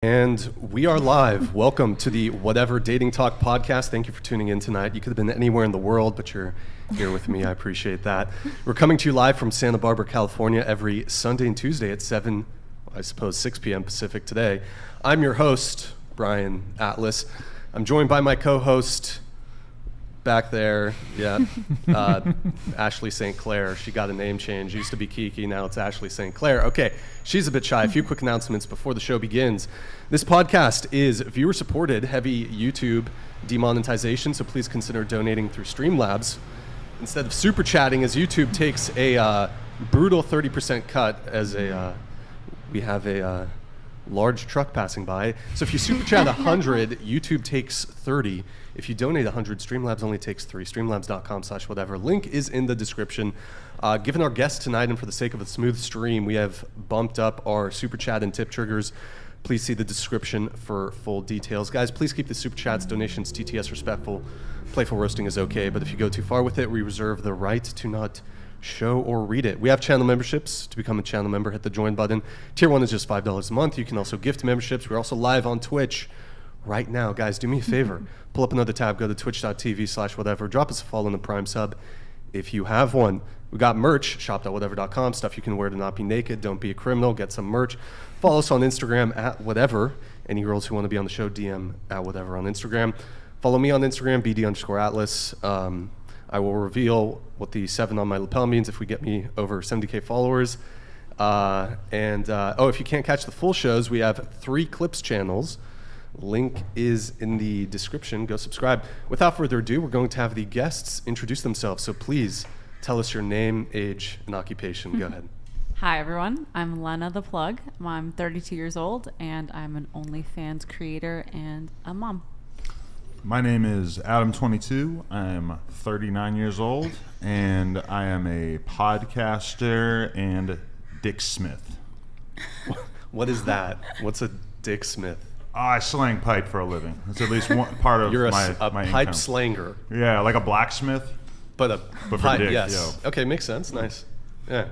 And we are live. Welcome to the Whatever Dating Talk podcast. Thank you for tuning in tonight. You could have been anywhere in the world, but you're here with me. I appreciate that. We're coming to you live from Santa Barbara, California, every Sunday and Tuesday at 6 p.m. Pacific today. I'm your host, Brian Atlas. I'm joined by my co-host back there, Ashley St. Clair. She got a name change. Used to be Kiki, now it's Ashley St. Clair. Okay, she's a bit shy. A few quick announcements before the show begins. This podcast is viewer-supported, heavy YouTube demonetization, so please consider donating through Streamlabs instead of super chatting, as YouTube takes a brutal 30% cut as we have a large truck passing by. So if you super chat 100, YouTube takes 30. If you donate 100, Streamlabs only takes 3. Streamlabs.com/whatever. Link is in the description. Given our guest tonight and for the sake of a smooth stream, we have bumped up our super chat and tip triggers. Please see the description for full details. Guys, please keep the super chats, donations, TTS respectful. Playful roasting is okay, but if you go too far with it, we reserve the right to not show or read it. We have channel memberships. To become a channel member, hit the join button. Tier 1 is just $5 a month. You can also gift memberships. We're also live on Twitch right now. Guys, do me a favor. Pull up another tab. Go to twitch.tv/whatever. Drop us a follow and a Prime sub if you have one. We got merch, shop.whatever.com. Stuff you can wear to not be naked. Don't be a criminal. Get some merch. Follow us on Instagram at whatever. Any girls who want to be on the show, DM at whatever on Instagram. Follow me on Instagram, BD_Atlas. I will reveal what the 7 on my lapel means if we get me over 70K followers. If you can't catch the full shows, we have 3 Clips channels. Link is in the description. Go subscribe. Without further ado, we're going to have the guests introduce themselves. So please tell us your name, age, and occupation. Go ahead. Hi, everyone. I'm Lena the Plug. I'm 32 years old, and I'm an OnlyFans creator and a mom. My name is Adam22. I'm 39 years old, and I am a podcaster and Dick Smith. What is that? What's a Dick Smith? I slang pipe for a living. That's at least one part of You're my a pipe income. slanger. Yeah, like a blacksmith. But for pipe, dick, yes. yo. Okay, makes sense. Nice. Yeah.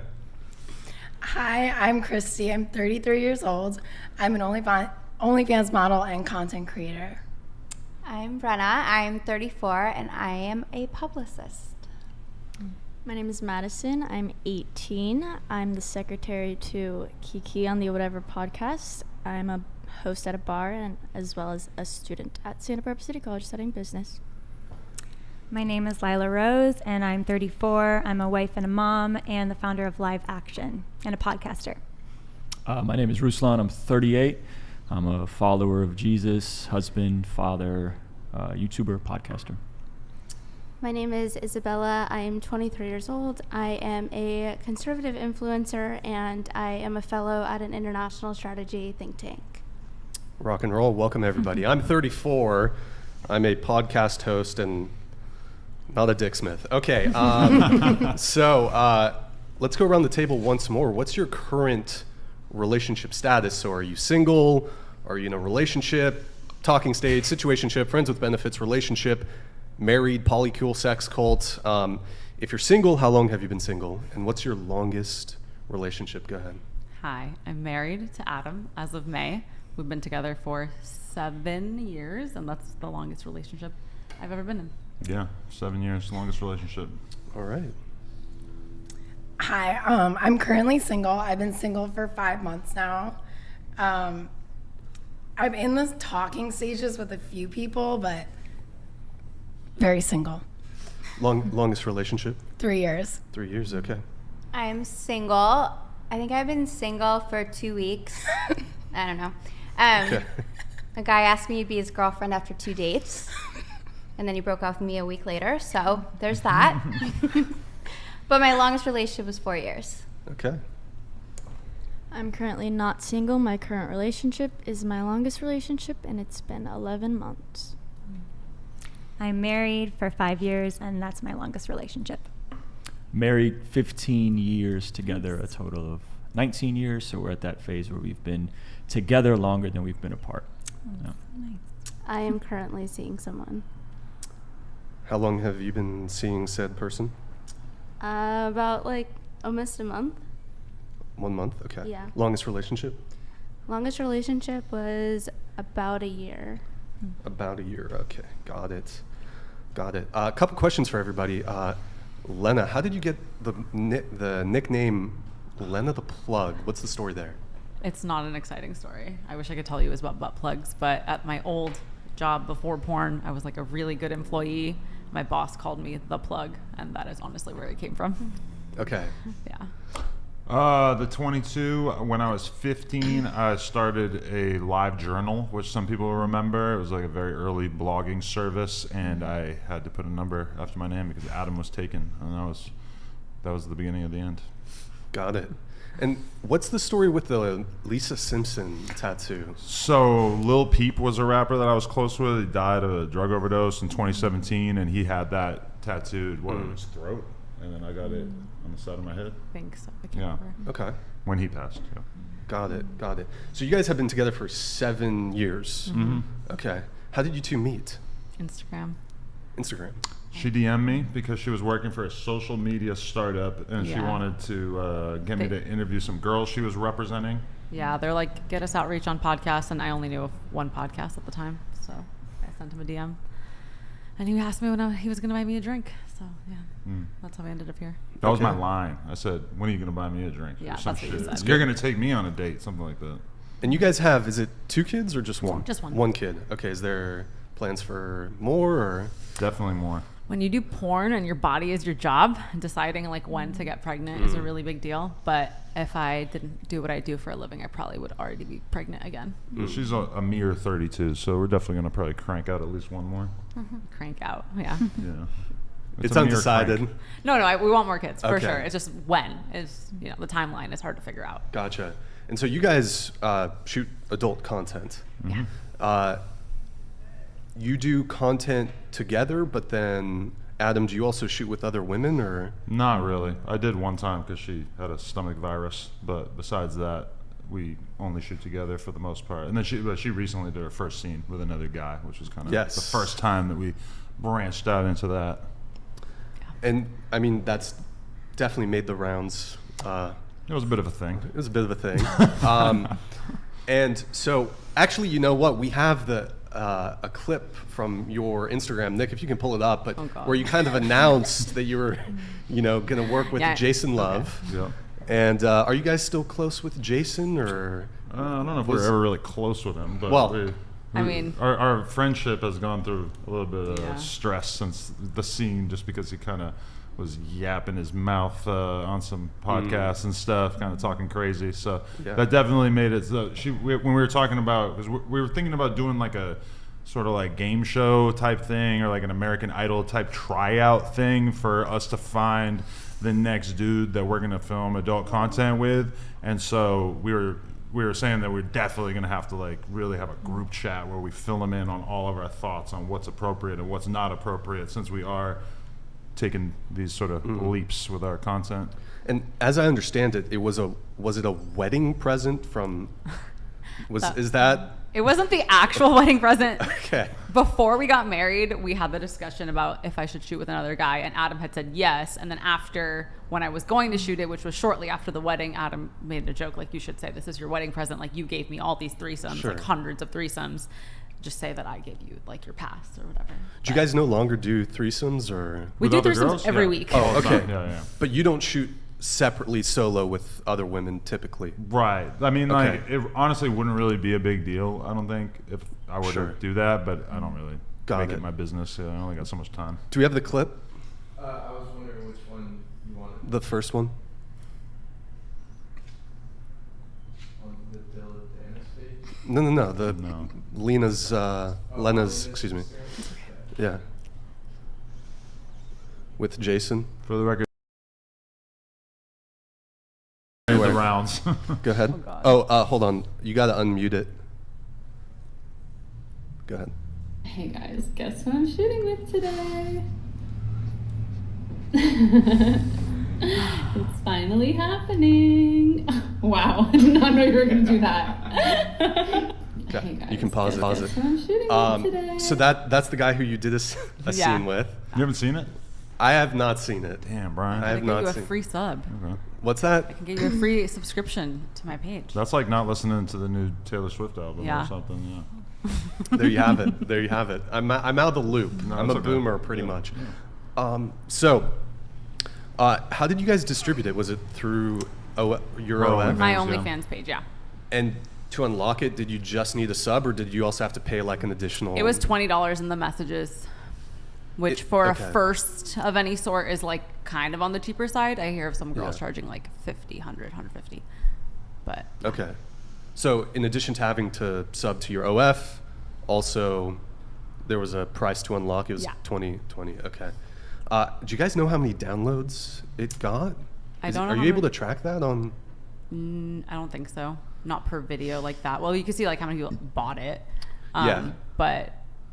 Hi, I'm Christy. I'm 33 years old. I'm an OnlyFans model and content creator. I'm Brenna. I'm 34 and I am a publicist. My name is Madison. I'm 18. I'm the secretary to Kiki on the Whatever podcast. I'm a host at a bar and as well as a student at Santa Barbara City College studying business. My name is Lila Rose, and I'm 34. I'm a wife and a mom and the founder of Live Action and a podcaster. My name is Ruslan. I'm 38. I'm a follower of Jesus, husband, father, YouTuber, podcaster. My name is Isabella. I am 23 years old. I am a conservative influencer and I am a fellow at an international strategy think tank. Rock and roll. Welcome, everybody. I'm 34. I'm a podcast host and not a Dick Smith. Okay. So let's go around the table once more. What's your current relationship status? So are you single? Are you in a relationship? Talking stage, situationship, friends with benefits, relationship, married, polycule, sex cult? If you're single, how long have you been single? And what's your longest relationship? Go ahead. Hi, I'm married to Adam as of May. We've been together for 7 years, and that's the longest relationship I've ever been in. Yeah, 7 years, longest relationship. All right. Hi, I'm currently single. I've been single for 5 months now. I'm in the talking stages with a few people, but very single. Longest relationship? 3 years. 3 years, okay. I'm single. I think I've been single for 2 weeks. I don't know. Okay. A guy asked me to be his girlfriend after 2 dates, and then he broke off with me a week later, so there's that. But my longest relationship was 4 years. Okay. I'm currently not single. My current relationship is my longest relationship, and it's been 11 months. I'm married for 5 years, and that's my longest relationship. Married 15 years together, a total of 19 years. So we're at that phase where we've been together longer than we've been apart. Yeah. Nice. I am currently seeing someone. How long have you been seeing said person? About almost a month. 1 month, okay. Yeah. Longest relationship? Longest relationship was about a year. About a year. Okay, got it. A couple questions for everybody. Lena, how did you get the nickname Lena the Plug? What's the story there? It's not an exciting story. I wish I could tell you it was about butt plugs, but at my old job before porn, I was like a really good employee. My boss called me the Plug, and that is honestly where it came from. Okay. Yeah. The 22, when I was 15, I started a live journal, which some people will remember. It was like a very early blogging service, and I had to put a number after my name because Adam was taken, and that was the beginning of the end. Got it. And what's the story with the Lisa Simpson tattoo? So Lil Peep was a rapper that I was close with. He died of a drug overdose in 2017, and he had that tattooed on his throat, and then I got it on the side of my head. I think so. I can't remember. Okay. When he passed. Yeah. Got it. So you guys have been together for 7 years. Mm-hmm. Okay. How did you two meet? Instagram. She DM'd me because she was working for a social media startup, and she wanted to get me to interview some girls she was representing. Yeah, they're like, get us outreach on podcasts, and I only knew of one podcast at the time, so I sent him a DM. And he asked me when he was going to buy me a drink, so yeah, that's how I ended up here. That was my line. I said, when are you going to buy me a drink? Yeah, or some that's what you shit. said. You're going to take me on a date, something like that. And you guys have, is it 2 kids or just one? Just one. One kid. Okay, is there plans for more or? Definitely more. When you do porn and your body is your job, deciding like when to get pregnant is a really big deal. But if I didn't do what I do for a living, I probably would already be pregnant again. She's a mere 32, so we're definitely going to probably crank out at least one more. Crank out, yeah. Yeah. It's a mere undecided. crank. No, we want more kids for Okay. sure. It's just when is, the timeline is hard to figure out. Gotcha. And so you guys shoot adult content. Yeah. You do content together, but then Adam, do you also shoot with other women or? Not really. I did one time because she had a stomach virus, but besides that, we only shoot together for the most part. And then she recently did her first scene with another guy, which was kind of the first time that we branched out into that. And I mean, that's definitely made the rounds. It was a bit of a thing. It was a bit of a thing. And so, actually, you know what? We have a clip from your Instagram, Nick, if you can pull it up, but where you kind of announced that you were, going to work with Jason Love. Okay. Yeah. And are you guys still close with Jason, or? I don't know if we're ever really close with him, but I mean, our friendship has gone through a little bit of stress since the scene, just because he kind of was yapping his mouth on some podcasts and stuff, kind of talking crazy. So that definitely made it. So when we were talking about, because we were thinking about doing like a sort of like game show type thing, or like an American Idol type tryout thing for us to find the next dude that we're gonna film adult content with. And so we were saying that we're definitely gonna have to like really have a group chat where we fill them in on all of our thoughts on what's appropriate and what's not appropriate, since we are taking these sort of leaps with our content. And as I understand it, was it a wedding present from? Is that? It wasn't the actual wedding present. Okay. Before we got married, we had the discussion about if I should shoot with another guy, and Adam had said yes. And then after, when I was going to shoot it, which was shortly after the wedding, Adam made a joke like, you should say this is your wedding present. Like, you gave me all these threesomes, like hundreds of threesomes. Just say that I gave you like your pass or whatever. Do you guys no longer do threesomes, or? We do threesomes every week. Oh, okay. Yeah. But you don't shoot separately solo with other women typically. Right. I mean, like, it honestly wouldn't really be a big deal, I don't think, if I were to do that, but I don't really make it my business. I only got so much time. Do we have the clip? I was wondering which one you wanted. The first one. On the Dannis stage? No. Lena's, excuse me. Yeah. With Jason. For the record, the rounds. Go ahead. Hold on. You got to unmute it. Go ahead. Hey guys, guess who I'm shooting with today? It's finally happening. Wow, I did not know you were going to do that. Okay. Hey guys, you can pause it. guess who I'm shooting with today? So that's the guy who you did a scene with. You haven't seen it? I have not seen it. Damn, Brian. I have not give you seen a free sub. Okay. What's I that? can get you a free subscription to my page. That's like not listening to the new Taylor Swift album Yeah. or something. Yeah. There you have it. There you have it. I'm out of the loop. No, I'm a it's okay. boomer, pretty Yeah. much. So, how did you guys distribute it? Was it through your Well, OF? My Yeah. OnlyFans page, yeah. And to unlock it, did you just need a sub, or did you also have to pay like an additional? It was $20 in the messages, which for okay. a first of any sort is like kind of on the cheaper side. I hear of some girls Yeah. charging like 50, 100, 150. But Okay. So in addition to having to sub to your OF, also there was a price to unlock. It was Yeah. $20. Okay. Do you guys know how many downloads it got? I don't know Are how you able many- to track that on? I don't think so. Not per video like that. Well, you can see like how many people bought it. Yeah. But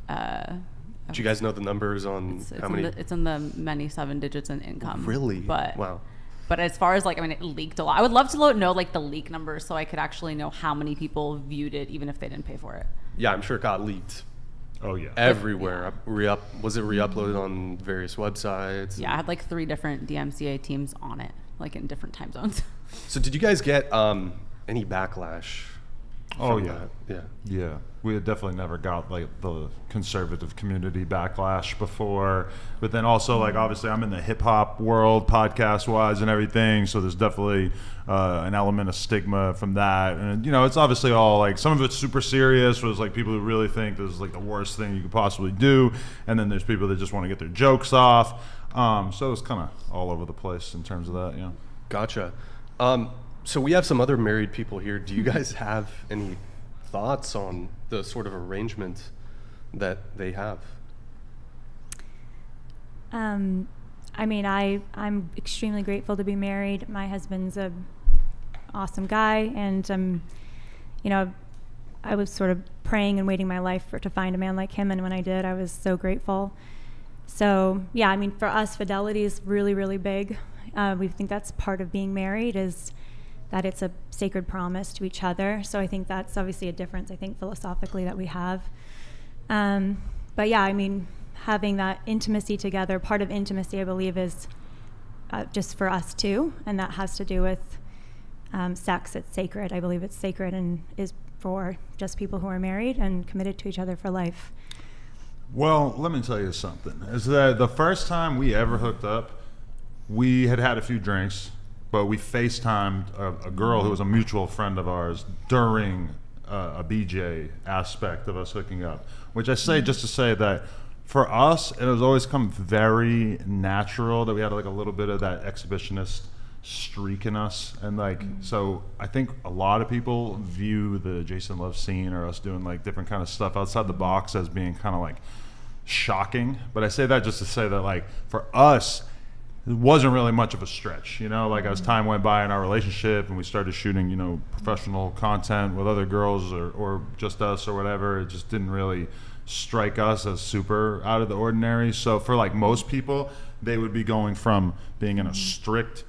Do you guys know the numbers on it's how in many? it's in the many 7 digits in income. Really? But Wow. But as far as like, I mean, it leaked a lot. I would love to know like the leak numbers so I could actually know how many people viewed it, even if they didn't pay for it. Yeah, I'm sure it got leaked Oh yeah. everywhere. Was it re-uploaded on various websites? Yeah, I had like 3 different DMCA teams on it, like in different time zones. So did you guys get any backlash? Oh from yeah. that? Yeah. Yeah, we had definitely never got like the conservative community backlash before, but then also like obviously I'm in the hip hop world podcast wise and everything, so there's definitely an element of stigma from that, and you know it's obviously all like some of it's super serious, was like people who really think this is like the worst thing you could possibly do, and then there's people that just want to get their jokes off, so it's kind of all over the place in terms of that. Yeah. Gotcha. So we have some other married people here. Do you guys have any thoughts on the sort of arrangement that they have? I mean, I'm extremely grateful to be married. My husband's a awesome guy, and you know, I was sort of praying and waiting my life to find a man like him, and when I did, I was so grateful. So yeah, I mean, for us, fidelity is really, really big. We think that's part of being married, is that it's a sacred promise to each other. So I think that's obviously a difference, I think, philosophically that we have. But yeah, I mean, having that intimacy together, part of intimacy, I believe, is just for us too, and that has to do with sex. It's sacred. I believe it's sacred and is for just people who are married and committed to each other for life. Well, let me tell you something. Is that the first time we ever hooked up, we had a few drinks, but we FaceTimed a girl who was a mutual friend of ours during a BJ aspect of us hooking up, which I say just to say that for us, it has always come very natural that we had like a little bit of that exhibitionist streak in us. And like, so I think a lot of people view the Jason Love scene or us doing like different kind of stuff outside the box as being kind of like shocking. But I say that just to say that like for us, it wasn't really much of a stretch, you know, like as time went by in our relationship and we started shooting, you know, professional content with other girls or just us or whatever, it just didn't really strike us as super out of the ordinary. So for like most people, they would be going from being in a strict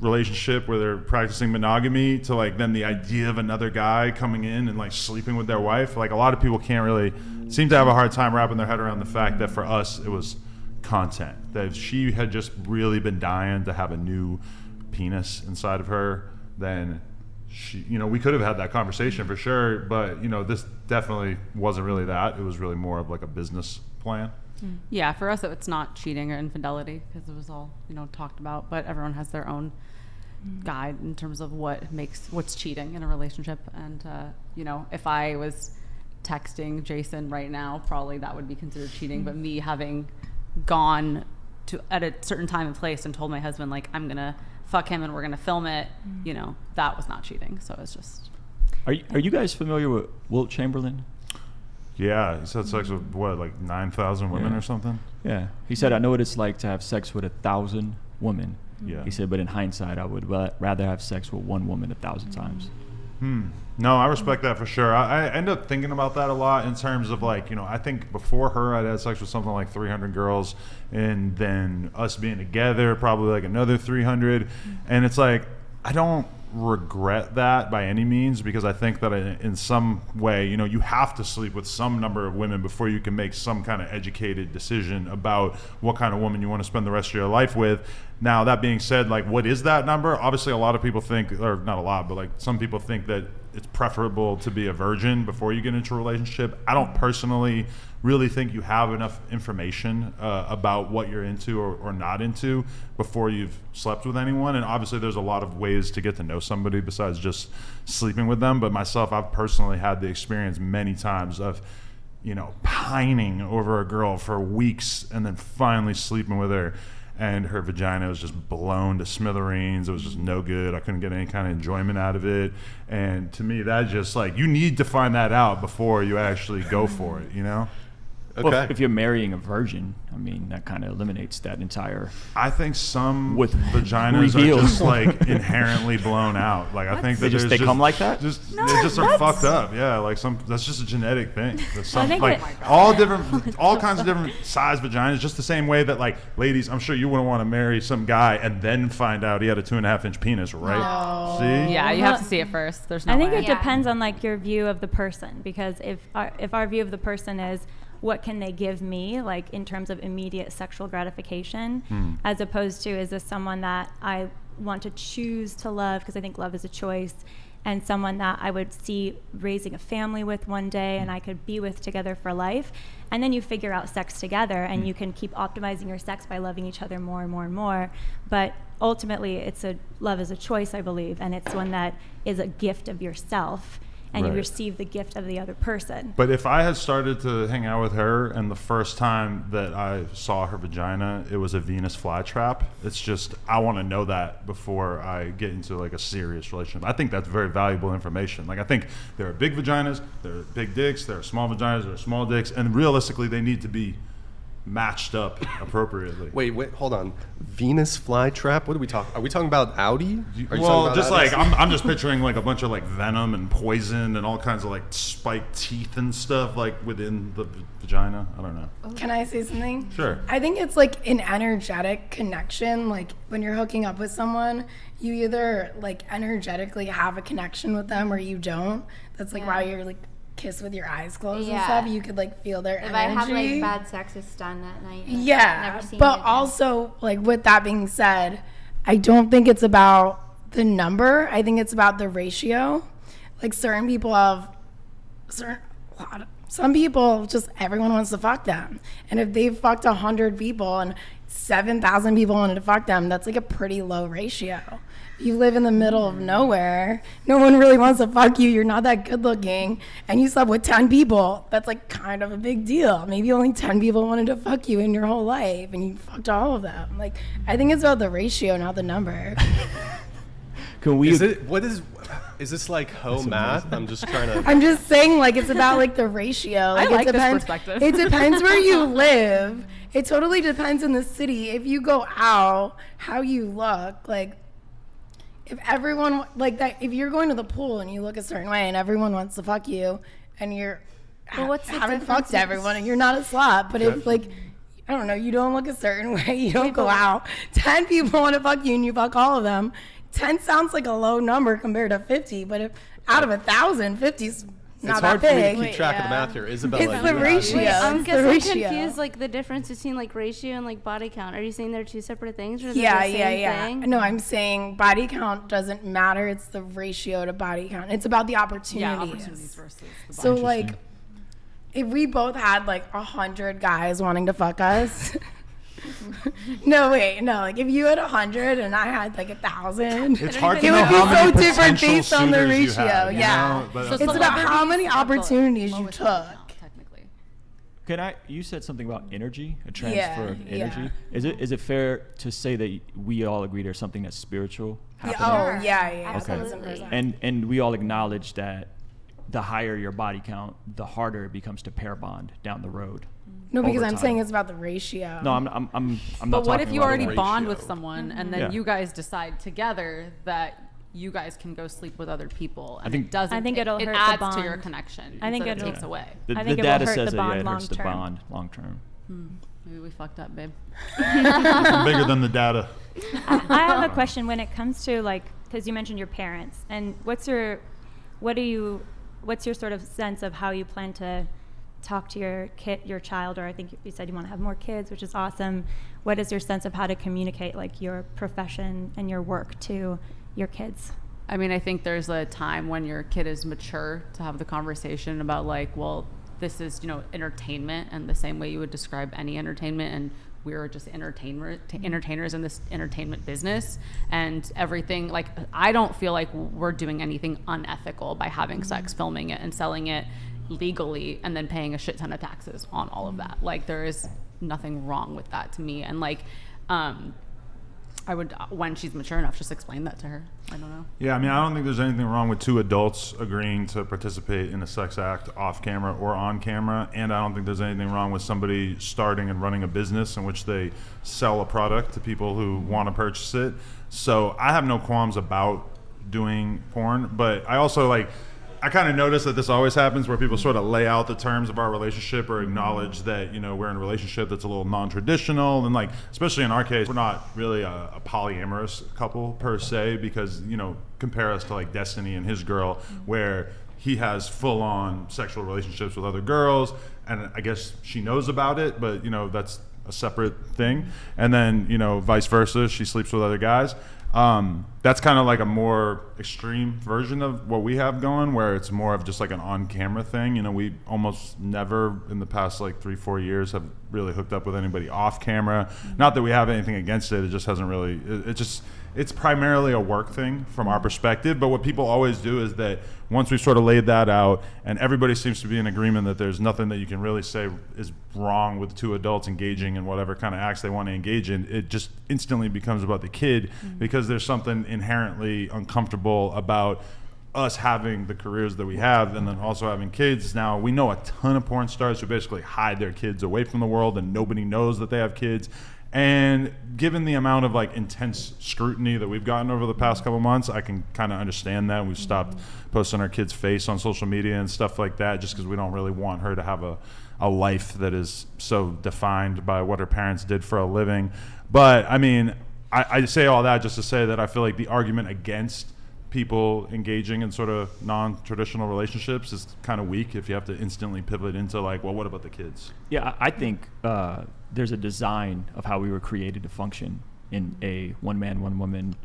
relationship where they're practicing monogamy to like then the idea of another guy coming in and like sleeping with their wife. Like a lot of people can't really seem to have a hard time wrapping their head around the fact that for us it was content, that if she had just really been dying to have a new penis inside of her, then she, you know, we could have had that conversation for sure, but you know, this definitely wasn't really that. It was really more of like a business plan. Yeah, for us, it's not cheating or infidelity because it was all, you know, talked about, but everyone has their own guide in terms of what's cheating in a relationship. And, you know, if I was texting Jason right now, probably that would be considered cheating, but me having gone to at a certain time and place and told my husband like I'm gonna fuck him and we're gonna film it, you know, that was not cheating. So it's just. Are you guys familiar with Wilt Chamberlain? Yeah, he had sex with what, like 9,000 women or something. Yeah, he said, I know what it's like to have sex with 1,000 women. Yeah, he said, but in hindsight, I would rather have sex with one woman 1,000 times. No, I respect that for sure. I end up thinking about that a lot in terms of like, you know, I think before her I'd had sex with something like 300 girls, and then us being together probably like another 300, and it's like I don't regret that by any means, because I think that in some way, you know, you have to sleep with some number of women before you can make some kind of educated decision about what kind of woman you want to spend the rest of your life with. Now, that being said, like, what is that number? Obviously, a lot of people think, or not a lot, but like some people think that it's preferable to be a virgin before you get into a relationship. I don't personally really think you have enough information about what you're into or not into before you've slept with anyone. And obviously, there's a lot of ways to get to know somebody besides just sleeping with them. But myself, I've personally had the experience many times of, you know, pining over a girl for weeks and then finally sleeping with her. And her vagina was just blown to smithereens. It was just no good. I couldn't get any kind of enjoyment out of it. And to me, that just like, you need to find that out before you actually go for it, you know? Okay. Well, if you're marrying a virgin, I mean, that kind of eliminates that entire. I think some with vaginas reveal. are just like inherently blown out. Like, I think that they come like that. They just are fucked up. Yeah, like that's just a genetic thing. Like all kinds of different size vaginas. Just the same way that, like, ladies, I'm sure you wouldn't want to marry some guy and then find out he had a 2.5-inch penis, right? No. See? Yeah, you have to see it first. There's no I think way. it depends on like your view of the person, because if our view of the person is what can they give me, like in terms of immediate sexual gratification, as opposed to, is this someone that I want to choose to love, because I think love is a choice, and someone that I would see raising a family with one day and I could be with together for life. And then you figure out sex together, and you can keep optimizing your sex by loving each other more and more and more. But ultimately, love is a choice, I believe, and it's one that is a gift of yourself, and you receive the gift of the other person. But if I had started to hang out with her and the first time that I saw her vagina, it was a Venus flytrap, it's just, I want to know that before I get into like a serious relationship. I think that's very valuable information. Like, I think there are big vaginas, there are big dicks, there are small vaginas, there are small dicks, and realistically they need to be matched up appropriately. Wait, hold on. Venus flytrap? What are we talking? Are we talking about Audi? Well, just like I'm just picturing like a bunch of like venom and poison and all kinds of like spiked teeth and stuff like within the vagina. I don't know. Can I say something? Sure. I think it's like an energetic connection. Like when you're hooking up with someone, you either like energetically have a connection with them or you don't. That's like why you're like kiss with your eyes closed and stuff. You could like feel their energy. If I have like bad sex, it's done that night. Yeah, but also like with that being said, I don't think it's about the number. I think it's about the ratio. Like certain people have some people just everyone wants to fuck them, and if they've fucked 100 people and 7,000 people wanted to fuck them, that's like a pretty low ratio. You live in the middle of nowhere. No one really wants to fuck you. You're not that good looking. And you slept with 10 people. That's like kind of a big deal. Maybe only 10 people wanted to fuck you in your whole life and you fucked all of them. Like, I think it's about the ratio, not the number. Can we? Is this like home math? I'm just trying to. I'm just saying, like, it's about like the ratio. Like, I like it depends, this perspective. It depends where you live. It totally depends in the city. If you go out, how you look, like, if everyone like that, if you're going to the pool and you look a certain way and everyone wants to fuck you and you're haven't fucked everyone and you're not a slut, but if like, I don't know, you don't look a certain way, you don't go out, 10 people want to fuck you and you fuck all of them, 10 sounds like a low number compared to 50, but if out of 1,000, 50's not that big. It's hard for me to keep track of the math here. Isabella, It's the ratio. I'm It's the ratio. confused, like the difference between like ratio and like body count. Are you saying they're two separate things, or is it Yeah. the same thing? No, I'm saying body count doesn't matter. It's the ratio to body count. It's about the opportunities. Yeah, opportunities versus the So like, if we both had like 100 guys wanting to fuck us. No, like if you had 100 and I had like 1,000, it's hard to it know would be how many so different potential based on the suitors you ratio. have, you Yeah, know? But So it's about how many celebrities have the opportunities you lowest took. count, technically. You said something about energy, a transfer of energy. Yeah. Is it fair to say that we all agree there's something that's spiritual happening? Oh yeah. Absolutely. 1,000%. And we all acknowledge that the higher your body count, the harder it becomes to pair bond down the road. No, because over I'm time. saying it's about the ratio. No, I'm not. But what if talking you about already the bond ratio. with someone and then Yeah. you guys decide together that you guys can go sleep with other people? And I think- it doesn't. I think it'll it hurt the adds to your bond. connection. I think instead of it'll- takes away. The I think it will data hurt says the that bond it hurts the long-term. bond long term. Maybe we fucked up, babe. bigger than the data. I have a question when it comes to like, because you mentioned your parents, and what's your sort of sense of how you plan to talk to your child, or I think you said you want to have more kids, which is awesome. What is your sense of how to communicate like your profession and your work to your kids? I mean, I think there's a time when your kid is mature to have the conversation about like, well, this is, entertainment, and the same way you would describe any entertainment, and we're just entertainers in this entertainment business, and everything, like, I don't feel like we're doing anything unethical by having sex, filming it, and selling it legally, and then paying a shit ton of taxes on all of that. Like, there is nothing wrong with that to me, and like, I would, when she's mature enough, just explain that to her. I don't know. Yeah, I mean, I don't think there's anything wrong with two adults agreeing to participate in a sex act off camera or on camera, and I don't think there's anything wrong with somebody starting and running a business in which they sell a product to people who want to purchase it. So I have no qualms about doing porn, but I also I kind of notice that this always happens where people sort of lay out the terms of our relationship or acknowledge that, we're in a relationship that's a little non-traditional. And like, especially in our case, we're not really a polyamorous couple per se, because, compare us to like Destiny and his girl, where he has full on sexual relationships with other girls. And I guess she knows about it, but, that's a separate thing. And then, vice versa, she sleeps with other guys. That's kind of like a more extreme version of what we have going, where it's more of just like an on-camera thing. We almost never in the past like 3-4 years have really hooked up with anybody off camera. Not that we have anything against it, it just hasn't really, it's primarily a work thing from our perspective. But what people always do is that once we've sort of laid that out and everybody seems to be in agreement that there's nothing that you can really say is wrong with two adults engaging in whatever kind of acts they want to engage in, it just instantly becomes about the kid, because there's something inherently uncomfortable about us having the careers that we have and then also having kids. Now, we know a ton of porn stars who basically hide their kids away from the world and nobody knows that they have kids. And given the amount of like intense scrutiny that we've gotten over the past couple months, I can kind of understand that. We've stopped posting our kid's face on social media and stuff like that, just because we don't really want her to have a life that is so defined by what her parents did for a living. But I mean, I say all that just to say that I feel like the argument against people engaging in sort of non-traditional relationships is kind of weak if you have to instantly pivot into like, well, what about the kids? Yeah, I think there's a design of how we were created to function in a one man, one woman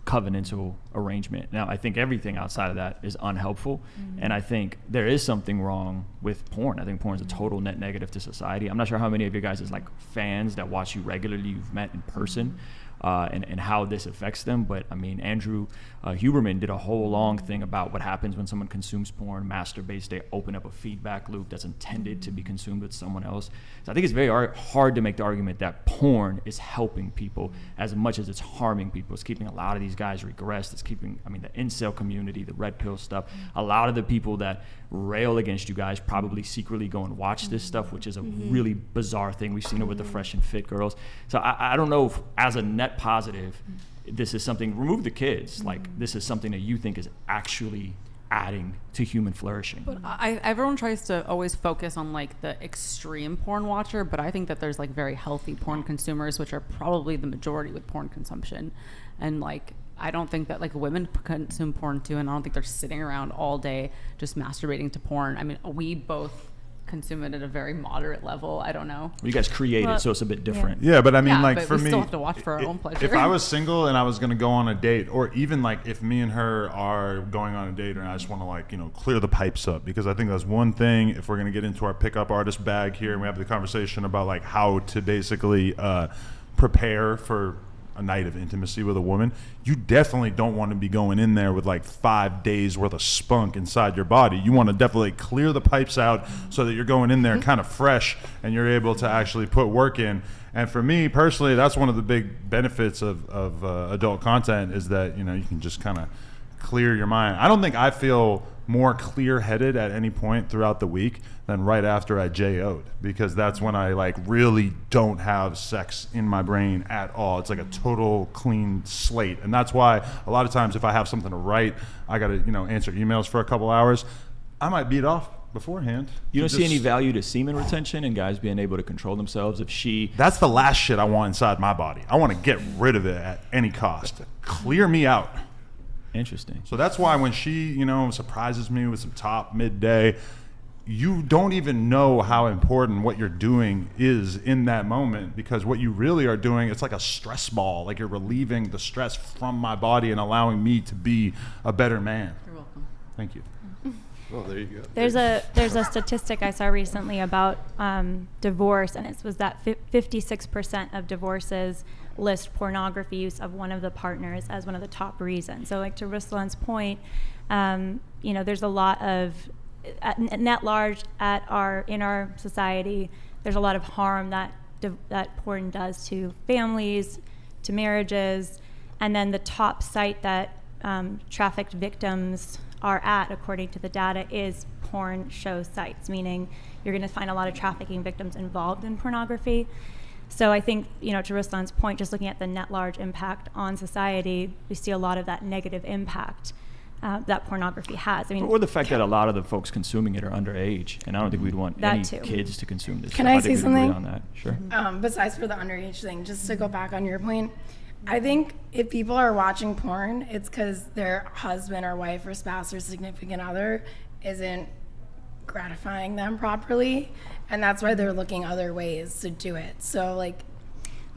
covenantal arrangement. Now, I think everything outside of that is unhelpful. And I think there is something wrong with porn. I think porn is a total net negative to society. I'm not sure how many of you guys is like fans that watch you regularly, you've met in person. And how this affects them. But I mean, Andrew Huberman did a whole long thing about what happens when someone consumes porn, masturbates. They open up a feedback loop that's intended to be consumed with someone else. So I think it's very hard to make the argument that porn is helping people as much as it's harming people. It's keeping a lot of these guys regressed. It's keeping, the incel community, the red pill stuff. A lot of the people that rail against you guys probably secretly go and watch this stuff, which is a really bizarre thing. We've seen it with the Fresh and Fit girls. So I don't know if as a net positive, this is something, remove the kids, like this is something that you think is actually adding to human flourishing. But everyone tries to always focus on like the extreme porn watcher, but I think that there's like very healthy porn consumers, which are probably the majority with porn consumption. And like, I don't think that like women consume porn too, and I don't think they're sitting around all day just masturbating to porn. I mean, we both consume it at a very moderate level. I don't know. You guys created, so it's a bit different. Yeah, but I mean, like but for we me, still have to watch for our own pleasure. If I was single and I was going to go on a date, or even like if me and her are going on a date and I just want to like, clear the pipes up, because I think that's one thing if we're going to get into our pickup artist bag here and we have the conversation about like how to basically prepare for a night of intimacy with a woman, you definitely don't want to be going in there with like 5 days worth of spunk inside your body. You want to definitely clear the pipes out so that you're going in there kind of fresh and you're able to actually put work in. And for me personally, that's one of the big benefits of adult content, is that, you can just kind of clear your mind. I don't think I feel more clear-headed at any point throughout the week than right after I J.O.'d, because that's when I like really don't have sex in my brain at all. It's like a total clean slate. And that's why a lot of times if I have something to write, I got to, answer emails for a couple hours, I might beat off beforehand. You don't see any value to semen retention and guys being able to control themselves That's the last shit I want inside my body. I want to get rid of it at any cost. Clear me out. Interesting. So that's why when she, surprises me with some top midday, you don't even know how important what you're doing is in that moment, because what you really are doing, it's like a stress ball. Like you're relieving the stress from my body and allowing me to be a better man. You're welcome. Thank you. Oh, there you go. There's a statistic I saw recently about divorce, and it was that 56% of divorces list pornography use of one of the partners as one of the top reasons. So, like to Ruslan's point, there's a lot of net large in our society. There's a lot of harm that porn does to families, to marriages, and then the top site that trafficked victims are at, according to the data, is porn show sites, meaning you're going to find a lot of trafficking victims involved in pornography. So I think, to Ruslan's point, just looking at the net large impact on society, we see a lot of that negative impact that pornography has. I mean, or the fact that a lot of the folks consuming it are underage, and I don't think we'd want any kids to consume this. Can I say something? On that. Sure. Besides for the underage thing, just to go back on your point, I think if people are watching porn, it's because their husband or wife or spouse or significant other isn't gratifying them properly, and that's why they're looking other ways to do it. So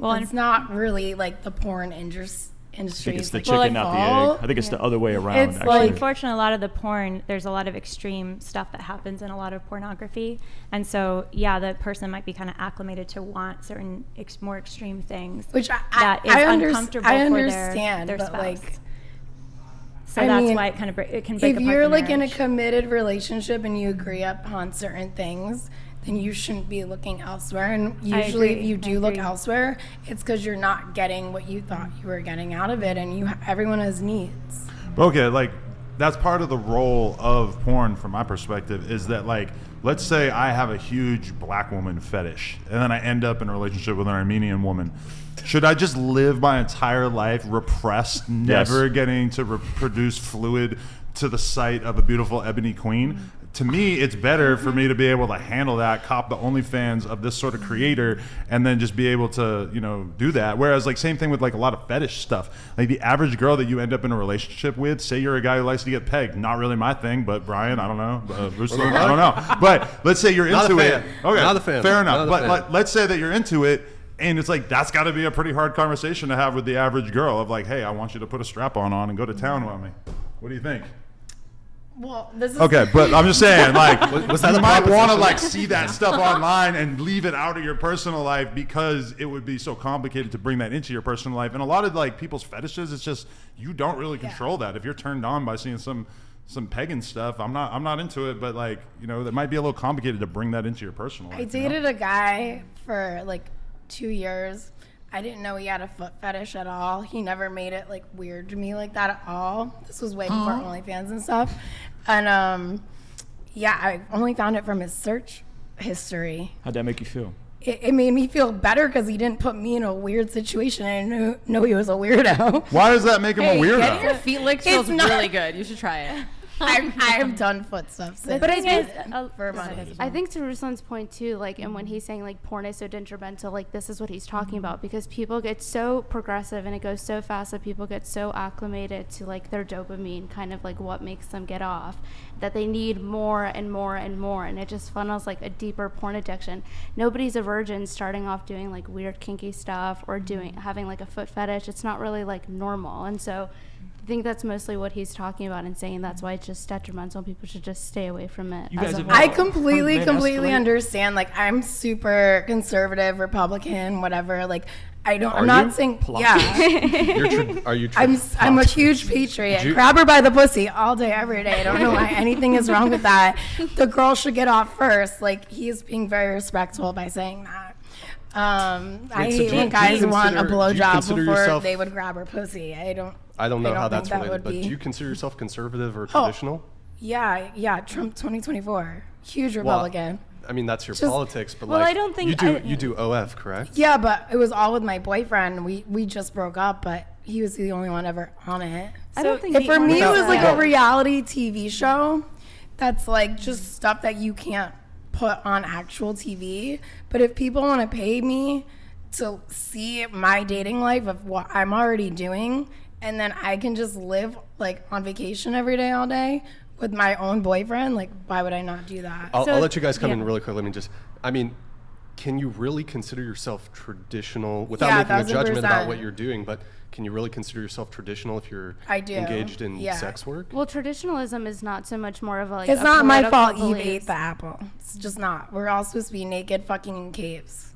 it's not really like the porn industry. I think it's the chicken, not the egg. I think it's the other way around. Unfortunately, a lot of the porn, there's a lot of extreme stuff that happens in a lot of pornography. And so, the person might be kind of acclimated to want certain more extreme things. Which that is uncomfortable for their spouse. So that's why it kind of it can break apart. If you're in a committed relationship and you agree upon certain things, then you shouldn't be looking elsewhere. And usually if you do look elsewhere, it's because you're not getting what you thought you were getting out of it, and everyone has needs. Okay, that's part of the role of porn from my perspective, is that let's say I have a huge black woman fetish and then I end up in a relationship with an Armenian woman. Should I just live my entire life repressed, never getting to produce fluid to the sight of a beautiful ebony queen? To me, it's better for me to be able to handle that, cop the OnlyFans of this sort of creator, and then just be able to, do that. Whereas, same thing with a lot of fetish stuff. The average girl that you end up in a relationship with, say you're a guy who likes to get pegged. Not really my thing, but Brian, I don't know. Ruslan, I don't know. But let's say you're into it. Okay, not a fan. Fair enough. But let's say that you're into it, and it's that's got to be a pretty hard conversation to have with the average girl of hey, I want you to put a strap-on and go to town with me. What do you think? Well, this is okay, but I'm just saying, was that you might want to see that stuff online and leave it out of your personal life, because it would be so complicated to bring that into your personal life. And a lot of people's fetishes, it's just you don't really control that. If you're turned on by seeing some pagan stuff, I'm not into it, but that might be a little complicated to bring that into your personal life. I dated a guy for 2 years. I didn't know he had a foot fetish at all. He never made it weird to me like that at all. This was way before OnlyFans and stuff. And I only found it from his search history. How'd that make you feel? It made me feel better because he didn't put me in a weird situation. I didn't know he was a weirdo. Why does that make him a weirdo? Getting your feet licked feels really good. You should try it. I've done foot stuff. But I think for money. I think to Ruslan's point too, and when he's saying porn is so detrimental, this is what he's talking about, because people get so progressive and it goes so fast that people get so acclimated to their dopamine, kind of what makes them get off, that they need more and more and more, and it just funnels a deeper porn addiction. Nobody's a virgin starting off doing weird kinky stuff or having a foot fetish. It's not really normal, and so I think that's mostly what he's talking about and saying that's why it's just detrimental. People should just stay away from it. I completely understand. I'm super conservative, Republican, whatever. I'm not saying, I'm a huge patriot. Grab her by the pussy all day, every day. I don't know why anything is wrong with that. The girl should get off first. He's being very respectful by saying that. I hate when guys want a blowjob before they would grab her pussy. I don't know how that's related, but do you consider yourself conservative or traditional? Yeah, Trump 2024. Huge Republican. I mean, that's your politics, but I don't think you do OF, correct? Yeah, but it was all with my boyfriend. We just broke up, but he was the only one ever on it. I don't think for me, it was a reality TV show that's just stuff that you can't put on actual TV. But if people want to pay me to see my dating life of what I'm already doing, and then I can just live on vacation every day, all day, with my own boyfriend, like, why would I not do that? I'll let you guys come in really quick. Let me just, I mean, can you really consider yourself traditional without making a judgment about what you're doing? But can you really consider yourself traditional if you're engaged in sex work? Well, traditionalism is not so much more of a, like, it's not my fault Eve ate the apple. It's just not. We're all supposed to be naked fucking in caves.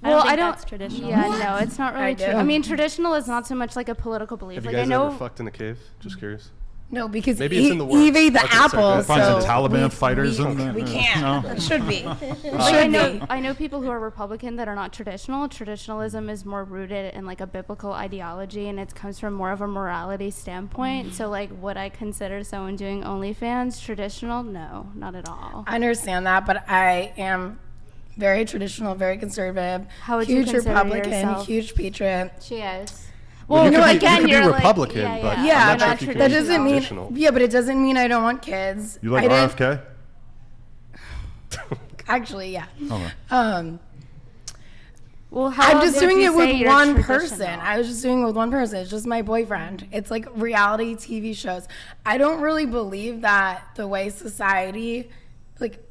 Well, I don't think that's traditional. Yeah, no, it's not really true. I mean, traditional is not so much like a political belief. Have you like, guys I know ever fucked in a cave? Just curious. No, because maybe it's in the works. Eve ate the apple. Find some Taliban fighters in there. We can't. No. It should be. I know people who are Republican that are not traditional. Traditionalism is more rooted in like a biblical ideology, and it comes from more of a morality standpoint. So, like, would I consider someone doing OnlyFans traditional? No, not at all. I understand that, but I am very traditional, very conservative. How would huge you consider Republican, yourself? Huge patriot. She is. Well, Well, you no, could be, again, you could you're be like, Republican, but I'm not sure if you can that be doesn't mean. traditional. Yeah, but it doesn't mean I don't want kids. You like RFK? Actually, yeah. Okay. Well, how I'm just would doing you it say with you're one traditional? person. I was just doing it with one person. It's just my boyfriend. It's like reality TV shows. I don't really believe that the way society, like,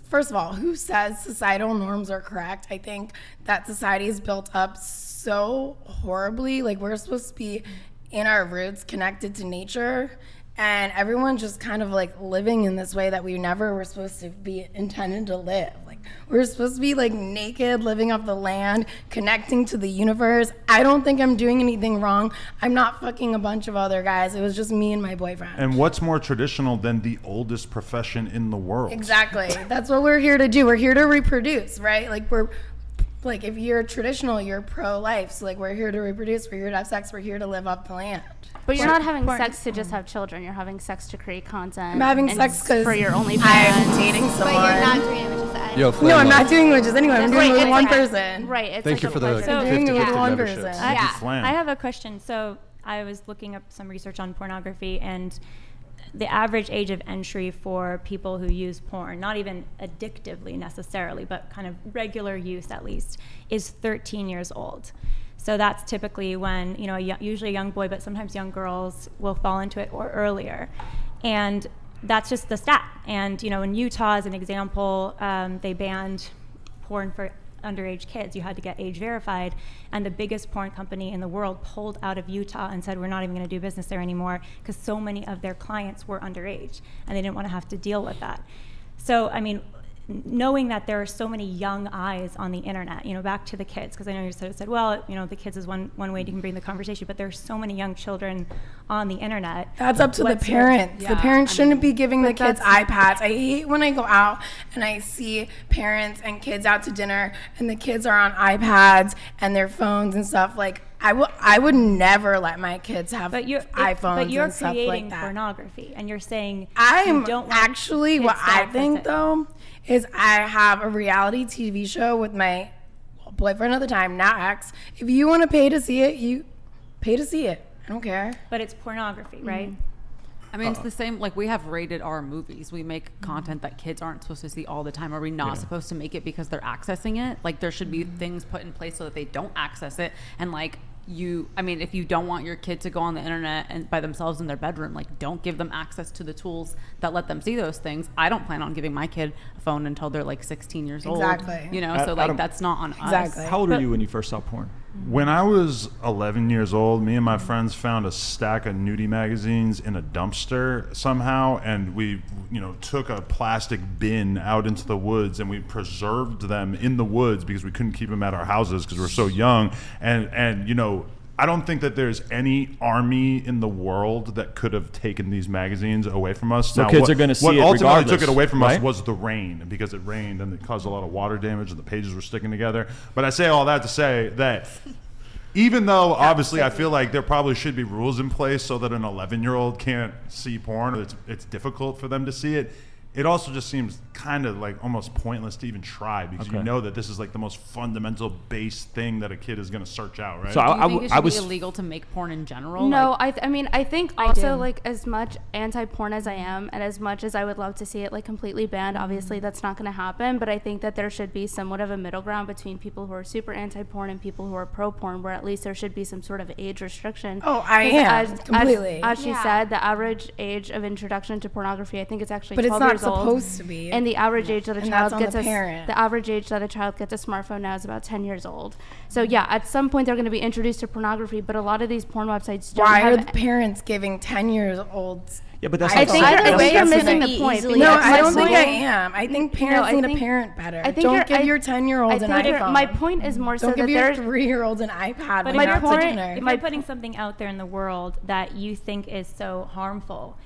first of all, who says societal norms are correct? I think that society is built up so horribly. Like, we're supposed to be in our roots, connected to nature, and everyone's just kind of like living in this way that we never were supposed to be intended to live. Like, we're supposed to be like naked, living off the land, connecting to the universe. I don't think I'm doing anything wrong. I'm not fucking a bunch of other guys. It was just me and my boyfriend. And what's more traditional than the oldest profession in the world? Exactly. That's what we're here to do. We're here to reproduce, right? Like, if you're traditional, you're pro-life. So, like, we're here to reproduce. We're here to have sex. We're here to live off the land. But you're not having sex to just have children. You're having sex to create content. I'm having sex because for your OnlyFans. I'm dating someone. But you're not doing it with just anyone. No, I'm not doing it with just anyone. I'm doing it with one person. Right. It's Thank like you for the So, 50 with gifted one memberships. person. I have a question. So I was looking up some research on pornography, and the average age of entry for people who use porn, not even addictively necessarily, but kind of regular use at least, is 13 years old. So that's typically when, you know, usually a young boy, but sometimes young girls will fall into it or earlier. And that's just the stat. And, you know, in Utah, as an example, they banned porn for underage kids. You had to get age verified. And the biggest porn company in the world pulled out of Utah and said, we're not even going to do business there anymore because so many of their clients were underage and they didn't want to have to deal with that. So, I mean, knowing that there are so many young eyes on the internet, you know, back to the kids, because I know you said, well, you know, the kids is one way you can bring the conversation, but there's so many young children on the internet. That's up to the parents. The parents shouldn't be giving the kids iPads. I hate when I go out and I see parents and kids out to dinner and the kids are on iPads and their phones and stuff. Like, I would never let my kids have iPhones but you're and stuff creating like that. pornography, and you're saying I'm you don't want actually kids what to I access think it. though is I have a reality TV show with my boyfriend at the time, now ex. If you want to pay to see it, you pay to see it. I don't care. But it's pornography, right? I mean, it's the same, like, we have rated R movies. We make content that kids aren't supposed to see all the time. Are we not supposed to make it because they're accessing it? Like, there should be things put in place so that they don't access it. And, like, I mean, if you don't want your kid to go on the internet and by themselves in their bedroom, like, don't give them access to the tools that let them see those things. I don't plan on giving my kid a phone until they're, like, 16 years old. Exactly. You know, so, like, that's not on us. How old were you when you first saw porn? When I was 11 years old, me and my friends found a stack of nudie magazines in a dumpster somehow, and we, you know, took a plastic bin out into the woods and we preserved them in the woods because we couldn't keep them at our houses because we were so young. And you know, I don't think that there's any army in the world that could have taken these magazines away from us. So kids are going to see it What ultimately regardless, took it away from right? us was the rain, because it rained and it caused a lot of water damage and the pages were sticking together. But I say all that to say that even though obviously I feel like there probably should be rules in place so that an 11-year-old can't see porn, it's difficult for them to see it. it also just seems kind of like almost pointless to even try, because you know that this is like the most fundamental base thing that a kid is going to search out, right? So do you think it should be illegal to make porn in general? No, I mean, I think also, like, as much anti-porn as I am, and as much as I would love to see it like completely banned, obviously that's not going to happen, but I think that there should be somewhat of a middle ground between people who are super anti-porn and people who are pro-porn, where at least there should be some sort of age restriction. Oh, I am completely. As she said, the average age of introduction to pornography, I think it's actually 12 years old. But it's not supposed to be. And the average age that a child gets the average age that a child gets a smartphone now is about 10 years old. So yeah, at some point they're going to be introduced to pornography, but a lot of these porn websites don't Why have are the parents giving 10-year-olds? Yeah, but that's I think you're missing the point. No, I don't think I am. I think parents need to parent better. Don't give your 10-year-old an iPhone. My point is more so that don't give your 3-year-old an iPad. But if you're putting something out there in the world that you think is so harmful,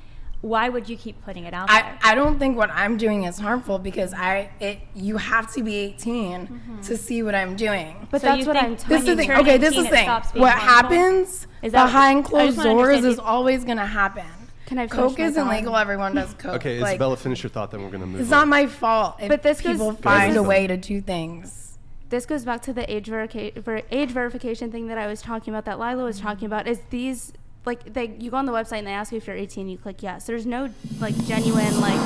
why would you keep putting it out there? I don't think what I'm doing is harmful, because you have to be 18 to see what I'm doing. But that's what I'm telling you. This is the thing. What happens behind closed doors is always going to happen. Coke isn't legal. Everyone does Coke. Okay, Isabella, finish your thought, then we're going to move on. It's not my fault if people find a way to do things. This goes back to the age verification thing that I was talking about, that Lila was talking about, is these... Like, you go on the website and they ask you if you're 18, you click yes. There's no, like, genuine, like,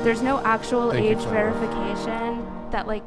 there's no actual age verification that, like,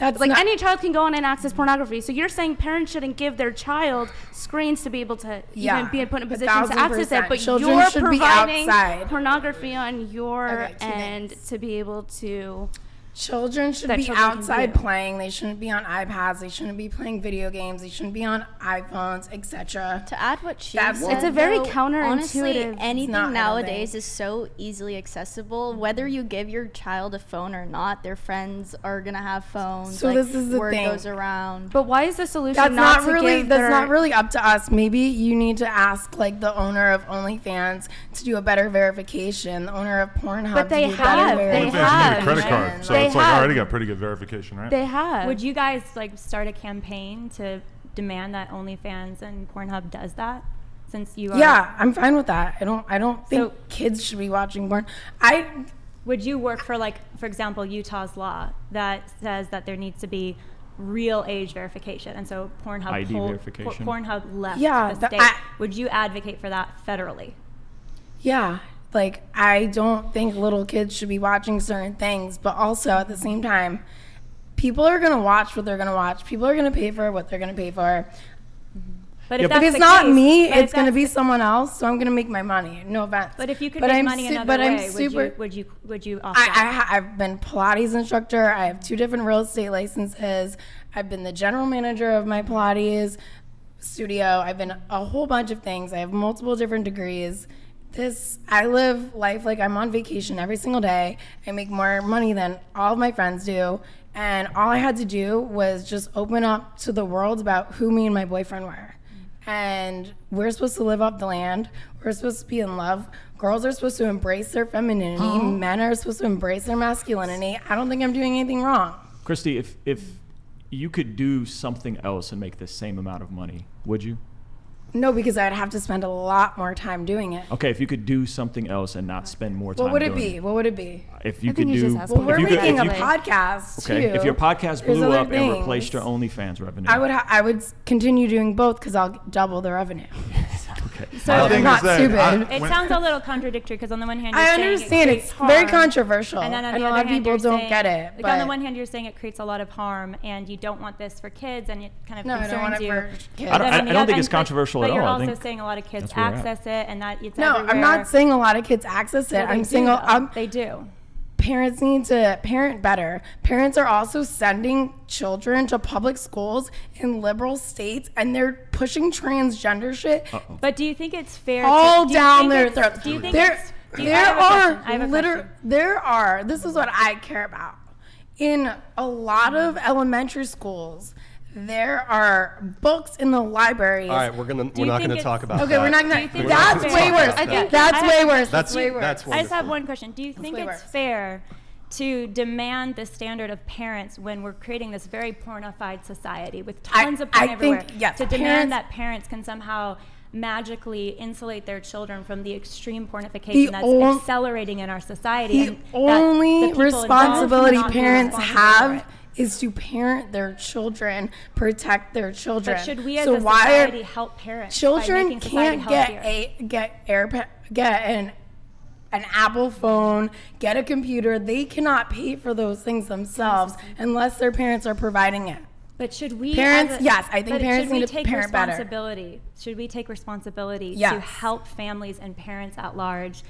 any child can go on and access pornography. So you're saying parents shouldn't give their child screens to be able to even be put in a position to access it, but Children you're should providing be outside. Pornography on your end to be able to... Children should be outside playing. They shouldn't be on iPads. They shouldn't be playing video games. They shouldn't be on iPhones, etc. To add what she said, it's a very counterintuitive. Honestly, anything nowadays is so easily accessible. Whether you give your child a phone or not, their friends are gonna have phones. So this is the word thing. goes around. But why is the solution that's not really up to us. Maybe you need to ask like the owner of OnlyFans to do a better verification. The owner of Pornhub. But they to do better verification. They have a credit card, so it's like already got pretty good verification, right? They have. Would you guys like start a campaign to demand that OnlyFans and Pornhub does that? Since you are... Yeah, I'm fine with that. I don't think kids should be watching porn. Would you work for, like, for example, Utah's law that says that there needs to be real age verification, and so Pornhub ID verification. Pornhub left the state. Would you advocate for that federally? Yeah. Like, I don't think little kids should be watching certain things, but also at the same time, people are going to watch what they're going to watch. People are going to pay for what they're going to pay for. But if it's not me, it's going to be someone else, so I'm going to make my money. No offense. But if you could make money another way, would you offer I've been Pilates instructor. I have 2 different real estate licenses. I've been the general manager of my Pilates studio. I've been a whole bunch of things. I have multiple different degrees. I live life like I'm on vacation every single day. I make more money than all of my friends do. And all I had to do was just open up to the world about who me and my boyfriend were. And we're supposed to live off the land. We're supposed to be in love. Girls are supposed to embrace their femininity. Men are supposed to embrace their masculinity. I don't think I'm doing anything wrong. Christy, if you could do something else and make the same amount of money, would you? No, because I'd have to spend a lot more time doing it. Okay, if you could do something else and not spend more time What would it be? If you could do... Well, we're making a podcast, too. Okay, if your podcast blew up and replaced your OnlyFans revenue... I would continue doing both because I'll double the revenue. Okay. So I'm not stupid. It sounds a little contradictory because on the one hand you're I saying understand it's very controversial, and then on and the a other lot of hand people you're don't saying, get it. Like on the one hand you're saying it creates a lot of harm and you don't want this for kids and it kind of concerns I don't want it you. for kids. I don't think it's controversial at all. But you're I also think saying a lot of kids access it and that it's No, everywhere. I'm not saying a lot of kids access it. I'm saying they do. Parents need to parent better. Parents are also sending children to public schools in liberal states, and they're pushing transgender shit. But do you think it's fair? Down their throats. Do you think there are. This is what I care about. In a lot of elementary schools, there are books in the libraries. All right, we're not going to talk about that. Okay, we're not going to. That's way worse. That's way worse. That's way worse. I just have one question. Do you think it's fair to demand the standard of parents when we're creating this very pornified society with tons of porn everywhere? Yes, to demand that parents can somehow magically insulate their children from the extreme pornification that's accelerating in our society. The only responsibility parents have is to parent their children, protect their children. But should we as a society help parents? Children can't get an Apple phone, get a computer. They cannot pay for those things themselves unless their parents are providing it. But should we yes, I think parents need to parent better. Should we take responsibility to help families and parents at large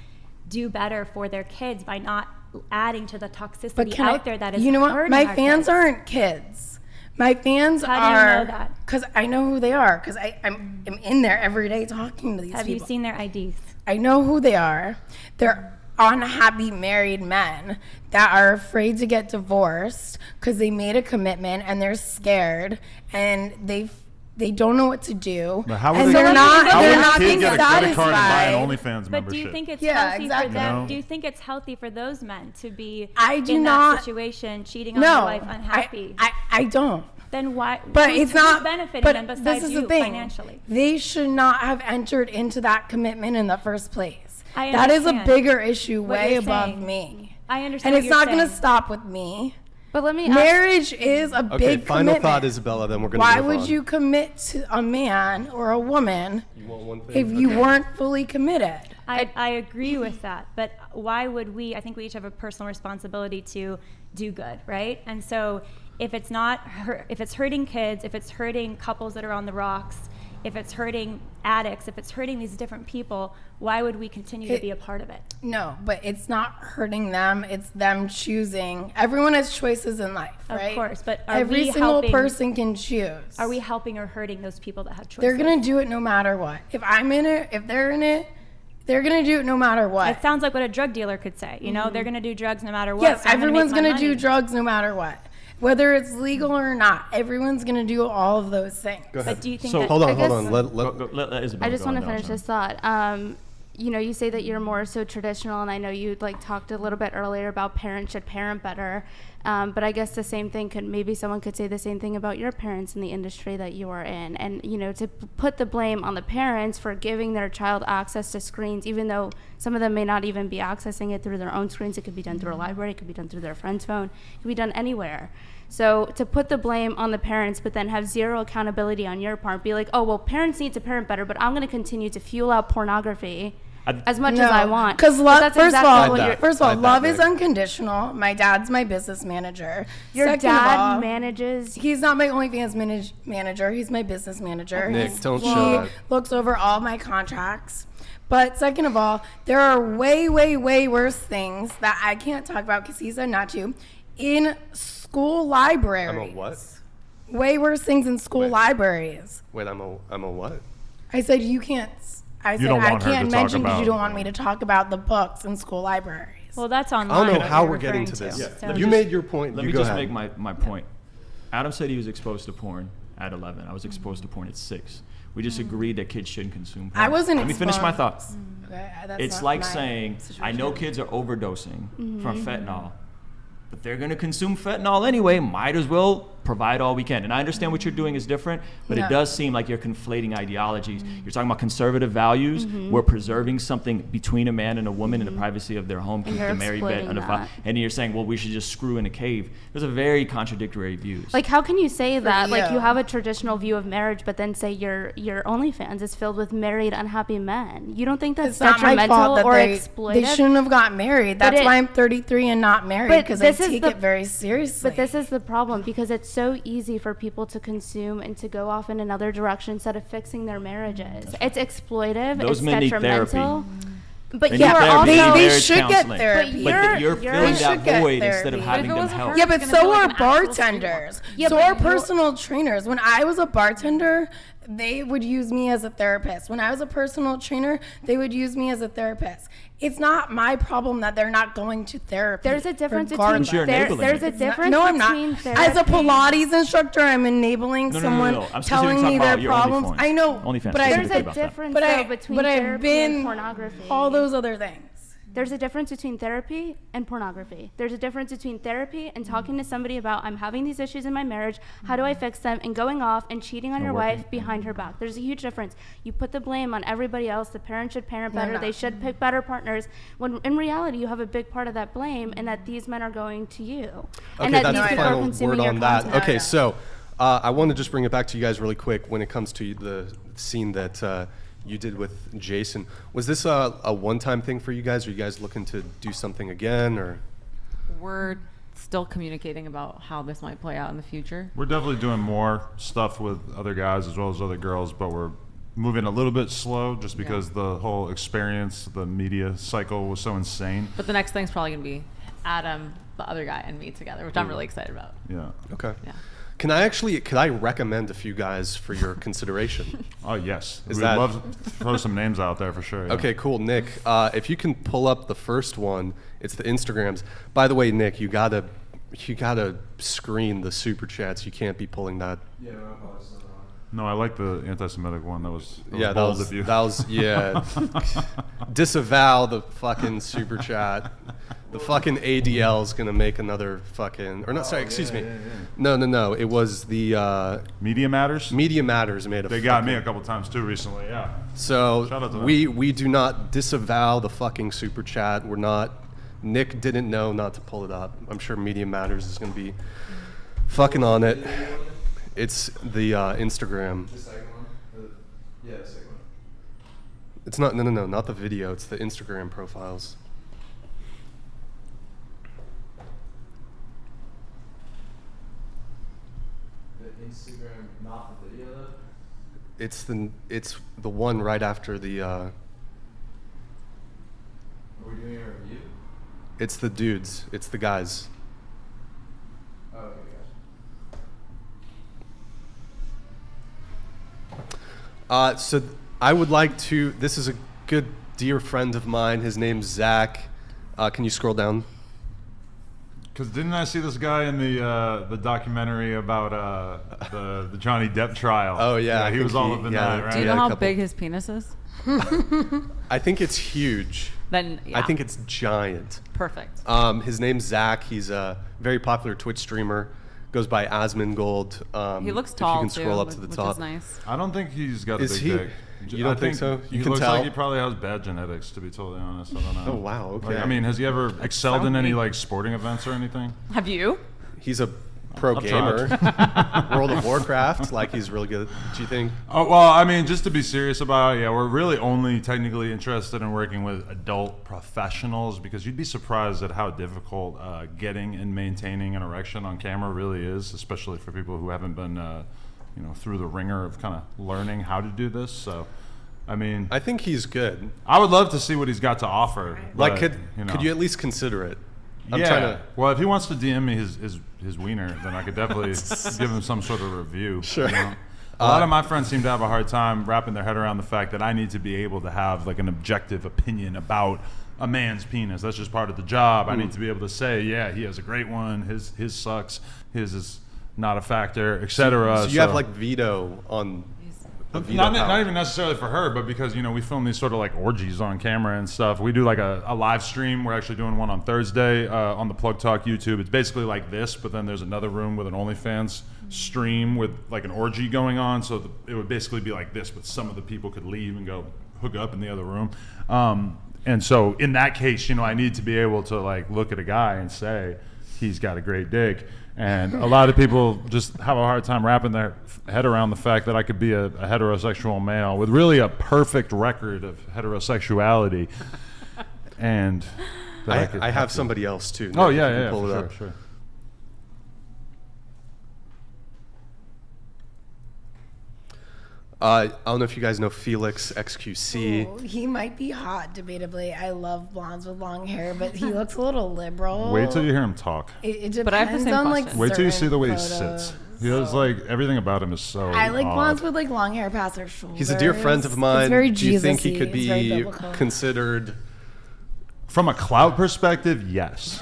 do better for their kids by not adding to the toxicity out there that is you know what? hurting My our fans kids? aren't kids. My fans How do you know that? Because I know who they are. Because I'm in there every day talking to these people. Have you seen their IDs? I know who they are. They're unhappy married men that are afraid to get divorced because they made a commitment and they're scared and they don't know what to do. But how and would they're not being get a credit card and buy an satisfied. OnlyFans But membership? do you think it's healthy for them? No. Do you think it's healthy for those men to be in that situation, cheating on their wife, unhappy? I don't. Then why? But it's not benefiting but them besides this is you the thing. financially. They should not have entered into that commitment in the first place. I That is a understand bigger issue what way you're above saying. me. I understand. And it's what not you're going to saying. stop with me. But let me Marriage is a Okay, big final commitment. thought, Isabella, then we're going to Why move would on. you commit to a man or a woman You want one thing? if you weren't fully committed? I agree with that, but why would we? I think we each have a personal responsibility to do good, right? And so if it's not, if it's hurting kids, if it's hurting couples that are on the rocks, if it's hurting addicts, if it's hurting these different people, why would we continue to be a part of it? No, but it's not hurting them. It's them choosing. Everyone has choices in life, right? Of course, but are every we single helping, person can choose. Are we helping or hurting those people that have choices? They're gonna do it no matter what. If I'm in it, if they're in it, they're gonna do it no matter what. It sounds like what a drug dealer could say. You know, they're gonna do drugs no matter what. Yes, so I'm everyone's make my gonna do money. drugs no matter what. Whether it's legal or not, everyone's gonna do all of those things. Go ahead. But do you think So that, hold on. Let Isabella I just go want to and finish this thought. You know, you say that you're more so traditional, and I know you talked a little bit earlier about parents should parent better. But I guess the same thing someone could say the same thing about your parents in the industry that you are in. And, you know, to put the blame on the parents for giving their child access to screens, even though some of them may not even be accessing it through their own screens. It could be done through a library. It could be done through their friend's phone. It could be done anywhere. So to put the blame on the parents, but then have zero accountability on your part, be like, oh, well, parents need to parent better, but I'm going to continue to fuel out pornography as much as I want. Because love, first of all, love Nick. is unconditional. My dad's my business manager. Your Second dad of all, manages. He's not my OnlyFans manager. He's my business manager. Nick, don't He show that. looks over all my contracts. But second of all, there are way, way, way worse things that I can't talk about because he said not to. In school libraries. I'm a what? Way worse things in school libraries. Wait, I'm a what? I said you can't. I said don't I want her to can't talk mention because about- you don't want me to talk about the books in school libraries. well, that's online. I don't know what how you're we're getting to referring this. So- You made your point. Let You me go just ahead. make my point. Adam said he was exposed to porn at 11. I was exposed to porn at 6. We just agreed that kids shouldn't consume porn. I wasn't Let me finish my exposed. thoughts. Okay, that's It's not like my saying, I situation. know kids are overdosing from fentanyl, but they're going to consume fentanyl anyway. Might as well provide all we can. And I understand what you're doing is different, but No. it does seem like you're conflating ideologies. You're talking about conservative values. We're preserving something between a man and a woman in the privacy of their home, keep you're the married bed exploiting undefiled. that. And you're saying, well, we should just screw in a cave. Those are very contradictory views. Like, how can you say that? Like, you. you have a traditional view of marriage, but then say your OnlyFans is filled with married, unhappy men. You don't think that's It's not my detrimental fault that or they exploitive? shouldn't have got married. But That's why I'm 33 and not married But because I this is take the- it very seriously. But this is the problem, because it's so easy for people to consume and to go off in another direction instead of fixing their marriages. It's exploitive. Those it's men need detrimental. But They you need are therapy also. and they marriage should get counseling. therapy. But But you're They filling should that get void instead of therapy. having But if it them was a help. hurt- Yeah, It's but gonna so feel like are an actual bartenders. Yeah, so but are you're- personal trainers. When I was a bartender, they would use me as a therapist. When I was a personal trainer, they would use me as a therapist. It's not my problem that they're not going to therapy. There's a difference regardless. But you're between enabling there's it. a It's difference No, I'm not. between As a therapy- Pilates instructor, I'm enabling No. someone I'm specifically telling me talking their about your problems. OnlyFans. I know, OnlyFans but I, There's specifically a about that. difference but though I, between but I've therapy been and pornography. all those other things. There's a difference between therapy and pornography. There's a difference between therapy and talking to somebody about, I'm having these issues in my marriage, how do I fix them, and going off and cheating on your wife behind her back. There's a huge difference. You put the blame on everybody else. The parents should parent better. They should pick better partners. When in reality, you have a big part of that blame, and that these men are going to you. Okay, and that that's these the people are final consuming word your on that. content. Okay, so I want to just bring it back to you guys really quick when it comes to the scene that you did with Jason. Was this a one-time thing for you guys? Are you guys looking to do something again, or? We're still communicating about how this might play out in the future. We're definitely doing more stuff with other guys as well as other girls, but we're moving a little bit slow just because the whole experience, the media cycle was so insane. But the next thing's probably going to be Adam, the other guy, and me together, which I'm really excited about. Yeah. Okay. Yeah. Could I recommend a few guys for your consideration? Oh, yes. Is We'd that- love to throw some names out there for sure. Yeah. Okay, cool. Nick, if you can pull up the first one, it's the Instagrams. By the way, Nick, you gotta screen the super chats. You can't be pulling that. Yeah, no, probably not wrong. No, I like the anti-Semitic one. That was Yeah, bold of you. that was disavow the fucking super chat. The fucking ADL is gonna make another fucking, or not, sorry, excuse me. No. It was the Media Matters? Media Matters made a They got me a couple times too recently, yeah. So Shout out to them. we do not disavow the fucking super chat. We're not. Nick didn't know not to pull it up. I'm sure Media Matters is gonna be fucking on it. It's the Instagram. The second one? Yeah, the second one. It's not. No. Not the video. It's the Instagram profiles. Instagram, not the video though? It's the one right after the. Are we doing a review? It's the dudes. It's the guys. Oh, okay, gotcha. So I would like to. This is a good dear friend of mine. His name's Zach. Can you scroll down? Because didn't I see this guy in the documentary about the Johnny Depp trial? Oh yeah, he was all of the night, right? Do you know how big his penis is? I think it's huge. Then yeah. I think it's giant. Perfect. His name's Zach. He's a very popular Twitch streamer. Goes by Asmongold. He looks tall if you can scroll too, up to the which top. is nice. I don't think he's got a Is big he? dick. You don't think so? You He can looks tell. like he probably has bad genetics, to be totally honest. I don't know. Oh wow. Okay. Like, I mean, has he ever excelled in any me. like sporting events or anything? Have you? He's a pro I've gamer. World of Warcraft. Like he's really good. Do you think? Oh, well, I mean, just to be serious about it, yeah, we're really only technically interested in working with adult professionals because you'd be surprised at how difficult getting and maintaining an erection on camera really is, especially for people who haven't been, through the ringer of kind of learning how to do this. So, I mean, I think he's good. I would love to see what he's got to offer. Like, but, could you at least consider it? I'm yeah. trying to. Well, if he wants to DM me his wiener, then I could definitely give him some sort of review. Sure. You know? A lot of my friends seem to have a hard time wrapping their head around the fact that I need to be able to have like an objective opinion about a man's penis. That's just part of the job. I need to be able to say, yeah, he has a great one. His sucks. His is not a factor, etc. So you have like veto on. Not even necessarily for her, but because we film these sort of like orgies on camera and stuff. We do like a live stream. We're actually doing one on Thursday on the Plug Talk YouTube. It's basically like this, but then there's another room with an OnlyFans stream with like an orgy going on. So it would basically be like this, but some of the people could leave and go hook up in the other room. And so in that case, I need to be able to like look at a guy and say he's got a great dick. And a lot of people just have a hard time wrapping their head around the fact that I could be a heterosexual male with really a perfect record of heterosexuality. And that I have somebody else too. Oh Nick, if you yeah, can pull it for up. sure. I don't know if you guys know Felix XQC. Oh, he might be hot, debatably. I love blondes with long hair, but he looks a little liberal. Wait till you hear him talk. It depends But I have the same on like. question. Wait till you see certain the way he photos. sits. He has like everything about him is so. I like odd. blondes with like long hair past their shoulders. He's a dear friend of mine. It's very Do you think he Jesus-y. could It's very be biblical. considered? From a clout perspective, yes.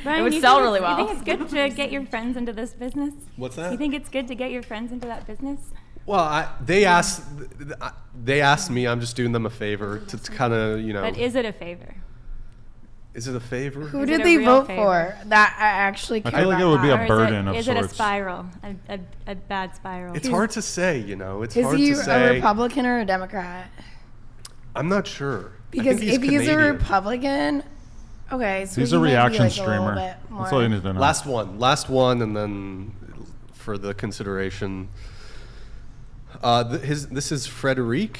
Brian, would you sell think really it's- well. You think it's good to get your friends into this business? What's that? You think it's good to get your friends into that business? Well, they asked me. I'm just doing them a favor to kind of But is it a favor? Is it a favor? Who Is did it a they real vote favor? for? That I actually care I feel like about it would be that. a Or burden of is it a sorts. spiral? A bad spiral? It's hard to say, you know. It's Is hard he to say. a Republican or a Democrat? I'm not sure. Because if he's a Canadian. Republican, okay, so He's he a might be, reaction like, a little streamer. bit That's all you more- need to know. Last one, and then for the consideration, this is Frederic.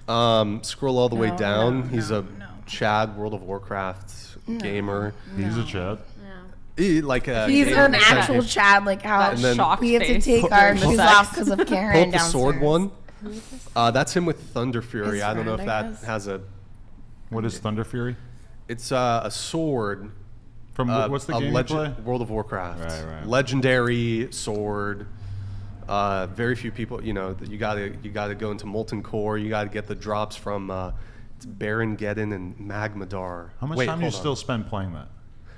Scroll all the way No, down. no, He's no, a no. Chad World of Warcraft gamer. He's a Chad. Like a He's gamer. an actual Chad, like how That shocked we have to face take during our the shoes sex. off because of Pull Karen up the sword downstairs. one. That's him with Thunder Fury. His I don't know if friend, I that guess. has a. What is Thunder Fury? It's a sword. From what's the a game you play? World of Warcraft. Right. Legendary sword. Very few people. You know, you gotta go into Molten Core. You gotta get the drops from it's Baron Geddon and Magmadar. How much Wait, time do you hold on. still spend playing that?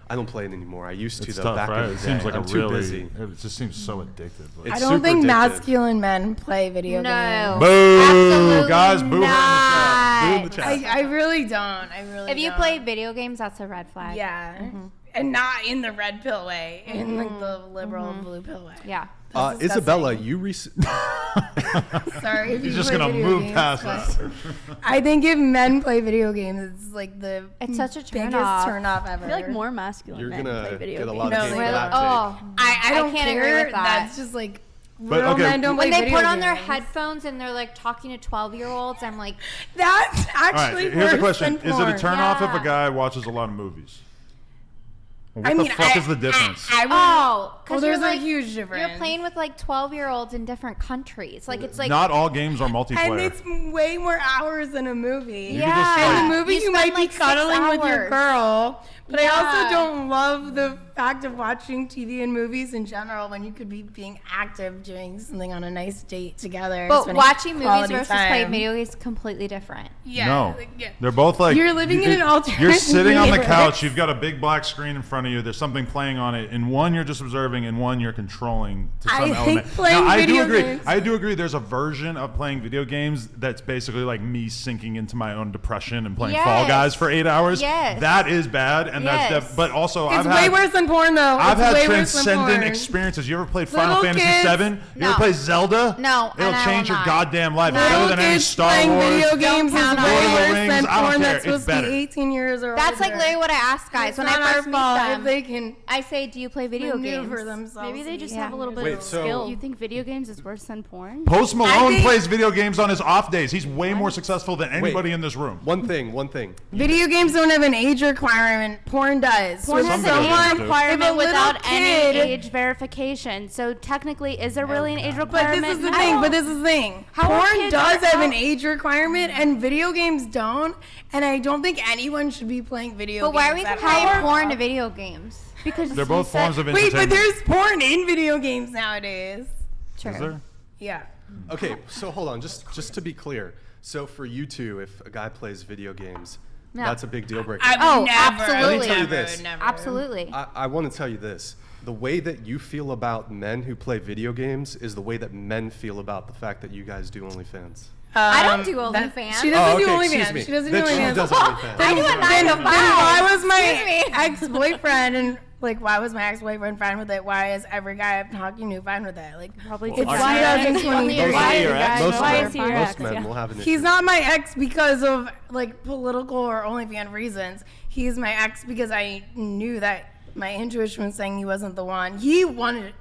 I don't play it anymore. I used to It's though. tough, Back right? in the It seems day. like I'm a too really. busy. It just seems so addictive. Like, I It's don't super think addictive. masculine men play video games. No. boo, Absolutely guys, boo her in the chat. Boo in the chat. I really don't. I really If you don't. play video games, that's a red flag. Yeah. And not in the red pill way, in like the liberal blue pill way. Yeah. That's disgusting. Isabella, you recently. Sorry, if He's you just play gonna video move games, past but us. I think if men play video games, it's like the It's such a biggest turn-off. turn off ever. I feel like more masculine You're men gonna play video get a games. lot No, of hate for really? that Oh, I don't can't care. agree with that. That's just like But, real okay, men don't play when they video put on their games. headphones and they're like talking to 12-year-olds, I'm like, That's All right, actually here's the worse question: than is it a porn. turn off if Yeah. a guy watches a lot of movies? Well, I what mean, the fuck is the difference? I would, oh, well, because there's you're like, a huge difference. you're playing with like 12-year-olds in different countries. Like it's like Not all games are and multiplayer. it's way more hours than a movie. You could just, like- In the movie, you spend, might like, be 6 cuddling with your hours. girl, but I Yeah. also don't love the fact of watching TV and movies in general when you could be being active, doing something on a nice date together. But spending watching movies quality versus time. playing video games is completely different. Yeah, No, like, yeah. they're both like You're living in an alternate You're sitting on the universe. couch. You've got a big black screen in front of you. There's something playing on it. In one, you're just observing. In one, you're controlling to some I hate element. playing now, I do video agree. games. I do agree. There's a version of playing video games that's basically like me sinking into my own depression and playing Fall Yes. Guys for 8 hours. Yes. That is bad, and Yes. that's but also It's I've way had. worse than porn, though. I've It's had way worse than transcendent porn. experiences. You ever played Final Little Fantasy kids- VII? You No. ever played Zelda? No, It'll and I change will your not. goddamn life. No. Better Little than any kids Star playing Wars. video games is count way on it. Lord of the worse Rings, than I don't porn care. that's It's supposed to better. be 18 years or That's like older. literally what I ask guys It's when not I our first meet fault if them. they can I say, "Do you play video maneuver games?" themselves. Maybe they just Yeah. have a little bit Wait, of so- skill. You think video games is worse than porn? Post I Malone think- plays video games on his off days. He's way more successful than anybody in this room. One thing. Video games don't have an age requirement. Porn does. Porn So has Some an video games age do. requirement If a little without any kid- age verification. So technically, is there really an age But requirement? this is the No. thing. But this is the thing. How are Porn kids does have an how- age requirement, and video games don't. And I don't think anyone should be playing video But games. why are we at comparing all. porn to video games? Because They're both forms of Wait, entertainment. but there's porn in video games nowadays. Is there? Yeah. Okay, so hold on. Just to be clear. So for you two, if a guy plays video games, No. that's a big deal breaker. I would Oh, never. absolutely. Let me tell you never, this. never. Absolutely. I want to tell you this. The way that you feel about men who play video games is the way that men feel about the fact that you guys do OnlyFans. I don't do that- OnlyFans. She doesn't do okay, excuse OnlyFans. me. She doesn't That do she OnlyFans. does OnlyFans. I do a 9 Then to 5. why was Excuse my me. ex-boyfriend and why was my ex-boyfriend fine with it? Why is every guy I'm talking to fine with it? Like Probably it's Well, why are you- 2023. Why your is ex? he Most why men, is he your most ex? men Yeah. will have an issue. He's not my ex because of like political or OnlyFans reasons. He's my ex because I knew that my intuition was saying he wasn't the one. He wanted it.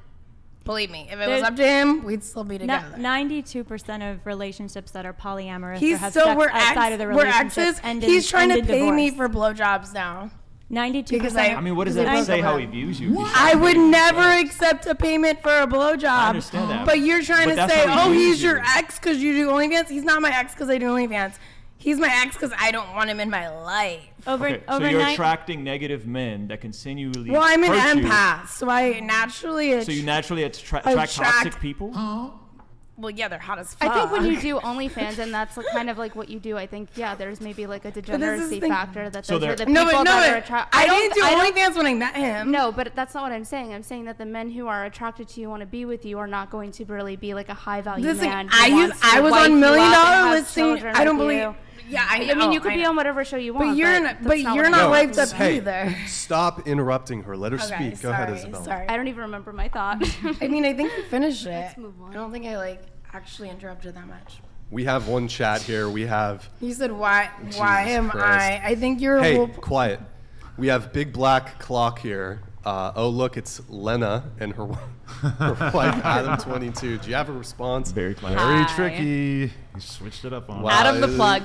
Believe me, if it was up to him, we'd still be together. 92% of relationships that are polyamorous or He's have still sex we're outside of the we're relationship exes. end He's in, trying to end in pay me divorce. for blowjobs now. 92%. because I mean, what does because that I say broke how up. he views you? I would never accept a payment for a blowjob. I understand that. But you're trying But to that's say, how he oh, views he's your you. ex because you do OnlyFans. He's not my ex because I do OnlyFans. He's my ex because I don't want him in my life. Okay, so you're attracting negative men that continually Well, I'm an hurt you. empath, so I naturally. So you naturally attract attract- toxic people? Well, yeah, they're hot as I fuck. think when you do OnlyFans and that's kind of like what you do, I think there's maybe like a degeneracy the- factor that So those are there- the No, people but no, that are but attracted. I didn't do OnlyFans when I met him. No, but that's not what I'm saying. I'm saying that the men who are attracted to you, want to be with you, are not going to really be like a high value Listen, man. who I wants to was wife on you $1 Million up and have listing. children I don't with believe. you. Yeah, I mean, know, you could be on whatever show you want. But you're not wiped up hey, either. Stop interrupting her. Let her speak. Go ahead, Isabella. Sorry. I don't even remember my thought. I mean, I think you finished it. Let's move on. I don't think I actually interrupted that much. We have one chat here. We have. You said why am Christ. I think you're. Hey, quiet. We have Big Black Clock here. Oh, look, it's Lena and her wife, Adam22. Do you have a response? Very tricky. You switched it up on Wow. Adam the plug.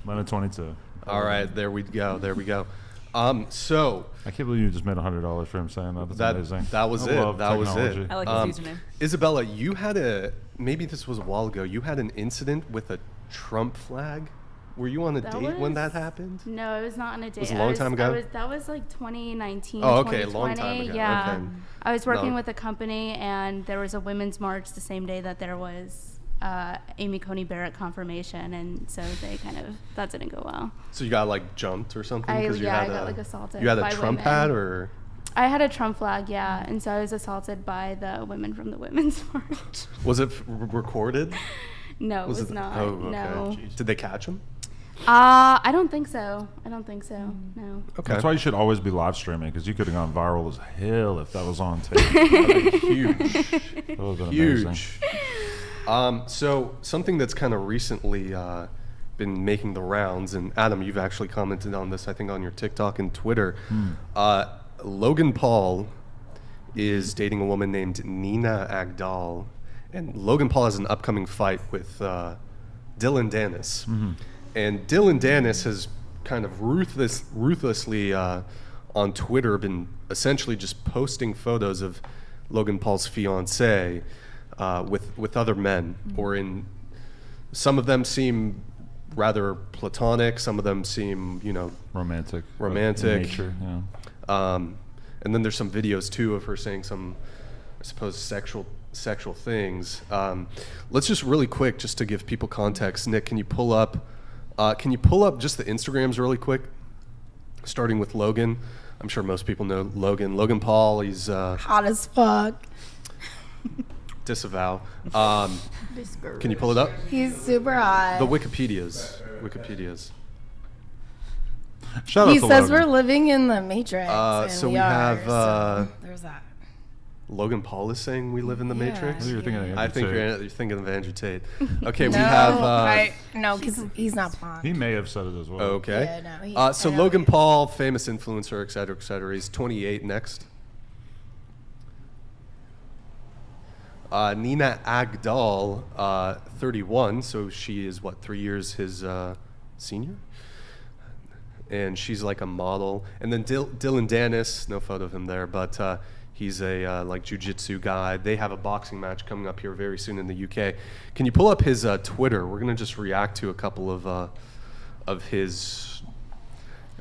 Lena+22. All right, there we go. So I can't believe you just made $100 for him saying that. That's amazing. That was I love it. That was technology. it. I like his username. Isabella, you had maybe this was a while ago. You had an incident with a Trump flag. Were you on a date when that happened? No, I was not on a date. Was it a long time ago? That was like 2019. Oh, okay, a 2020. long time ago. Yeah. Okay. I was working with a company, and there was a women's march the same day that there was Amy Coney Barrett confirmation, and so that didn't go well. So you got jumped or something? I got assaulted. You had by a Trump women. hat or? I had a Trump flag, yeah, and so I was assaulted by the women from the women's march. Was it recorded? No, it was not. Oh, okay. No. Did they catch him? I don't think so. No. Okay. That's why you should always be live streaming, because you could have gone viral as hell if that was on tape. Huge. That would have been amazing. Huge. So something that's kind of recently been making the rounds, and Adam, you've actually commented on this, I think, on your TikTok and Twitter. Logan Paul is dating a woman named Nina Agdal, and Logan Paul has an upcoming fight with Dillon Dannis. Mm-hmm. And Dillon Dannis has kind of ruthlessly on Twitter been essentially just posting photos of Logan Paul's fiancée with other men, or in some of them seem rather platonic, some of them seem romantic in nature, yeah. And then there's some videos too of her saying some, I suppose, sexual things. Let's just really quick, just to give people context. Nick, can you pull up just the Instagrams really quick, starting with Logan? I'm sure most people know Logan. Logan Paul, he's hot as fuck. Disavow. Can you pull it up? He's super hot. The Wikipedias. Shout out He to says Logan. we're living in the Matrix. And so we we are, have, so there's that. Logan Paul is saying we live in the Yeah. Matrix. I think you're thinking of Andrew I think Tate. you're thinking of Andrew Tate. Okay, we No, have. no, because he's not blonde. He may have said it as well. Okay. Yeah, no, So I know Logan he- Paul, famous influencer, et cetera, et cetera. He's 28 next. Nina Agdal, 31. So she is, 3 years his senior? And she's like a model. And then Dillon Dannis, no photo of him there, but he's a jiu-jitsu guy. They have a boxing match coming up here very soon in the UK. Can you pull up his Twitter? We're going to just react to a couple of his...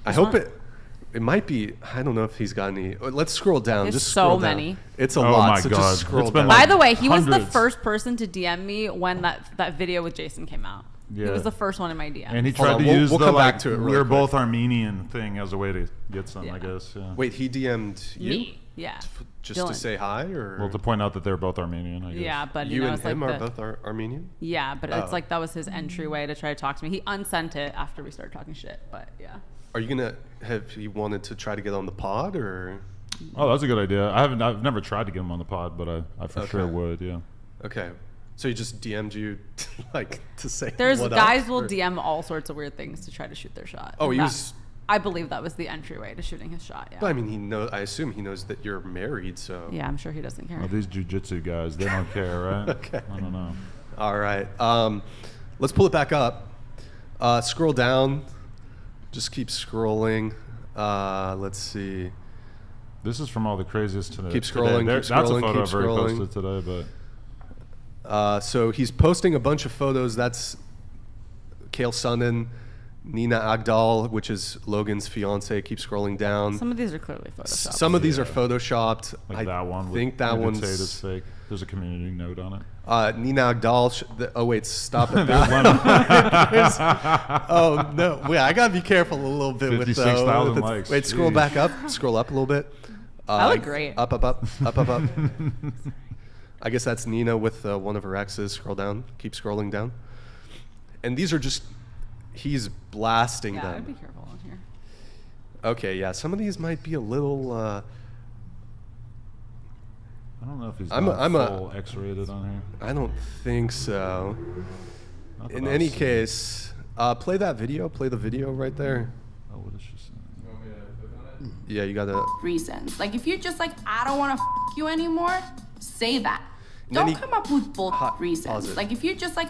I hope it might be... I don't know if he's got any... Let's scroll down. There's Just scroll so down. many. It's a Oh lot, my so God. just scroll It's been down. By the way, he was the hundreds. first person to DM me when that video with Jason came out. Yeah. He was the first one in my DM. And he Hold tried on, to we'll- use we'll the come back to it really we're quick. both Armenian thing as a way to get some, I Yeah. guess. Yeah. Wait, he DM'd you? Me, yeah. Just Dillon. to say hi, or Well, to point out that they're both Armenian, I guess. Yeah, but you and it's him like are both Armenian? Yeah, but it's Oh. like that was his entryway to try to talk to me. He unsent it after we started talking shit, but yeah. Are you gonna have he wanted to try to get on the pod, or? Oh, that's a good idea. I've never tried to get him on the pod, but I for sure would. Yeah. Okay, so he just DM'd you, to say. There's what guys up, will or- DM all sorts of weird things to try to shoot their shot. Oh, he That- was. I believe that was the entryway to shooting his shot. Yeah. But I mean, I assume he knows that you're married, so. Yeah, I'm sure he doesn't care. Well, these jujitsu guys, they don't care, right? Okay. I don't know. All right. Let's pull it back up. Scroll down. Just keep scrolling. Let's see. This is from all the craziest today. Keep scrolling, keep That's a scrolling, photo keep I've already scrolling. posted today, but So he's posting a bunch of photos. That's Kale Sonnen, Nina Agdal, which is Logan's fiance. Keep scrolling down. Some of these are clearly photoshopped. Some of these are photoshopped. like I that one. think that Andrew one's Tate is fake. There's a community note on it. Nina Agdal. Oh wait, stop it. There's- oh no, wait, I gotta be careful a little bit with 56,000 with likes. Wait, scroll Jeez. back up. Scroll up a little bit. I look great. Up. I guess that's Nina with one of her exes. Scroll down. Keep scrolling down. And these are just he's blasting Yeah, them. I'd be careful on here. Okay, yeah, some of these might be a little. I don't know if he's I'm full X-rated on here. I don't think so. Not that In I've any seen. case, play that video. Play the video right there. Oh, what is she saying? You want me to click on it? Yeah, you gotta. Reasons. Like, if you're just like, I don't want to you anymore, say that. And then Don't he- come up with bull Pause reasons. it. Like, if you're just like,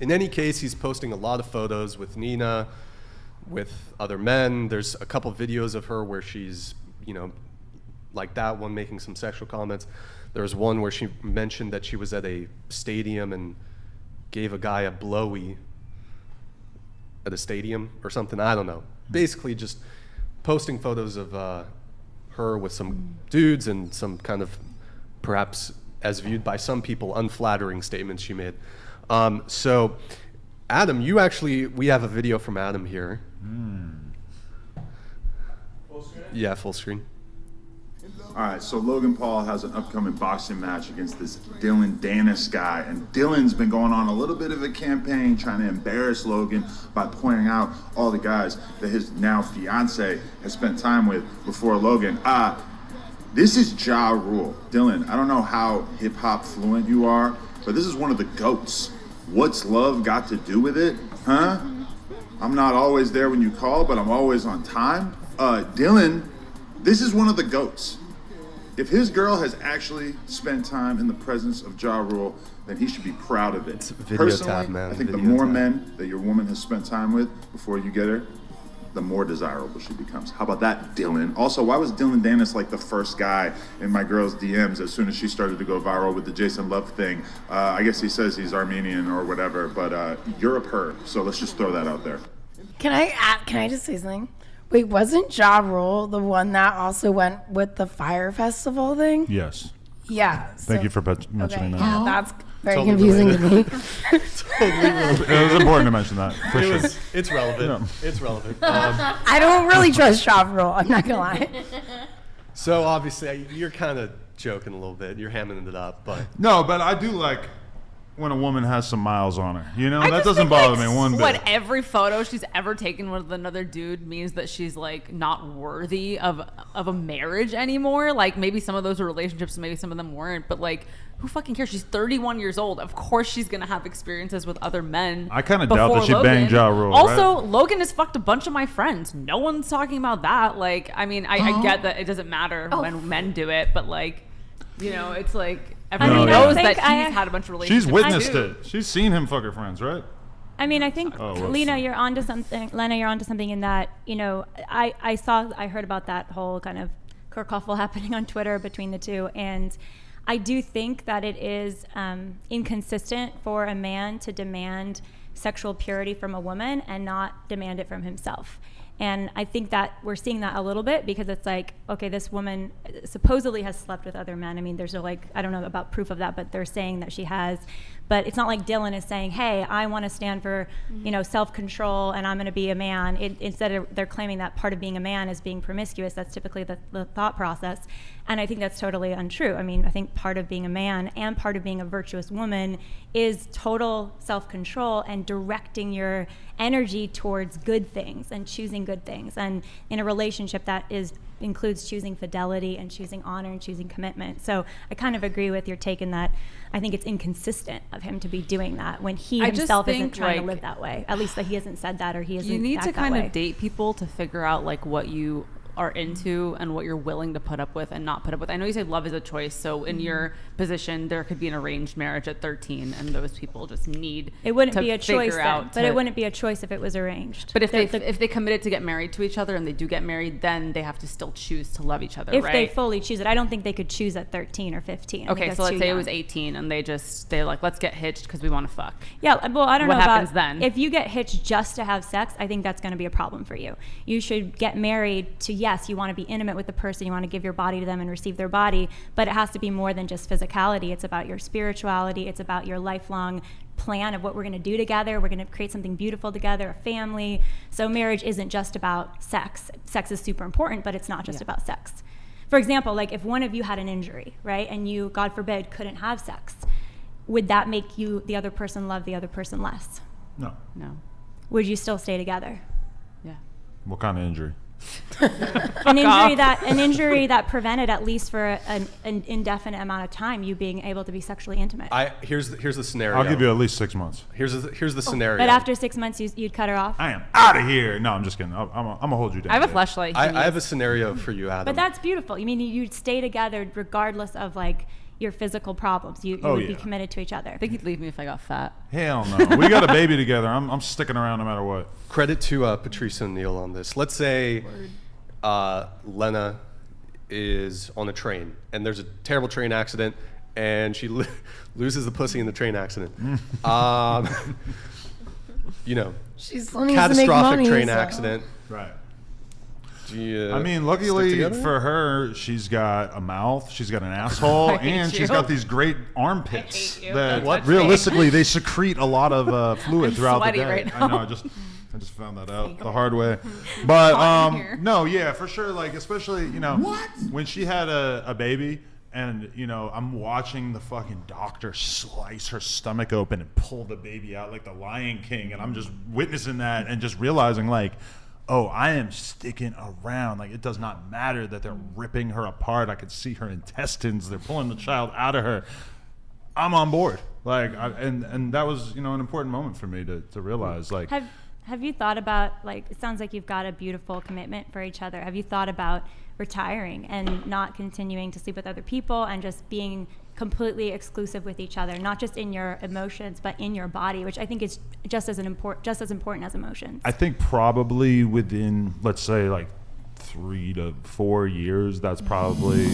In any case, he's posting a lot of photos with Nina, with other men. There's a couple videos of her where she's, like that one making some sexual comments. There's one where she mentioned that she was at a stadium and gave a guy a blowy at a stadium or something. I don't know. Basically just posting photos of her with some dudes and some kind of, perhaps as viewed by some people, unflattering statements she made. So Adam, we have a video from Adam here. Full screen? Yeah, full screen. All right, so Logan Paul has an upcoming boxing match against this Dillon Dannis guy, and Dillon's been going on a little bit of a campaign trying to embarrass Logan by pointing out all the guys that his now fiance has spent time with before Logan. This is Ja Rule. Dillon, I don't know how hip-hop fluent you are, but this is one of the GOATs. What's love got to do with it, huh? I'm not always there when you call, but I'm always on time. Dillon, this is one of the GOATs. If his girl has actually spent time in the presence of Ja Rule, then he should be proud of it. It's video Personally, tab, man. I think the Video more tab. men that your woman has spent time with before you get her, the more desirable she becomes. How about that, Dillon? Also, why was Dillon Dannis like the first guy in my girl's DMs as soon as she started to go viral with the Jason Love thing? I guess he says he's Armenian or whatever, but you're a perv, so let's just throw that out there. Can I just say something? Wait, wasn't Ja Rule the one that also went with the Fire Festival thing? Yes. Yeah. Thank you for mentioning okay, that. yeah, that's very Totally confusing to me. It was important to mention that, for sure. It's relevant. It's relevant. I don't really trust Ja Rule. I'm not gonna lie. So obviously, you're kind of joking a little bit. You're hamming it up, but No, but I do like when a woman has some miles on her. You know, I that just doesn't think, bother like, me one bit. What every photo she's ever taken with another dude means that she's like not worthy of a marriage anymore. Like maybe some of those are relationships, maybe some of them weren't. But like, who fucking cares? She's 31 years old. Of course, she's gonna have experiences with other men. I kind of doubt that she before banged Ja Rule. Also, right? Logan has fucked a bunch of my friends. No one's talking about that. Like, I mean, I get that it doesn't matter when men do it, but like, it's like everyone mean, I knows think that I- he's had a bunch of relationships. She's witnessed too. it. She's seen him fuck her friends, right? I mean, I think Oh, whoops. Lena, you're onto something. Lena, you're onto something in that, I heard about that whole kind of kerfuffle happening on Twitter between the two, and I do think that it is inconsistent for a man to demand sexual purity from a woman and not demand it from himself. And I think that we're seeing that a little bit because it's like, okay, this woman supposedly has slept with other men. I mean, there's no I don't know about proof of that, but they're saying that she has. But it's not like Dillon is saying, hey, I want to stand for, self-control and I'm going to be a man. Instead of they're claiming that part of being a man is being promiscuous. That's typically the thought process. And I think that's totally untrue. I mean, I think part of being a man and part of being a virtuous woman is total self-control and directing your energy towards good things and choosing good things. And in a relationship that includes choosing fidelity and choosing honor and choosing commitment. So I kind of agree with your take in that I think it's inconsistent of him to be doing that when he himself isn't trying to live that way. At least that he hasn't said that or he hasn't You need to acted kind that way. of date people to figure out like what you are into and what you're willing to put up with and not put up with. I know you say love is a choice, so in your position there could be an arranged marriage at 13 and those people just need It wouldn't to be a choice figure then, out but to- it wouldn't be a choice if it was arranged. But if they committed to get married to each other and they do get married, then they have to still choose to love each other, if right? they fully choose it. I don't think they could choose at 13 or 15. Okay, so let's say it was 18 and they're like, let's get hitched because we want to fuck. Yeah, well, I don't What know happens about then? if you get hitched just to have sex. I think that's going to be a problem for you. You should get married to, yes, you want to be intimate with the person, you want to give your body to them and receive their body, but it has to be more than just physicality. It's about your spirituality. It's about your lifelong plan of what we're going to do together. We're going to create something beautiful together, a family. So marriage isn't just about sex. Sex is super important, but it's not just about sex. For example, like if one of you had an injury, right, and you, God forbid, couldn't have sex, would that make you, the other person, love the other person less? No. No. would you still stay together? Yeah. What kind of injury? An injury that prevented, at least for an indefinite amount of time, you being able to be sexually intimate. Here's the scenario. I'll give you at least 6 months. Here's the scenario. But after 6 months, you'd cut her off? I am out of here. No, I'm just kidding. I'm gonna hold you down. I have a fleshlight. I have a scenario for you, Adam. But that's beautiful. You mean you'd stay together regardless of like your physical problems. You would be committed to each other. I think he'd leave me if I got fat. Hell no. We got a baby together. I'm sticking around no matter what. Credit to Patrice and Neil on this. Let's say Lena is on a train and there's a terrible train accident and she loses the pussy in the train accident. She's catastrophic train accident. Right. I mean, luckily for her, she's got a mouth, she's got an asshole, and she's got these great armpits that realistically they secrete a lot of fluid throughout the day. Right now. I know. I just found that out the hard way. But no, yeah, for sure. Like especially when she had a baby. And, I'm watching the fucking doctor slice her stomach open and pull the baby out like the Lion King. And I'm just witnessing that and just realizing, like, oh, I am sticking around. Like, it does not matter that they're ripping her apart. I could see her intestines. They're pulling the child out of her. I'm on board. Like, and that was, an important moment for me to realize, like. Have you thought about, like, it sounds like you've got a beautiful commitment for each other. Have you thought about retiring and not continuing to sleep with other people and just being completely exclusive with each other, not just in your emotions, but in your body, which I think is just as important as emotions? I think probably within, let's say, like 3 to 4 years, that's probably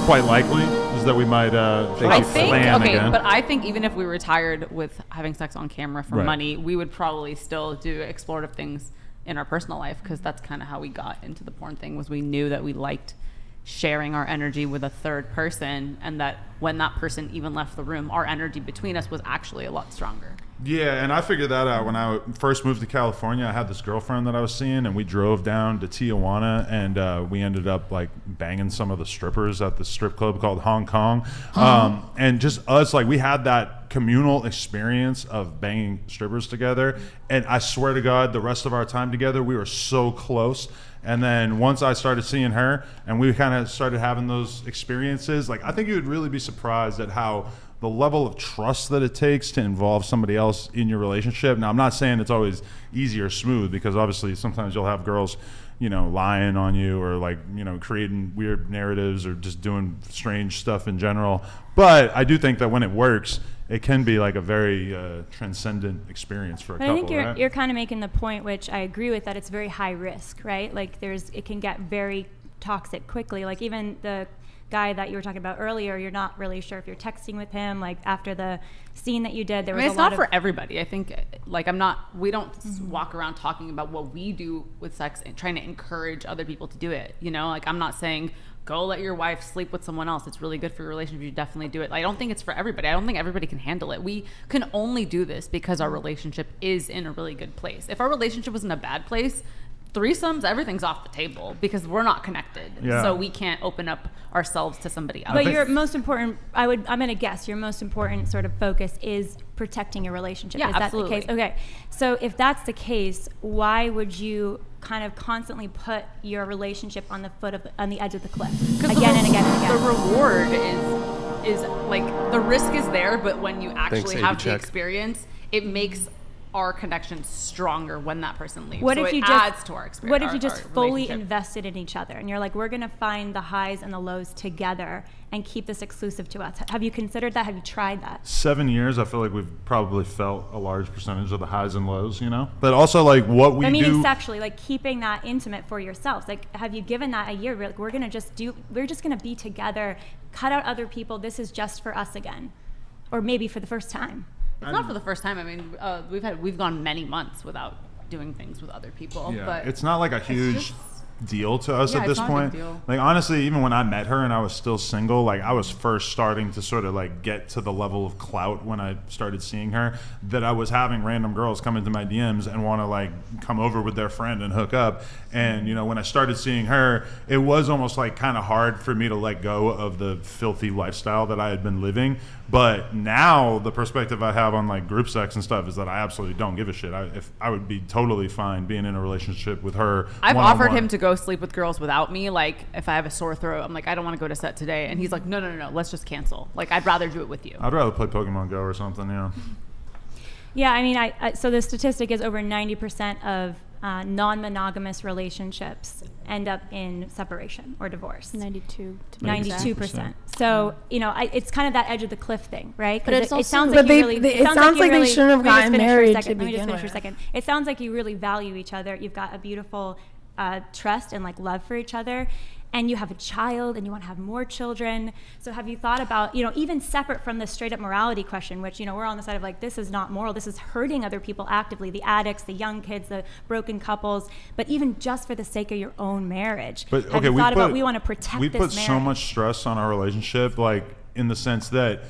quite likely, is that we might plan again. But I think even if we retired with having sex on camera for money, we would probably still do explorative things in our personal life, because that's kind of how we got into the porn thing, was we knew that we liked sharing our energy with a third person, and that when that person even left the room, our energy between us was actually a lot stronger. Yeah, and I figured that out when I first moved to California. I had this girlfriend that I was seeing, and we drove down to Tijuana, and we ended up like banging some of the strippers at the strip club called Hong Kong. And just us, like, we had that communal experience of banging strippers together. And I swear to God, the rest of our time together, we were so close. And then once I started seeing her and we kind of started having those experiences, like, I think you would really be surprised at how the level of trust that it takes to involve somebody else in your relationship. Now, I'm not saying it's always easy or smooth, because obviously sometimes you'll have girls, lying on you, or like, creating weird narratives, or just doing strange stuff in general. But I do think that when it works, it can be like a very transcendent experience for a couple. I think you're kind of making the point, which I agree with, that it's very high risk, right? Like it can get very toxic quickly. Like even the guy that you were talking about earlier, you're not really sure if you're texting with him. Like after the scene that you did, there was it's not for everybody. I think, like, we don't walk around talking about what we do with sex and trying to encourage other people to do it. Like, I'm not saying go let your wife sleep with someone else. It's really good for your relationship. You definitely do it. I don't think it's for everybody. I don't think everybody can handle it. We can only do this because our relationship is in a really good place. If our relationship was in a bad place, threesomes, everything's off the table, because we're not connected. So we can't open up ourselves to somebody else. But your most important, I'm going to guess, your most important sort of focus is protecting your relationship. Yeah, is absolutely. that the case? Okay. So if that's the case, why would you kind of constantly put your relationship on the edge of the cliff again and again and again? The reward is like, the risk is there, but when you actually have the experience, it makes our connection stronger when that person leaves. Adds to our experience. What if you just fully invested in each other and you're like, we're going to find the highs and the lows together and keep this exclusive to us? Have you considered that? Have you tried that? 7 years, I feel like we've probably felt a large percentage of the highs and lows, But also, like, what we do... sexually, like keeping that intimate for yourselves. Like, have you given that a year? We're like, we're just going to be together, cut out other people. This is just for us again. Or maybe for the first time. It's not for the first time. I mean, we've gone many months without doing things with other people. Yeah, but it's not like a huge deal to us Yeah, at this it's not a point. big deal. Like honestly, even when I met her and I was still single, like I was first starting to sort of like get to the level of clout when I started seeing her, that I was having random girls come into my DMs and want to like come over with their friend and hook up. And you know, when I started seeing her, it was almost like kind of hard for me to let go of the filthy lifestyle that I had been living. But now the perspective I have on like group sex and stuff is that I absolutely don't give a shit. I would be totally fine being in a relationship with her. I've one-on-one. offered him to go sleep with girls without me. Like if I have a sore throat, I'm like, I don't want to go to set today. And he's like, no, let's just cancel. Like I'd rather do it with you. I'd rather play Pokemon Go or something, yeah. Yeah, I mean, so the statistic is over 90% of non-monogamous relationships end up in separation or divorce. 92. 92%. So you know, it's kind of that edge of the cliff thing, right? But it's it also, sounds but like you really. it sounds like they shouldn't have gotten married to Let me just begin finish for a with. second. It sounds like you really value each other. You've got a beautiful trust and like love for each other. And you have a child and you want to have more children. So have you thought about, you know, even separate from the straight up morality question, which, you know, we're on the side of like, this is not moral. This is hurting other people actively, the addicts, the young kids, the broken couples, but even just for the sake of your own marriage. But have okay, you thought about we want to protect we this put marriage? so much stress on our relationship, like in the sense that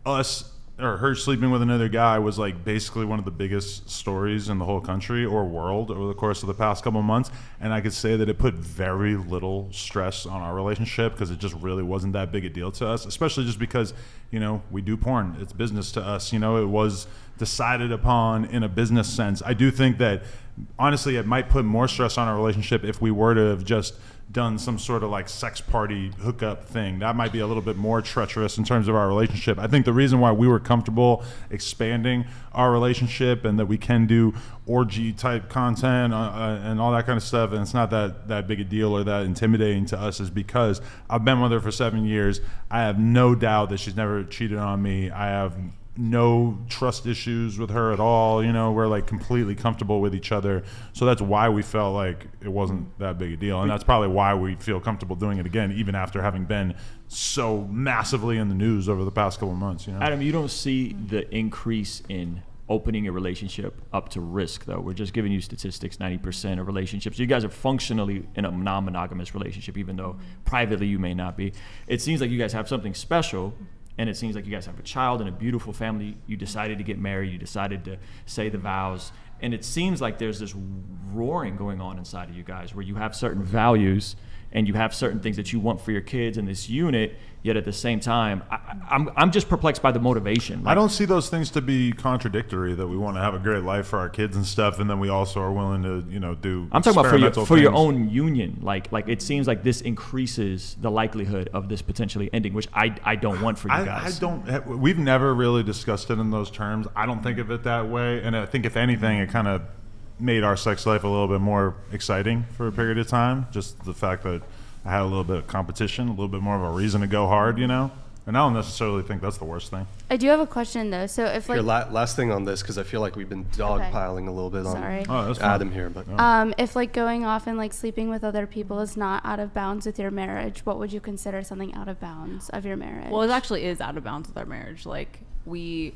us or her sleeping with another guy was like basically one of the biggest stories in the whole country or world over the course of the past couple of months. And I could say that it put very little stress on our relationship because it just really wasn't that big a deal to us, especially just because, you know, we do porn. It's business to us. You know, it was decided upon in a business sense. I do think that honestly, it might put more stress on our relationship if we were to have just done some sort of like sex party hookup thing. That might be a little bit more treacherous in terms of our relationship. I think the reason why we were comfortable expanding our relationship and that we can do orgy type content and all that kind of stuff, and it's not that big a deal or that intimidating to us, is because I've been with her for 7 years. I have no doubt that she's never cheated on me. I have no trust issues with her at all. You know, we're like completely comfortable with each other. So that's why we felt like it wasn't that big a deal. And that's probably why we feel comfortable doing it again, even after having been so massively in the news over the past couple of months. You know? Adam, you don't see the increase in opening a relationship up to risk, though. We're just giving you statistics, 90% of relationships. You guys are functionally in a non-monogamous relationship, even though privately you may not be. It seems like you guys have something special. And it seems like you guys have a child and a beautiful family. You decided to get married. You decided to say the vows. And it seems like there's this roaring going on inside of you guys where you have certain values and you have certain things that you want for your kids in this unit, yet at the same time, I'm just perplexed by the motivation. I don't see those things to be contradictory, that we want to have a great life for our kids and stuff, and then we also are willing to, you know, do I'm talking about for your things. own union. Like it seems like this increases the likelihood of this potentially ending, which I don't want for you guys. We've never really discussed it in those terms. I don't think of it that way, and I think if anything, it kind of made our sex life a little bit more exciting for a period of time. Just the fact that I had a little bit of competition, a little bit more of a reason to go hard, you know? And I don't necessarily think that's the worst thing. I do have a question though. So if like last thing on this, because I feel like we've been dogpiling a little bit on Adam here, but if like going off and like sleeping with other people is not out of bounds with your marriage, what would you consider something out of bounds of your marriage? Well, it actually is out of bounds with our marriage. Like we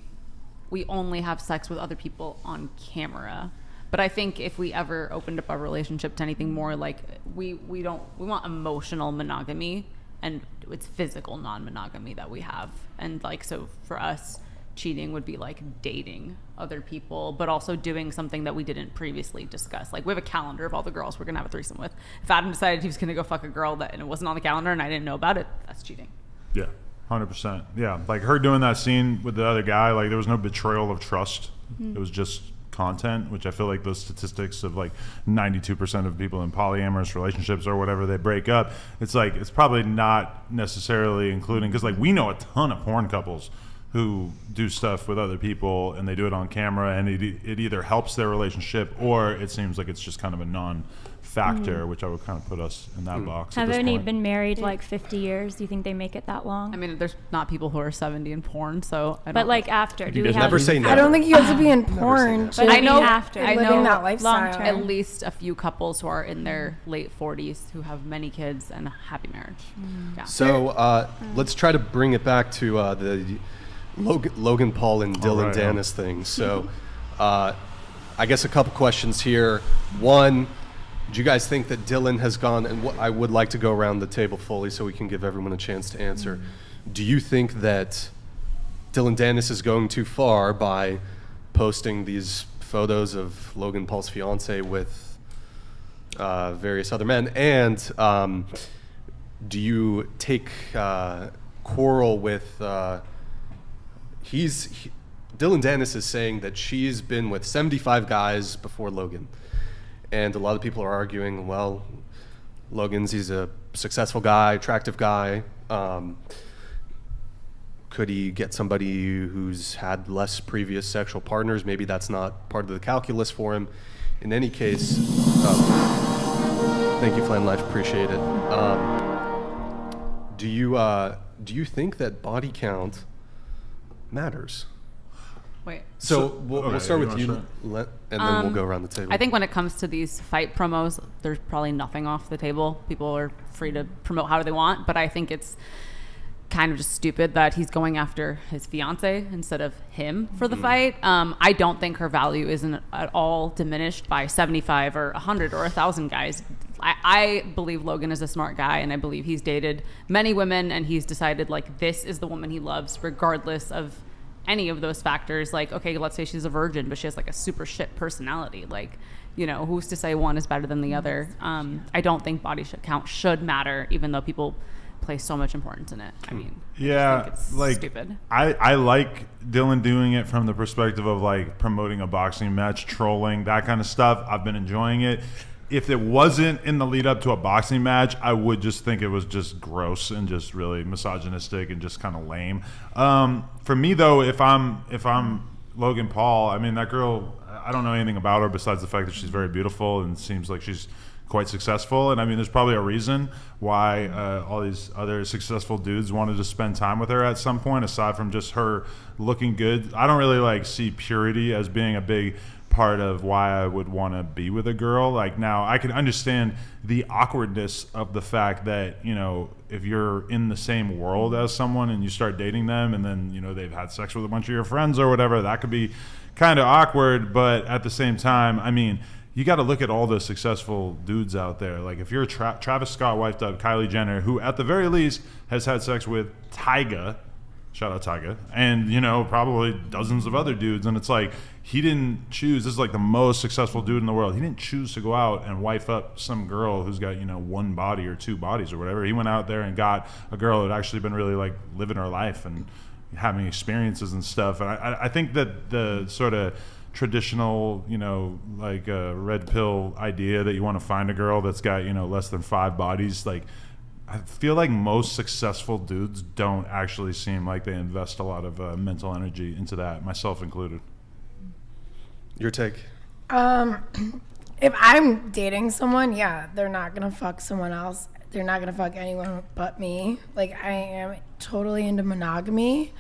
only have sex with other people on camera. But I think if we ever opened up our relationship to anything more, like we want emotional monogamy, and it's physical non-monogamy that we have. And like, so for us, cheating would be like dating other people, but also doing something that we didn't previously discuss. Like we have a calendar of all the girls we're gonna have a threesome with. If Adam decided he was gonna go fuck a girl and it wasn't on the calendar and I didn't know about it, that's cheating. Yeah, 100%. Yeah, like her doing that scene with the other guy, like there was no betrayal of trust. Mm-hmm. It was just content, which I feel like those statistics of like 92% of people in polyamorous relationships or whatever they break up, it's like it's probably not necessarily including, because like we know a ton of porn couples who do stuff with other people and they do it on camera, and it either helps their relationship or it seems like it's just kind of a non-factor, which I would kind of put us in that box. Have any been married like 50 years? Do you think they make it that long? I mean, there's not people who are 70 in porn, so I don't. But like after, do we have? Never say never. I don't think you have to be in porn. But I know after living that lifestyle. long term. At least a few couples who are in their late 40s who have many kids and a happy marriage. Yeah. So let's try to bring it back to the Logan Paul and Dillon Dannis thing. So I guess a couple questions here. One, Do you guys think that Dillon has gone, and I would like to go around the table fully so we can give everyone a chance to answer. Do you think that Dillon Dannis is going too far by posting these photos of Logan Paul's fiance with various other men? And do you take quarrel with, Dillon Dannis is saying that she's been with 75 guys before Logan. And a lot of people are arguing, well, he's a successful guy, attractive guy. Could he get somebody who's had less previous sexual partners? Maybe that's not part of the calculus for him. In any case, thank you, Flan Life, appreciate it. Do you think that body count matters? Wait. So we'll start with you, and then we'll go around the table. I think when it comes to these fight promos, there's probably nothing off the table. People are free to promote however they want, but I think it's kind of just stupid that he's going after his fiance instead of him for the fight. I don't think her value isn't at all diminished by 75 or 100 or 1,000 guys. I believe Logan is a smart guy, and I believe he's dated many women, and he's decided, like, this is the woman he loves regardless of any of those factors. Like, okay, let's say she's a virgin, but she has like a super shit personality. Like, you know, who's to say one is better than the other? I don't think body count should matter, even though people place so much importance in it. I mean, I think it's like stupid. I like Dillon doing it from the perspective of like promoting a boxing match, trolling, that kind of stuff. I've been enjoying it. If it wasn't in the lead up to a boxing match, I would just think it was just gross and just really misogynistic and just kind of lame. For me though, if I'm Logan Paul, I mean, that girl, I don't know anything about her besides the fact that she's very beautiful and seems like she's quite successful. And I mean, there's probably a reason why all these other successful dudes wanted to spend time with her at some point, aside from just her looking good. I don't really like see purity as being a big part of why I would want to be with a girl. Like, now I can understand the awkwardness of the fact that, you know, if you're in the same world as someone and you start dating them and then, you know, they've had sex with a bunch of your friends or whatever, that could be kind of awkward. But at the same time, I mean, you got to look at all the successful dudes out there. Like, if you're Travis Scott wifed up Kylie Jenner, who at the very least has had sex with Tyga, shout out Tyga, and, you know, probably dozens of other dudes. And it's like, he didn't choose, this is like the most successful dude in the world. He didn't choose to go out and wife up some girl who's got, you know, one body or two bodies or whatever. He went out there and got a girl that had actually been really like living her life and having experiences and stuff. And I think that the sort of traditional, you know, like red pill idea that you want to find a girl that's got, you know, less than 5 bodies, like, I feel like most successful dudes don't actually seem like they invest a lot of mental energy into that, myself included. Your take? If I'm dating someone, yeah, they're not gonna fuck someone else. They're not gonna fuck anyone but me. Like, I am totally into monogamy.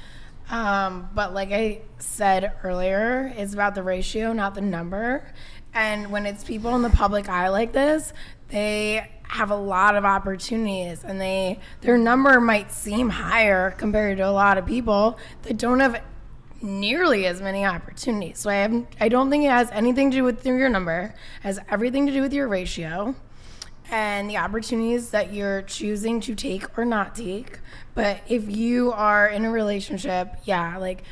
But like I said earlier, it's about the ratio, not the number. And when it's people in the public eye like this, they have a lot of opportunities, and their number might seem higher compared to a lot of people that don't have nearly as many opportunities. So I don't think it has anything to do with your number. It has everything to do with your ratio and the opportunities that you're choosing to take or not take. But if you are in a relationship, yeah, like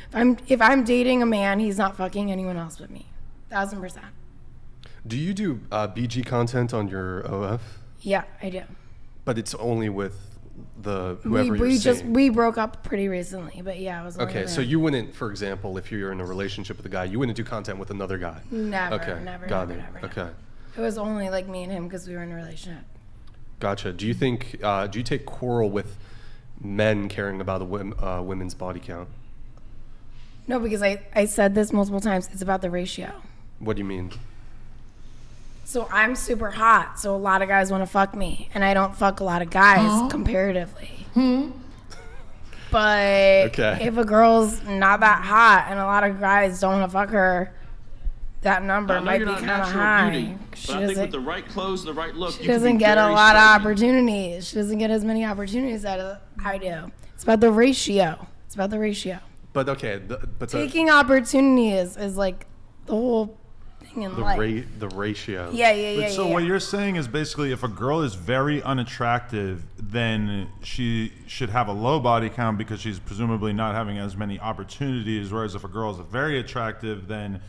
if I'm dating a man, he's not fucking anyone else but me. 1,000%. Do you do BG content on your OF? Yeah, I do. But it's only with the whoever you're seeing. We broke up pretty recently, but yeah, it was only okay. So you wouldn't, for example, if you're in a relationship with a guy, you wouldn't do content with another guy. Never. Okay. Never. Got it. Okay. It was only like me and him because we were in a relationship. Gotcha. Do you think? Do you take quarrel with men caring about a women's body count? No, because I said this multiple times. It's about the ratio. What do you mean? So I'm super hot, so a lot of guys want to fuck me, and I don't fuck a lot of guys comparatively. But if a girl's not that hot and a lot of guys don't want to fuck her, that number might be kind of high. Beauty, but I think with the right clothes, the right look, she doesn't get a lot of opportunities. She doesn't get as many opportunities as I do. It's about the ratio. It's about the ratio. But okay, taking opportunities is like the whole thing fucking in life. The ratio. Yeah. So what you're saying is basically if a girl is very unattractive, then she should have a low body count because she's presumably not having as many opportunities. Whereas if a girl is very attractive, then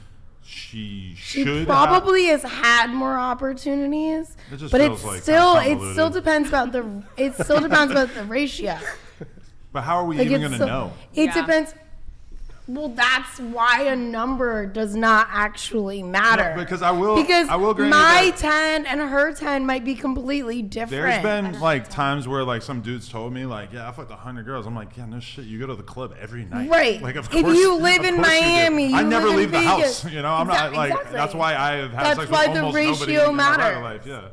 she probably has had more opportunities. But it still depends about the ratio. But how are we even going to know? It depends. Well, that's why a number does not actually matter. No, because I will grant my you that 10 and her 10 might be completely different. There's been like times where like some dudes told me like, yeah, I fucked 100 girls. I'm like, yeah, no shit. You go to the club every night, right? Like, of course. If you live in Miami, I never leave the Vegas. house. You know, I'm not like. Exactly. That's why I have had sex with almost nobody in my entire life. Yeah.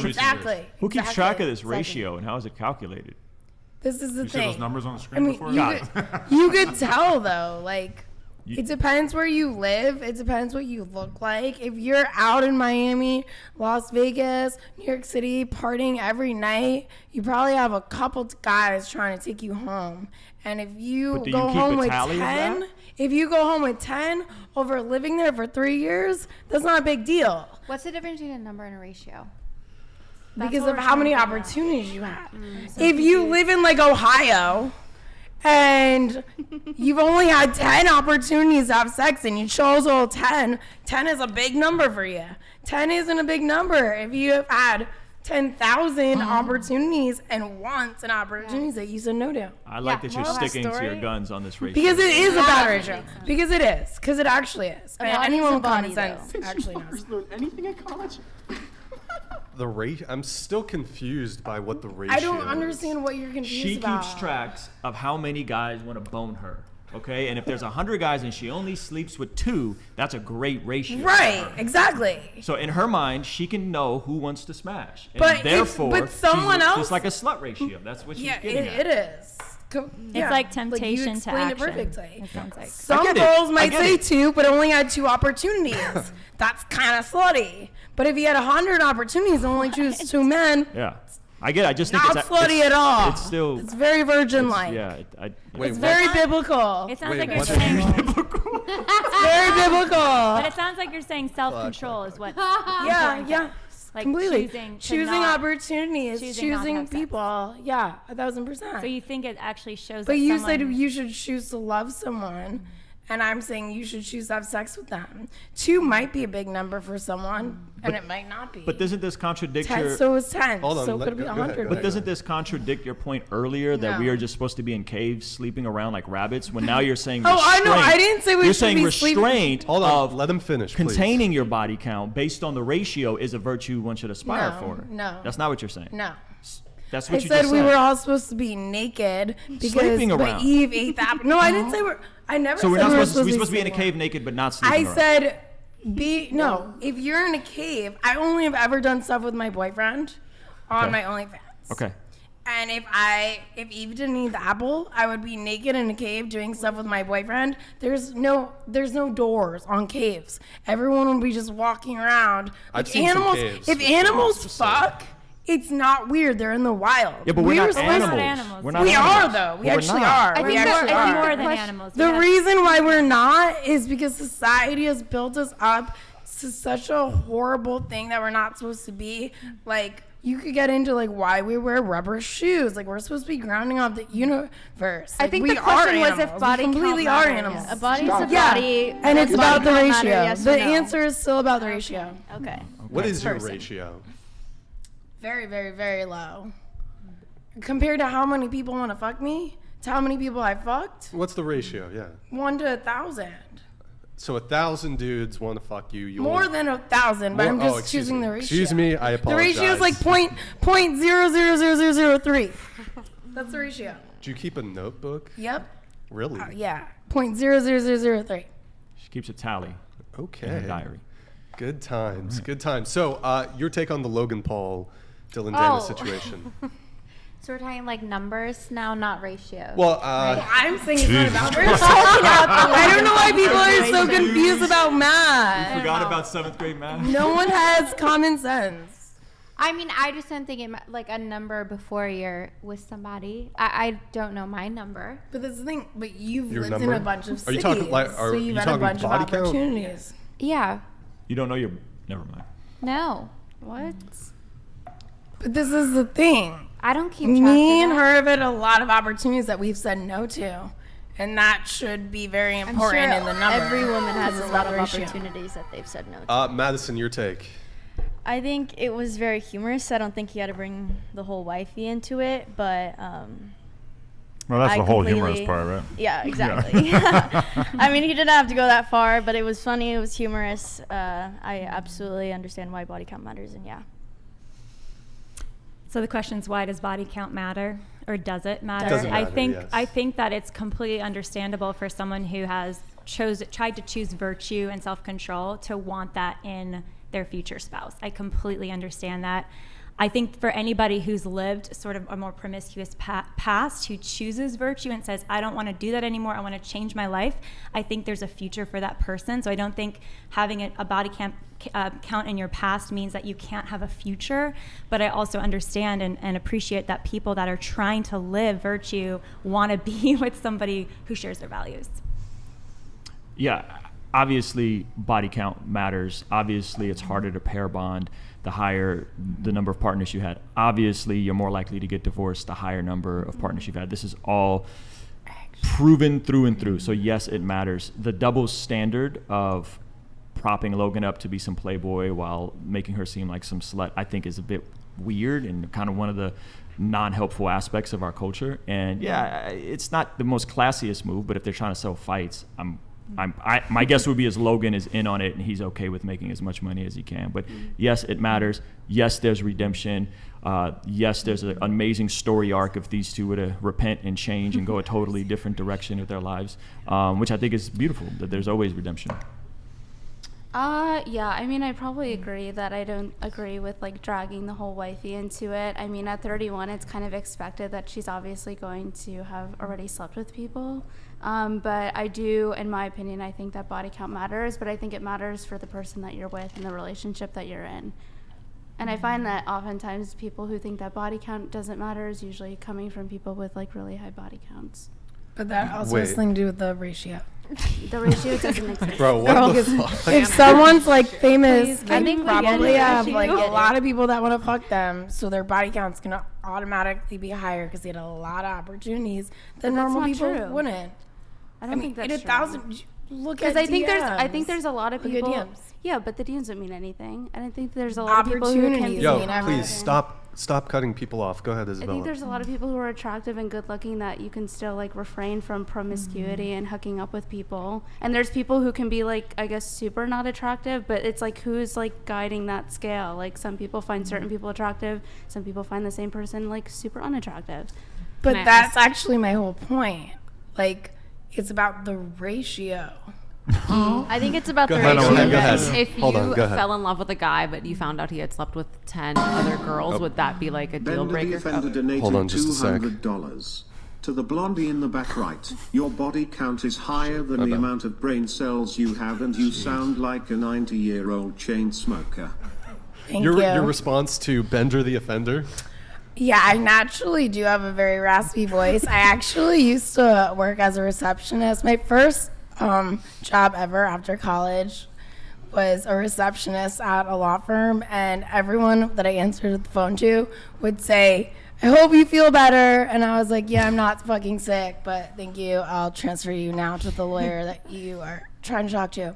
Exactly. Who keeps track of this ratio and how is it calculated? This is the thing. You see those numbers on the screen before? You could tell though, like. It depends where you live. It depends what you look like. If you're out in Miami, Las Vegas, New York City, partying every night, you probably have a couple guys trying to take you home. And if you go home with 10, over living there for 3 years, that's not a big deal. What's the difference between a number and a ratio? Because of how many opportunities you have. If you live in like Ohio and you've only had 10 opportunities to have sex and you chose all 10 is a big number for you. 10 isn't a big number. If you have had 10,000 opportunities and wants an opportunities that you said no to. I like that you're sticking to your guns on this ratio. Because it is a bad ratio. Because it is. Because it actually is. And anyone with common sense actually knows. Anything in college? The ratio. I'm still confused by what the ratio. I don't understand what you're confused about. She keeps tracks of how many guys want to bone her. Okay, and if there's 100 guys and she only sleeps with 2, that's a great ratio. Right, exactly. So in her mind, she can know who wants to smash, and but therefore, someone else, it's like a slut ratio. That's what she's getting at. It is. It's like temptation to action. It perfectly. It sounds like. Some girls might say 2, but only had 2 opportunities. That's kind of slutty. But if you had 100 opportunities and only choose 2 men, yeah, I get it. I just think not slutty at all. It's still. It's very virgin-like. It's very biblical. It sounds like you're saying biblical. It's very biblical. But it sounds like you're saying self-control is what. Yeah. Like completely. Choosing opportunities, choosing people. Yeah, 1,000%. So you think it actually shows but you said you should choose to love someone, and I'm saying you should choose to have sex with them. 2 might be a big number for someone, and it might not be. But doesn't this contradict 10, so is 10. Hold on, so could it be 100? But doesn't this contradict your point earlier that we are just supposed to be in caves sleeping around like rabbits? When now you're saying restraint. I know. I didn't say we You're should saying be restraint Hold on, let them finish, containing your body count based on the ratio is a virtue one should aspire for. No. That's not what you're saying. No. That's what I said we were all supposed to be naked because sleeping around. Eve ate the apple. No, I didn't say we're. I never so said we're not we were supposed to be in a cave naked but not sleeping around. I said if you're in a cave, I only have ever done stuff with my boyfriend on my OnlyFans. Okay. And if Eve didn't eat the apple, I would be naked in a cave doing stuff with my boyfriend. There's no doors on caves. Everyone would be just walking around. I've seen some caves. If animals fuck, it's not weird. They're in the wild. Yeah, but we're not animals. We are, though. We actually are. I think it's more than animals. The reason why we're not is because society has built us up to such a horrible thing that we're not supposed to be. Like, you could get into like why we wear rubber shoes. Like, we're supposed to be grounding off the universe. Like, I think we the question are was animals. if body we completely count are matters. animals. A body's a body. And it's about the ratio. Yes the or no? answer is still about the ratio. Okay. What is your ratio? Very, very, very low. Compared to how many people want to fuck me, to how many people I fucked. What's the ratio? Yeah. 1 to 1,000. So 1,000 dudes want to fuck you. More than 1,000, but I'm just choosing the ratio. Excuse me, I apologize. The ratio is like point 0.00003. That's the ratio. Do you keep a notebook? Yep. Really? Yeah. 0.00003. She keeps a tally. Okay. In her diary. Good times. Good times. So your take on the Logan Paul, Dillon Dannis situation? So we're talking like numbers now, not ratios. Well, I'm saying it's not about ratios. I don't know why people are so confused about math. You forgot about 7th grade math? No one has common sense. I mean, I just didn't think it like a number before you're with somebody. I don't know my number. But that's the thing. But you've Your lived number? in a bunch of cities. Are you talking like? so you've had a bunch of opportunities. Yeah. You don't know your. Never mind. No. What? But this is the thing. I don't keep track Me of and that. her have had a lot of opportunities that we've said no to. And that should be very I'm important sure in the number. every woman has This a is lot the of ratio. opportunities that they've said no to. Madison, your take. I think it was very humorous. I don't think he had to bring the whole wifey into it, but Well, that's I the whole completely- humorous part, right? Yeah, exactly. I mean, he didn't have to go that far, but it was funny. It was humorous. I absolutely understand why body count matters, and yeah. So the question is, why does body count matter, or does it matter? Doesn't matter, yes. I think that it's completely understandable for someone who has tried to choose virtue and self-control to want that in their future spouse. I completely understand that. I think for anybody who's lived sort of a more promiscuous past, who chooses virtue and says, I don't want to do that anymore, I want to change my life, I think there's a future for that person. So I don't think having a body count in your past means that you can't have a future. But I also understand and appreciate that people that are trying to live virtue want to be with somebody who shares their values. Yeah, obviously body count matters. Obviously it's harder to pair bond the higher the number of partners you had. Obviously you're more likely to get divorced the higher number of partners you've had. This is all proven through and through. So yes, it matters. The double standard of propping Logan up to be some playboy while making her seem like some slut, I think is a bit weird and kind of one of the non-helpful aspects of our culture. And yeah, it's not the most classiest move, but if they're trying to sell fights, my guess would be is Logan is in on it and he's okay with making as much money as he can. But yes, it matters. Yes, there's redemption. Yes, there's an amazing story arc if these two were to repent and change and go a totally different direction with their lives, which I think is beautiful, that there's always redemption. Yeah, I mean, I probably agree that I don't agree with like dragging the whole wifey into it. I mean, at 31, it's kind of expected that she's obviously going to have already slept with people. But I do, in my opinion, I think that body count matters, but I think it matters for the person that you're with and the relationship that you're in. And I find that oftentimes people who think that body count doesn't matter is usually coming from people with like really high body counts. But that also has something to do with the ratio. The ratio doesn't exist. Bro, what the fuck? If someone's like famous, I think we probably get it. have We like get a it. lot of people that want to fuck them, so their body count's gonna automatically be higher because they had a lot of opportunities that But that's normal not people true. wouldn't. I don't think that's in true. 1,000. Look at Because DMs. I think there's a lot of Look at people. DMs. Yeah, but the DMs don't mean anything. And I think there's a lot of people who can Opportunities be. Yo, mean please everything. stop cutting people off. Go ahead, I Isabella. think there's a lot of people who are attractive and good looking that you can still like refrain from promiscuity and hooking up with people. And there's people who can be like, I guess, super not attractive, but it's like who's like guiding that scale? Like some people find certain people attractive, some people find the same person like super unattractive. But Can I that's actually my whole point. Like, it's about the ratio. I think it's about Go the ahead, ratio. Owen, go ahead. If Hold on, you go ahead. fell in love with a guy, but you found out he had slept with 10 other girls, would that be like a deal Bender the breaker? offender donated Hold on just a sec. $200. To the blondie in the back right, your body count is higher than the Okay. amount of brain cells you have, and you sound like a 90-year-old chain smoker. Thank Your you. response to Bender the offender? Yeah, I naturally do have a very raspy voice. I actually used to work as a receptionist. My first job ever after college was a receptionist at a law firm, and everyone that I answered the phone to would say, I hope you feel better. And I was like, yeah, I'm not fucking sick, but thank you. I'll transfer you now to the lawyer that you are trying to talk to.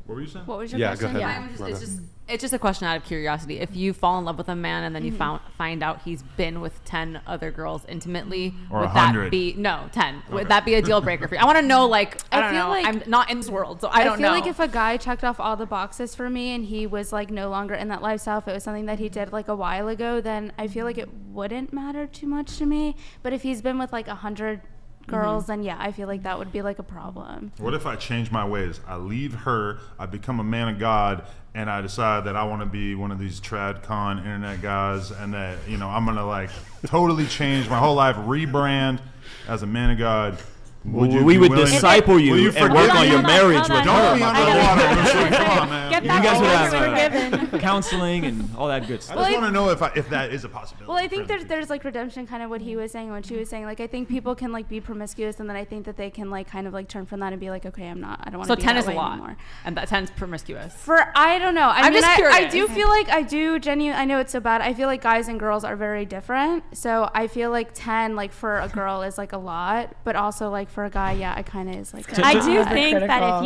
What were you saying? What was your Yeah, go question? ahead. It's just a question out of curiosity. If you fall in love with a man and then you find out he's been with 10 other girls intimately, Or would 100. that be 10? Would that be a deal breaker for you? I want to know, like, I don't feel know. like- I'm not in this world, so I don't feel know. like if a guy checked off all the boxes for me and he was like no longer in that lifestyle, if it was something that he did like a while ago, then I feel like it wouldn't matter too much to me. But if he's been with like 100 girls, then yeah, I feel like that would be like a problem. What if I change my ways? I leave her, I become a man of God, and I decide that I want to be one of these trad con internet guys, and that, you know, I'm going to like totally change my whole life, rebrand as a man of God, We would disciple you and work on your marriage with her. Don't be underwater. Come on, man. You guys would have counseling and all that good stuff. I just want to know if that is a possibility. Well, I think there's like redemption, kind of what he was saying and what she was saying. Like, I think people can like be promiscuous, and then I think that they can like kind of like turn from that and be like, okay, I don't want to. So be 10 that is a way lot, anymore. and that 10's promiscuous. I don't know. I'm just curious. I do feel like I know it's so bad. I feel like guys and girls are very different. So I feel like 10, like for a girl, is like a lot, but also like for a guy, yeah, it kind of is like. I do think that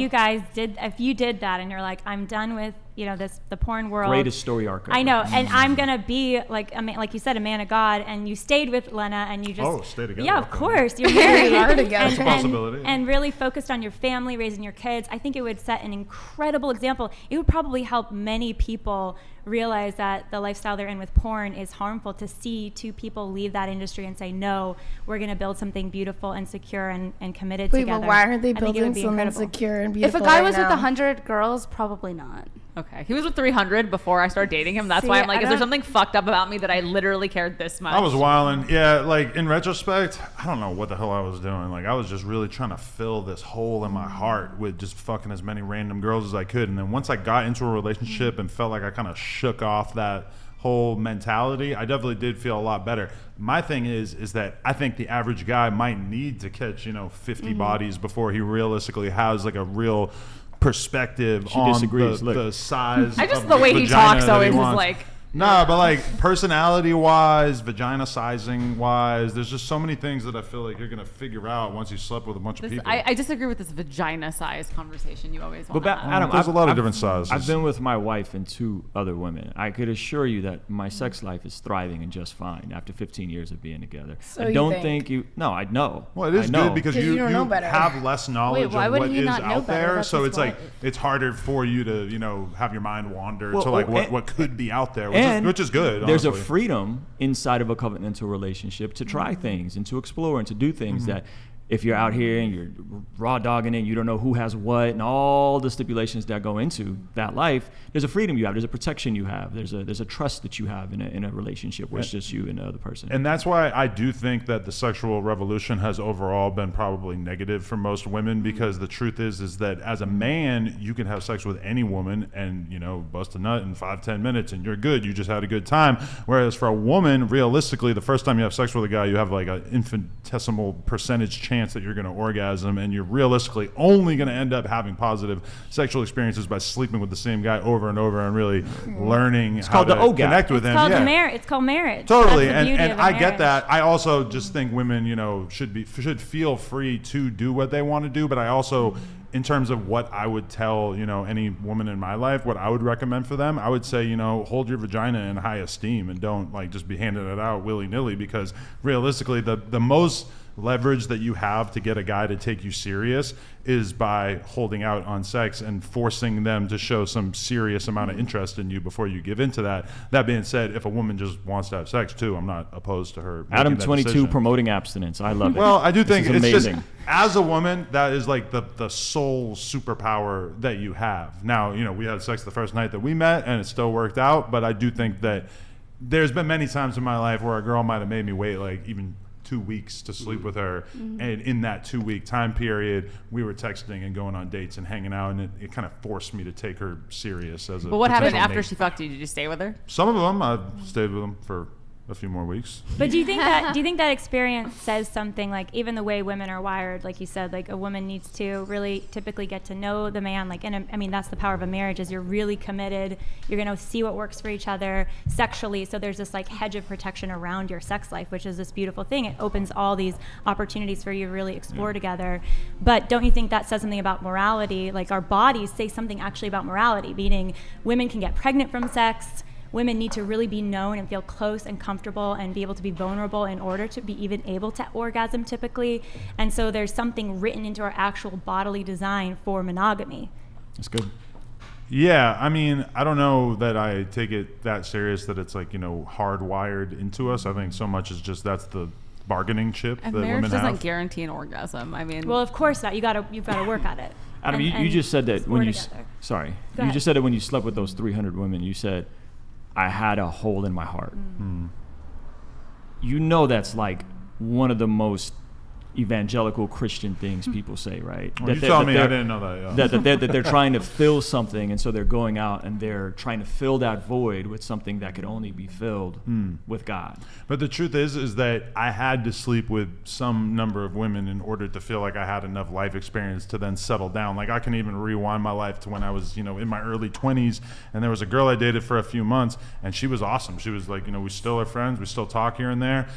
if you did that and you're like, I'm done with the porn world. Greatest story arc. I know, and I'm gonna be like a man, like you said, a man of God, and you stayed with Lena, and you just stay together. Yeah, of course, you're married. That's a possibility. And really focused on your family, raising your kids. I think it would set an incredible example. It would probably help many people realize that the lifestyle they're in with porn is harmful. To see two people leave that industry and say, no, we're going to build something beautiful and secure and committed together. Wait, but why aren't they building something secure and beautiful? If a guy was with 100 girls, probably not. Okay, he was with 300 before I started dating him. That's why I'm like, is there something fucked up about me that I literally cared this much? I was wilding. Yeah, like in retrospect, I don't know what the hell I was doing. Like I was just really trying to fill this hole in my heart with just fucking as many random girls as I could. And then once I got into a relationship and felt like I kind of shook off that whole mentality, I definitely did feel a lot better. My thing is that I think the average guy might need to catch 50 bodies before he realistically has like a real perspective on the size. I just the way he talks always is like. Nah, but like personality-wise, vagina sizing-wise, there's just so many things that I feel like you're gonna figure out once you slept with a bunch of people. I disagree with this vagina size conversation you always want. But Adam, there's a lot of different sizes. I've been with my wife and 2 other women. I could assure you that my sex life is thriving and just fine after 15 years of being together. So I don't think you. No, I know. Well, it is good because you don't know better. have less knowledge of what is out there, so it's like point. it's harder for you to have your mind wander to like what could be out there, which is good. There's honestly. a freedom inside of a covenantal relationship to try things and to explore and to do things that if you're out here and you're raw dogging it, you don't know who has what and all the stipulations that go into that life, there's a freedom you have, there's a protection you have, there's a trust that you have in a relationship where it's just you and the other person. And that's why I do think that the sexual revolution has overall been probably negative for most women, because the truth is that as a man, you can have sex with any woman and, bust a nut in 5-10 minutes and you're good. You just had a good time. Whereas for a woman, realistically, the first time you have sex with a guy, you have like an infinitesimal percentage chance that you're going to orgasm, and you're realistically only going to end up having positive sexual experiences by sleeping with the same guy over and over and really learning how to connect with him. It's called marriage. Totally, and I get that. I also just think women, should feel free to do what they want to do, but I also, in terms of what I would tell, any woman in my life, what I would recommend for them, I would say, hold your vagina in high esteem and don't like just be handing it out willy-nilly, because realistically, the most leverage that you have to get a guy to take you serious is by holding out on sex and forcing them to show some serious amount of interest in you before you give into that. That being said, if a woman just wants to have sex too, I'm not opposed to her. Adam22 promoting abstinence. I love it. Well, I do think it's amazing. just, as a woman, that is like the sole superpower that you have. Now, we had sex the first night that we met and it still worked out, but I do think that there's been many times in my life where a girl might have made me wait like even 2 weeks to sleep with her, and in that 2-week time period we were texting and going on dates and hanging out, and it kind of forced me to take her serious as a But what happened after mate. she fucked you? Did you stay with her? Some of them I stayed with them for a few more weeks. But do you think that experience says something, like even the way women are wired, like you said, like a woman needs to really typically get to know the man, like, and I mean that's the power of a marriage, is you're really committed, you're going to see what works for each other sexually, so there's this like hedge of protection around your sex life, which is this beautiful thing. It opens all these opportunities for you to really explore together. But don't you think that says something about morality? Like our bodies say something actually about morality, meaning women can get pregnant from sex. Women need to really be known and feel close and comfortable and be able to be vulnerable in order to be even able to orgasm typically. And so there's something written into our actual bodily design for monogamy. That's good. Yeah, I mean, I don't know that I take it that serious that it's like, hardwired into us. I think so much is just that's the bargaining chip and that marriage women doesn't have. guarantee an orgasm. I mean, well, of course not. You've got to work at it. Adam, you just said that when you just said that when you slept with those 300 women, you said, I had a hole in my heart. That's like one of the most evangelical Christian things people say, right? Well, you tell me, I didn't know that. Yeah. That they're trying to fill something, and so they're going out and they're trying to fill that void with something that could only be filled with God. But the truth is that I had to sleep with some number of women in order to feel like I had enough life experience to then settle down. Like I can even rewind my life to when I was, in my early 20s, and there was a girl I dated for a few months, and she was awesome. She was like, we still are friends, we still talk here and there.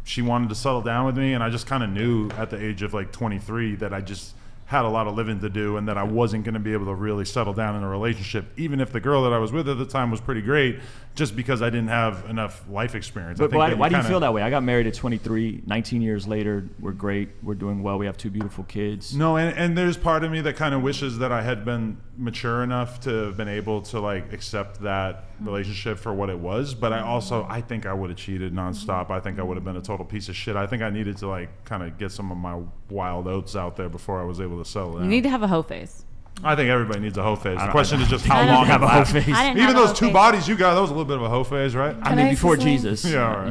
She wanted to settle down with me, and I just kind of knew at the age of like 23 that I just had a lot of living to do and that I wasn't going to be able to really settle down in a relationship, even if the girl that I was with at the time was pretty great, just because I didn't have enough life experience. But why do you feel that way? I got married at 23, 19 years later, we're great, we're doing well, we have 2 beautiful kids. No, and there's part of me that kind of wishes that I had been mature enough to have been able to like accept that relationship for what it was, but I think I would have cheated nonstop. I think I would have been a total piece of shit. I think I needed to like kind of get some of my wild oats out there before I was able to settle down. You need to have a hoe phase. I think everybody needs a hoe phase. The question is just how long have a hoe phase. Even those 2 bodies you got, that was a little bit of a hoe phase, right? I mean, before Jesus. Yeah,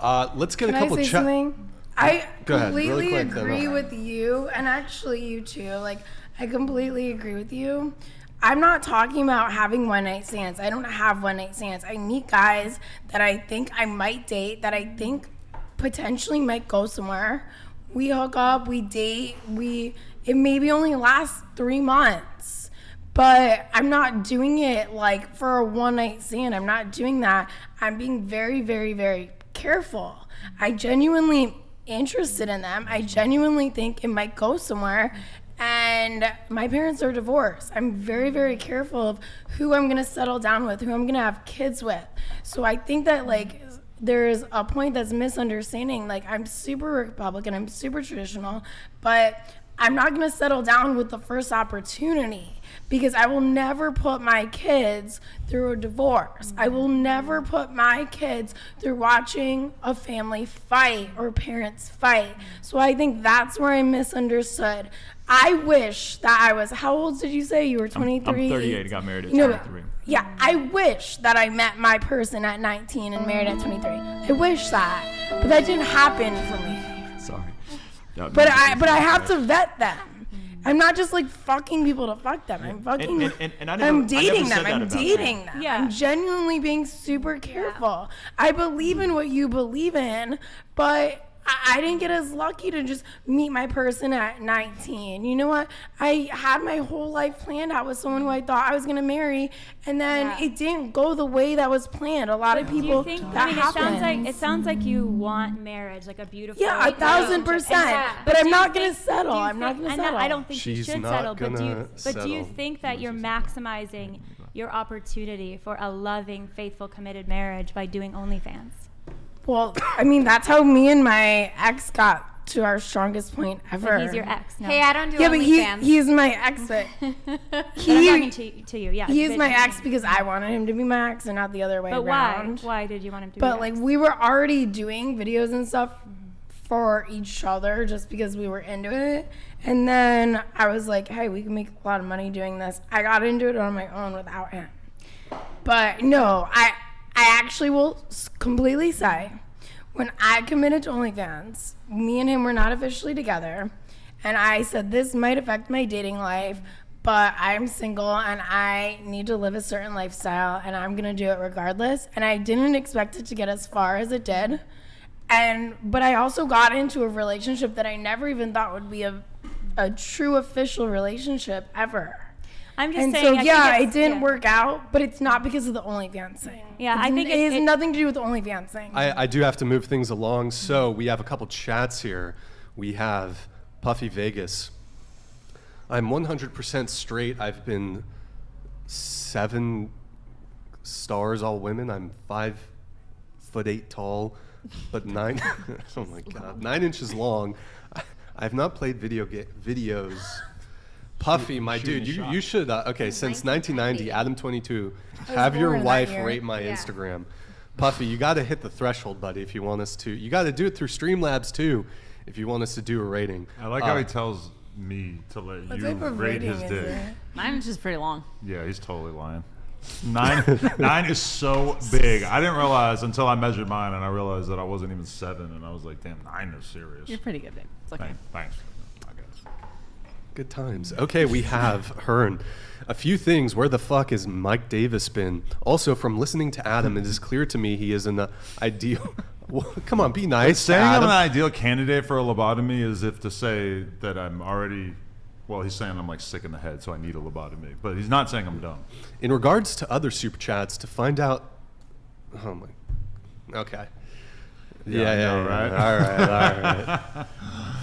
right. Let's get a couple Can I say something? I completely agree with you, and actually you too. Like, I completely agree with you. I'm not talking about having one-night stands. I don't have one-night stands. I meet guys that I think I might date, that I think potentially might go somewhere. We hook up, we date, it maybe only lasts 3 months, but I'm not doing it like for a one-night stand. I'm not doing that. I'm being very, very, very careful. I genuinely interested in them. I genuinely think it might go somewhere. And my parents are divorced. I'm very, very careful of who I'm gonna settle down with, who I'm gonna have kids with. So I think that like there's a point that's misunderstanding. Like I'm super Republican, I'm super traditional, but I'm not gonna settle down with the first opportunity because I will never put my kids through a divorce. I will never put my kids through watching a family fight or parents fight. So I think that's where I misunderstood. I wish that I was, how old did you say? You were 23? I'm 38, I got married at 23. Yeah, I wish that I met my person at 19 and married at 23. I wish that, but that didn't happen for me. Sorry. But I have to vet them. I'm not just like fucking people to fuck them. I'm fucking, I'm dating them. I'm dating them. Yeah. I'm genuinely being super careful. I believe in what you believe in, but I didn't get as lucky to just meet my person at 19. You know what? I had my whole life planned out with someone who I thought I was going to marry, and then it didn't go the way that was planned. A lot of people, it sounds like you want marriage, like a beautiful 1,000%. But I'm not going to settle. I'm not going to settle. I don't think you should settle. But do you think that you're maximizing your opportunity for a loving, faithful, committed marriage by doing OnlyFans? Well, I mean, that's how me and my ex got to our strongest point ever. But he's your ex. No. Hey, I don't do OnlyFans. Yeah, but he's my ex. But I'm talking to you. Yeah. He's my ex because I wanted him to be my ex and not the other way around. But why did you want him to be But like we were already doing videos and stuff for each other just because we were into it. And then I was like, hey, we can make a lot of money doing this. I got into it on my own without him. But no, I actually will completely say, when I committed to OnlyFans, me and him were not officially together, and I said this might affect my dating life, but I'm single and I need to live a certain lifestyle, and I'm gonna do it regardless. And I didn't expect it to get as far as it did, but I also got into a relationship that I never even thought would be a true official relationship ever. I'm just and saying. So it didn't work out, but it's not because of the OnlyFans thing. Yeah, I think it has nothing to do with the OnlyFans thing. I do have to move things along, so we have a couple chats here. We have Puffy Vegas. I'm 100% straight. I've been 7 stars, all women. I'm 5'8" tall, but 9. Oh my God, 9 inches long. I've not played videos. Puffy, my dude, you should, since 1990, Adam22, have your wife rate my Instagram. Puffy, you got to hit the threshold, buddy, if you want us to. You got to do it through Streamlabs, too, if you want us to do a rating. I like how he tells me to let you rate his dick. 9 inches is pretty long. Yeah, he's totally lying. 9 is so big. I didn't realize until I measured mine, and I realized that I wasn't even 7, and I was like, damn, 9 is serious. You're pretty good, babe. It's okay. Thanks. I guess. Good times. Okay, we have Hearn. A few things. Where the fuck is Mike Davis been? Also, from listening to Adam, it is clear to me he is an ideal... Well, come on, be nice. Saying Adam. I'm an ideal candidate for a lobotomy is if to say that I'm already... Well, he's saying I'm like sick in the head, so I need a lobotomy. But he's not saying I'm dumb. In regards to other super chats, to find out... Oh, my... Okay. Yeah, right? All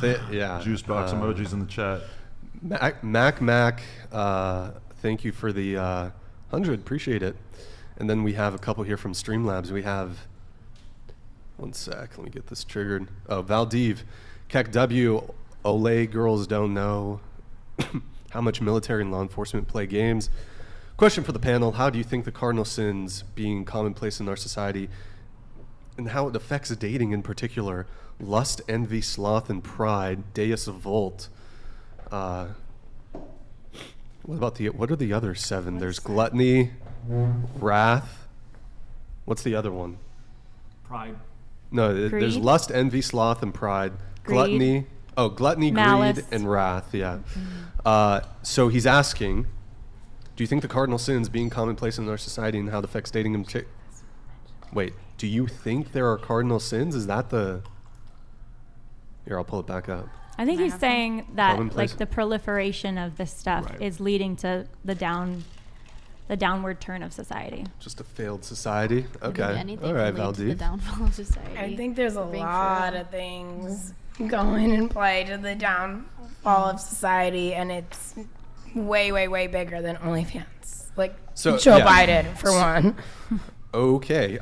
right. Yeah. Juice box emojis in the chat. Mac, thank you for the 100. Appreciate it. And then we have a couple here from Streamlabs. We have... One sec. Let me get this triggered. Oh, Valdiv. Kek W. Olay girls don't know how much military and law enforcement play games. Question for the panel. How do you think the cardinal sins being commonplace in our society and how it affects dating in particular? Lust, envy, sloth, and pride. Deus Volt. What are the other 7? There's gluttony, wrath. What's the other one? Pride. No, there's lust, envy, sloth, and pride. Gluttony. Oh, gluttony, Malice. greed, and wrath. Yeah. So he's asking, do you think the cardinal sins being commonplace in our society and how it affects dating in Wait, do you think there are cardinal sins? Is that the... Here, I'll pull it back up. I think he's saying that Commonplace. like the proliferation of this stuff is leading to the downward turn of society. Just a failed society? Okay. Anything All right, can lead to the Valdi. downfall of society. I think there's a lot of things going in play to the downfall of society, and it's way, way, way bigger than OnlyFans. Like Joe Biden, for one. Okay.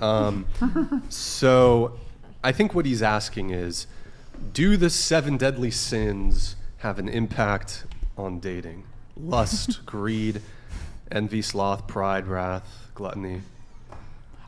So I think what he's asking is, do the 7 deadly sins have an impact on dating? Lust, greed, envy, sloth, pride, wrath, gluttony.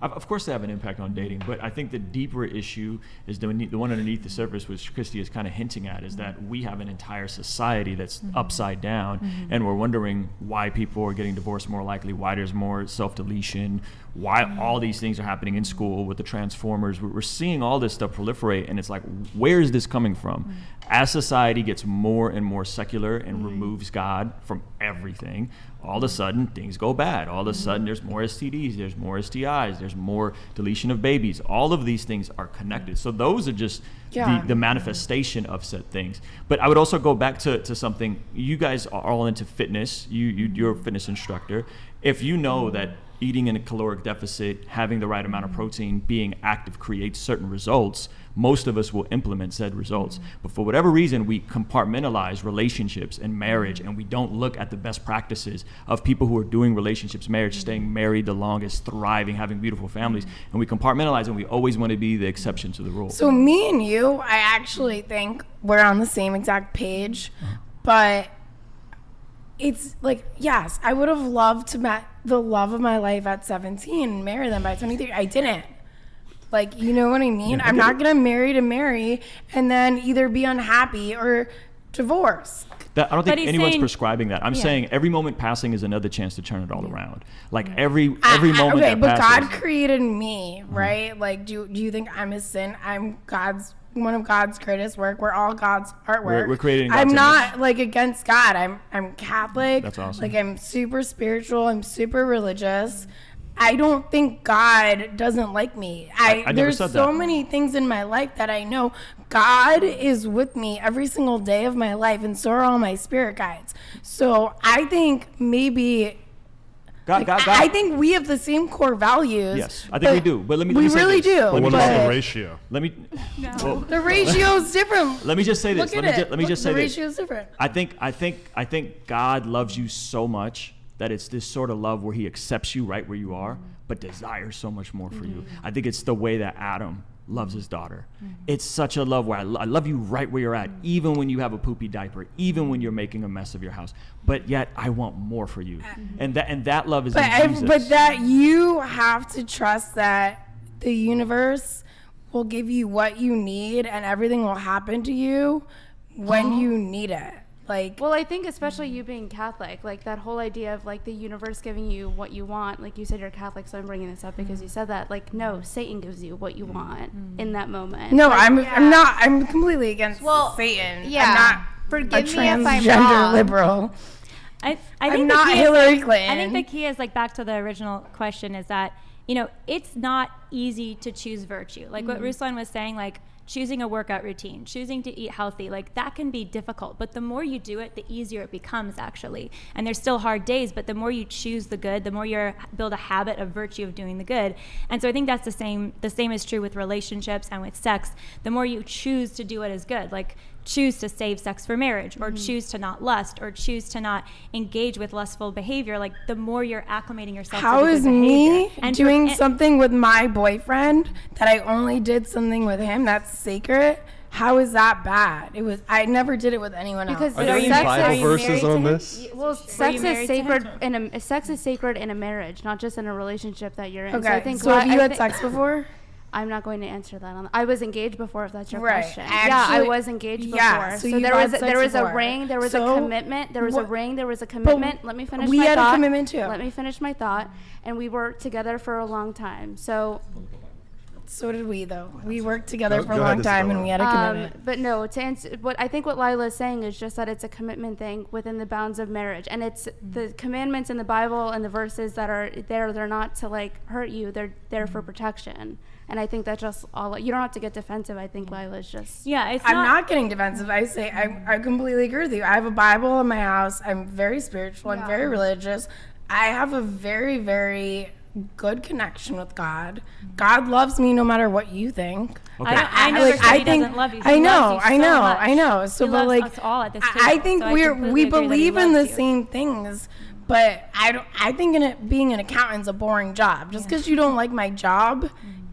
Of course they have an impact on dating, but I think the deeper issue is the one underneath the surface, which Christy is kind of hinting at, is that we have an entire society that's upside down, and we're wondering why people are getting divorced more likely, why there's more self-deletion, why all these things are happening in school with the transformers. We're seeing all this stuff proliferate, and it's like, where is this coming from? As society gets more and more secular and removes God from everything, all of a sudden things go bad. All of a sudden there's more STDs, there's more STIs, there's more deletion of babies. All of these things are connected. So those are just the manifestation of said things. But I would also go back to something. You guys are all into fitness. You're a fitness instructor. If you know that eating in a caloric deficit, having the right amount of protein, being active creates certain results, most of us will implement said results. But for whatever reason, we compartmentalize relationships and marriage, and we don't look at the best practices of people who are doing relationships, marriage, staying married the longest, thriving, having beautiful families. And we compartmentalize, and we always want to be the exception to the rule. So me and you, I actually think we're on the same exact page, but it's like, yes, I would have loved to meet the love of my life at 17 and marry them by 23. I didn't. Like, you know what I mean? I'm not going to marry and then either be unhappy or divorce. I don't think anyone's prescribing that. I'm saying every moment passing is another chance to turn it all around. Like every moment okay, that but passes. God created me, right? Like, do you think I'm a sin? I'm one of God's greatest work. We're all God's artwork. We're creating God's I'm not image. like against God. I'm Catholic. That's awesome. Like, I'm super spiritual. I'm super religious. I don't think God doesn't like me. I never there's said so that. many things in my life that I know God is with me every single day of my life, and so are all my spirit guides. So I think maybe I think we have the same core values. Yes, I think we do. But let me we say really this. do. But what about the ratio? Let me. No. Well, the ratio is different. Let me just say this. Look at Let me just say the this. ratio is different. I think God loves you so much that it's this sort of love where he accepts you right where you are, but desires so much more for you. I think it's the way that Adam loves his daughter. It's such a love where I love you right where you're at, even when you have a poopy diaper, even when you're making a mess of your house, but yet I want more for you. And that love is in Jesus. But that you have to trust that the universe will give you what you need and everything will happen to you when you need it. Like, well, I think especially you being Catholic, like that whole idea of like the universe giving you what you want. Like you said, you're Catholic, so I'm bringing this up because you said that. Like, no, Satan gives you what you want in that moment. No, like, I'm not. I'm completely against Satan. Yeah. I'm not Forgive a me if I'm transgender wrong. liberal. I think I'm the not key Hillary is, Clinton. I think the key is like back to the original question is that, you know, it's not easy to choose virtue. Like what Ruslan was saying, like choosing a workout routine, choosing to eat healthy, like that can be difficult. But the more you do it, the easier it becomes actually. And there's still hard days, but the more you choose the good, the more you build a habit of virtue of doing the good. And so I think that's the same is true with relationships and with sex. The more you choose to do what is good, like choose to save sex for marriage or choose to not lust or choose to not engage with lustful behavior, like the more you're acclimating yourself to the good behavior. And doing something with my boyfriend that I only did something with him that's sacred, how is that bad? I never did it with anyone else. Are there any Bible verses on this? Well, sex is sacred sex is sacred in a marriage, not just in a relationship that you're in. Okay, so have you had sex before? I'm not going to answer that. I was engaged before, if that's your question. Actually, yeah, I was engaged before. So there was a ring, there was a commitment, there was a ring, there was a commitment. Let me finish my thought. We had a commitment too. Let me finish my thought. And we worked together for a long time. So did we, though. We worked together for a long time and we had a commitment. But no, to answer what Lila is saying is just that it's a commitment thing within the bounds of marriage. And it's the commandments in the Bible and the verses that are there, they're not to like hurt you, they're there for protection. And I think that's just all. You don't have to get defensive. I think Lila's just. Yeah, I'm not getting defensive. I say I completely agree with you. I have a Bible in my house. I'm very spiritual. I'm very religious. I have a very, very good connection with God. God loves me no matter what you think. Okay. I never say he doesn't love you. I know. So, he but loves like, us all at this table. I think so we believe in the same things. But I think being an accountant's a boring job. Just because you don't like my job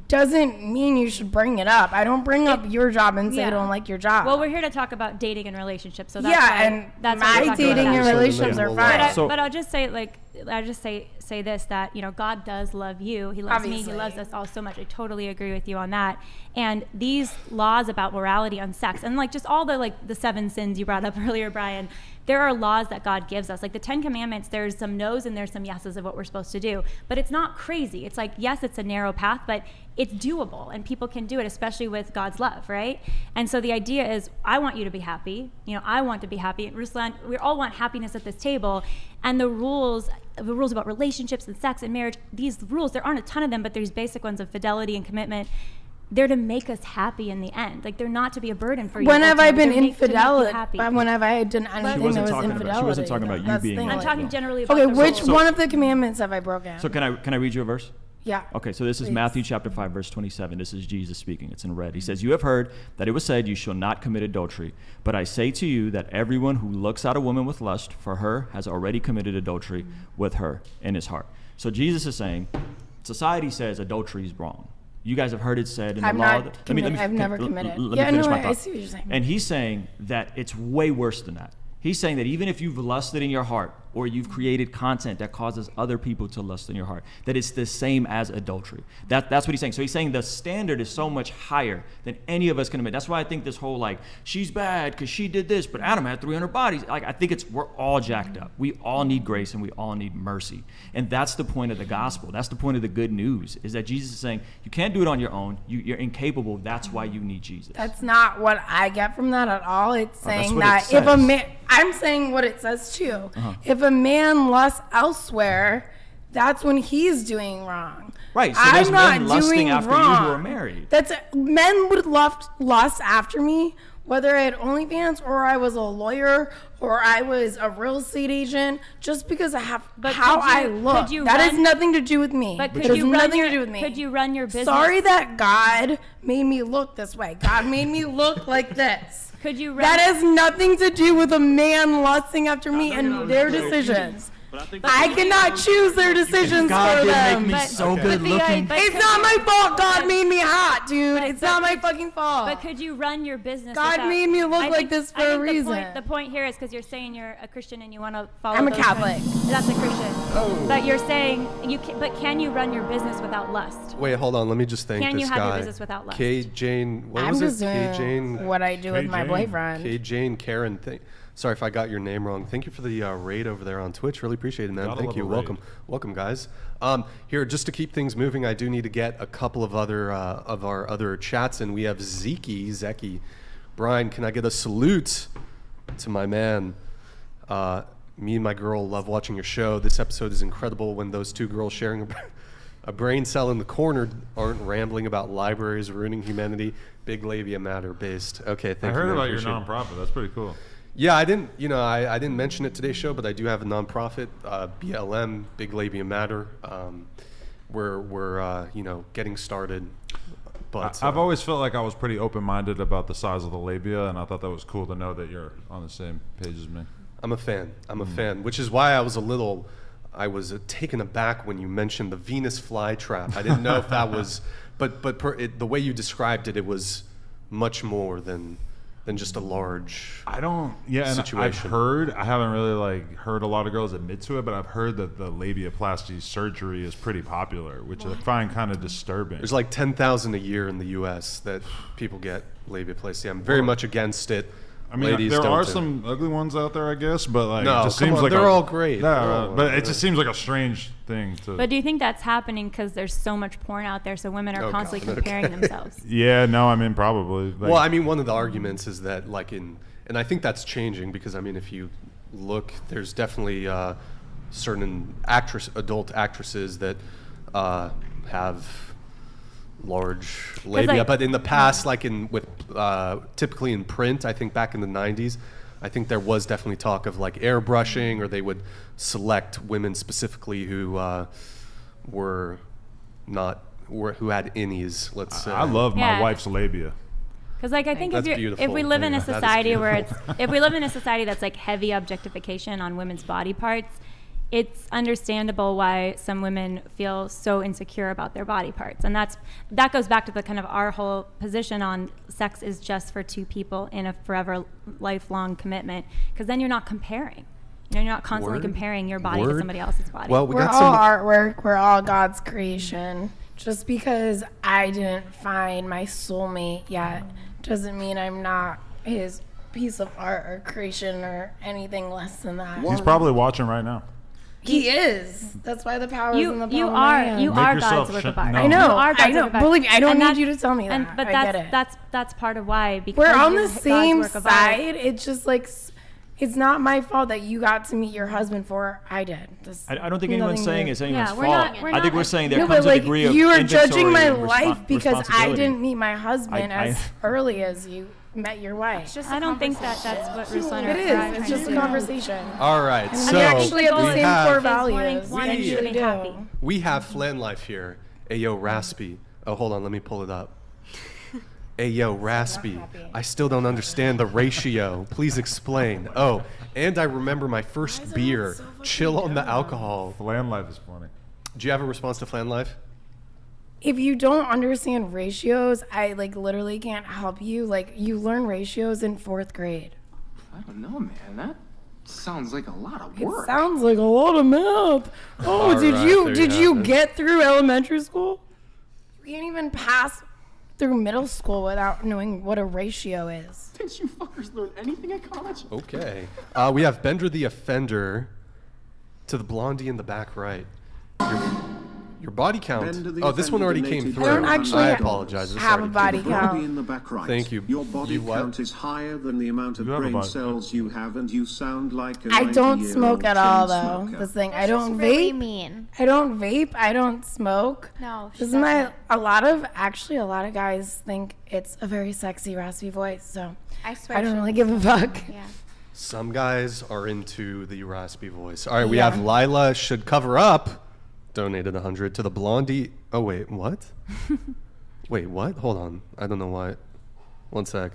doesn't mean you should bring it up. I don't bring up your job and say I don't like your job. Well, we're here to talk about dating and relationships. So that's my dating and relationships are fine. But I'll just say say this, that, you know, God does love you. He loves me. He loves us all so much. I totally agree with you on that. And these laws about morality on sex and like just all the 7 sins you brought up earlier, Brian, there are laws that God gives us. Like the 10 Commandments, there's some no's and there's some yeses of what we're supposed to do. But it's not crazy. It's like, yes, it's a narrow path, but it's doable and people can do it, especially with God's love, right? And so the idea is, I want you to be happy. You know, I want to be happy. Ruslan, we all want happiness at this table. And the rules about relationships and sex and marriage, these rules, there aren't a ton of them, but there's basic ones of fidelity and commitment. They're to make us happy in the end. Like, they're not to be a burden for you. When have I been infidelity? When have I done anything that was infidelity? She wasn't talking about you being. I'm talking generally about the which one of the commandments have I broken? So can I read you a verse? Yeah. Okay, so this is Matthew chapter 5, verse 27. This is Jesus speaking. It's in red. He says, "You have heard that it was said, you shall not commit adultery. But I say to you that everyone who looks at a woman with lust for her has already committed adultery with her in his heart." So Jesus is saying, society says adultery is wrong. You guys have heard it said in the law. I've never committed. Let me finish my thought. I see what you're saying. And he's saying that it's way worse than that. He's saying that even if you've lusted in your heart or you've created content that causes other people to lust in your heart, that it's the same as adultery. That's what he's saying. So he's saying the standard is so much higher than any of us can admit. That's why I think this whole like, she's bad because she did this, but Adam had 300 bodies. Like, I think we're all jacked up. We all need grace and we all need mercy. And that's the point of the gospel. That's the point of the good news, is that Jesus is saying, you can't do it on your own. You're incapable. That's why you need Jesus. That's not what I get from that at all. It's saying that if a man, I'm saying what it says too. If a man lusts elsewhere, that's when he's doing wrong. Right. So I'm not men lusting after you who are married. Men would lust after me, whether I had OnlyFans or I was a lawyer or I was a real estate agent, just because I have how I look. That has nothing to do with me. But could you run your business? Sorry that God made me look this way. God made me look like this. Could you run? That has nothing to do with a man lusting after me and their decisions. But I think I cannot choose their decisions God for did them. make me so good looking. It's not my fault. God made me hot, dude. It's not my fucking fault. But could you run your business? God made me look like this for a reason. The point here is because you're saying you're a Christian and you want to follow. I'm a those Catholic. trends. That's a Christian. Oh. But you're saying but can you run your business without lust? Wait, hold on. Let me just thank Can this you guy. have your business without lust? K. Jane. What I'm was just it? K. doing Jane. what I do with my boyfriend. K. Jane Karen. Sorry if I got your name wrong. Thank you for the raid over there on Twitch. Really appreciate it, man. Gotta Thank love you. a raid. Welcome, guys. Here, just to keep things moving, I do need to get a couple of our other chats in. We have Zeki. Brian, can I get a salute to my man? Me and my girl love watching your show. This episode is incredible when those two girls sharing a brain cell in the corner aren't rambling about libraries ruining humanity. Big labia matter based. Okay, thank you. I heard man. about your Appreciate it. nonprofit. That's pretty cool. Yeah, I didn't mention it today's show, but I do have a nonprofit, BLM, Big Labia Matter. We're getting started. But I've always felt like I was pretty open-minded about the size of the labia, and I thought that was cool to know that you're on the same page as me. I'm a fan, which is why I was taken aback when you mentioned the Venus flytrap. I didn't know if that was, but the way you described it, it was much more than just a large situation. I haven't really heard a lot of girls admit to it, but I've heard that the labiaplasty surgery is pretty popular, which I find kind of disturbing. There's like 10,000 a year in the U.S. that people get labiaplasty. I'm very much against it. I mean, Ladies, there don't are do it. some ugly ones out there, I guess, but No, it just come seems on, like they're all great. But it just seems like a strange thing to. But do you think that's happening because there's so much porn out there, so women are constantly comparing themselves? Yeah, no, I mean probably. Well, I mean, one of the arguments is that and I think that's changing because I mean, if you look, there's definitely certain adult actresses that have large labia, but in the past, typically in print, I think back in the 90s, I think there was definitely talk of airbrushing, or they would select women specifically who who had innies. Let's say. I love my wife's labia. Because I think if we live in a society that's heavy objectification on women's body parts, it's understandable why some women feel so insecure about their body parts. And that goes back to the kind of our whole position on sex is just for two people in a forever lifelong commitment, because then you're not comparing. You're not constantly comparing your body to somebody else's body. Well, we're all artwork. We're all God's creation. Just because I didn't find my soulmate yet doesn't mean I'm not his piece of art or creation or anything less than that. He's probably watching right now. He is. That's why the power is in the palm you of my hand. You are God's work of art. I know. I know. Believe me, I don't need you to tell me that. But I get it. that's part of why. Because we're on the God's same work of art. side. It's just it's not my fault that you got to meet your husband for. I did. I don't think anyone's saying it's anyone's fault. I think we're saying there no, comes but a degree of you are inventory judging my and life because I responsibility. didn't meet my husband as early as you met your wife. I don't think that's what Ruslan It is. It's just a conversation. All right, so we actually have the same core values. We have Flan Life here. Hey, yo, Raspy. Oh, hold on. Let me pull it up. Hey, yo, Raspy. I still don't understand the ratio. Please explain. Oh, and I remember my first beer. Chill on the alcohol. Flan Life is funny. Do you have a response to Flan Life? If you don't understand ratios, I literally can't help you. You learn ratios in 4th grade. I don't know, man. That sounds like a lot of work. It sounds like a lot of math. Oh, did you get through elementary school? You can't even pass through middle school without knowing what a ratio is. Didn't you fuckers learn anything at college? Okay. We have Bender the Offender to the blondie in the back right. Your body count. Oh, this one already came through. I don't actually apologize. have a body count. In the back right. Thank you. Your body count is higher than the amount of brain cells you have, and you sound like a I don't 90-year-old smoke at all, chain though. smoker. This thing. That's I don't just vape. really mean. I don't vape. I don't smoke. No, she This is doesn't. a lot of guys think it's a very sexy, raspy voice. So I swear I don't she- really give a fuck. Yeah. Some guys are into the raspy voice. All right, we have Lila Should Cover Up. Donated 100 to the blondie. Oh, wait, what? Wait, what? Hold on. I don't know why. One sec.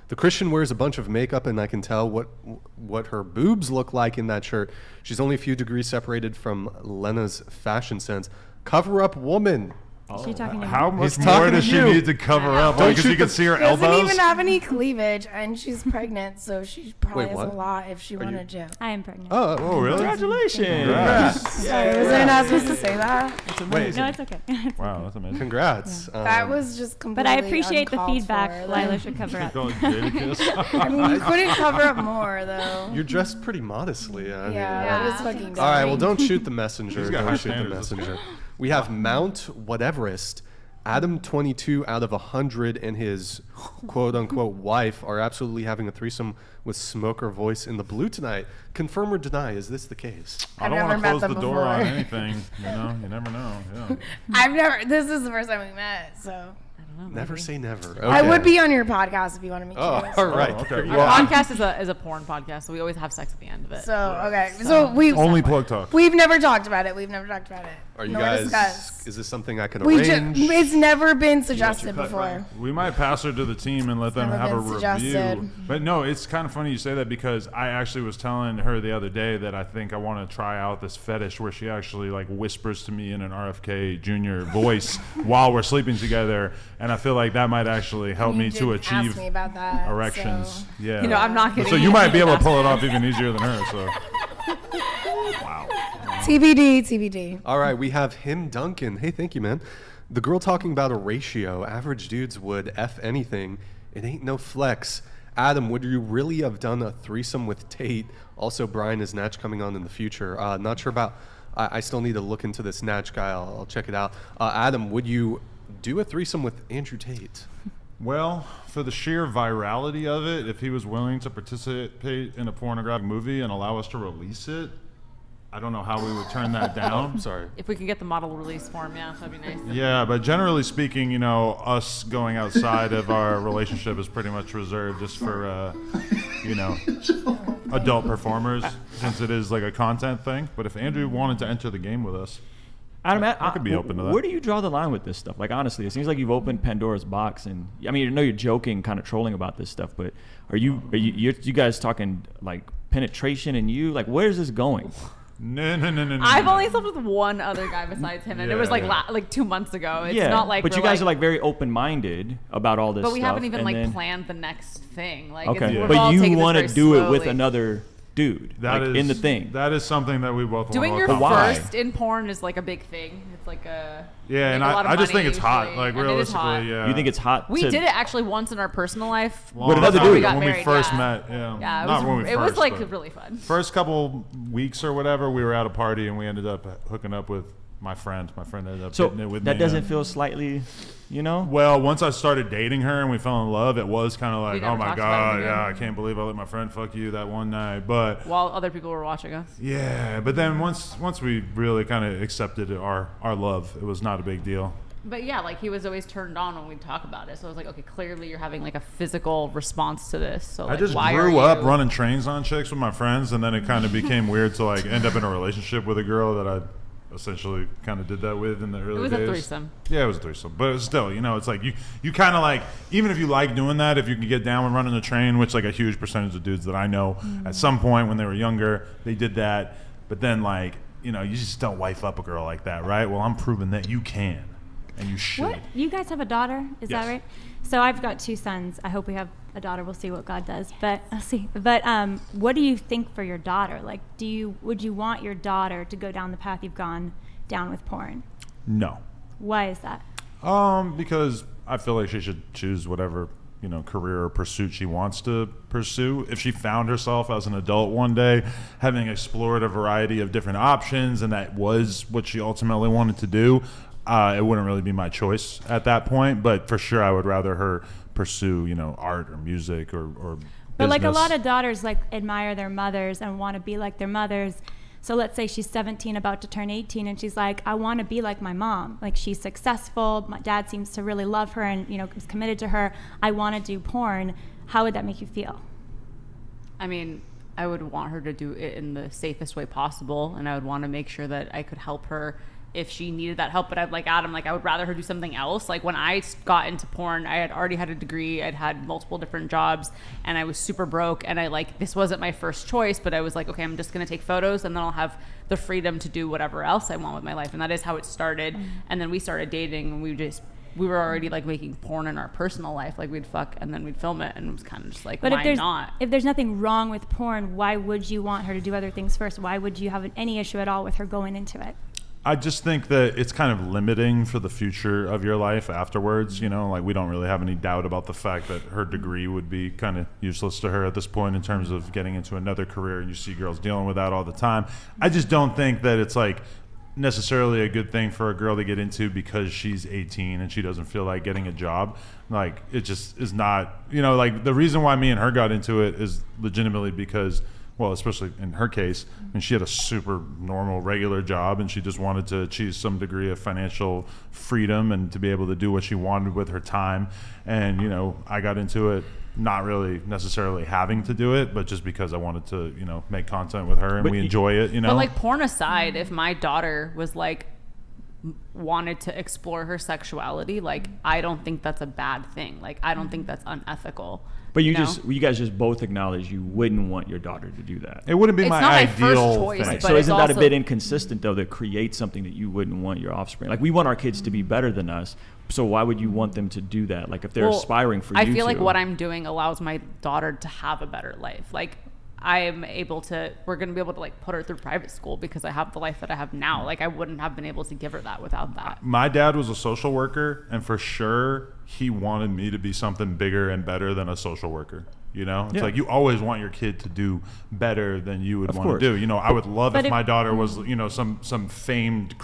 The Christian wears a bunch of makeup, and I can tell what her boobs look like in that shirt. She's only a few degrees separated from Lena's fashion sense. Cover up woman. Is she talking to How me? much more does she need to cover up? Because you can see her elbows. Doesn't even have any cleavage, and she's pregnant, so she probably Wait, has what? a lot if she wanted to. I am pregnant. Oh, really? Congratulations. Congrats. Sorry, was I not supposed to say that? It's Wait. amazing. No, it's okay. Wow, that's amazing. Congrats. That was just completely But I appreciate the uncalled feedback. for. Lila should cover up. I mean, you couldn't cover up more, though. You're dressed pretty modestly. I mean, That was fucking dumb. all right, well, don't shoot the messenger. She's got high Don't shoot the standards, this messenger. We have Mount Whateverest. Adam22 out of 100 and his quote-unquote wife are absolutely having a threesome with Smoker Voice in the blue tonight. Confirm or deny, is this the case? I don't want to close the door on anything. You know, you never know. Yeah. This is the first time we met, so. Never say never. Okay. I would be on your podcast if you want to meet you. Oh, all right. Okay. Our podcast is a porn podcast, so we always have sex at the end of it. So, okay. So we only plug talk. We've never talked about it. Are you Nor guys, discussed. is this something I can We arrange? it's never been suggested before. We might pass her to the team and let them never have a been review. suggested. But no, it's kind of funny you say that because I actually was telling her the other day that I think I want to try out this fetish where she actually like whispers to me in an RFK Jr. voice while we're sleeping together, and I feel like that might actually help me to achieve Ask me about that, erections. so. Yeah. You know, I'm not kidding. So you might be able to pull it off even easier than her. So. Wow. TBD. All right, we have him, Duncan. Hey, thank you, man. The girl talking about a ratio. Average dudes would F anything. It ain't no flex. Adam, would you really have done a threesome with Tate? Also, Brian is Natch coming on in the future. Not sure about... I still need to look into this Natch guy. I'll check it out. Adam, would you do a threesome with Andrew Tate? Well, for the sheer virality of it, if he was willing to participate in a pornographic movie and allow us to release it, I don't know how we would turn that down. Sorry. If we can get the model release form, yeah, that'd be nice. Yeah, but generally speaking, you know, us going outside of our relationship is pretty much reserved just for, you know, adult performers, since it is like a content thing. But if Andrew wanted to enter the game with us, Adam, I could be open to that. Where do you draw the line with this stuff? Like, honestly, it seems like you've opened Pandora's box, and I mean, I know you're joking, kind of trolling about this stuff, but are you guys talking like penetration and you? Like, where's this going? No. I've only slept with one other guy besides him, and it was like 2 months ago. It's not like. But you guys are like very open-minded about all this. But we stuff, haven't even then, planned the next thing. Like, okay, but you want to do it with another dude, that like is, in the thing. That is something that we both doing want your to accomplish. first in porn is like a big thing. It's like a and I just think it's hot. Like realistically, yeah. You think it's hot? We did it actually once in our personal life. With another dude. When we first met, yeah. It was like really fun. First couple weeks or whatever, we were at a party and we ended up hooking up with my friend. My friend ended up getting it with me. That doesn't feel slightly, you know? Well, once I started dating her and we fell in love, it was kind of like, oh my God, yeah, I can't believe I let my friend fuck you that one night. But while other people were watching us. Yeah, but then once we really kind of accepted our love, it was not a big deal. But yeah, like he was always turned on when we'd talk about it. So I was like, okay, clearly you're having like a physical response to this. So like, I just grew up running trains on chicks with my friends, and then it kind of became weird to like end up in a relationship with a girl that I essentially kind of did that with in the early days. It was a threesome. Yeah, it was a threesome. But it was still, you know, it's like you kind of like, even if you like doing that, if you can get down with running a train, which like a huge percentage of dudes that I know at some point when they were younger, they did that. But then like, you know, you just don't wife up a girl like that, right? Well, I'm proving that you can. And you should. What? You guys have a daughter? Is Yes. that right? So I've got 2 sons. I hope we have a daughter. We'll see what God does. But I'll see. But what do you think for your daughter? Like, would you want your daughter to go down the path you've gone down with porn? No. Why is that? Because I feel like she should choose whatever, you know, career or pursuit she wants to pursue. If she found herself as an adult one day, having explored a variety of different options, and that was what she ultimately wanted to do, it wouldn't really be my choice at that point. But for sure, I would rather her pursue, you know, art or music or But like a business. lot of daughters like admire their mothers and want to be like their mothers. So let's say she's 17, about to turn 18, and she's like, I want to be like my mom. Like, she's successful. My dad seems to really love her and, you know, is committed to her. I want to do porn. How would that make you feel? I mean, I would want her to do it in the safest way possible, and I would want to make sure that I could help her if she needed that help. But I'm like Adam, like I would rather her do something else. Like when I got into porn, I had already had a degree, I'd had multiple different jobs, and I was super broke, and I like, this wasn't my first choice, but I was like, okay, I'm just gonna take photos and then I'll have the freedom to do whatever else I want with my life. And that is how it started. And then we started dating, and we were already like making porn in our personal life. Like we'd fuck and then we'd film it, and it was kind of just like, but why not? If there's nothing wrong with porn, why would you want her to do other things first? Why would you have any issue at all with her going into it? I just think that it's kind of limiting for the future of your life afterwards. You know, like we don't really have any doubt about the fact that her degree would be kind of useless to her at this point in terms of getting into another career. You see girls dealing with that all the time. I just don't think that it's like necessarily a good thing for a girl to get into because she's 18 and she doesn't feel like getting a job. Like it just is not, you know, like the reason why me and her got into it is legitimately because, well, especially in her case, I mean, she had a super normal, regular job, and she just wanted to achieve some degree of financial freedom and to be able to do what she wanted with her time. And, you know, I got into it not really necessarily having to do it, but just because I wanted to, you know, make content with her and we enjoy it, you know? But like porn aside, if my daughter was like, wanted to explore her sexuality, like I don't think that's a bad thing. Like I don't think that's unethical. But you guys just both acknowledge you wouldn't want your daughter to do that. It wouldn't be it's my not ideal first choice, thing. So isn't that a bit inconsistent though, that creates something that you wouldn't want your offspring? Like we want our kids to be better than us, so why would you want them to do that? Like if they're aspiring for you to. I feel like what I'm doing allows my daughter to have a better life. Like we're going to be able to like put her through private school because I have the life that I have now. Like I wouldn't have been able to give her that without that. My dad was a social worker, and for sure he wanted me to be something bigger and better than a social worker. You know, it's like you always want your kid to do better than you would want to do. You know, I would love if my daughter was, you know, some famed,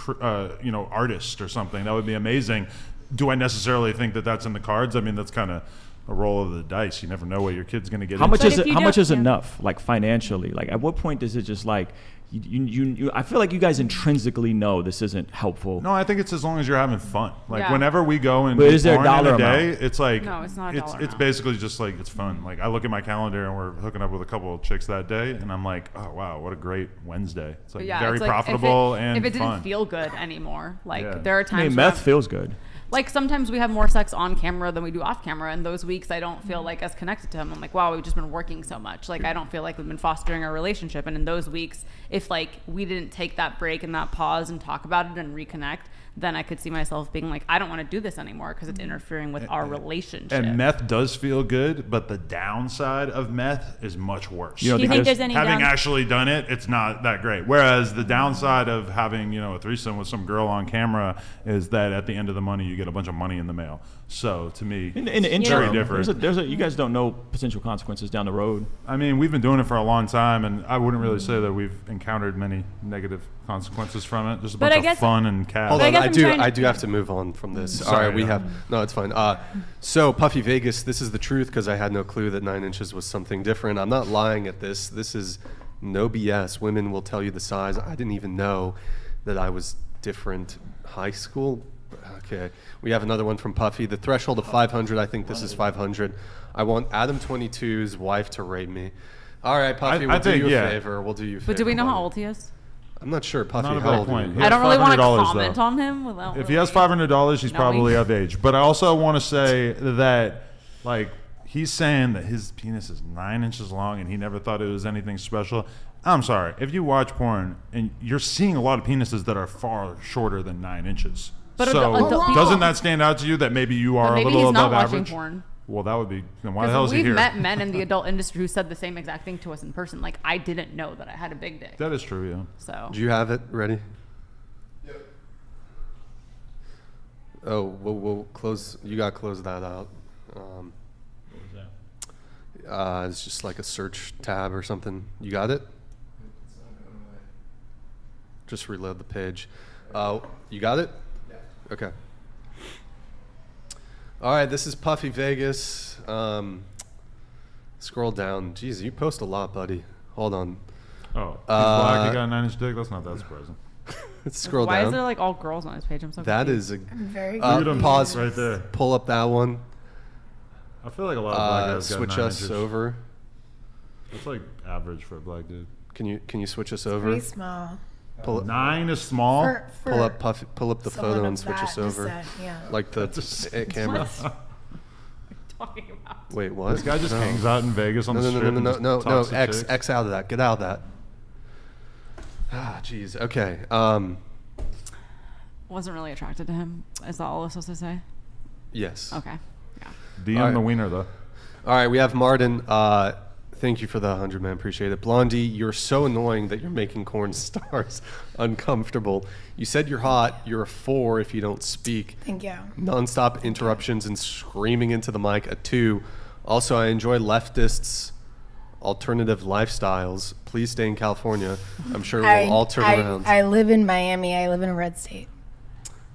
you know, artist or something. That would be amazing. Do I necessarily think that that's in the cards? I mean, that's kind of a roll of the dice. You never know what your kid's going to get. How much is it? How much is enough? Like financially, like at what point does it just like you? I feel like you guys intrinsically know this isn't helpful. No, I think it's as long as you're having fun. Like whenever we go and but is there a dollar in a day, amount? it's like no, it's not a dollar it's basically just like it's fun. Like I look at my calendar and we're hooking up with a couple of chicks that day, and I'm like, oh wow, what a great Wednesday. It's like very profitable and if it didn't fun. feel good anymore, like there are times. I mean, meth feels good. Like sometimes we have more sex on camera than we do off camera, and those weeks I don't feel like as connected to him. I'm like, wow, we've just been working so much. Like I don't feel like we've been fostering our relationship. And in those weeks, if like we didn't take that break and that pause and talk about it and reconnect, then I could see myself being like, I don't want to do this anymore because it's interfering with our relationship. And meth does feel good, but the downside of meth is much worse. You think there's any having actually done it, it's not that great. Whereas the downside of having, you know, a threesome with some girl on camera is that at the end of the money, you get a bunch of money in the mail. So to me, in the interim, very different. You guys don't know potential consequences down the road. I mean, we've been doing it for a long time, and I wouldn't really say that we've encountered many negative consequences from it. Just a bunch of fun and cash. Hold on, I do have to move on from this. Sorry, all right, no, it's fine. So Puffy Vegas, this is the truth because I had no clue that 9 inches was something different. I'm not lying at this. This is no BS. Women will tell you the size. I didn't even know that I was different. High school. Okay, we have another one from Puffy. The threshold of 500. I think this is 500. I want Adam22's wife to rape me. All right, Puffy, we'll do you a favor. We'll do you a favor. But do we know how old he is? I'm not sure, Puffy. Not a how bad old point. I don't really want to comment though. on him without. If he has $500, he's probably of age. But I also want to say that, like, he's saying that his penis is 9 inches long and he never thought it was anything special. I'm sorry. If you watch porn and you're seeing a lot of penises that are far shorter than 9 inches. But so doesn't that stand out to you that maybe you are a little above average? Porn. Well, that would be. Then why the hell is he here? We've met men in the adult industry who said the same exact thing to us in person. Like I didn't know that I had a big dick. That is true, yeah. So. Do you have it ready? Yep. Oh, we'll close. You got to close that out. What was that? It's just like a search tab or something. You got it? Just reload the page. You got it? Yeah. Okay. All right, this is Puffy Vegas. Scroll down. Jeez, you post a lot, buddy. Hold on. Oh, he's black. He got a 9-inch dick. That's not that surprising. Let's scroll Why down. Why is there like all girls on his page? I'm so that confused. is a very pause right there. Pull up that one. I feel like a lot of black guys got 9 switch us inches. over. That's like average for a black dude. Can you switch us It's over? very small. Pull up, 9 is small. pull up the photo and switch us over. Yeah. Like the camera. Talking about. Wait, what? This guy just hangs out in Vegas on the strip. No. X out of that. Get out of that. Ah, jeez. Okay. Wasn't really attracted to him. Is that all I was supposed to say? Yes. Okay. Yeah. DM the wiener though. All right, we have Martin. Thank you for the 100, man. Appreciate it. Blondie, you're so annoying that you're making corn stars uncomfortable. You said you're hot. You're a 4 if you don't speak. Thank you. Nonstop interruptions and screaming into the mic, a 2. Also, I enjoy leftists' alternative lifestyles. Please stay in California. I'm sure we'll all turn around. I live in Miami. I live in a red state.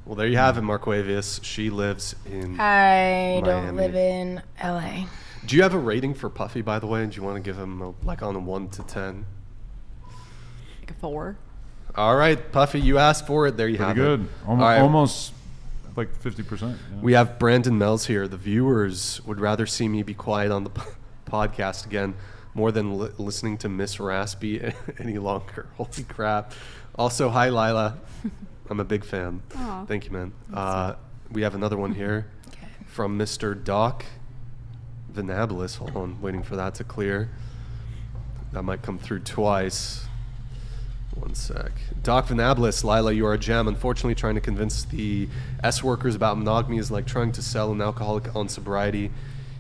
Well, there you have it, Marquavius. She lives in I Miami. don't live in LA. Do you have a rating for Puffy, by the way? Do you want to give him on a 1 to 10? Like a 4. All right, Puffy, you asked for it. There you have good. it. Almost like 50%. Yeah. We have Brandon Mells here. The viewers would rather see me be quiet on the podcast again more than listening to Miss Raspy any longer. Holy crap. Also, hi, Lila. I'm a big fan. Aww. Thank you, man. We have another one here from Mr. Doc Venabilis. Hold on, waiting for that to clear. That might come through twice. One sec. Doc Venabilis, Lila, you are a gem. Unfortunately, trying to convince the S-workers about monogamy is like trying to sell an alcoholic on sobriety.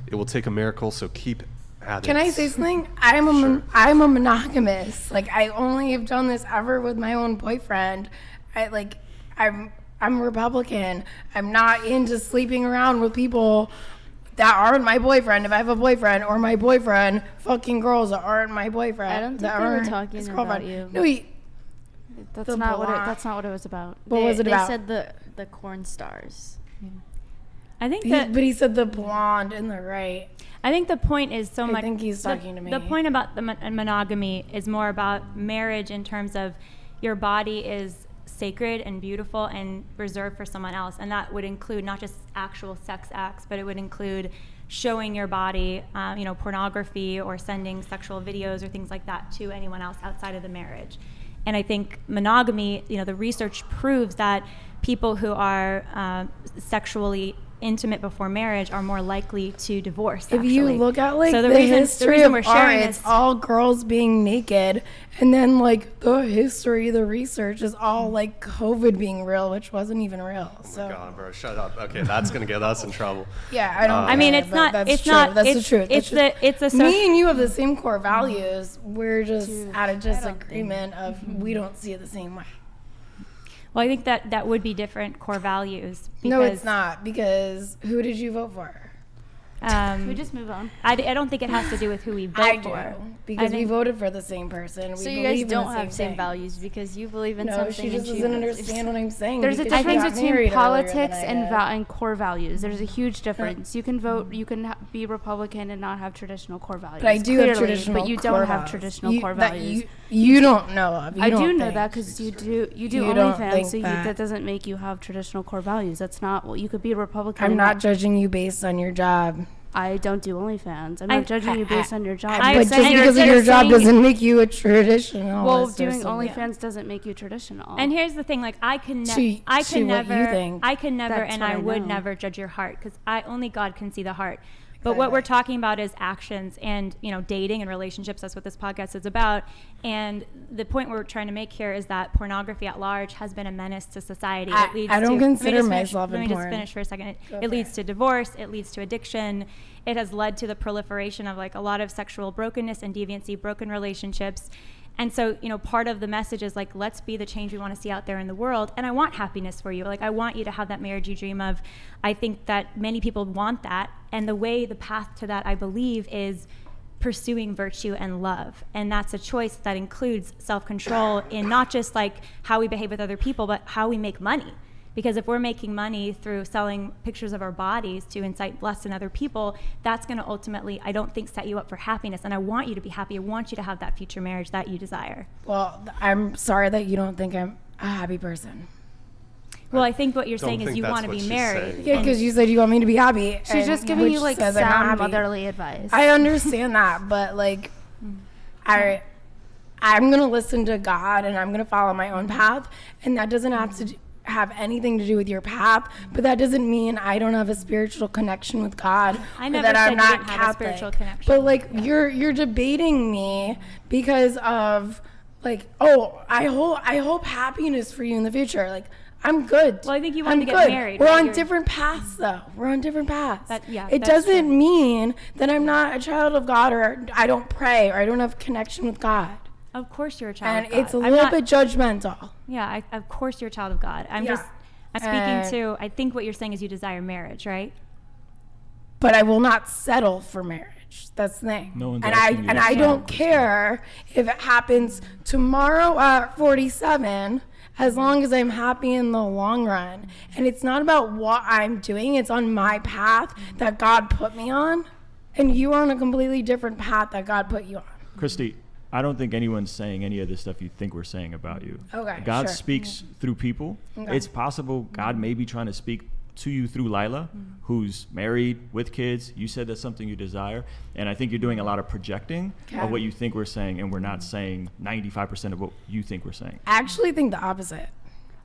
It will take a miracle, so keep at it. Can I say something? I'm a monogamous. Like, I only have done this ever with my own boyfriend. I'm Republican. I'm not into sleeping around with people that aren't my boyfriend. If I have a boyfriend, or my boyfriend fucking girls that aren't my boyfriend. I don't think they were talking about you. No, that's not what it was about. What was it about? They said the corn stars. Yeah. I think but he said the blonde and the right. I think the point is so much. I think he's talking to me. The point about the monogamy is more about marriage in terms of your body is sacred and beautiful and reserved for someone else, and that would include not just actual sex acts, but it would include showing your body, pornography or sending sexual videos or things like that to anyone else outside of the marriage. And I think monogamy, the research proves that people who are sexually intimate before marriage are more likely to divorce. If you look at the history reason of art, it's all girls being naked, and then the research is all like COVID being real, which wasn't even real. So. Oh my God, bro, shut up. Okay, that's gonna get us in trouble. Yeah, I don't. I mean, it's not. That's it's true. not. That's it's, the truth. It's me and you have the same core values. We're just at a disagreement of we don't see it the same way. Well, I think that would be different core values. No, it's not, because who did you vote for? Can we just move on? I don't think it has to do with who we vote for. Because we voted for the same person. So you guys don't have same values because you believe in something. No, she just doesn't understand what I'm saying. There's a difference between politics and core values. There's a huge difference. You can vote, you can be Republican and not have traditional core values. But I do have traditional core values. But you don't have traditional core values. You don't know of. I do know that because you do OnlyFans, so that doesn't make you have traditional core values. That's not what you could be a Republican. I'm not judging you based on your job. I don't do OnlyFans. I'm not judging you based on your job. But just because of your job doesn't make you a traditional. Well, doing OnlyFans doesn't make you traditional. And here's the thing: I can never, and I would never judge your heart because only God can see the heart. But what we're talking about is actions and, dating and relationships. That's what this podcast is about. And the point we're trying to make here is that pornography at large has been a menace to society. I don't consider myself in porn. Let me just finish for a second. It leads to divorce. It leads to addiction. It has led to the proliferation of a lot of sexual brokenness and deviancy, broken relationships. And so, part of the message is let's be the change we want to see out there in the world. And I want happiness for you. I want you to have that marriage you dream of. I think that many people want that. And the path to that, I believe, is pursuing virtue and love. And that's a choice that includes self-control in not just how we behave with other people, but how we make money. Because if we're making money through selling pictures of our bodies to incite lust in other people, that's going to ultimately, I don't think, set you up for happiness. And I want you to be happy. I want you to have that future marriage that you desire. Well, I'm sorry that you don't think I'm a happy person. Well, I think what you're saying is you want to be married. Yeah, because you said you want me to be happy. She's just giving you sound motherly advice. I understand that, but I I'm going to listen to God and I'm going to follow my own path. And that doesn't have to have anything to do with your path, but that doesn't mean I don't have a spiritual connection with God. I never that said I'm you not didn't have a Catholic. spiritual connection. But like you're debating me because of like, oh, I hope happiness for you in the future. Like, I'm good. Well, I think you want to get married. We're right? on You're- different paths, though. We're on different paths. It that's doesn't true. mean that I'm not a child of God, or I don't pray, or I don't have connection with God. Of course you're a child And of God. it's a little bit judgmental. Yeah, of course you're a child of God. I'm speaking to, I think what you're saying is you desire marriage, right? But I will not settle for marriage. That's the thing. No one's and asking you to I settle. don't care if it happens tomorrow at 47, as long as I'm happy in the long run. And it's not about what I'm doing. It's on my path that God put me on. And you are on a completely different path that God put you on. Christy, I don't think anyone's saying any of the stuff you think we're saying about you. Okay, God sure. speaks through people. Okay. It's possible God may be trying to speak to you through Lila, who's married with kids. You said that's something you desire. And I think you're doing a lot of projecting of what you think we're saying, and we're not saying 95% of what you think we're saying. I actually think the opposite.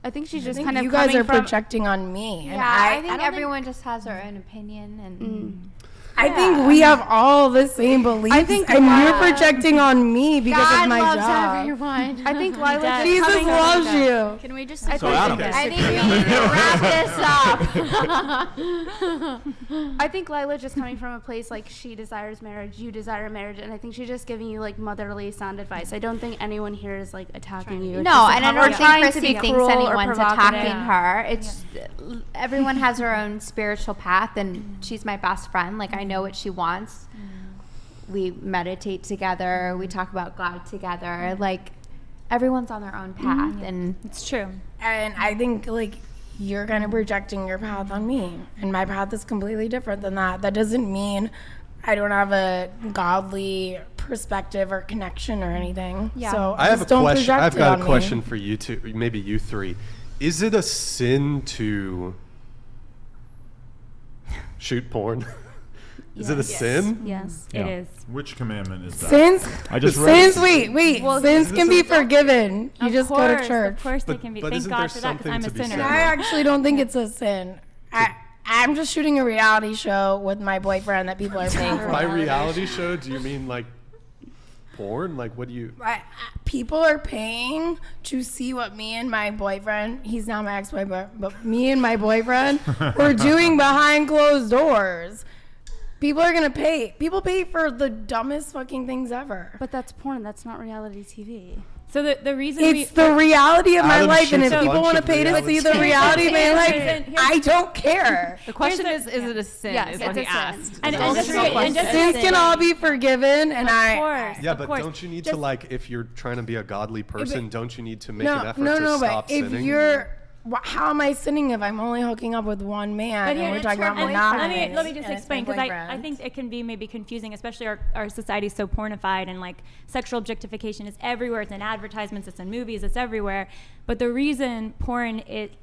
I think she's just I think kind of you guys coming are from, projecting on me. Yeah, And I think everyone just has their own opinion and. I think we have all the same beliefs, and you're projecting on me because God of my loves job. everyone. I think Lila just Jesus coming loves you. Can we just? So Adam. I think we need to wrap this up. I think Lila just coming from a place like she desires marriage, you desire marriage, and I think she's just giving you like motherly sound advice. I don't think anyone here is like attacking you. No, and I don't think Christy Christy thinks anyone's attacking her. It's everyone has their own spiritual path, and she's my best friend. Like, I know what she wants. We meditate together. We talk about God together. Like, everyone's on their own path, and it's true. And I think like you're kind of projecting your path on me, and my path is completely different than that. That doesn't mean I don't have a godly perspective or connection or anything. Yeah. So I have a don't question. project I've it got on a me. question for you two, maybe you three. Is it a sin to shoot porn? Is it a sin? Yes, Yeah. it is. Which commandment is that? Sins, I just sins. read Wait. Sins can be forgiven. You just go to church. Of course they But- can be. but Thank isn't God there for that, because something I'm a to be sinner. said I actually don't think it's a sin. I'm just shooting a reality show with my boyfriend that people are paying for. By reality show, do you mean like porn? Like, what do you? People are paying to see what me and my boyfriend, he's not my ex-boyfriend, but me and my boyfriend were doing behind closed doors. People are gonna pay. People pay for the dumbest fucking things ever. But that's porn. That's not reality TV. So the reason It's the reality of my Adam life, and if shoots a people bunch want to of pay to see the reality reality of my life, Here's- I don't care. The question is it a sin? Yes, is what it's he a sin. asked. And It's just- also a and just- question. Sins can all be forgiven, and Of course. Yeah, of but course. don't you need Just- to like, if you're trying to be a godly person, don't you need to make an effort no, to stop but if sinning? you're, how am I sinning if I'm only hooking up with one man But and here, we're talking about and monogamy? let me just and it's my explain, because I boyfriend. think it can be maybe confusing, especially our society is so pornified, and like sexual objectification is everywhere. It's in advertisements, it's in movies, it's everywhere. But the reason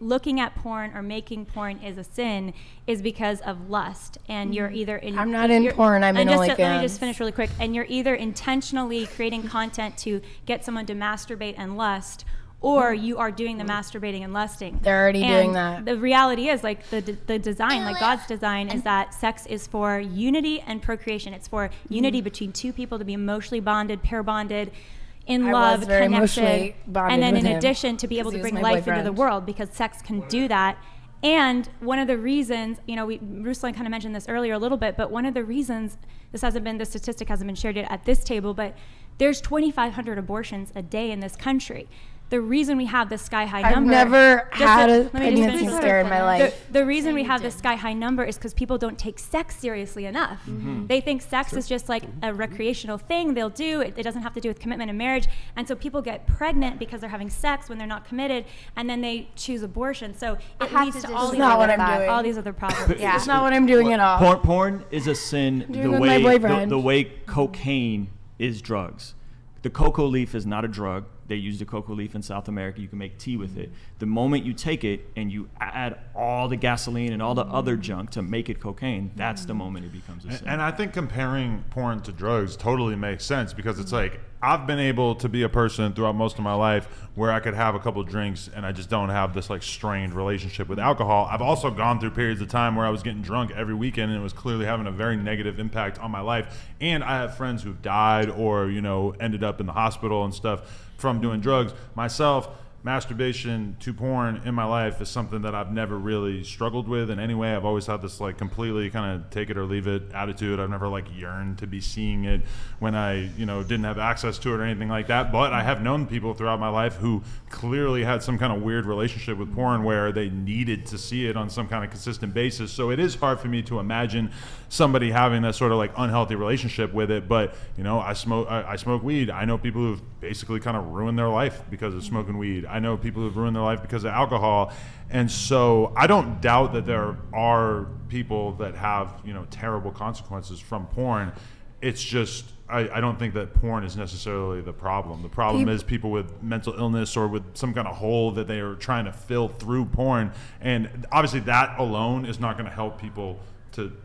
looking at porn or making porn is a sin is because of lust, and you're either in. I'm not in porn, I'm in Let me OnlyFans. just finish really quick. And you're either intentionally creating content to get someone to masturbate and lust, or you are doing the masturbating and lusting. They're already doing that. The reality is, like the design, like God's design, is that sex is for unity and procreation. It's for unity between two people to be emotionally bonded, pair bonded, in I love, was very connected, emotionally bonded and then with in him, addition to be able 'cause to he was bring my life into the boyfriend. world, because sex can do that. And one of the reasons, Ruslan kind of mentioned this earlier a little bit, but one of the reasons the statistic hasn't been shared yet at this table, but there's 2,500 abortions a day in this country. The reason we have this sky-high I've number... never had a let me just pregnancy finish this. scare in my life. The reason we have this sky-high number is because people don't take sex seriously enough. They think sex is just like a recreational thing they'll do. It doesn't have to do with commitment and marriage. And so people get pregnant because they're having sex when they're not committed, and then they choose abortion. So it leads to all It's not what I'm doing. all these other problems. Yeah. It's not what I'm doing at all. Porn is a sin doing with my boyfriend. the way cocaine is drugs. The cocoa leaf is not a drug. they use the cocoa leaf in South America. You can make tea with it. The moment you take it and you add all the gasoline and all the other junk to make it cocaine, that's the moment it becomes a sin. And I think comparing porn to drugs totally makes sense, because it's like, I've been able to be a person throughout most of my life where I could have a couple drinks and I just don't have this like strained relationship with alcohol. I've also gone through periods of time where I was getting drunk every weekend and it was clearly having a very negative impact on my life. And I have friends who've died or, you know, ended up in the hospital and stuff from doing drugs. Myself, masturbation to porn in my life is something that I've never really struggled with in any way. I've always had this like completely kind of take it or leave it attitude. I've never like yearned to be seeing it when I, you know, didn't have access to it or anything like that. But I have known people throughout my life who clearly had some kind of weird relationship with porn where they needed to see it on some kind of consistent basis. So it is hard for me to imagine somebody having that sort of like unhealthy relationship with it. But, you know, I smoke weed. I know people who've basically kind of ruined their life because of smoking weed. I know people who've ruined their life because of alcohol. And so I don't doubt that there are people that have, you know, terrible consequences from porn. It's just, I don't think that porn is necessarily the problem. The problem is people with mental illness or with some kind of hole that they are trying to fill through porn. And obviously that alone is not going to help people to,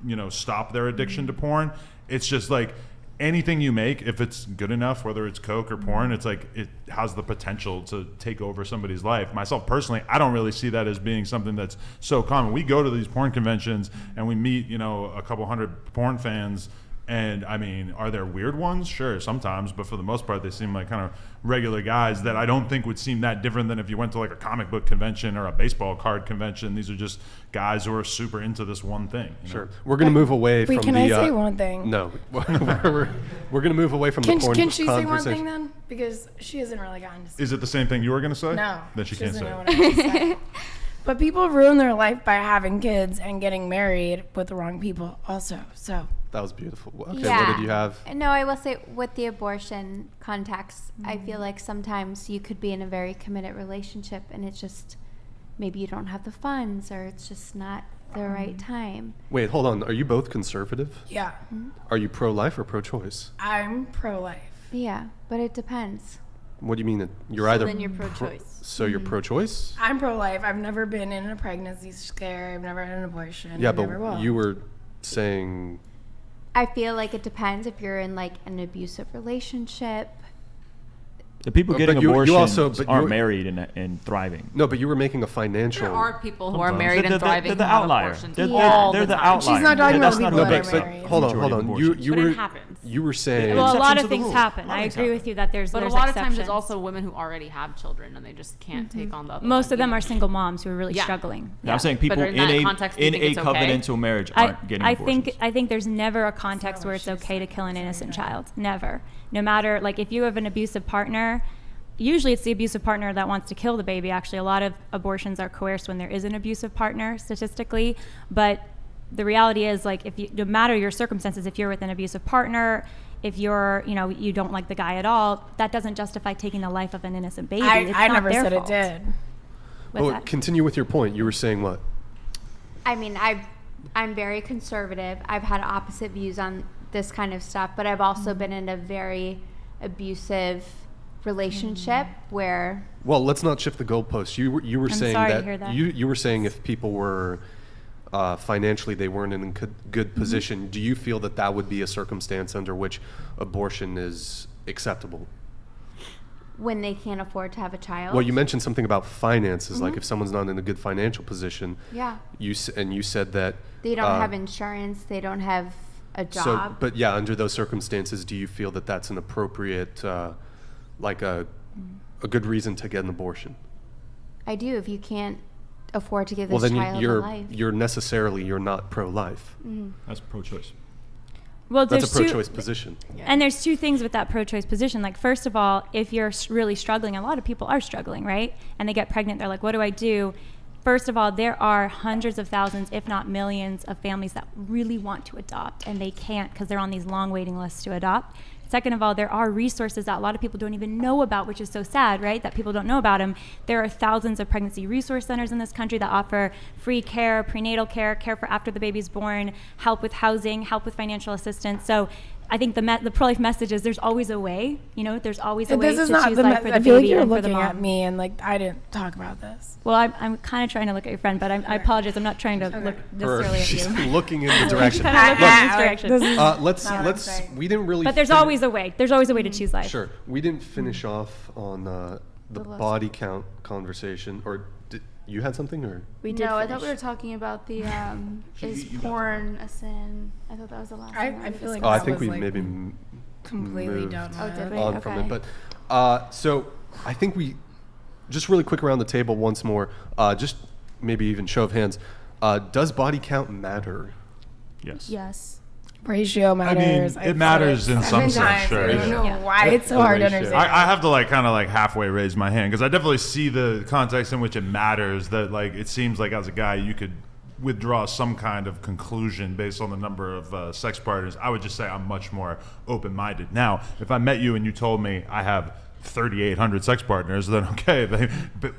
you know, stop their addiction to porn. It's just like, anything you make, if it's good enough, whether it's coke or porn, it's like it has the potential to take over somebody's life. Myself personally, I don't really see that as being something that's so common. We go to these porn conventions and we meet, you know, a couple hundred porn fans. And I mean, are there weird ones? Sure, sometimes, but for the most part, they seem like kind of regular guys that I don't think would seem that different than if you went to like a comic book convention or a baseball card convention. These are just guys who are super into this one thing. Sure. We're going to move away from the... Can I say one thing? No. We're going to move away from the porn Can she say one conversation. thing then? Because she hasn't really gotten to say. Is it the same thing you were going to say? No. Then she can't doesn't say know it. what I have to say. But people ruin their life by having kids and getting married with the wrong people also. So... That was beautiful. Okay, yeah. What did you have? No, I will say with the abortion context, I feel like sometimes you could be in a very committed relationship and it's just maybe you don't have the funds or it's just not the right time. Wait, hold on. Are you both conservative? Yeah. Are you pro-life or pro-choice? I'm pro-life. Yeah, but it depends. What do you mean? You're either... Then you're pro-choice. So you're pro-choice? I'm pro-life. I've never been in a pregnancy scare. I've never had an abortion. Yeah, I never will. but you were saying... I feel like it depends if you're in like an abusive relationship. The people getting abortions aren't you're married and thriving. No, but you were making a financial... There are people who are married and thriving. They're the outlier. They're the outlier. She's not talking about people that are married. Hold on. It happens. You were saying... Well, a lot of things happen. I agree with you that there's But a lot of times it's also women who already have children and they just can't take on the other Most of them are single moms who are really struggling. Yeah. I'm saying people in a covenantal marriage aren't getting abortions. I think there's never a context where it's okay to kill an innocent child. Never. No matter, like, if you have an abusive partner... Usually it's the abusive partner that wants to kill the baby. Actually, a lot of abortions are coerced when there is an abusive partner, statistically. But the reality is, like, if you, no matter your circumstances, if you're with an abusive partner, if you're, you know, you don't like the guy at all, that doesn't justify taking the life of an innocent baby. I never said it did. Well, continue with your point. You were saying what? I mean, I'm very conservative. I've had opposite views on this kind of stuff, but I've also been in a very abusive relationship where... Well, let's not shift the goalposts. You were saying that you were saying if people were financially they weren't in a good position. Do you feel that that would be a circumstance under which abortion is acceptable? When they can't afford to have a child? Well, you mentioned something about finances, like if someone's not in a good financial position. Yeah. You said that they don't have insurance, they don't have a job. So, but yeah, under those circumstances, do you feel that that's an appropriate, like a good reason to get an abortion? I do. If you can't afford to give this child a life. You're not pro-life. That's pro-choice. Well, that's a pro-choice position. And there's two things with that pro-choice position. Like, first of all, if you're really struggling, a lot of people are struggling, right? And they get pregnant. They're like, what do I do? First of all, there are hundreds of thousands, if not millions, of families that really want to adopt, and they can't because they're on these long waiting lists to adopt. Second of all, there are resources that a lot of people don't even know about, which is so sad, right? That people don't know about them. There are thousands of pregnancy resource centers in this country that offer free care, prenatal care, care for after the baby's born, help with housing, help with financial assistance. So I think the pro-life message is there's always a way. You know, there's always a way This is to not choose the life for the I feel like baby you're and for the looking mom. at me and like I didn't talk about this. Well, I'm kind of trying to look at your friend, but I apologize. I'm not trying to look necessarily at you. She's looking in the direction. Let's. We didn't really. But there's always a way. There's always a way to choose life. Sure. We didn't finish off on the body count conversation, or did you had something, or? We did. No, I thought we were talking about the is porn a sin? I thought that was the last one. I feel like I think we maybe completely done on from it, but so I think we just really quick around the table once more, just maybe even show of hands. Does body count matter? Yes. Yes. Ratio matters. I mean, it matters in some sense, sure. I don't know why it's so hard to understand. I have to kind of halfway raise my hand because I definitely see the context in which it matters. That it seems like as a guy you could withdraw some kind of conclusion based on the number of sex partners. I would just say I'm much more open-minded. Now, if I met you and you told me I have 3,800 sex partners, then okay,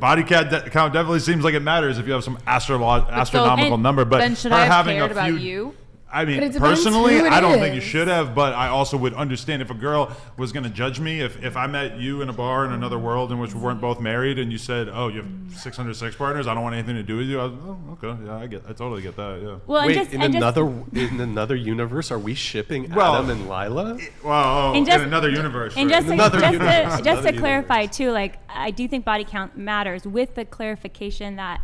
body count definitely seems like it matters if you have some astronomical number. But then should her I have having cared a few, about you? I mean, personally, I don't think you should have, but I also would understand if a girl was going to judge me. If I met you in a bar in another world in which we weren't both married and you said, oh, you have 600 sex partners, I don't want anything to do with you. I was, oh, okay, yeah, I totally get that, yeah. Well, wait, in another universe, are we shipping Adam and Lila? In another universe. And just to clarify, too, I do think body count matters with the clarification that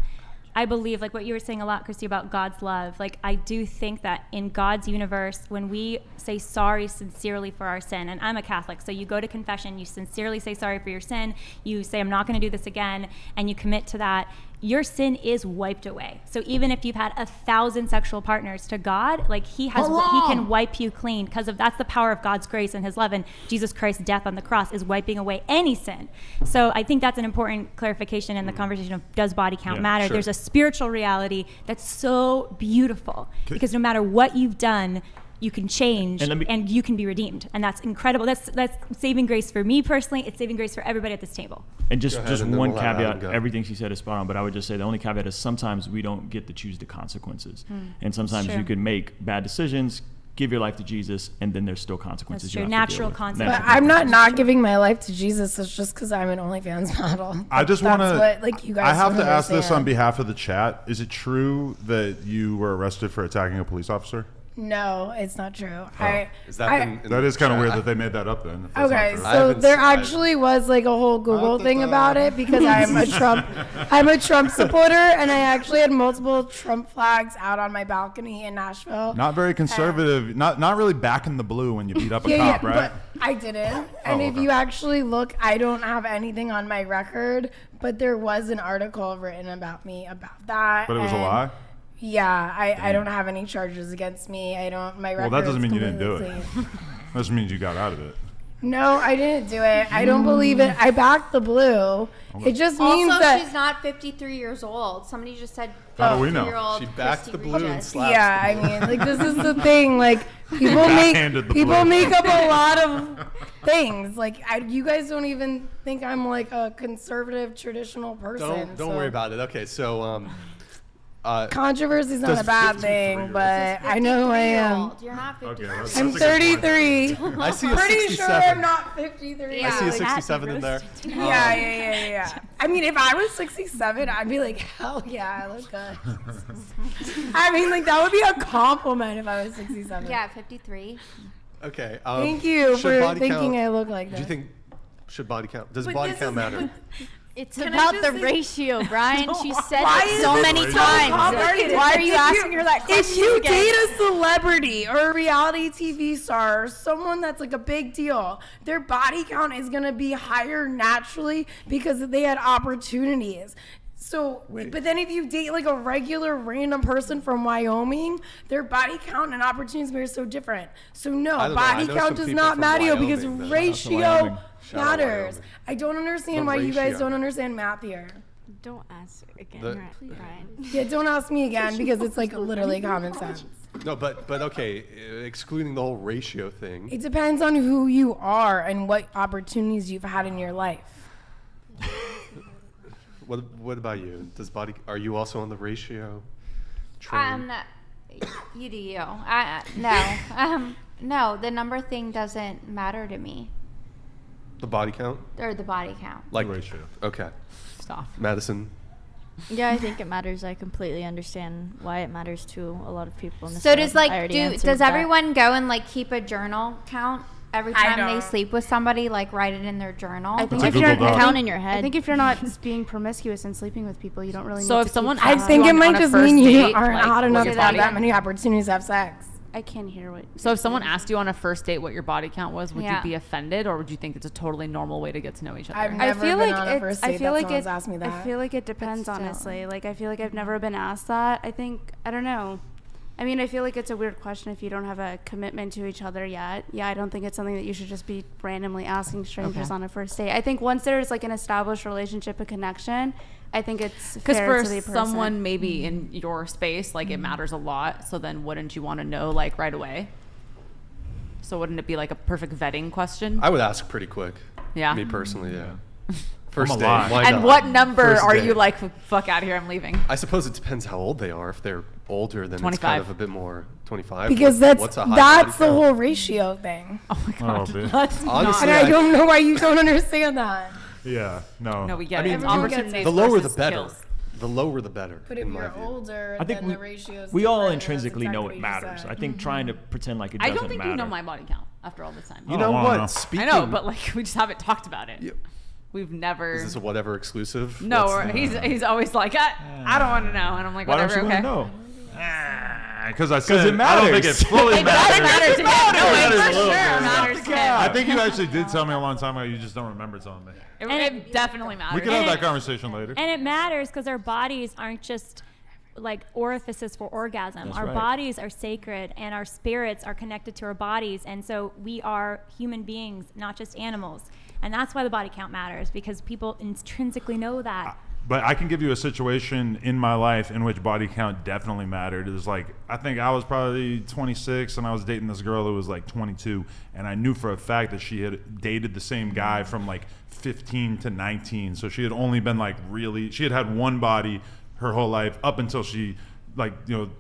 I believe, what you were saying a lot, Christy, about God's love. I do think that in God's universe, when we say sorry sincerely for our sin, and I'm a Catholic, so you go to confession, you sincerely say sorry for your sin, you say, I'm not going to do this again, and you commit to that, your sin is wiped away. So even if you've had 1,000 sexual partners, to God, he can wipe you clean because that's the power of God's grace and his love, and Jesus Christ's death on the cross is wiping away any sin. So I think that's an important clarification in the conversation of does body count matter. Sure. There's a spiritual reality that's so beautiful because no matter what you've done, you can change and you can be redeemed, and that's incredible. That's saving grace for me personally. It's saving grace for everybody at this table. And just one caveat, everything she said is spot on, but I would just say the only caveat is sometimes we don't get to choose the consequences. And sometimes you can make bad decisions, give your life to Jesus, and then there's still consequences. That's true. Natural consequences. But I'm not giving my life to Jesus. It's just because I'm an OnlyFans model. I just want to. You guys I have to ask this on behalf of the chat. Is it true that you were arrested for attacking a police officer? No, it's not true. That is kind of weird that they made that up then. Okay, so there actually was a whole Google thing about it because I'm a Trump supporter, and I actually had multiple Trump flags out on my balcony in Nashville. Not very conservative. Not really back in the blue when you beat up a cop, right? But I didn't. And if you actually look, I don't have anything on my record, but there was an article written about me about that. But it was a lie? Yeah, I don't have any charges against me. My record. Well, that doesn't mean you didn't do it. That just means you got out of it. No, I didn't do it. I don't believe it. I backed the blue. It just means that she's not 53 years old. Somebody just said. How do we know? She backed the blue and slapped. Yeah, I mean, this is the thing. People make up a lot of things. You guys don't even think I'm a conservative, traditional person. Don't worry about it. Okay, so. Controversy is not a bad thing, but I know who I am. You're not 53. I'm 33. I see a 67. Pretty sure I'm not 53. I see a 67 in there. Yeah. I mean, if I was 67, I'd be like, hell yeah, I look good. I mean, that would be a compliment if I was 67. Yeah, 53. Okay. Thank you for thinking I look like that. Do you think does body count matter? It's about the ratio, Brian. She said it so many times. Why are you asking her that question? If you date a celebrity or a reality TV star or someone that's a big deal, their body count is going to be higher naturally because they had opportunities. So, but then if you date a regular random person from Wyoming, their body count and opportunities are so different. So no, body count does not matter because ratio matters. I don't understand why you guys don't understand math here. Don't ask again, Brian. Yeah, don't ask me again because it's literally common sense. No, but okay, excluding the whole ratio thing. It depends on who you are and what opportunities you've had in your life. What about you? Are you also on the ratio train? You do you. No. No, the number thing doesn't matter to me. The body count? Or the body count. Like ratio. Okay. Stop. Madison. Yeah, I think it matters. I completely understand why it matters to a lot of people. So does everyone go and like keep a journal count every time they sleep with somebody? Like write it in their journal. I think if you're count in your head. I think if you're not being promiscuous and sleeping with people, you don't really. So need if to someone, keep I asks think you it might on a just first mean you date, aren't like, hot enough what's to your have body that count? many opportunities to have sex. I can't hear what. So if someone asked you on a first date what your body count was, would Yeah. you be offended, or would you think it's a totally normal way to get to know each other? I've never been on a first date I feel that like someone's asked me that. I feel like it depends, honestly. Like I feel like I've never been asked that. I don't know. I mean, I feel like it's a weird question if you don't have a commitment to each other yet. Yeah, I don't think it's something that you should just be randomly asking strangers on a first date. I think once there's like an established relationship, a connection, I think it's Because fair for to the person. someone maybe in your space, like it matters a lot. So then wouldn't you want to know like right away? So wouldn't it be like a perfect vetting question? I would ask pretty quick. Yeah. Me personally, yeah. First I'm date. alive. Why And not? what number First are date. you like, fuck out of here, I'm leaving? I suppose it depends how old they are. If they're older, then it's 25. kind of a bit more 25. Because What's a high that's body the count? whole ratio thing. Oh my god. bitch. Let's not. Honestly, And I don't know why you don't understand that. Yeah, no. No, we get I mean, it. It's you- opportunities the lower the versus better. skills. The lower the better. But if in my you're view. older, I think then the ratio's we all different, and intrinsically that's know exactly it what you matters. said. I think trying to pretend like it I doesn't don't think matter. you know my body count after all this time. You know wanna what? know. Speaking. I know, but like we just haven't talked about it. We've never. Is this a whatever exclusive? No, What's or the- he's always like, I don't want to know, and I'm like, Why whatever, don't you okay. want to know? Because I said it I don't think it matters. fully It does matter to him. No, It it matters for a little sure bit. matters to I him. think you actually did tell me a long time ago. You just don't remember telling me. It definitely matters. We can have that conversation later. And it matters because our bodies aren't just like orifices for orgasm. That's our right. bodies are sacred and our spirits are connected to our bodies. And so we are human beings, not just animals. And that's why the body count matters, because people intrinsically know that. But I can give you a situation in my life in which body count definitely mattered. It was like, I think I was probably 26 and I was dating this girl who was like 22. And I knew for a fact that she had dated the same guy from like 15 to 19. So she had only been like she had had one body her whole life up until she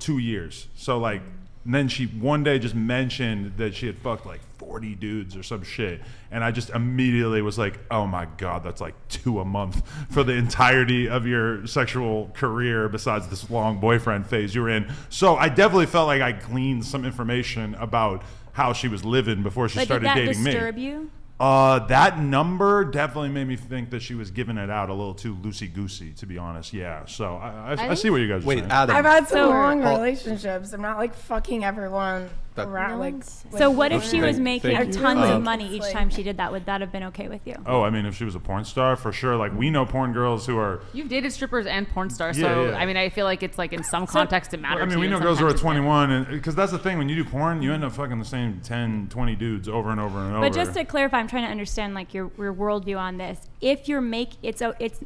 2 years. So like, and then she one day just mentioned that she had fucked like 40 dudes or some shit. And I just immediately was like, oh my God, that's like 2 a month for the entirety of your sexual career besides this long boyfriend phase you were in. So I definitely felt like I gleaned some information about how she was living before she But started did that dating me. disturb you? That number definitely made me think that she was giving it out a little too loosey-goosey, to be honest. Yeah, so I see what you guys are saying. Adam. I've had some long Paul- relationships. I'm not like fucking everyone around. Like, So what if she was making thank you. tons of Uh, money each time she did that? Would that have been okay with you? Oh, I mean, if she was a porn star, for sure. Like, we know porn girls who are... You've dated strippers and porn stars, Yeah, so yeah. I mean, I feel like it's like in some context it matters. I mean, we know girls who are 21, and because that's the thing, when you do porn, you end up fucking the same 10, 20 dudes over and over and over. But just to clarify, I'm trying to understand like your worldview on this. If you're it makes Hold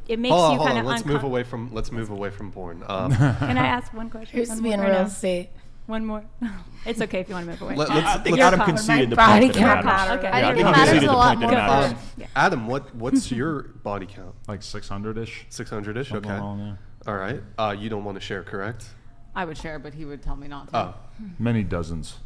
you on, kind of let's move away from porn. Can I ask one question? Here's One to be more in or real no? estate. One more. It's okay if you want to move away. I think Your Adam call. conceded the body point that it count matters. matters. I Yeah, think he it matters conceded a the lot point that more. it matters. Adam, what's your body count? like 600-ish. 600-ish. Something Okay. along All right. You don't want to share, correct? I would share, but he would tell me not to. Oh, Many dozens.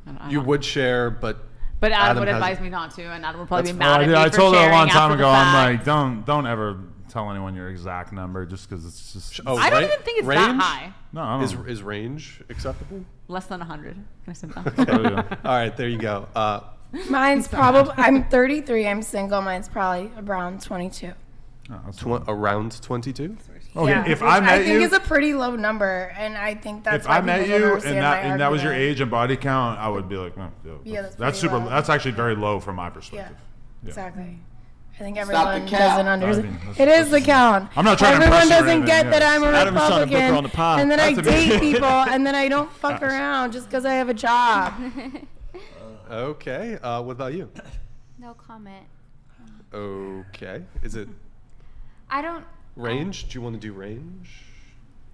I you don't- would share, but But Adam would has- advise me not to, and Adam would probably be That's mad at me I for told her a sharing long time after the ago, I'm fact. like, don't ever tell anyone your exact number just because it's just... Oh, I don't ra- even think it's range? that high. No, I don't Is range acceptable? Less than 100. Can I sit down? Okay. All right, there you go. Mine's probably. I'm 33. I'm single. Mine's probably around 22. Around 22? Okay, Yeah, if which I met I think you... is a pretty low number, and I think that's If why I met people don't you understand and my that was your argument. age and body count, I would be like, no, Yeah, that's that's super. pretty low. That's actually very low from my Yeah, perspective. Yeah. exactly. I think Stop the everyone count. doesn't I understand. mean, It is the count. I'm not trying to Everyone impress you or doesn't anything, get that yeah. I'm a Adam's trying to book her Republican, on the pod. and then I That's amazing. date people, and then I don't fuck around just because I have a job. Okay. What about you? No comment. Okay. Is it I don't. range? Do you want to do range?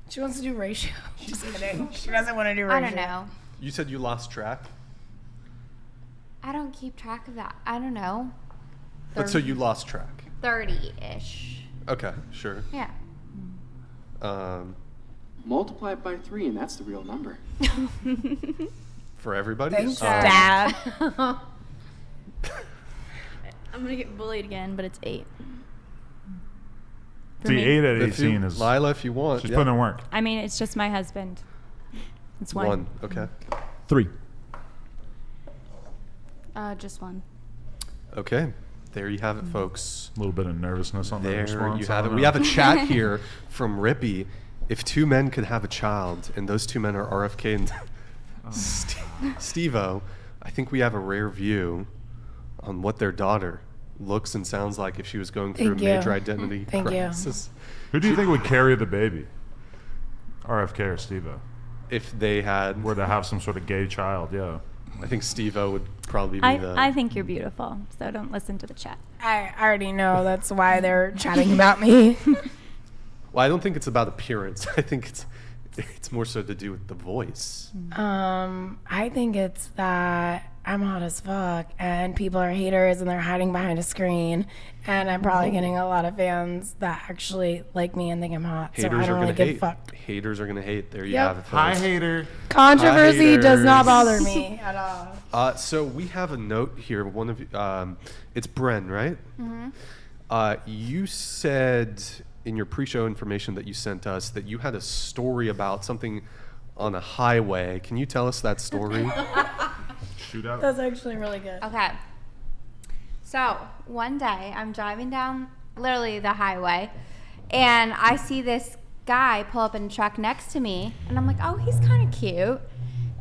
She wants to do ratio. Just kidding. She doesn't want to do ratio. I don't know. You said you lost track. I don't keep track of that. I don't know. But so you lost track. 30-ish. Okay, sure. Yeah. Multiply it by 3, and that's the real number. for everybody. Thanks, Dad. I'm gonna get bullied again, but it's 8. See, 8 at 18 is Lila, if you want. She's putting in work. I mean, it's just my husband. It's 1. Okay. 3. Just 1. Okay. There you have it, folks. A little bit of nervousness on the response. There you have it. We have a chat here from Rippy. If 2 men could have a child, and those 2 men are RFK and Steve-O, I think we have a rare view on what their daughter looks and sounds like if she was going through a major identity crisis. Who do you think would carry the baby? RFK or Steve-O? If they were to have some sort of gay child, yeah. I think Steve-O would probably be I think you're beautiful, so don't listen to the chat. I already know that's why they're chatting about me. Well, I don't think it's about appearance. I think it's more so to do with the voice. I think it's that I'm hot as fuck and people are haters and they're hiding behind a screen, and I'm probably getting a lot of fans that actually like me and think I'm hot. Haters so I don't really give a fuck. Haters are gonna hate. There you have it, folks. Hi, hater. Controversy does not bother me at all. So we have a note here. One of you, it's Bren, right? Mm-hmm. You said in your pre-show information that you sent us that you had a story about something on a highway. Can you tell us that story? Shootout. That's actually really good. Okay. So one day I'm driving down literally the highway, and I see this guy pull up in a truck next to me, and I'm like, oh, he's kind of cute.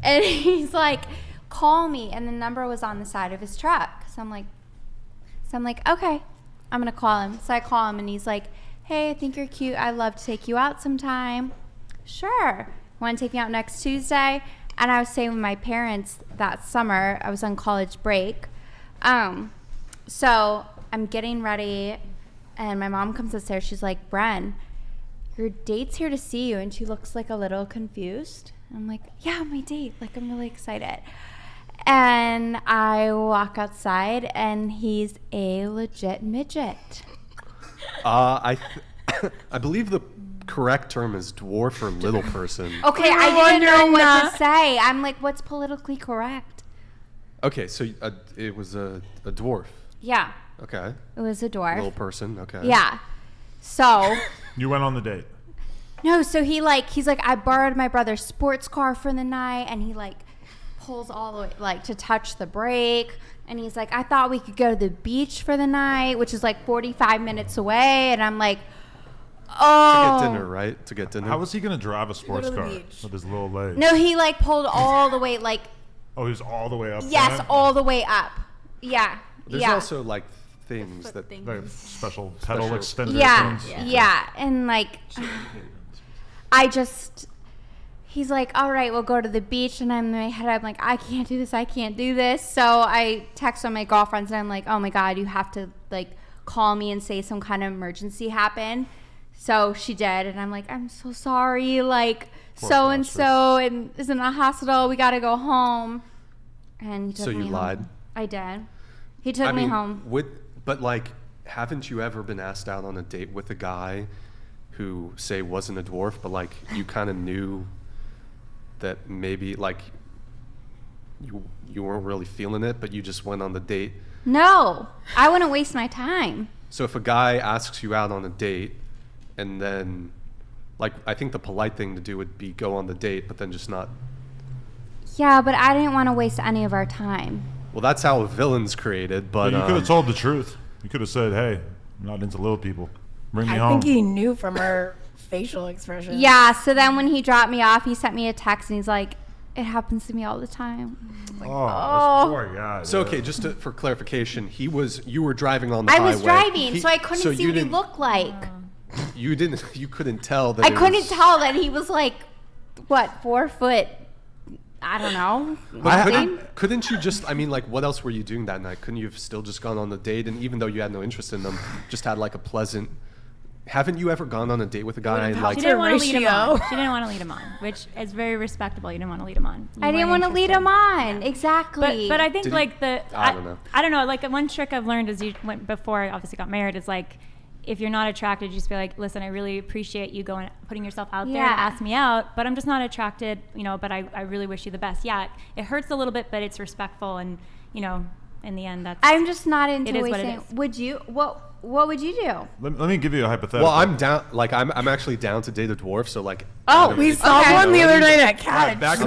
And he's like, call me, and the number was on the side of his truck. So I'm like, okay, I'm gonna call him. So I call him, and he's like, hey, I think you're cute. I'd love to take you out sometime. Sure. Want to take me out next Tuesday? And I was staying with my parents that summer. I was on college break. So I'm getting ready, and my mom comes upstairs. She's like, Bren, your date's here to see you. And she looks like a little confused. I'm like, yeah, my date. Like, I'm really excited. And I walk outside, and he's a legit midget. I believe the correct term is dwarf or little person. Okay, I didn't know what to say. I'm like, what's politically correct? Okay, so it was a dwarf. Yeah. Okay. It was a dwarf. Little person, okay. Yeah. So. You went on the date. No, so he's like, I borrowed my brother's sports car for the night, and he like pulls all the way like to touch the brake, and he's like, I thought we could go to the beach for the night, which is like 45 minutes away, and I'm like, oh. To get dinner, right? To get dinner. How was he going to drive a sports car with his little legs? No, he like pulled all the way like. Oh, he was all the way up. Yes, all the way up. Yeah. There's also like things that like special pedal extender things. Yeah, and like he's like, all right, we'll go to the beach, and I'm in my head, I'm like, I can't do this. So I text on my girlfriends, and I'm like, oh my god, you have to like call me and say some kind of emergency happened. So she did, and I'm like, I'm so sorry, like so and so is in the hospital, we gotta go home. And he took me home. So you lied? I did. He took me home. But like, haven't you ever been asked out on a date with a guy who, say, wasn't a dwarf, but like you kind of knew that maybe like you weren't really feeling it, but you just went on the date? No, I wouldn't waste my time. So if a guy asks you out on a date, and then like, I think the polite thing to do would be go on the date, but then just not. Yeah, but I didn't want to waste any of our time. Well, that's how a villain's created, but... you could have told the truth. You could have said, hey, I'm not into little people. Bring me home. I think he knew from her facial expression. Yeah, so then when he dropped me off, he sent me a text, and he's like, it happens to me all the time. Like, this poor guy. So, okay, just for clarification, you were driving on the highway. I was driving, so I couldn't see what he looked like. You couldn't tell that I couldn't tell that he was like, what, 4 foot... I don't know. But couldn't you just, I mean, like, what else were you doing that night? Couldn't you have still just gone on the date, and even though you had no interest in them, just had like a pleasant... Haven't you ever gone on a date with a guy and like... She didn't want to lead him on. She didn't want to lead him on, which is very respectable. You didn't want to lead him on. I didn't want to lead him on. Exactly. But I think like I don't know. I don't know. Like one trick I've learned is before I obviously got married is like, if you're not attracted, just be like, listen, I really appreciate you putting yourself out there to Yeah. ask me out, but I'm just not attracted, but I really wish you the best. Yeah, it hurts a little bit, but it's respectful, and in the end, I'm just not into it is wasting. what it is. Would you? What would you do? Let me give you a hypothetical. Well, I'm down. Like I'm actually down to date a dwarf. So like. Oh, we saw one the other night at Catch. Back in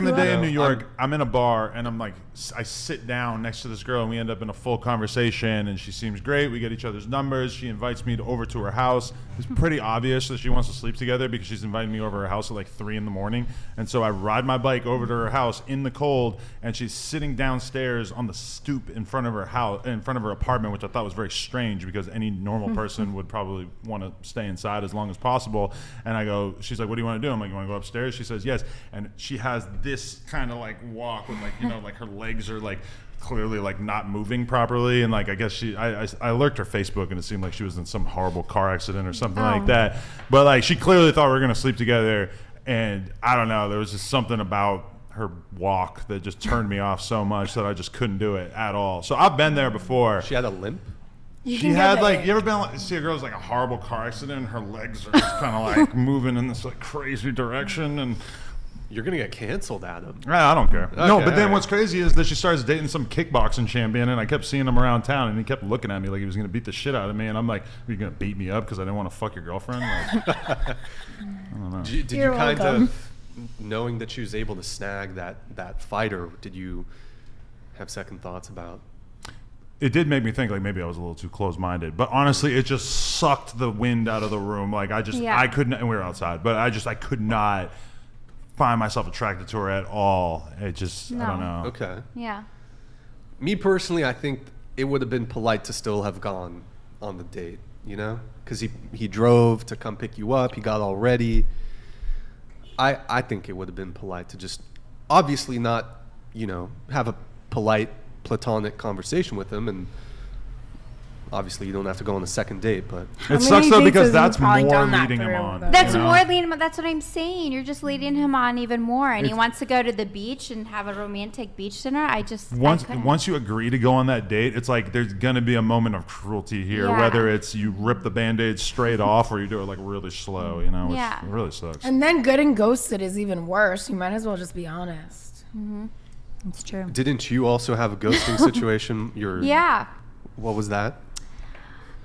the day in New York, I'm in a bar and I'm like, I sit down next to this girl and we end up in a full conversation and she seems great. We get each other's numbers. She invites me over to her house. It's pretty obvious that she wants to sleep together because she's inviting me over her house at like 3 a.m. And so I ride my bike over to her house in the cold and she's sitting downstairs on the stoop in front of her house, in front of her apartment, which I thought was very strange because any normal person would probably want to stay inside as long as possible. And I go, she's like, what do you want to do? I'm like, you want to go upstairs? She says yes. And she has this kind of like walk with like, like her legs are like clearly like not moving properly. And like, I guess I lurked her Facebook and it seemed like she was in some horrible car accident or something like that. But like, she clearly thought we were going to sleep together. And I don't know, there was just something about her walk that just turned me off so much that I just couldn't do it at all. So I've been there before. She had a limp? She had like, you ever been like, see a girl's like a horrible car accident and her legs are just kind of like moving in this like crazy direction, and you're gonna get canceled, Adam. I don't care. Okay, no, but then what's crazy is that she starts dating some kickboxing champion, and I kept seeing him around town, and he kept looking at me like he was gonna beat the shit out of me, and I'm like, are you gonna beat me up because I didn't want to fuck your girlfriend? Like, I don't know. Did you kind of, knowing that she was able to snag that fighter, did you have second thoughts about? It did make me think like maybe I was a little too close-minded, but honestly, it just sucked the wind out of the room. Like I couldn't, and we were outside, but I could not find myself attracted to her at all. It just, I don't know. Okay. Yeah. Me personally, I think it would have been polite to still have gone on the date, because he drove to come pick you up. He got all ready. I think it would have been polite to just obviously not, have a polite platonic conversation with him, and obviously you don't have to go on a second date, but it sucks though because that's more leading him on. That's more leading him on. That's what I'm saying. You're just leading him on even more, and he wants to go to the beach and have a romantic beach dinner. Once you agree to go on that date, it's like there's gonna be a moment of cruelty here, whether it's you rip the band-aid straight off or you do it like really slow, which it really sucks. And then getting ghosted is even worse. You might as well just be honest. It's true. Didn't you also have a ghosting situation? Yeah. What was that?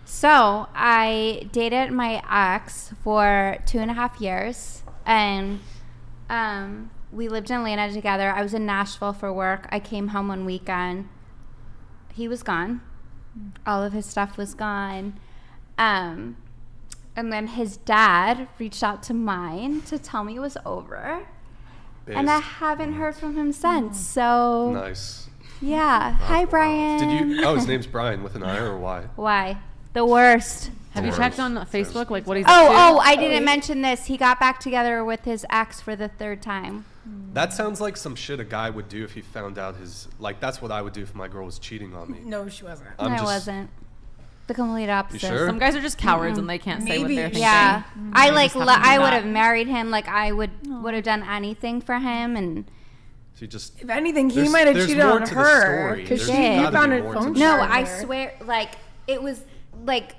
So I dated my ex for 2.5 years, and we lived in Atlanta together. I was in Nashville for work. I came home one weekend. He was gone. All of his stuff was gone. And then his dad reached out to mine to tell me it was over. And I haven't heard from him since. So nice. Yeah. Hi, Brian. Did you? Oh, his name's Brian with an I or Y? Y. The worst. Have you checked on Facebook, like what he's up to? I didn't mention this. He got back together with his ex for the 3rd time. That sounds like some shit a guy would do if he found out that's what I would do if my girl was cheating on me. No, she wasn't. I wasn't. The complete opposite. You sure? Some guys are just cowards and they can't say what they're thinking. Yeah. I would have married him. Like I would have done anything for him, and if anything, he might have cheated on her because she found a phone. No, I swear, like it was like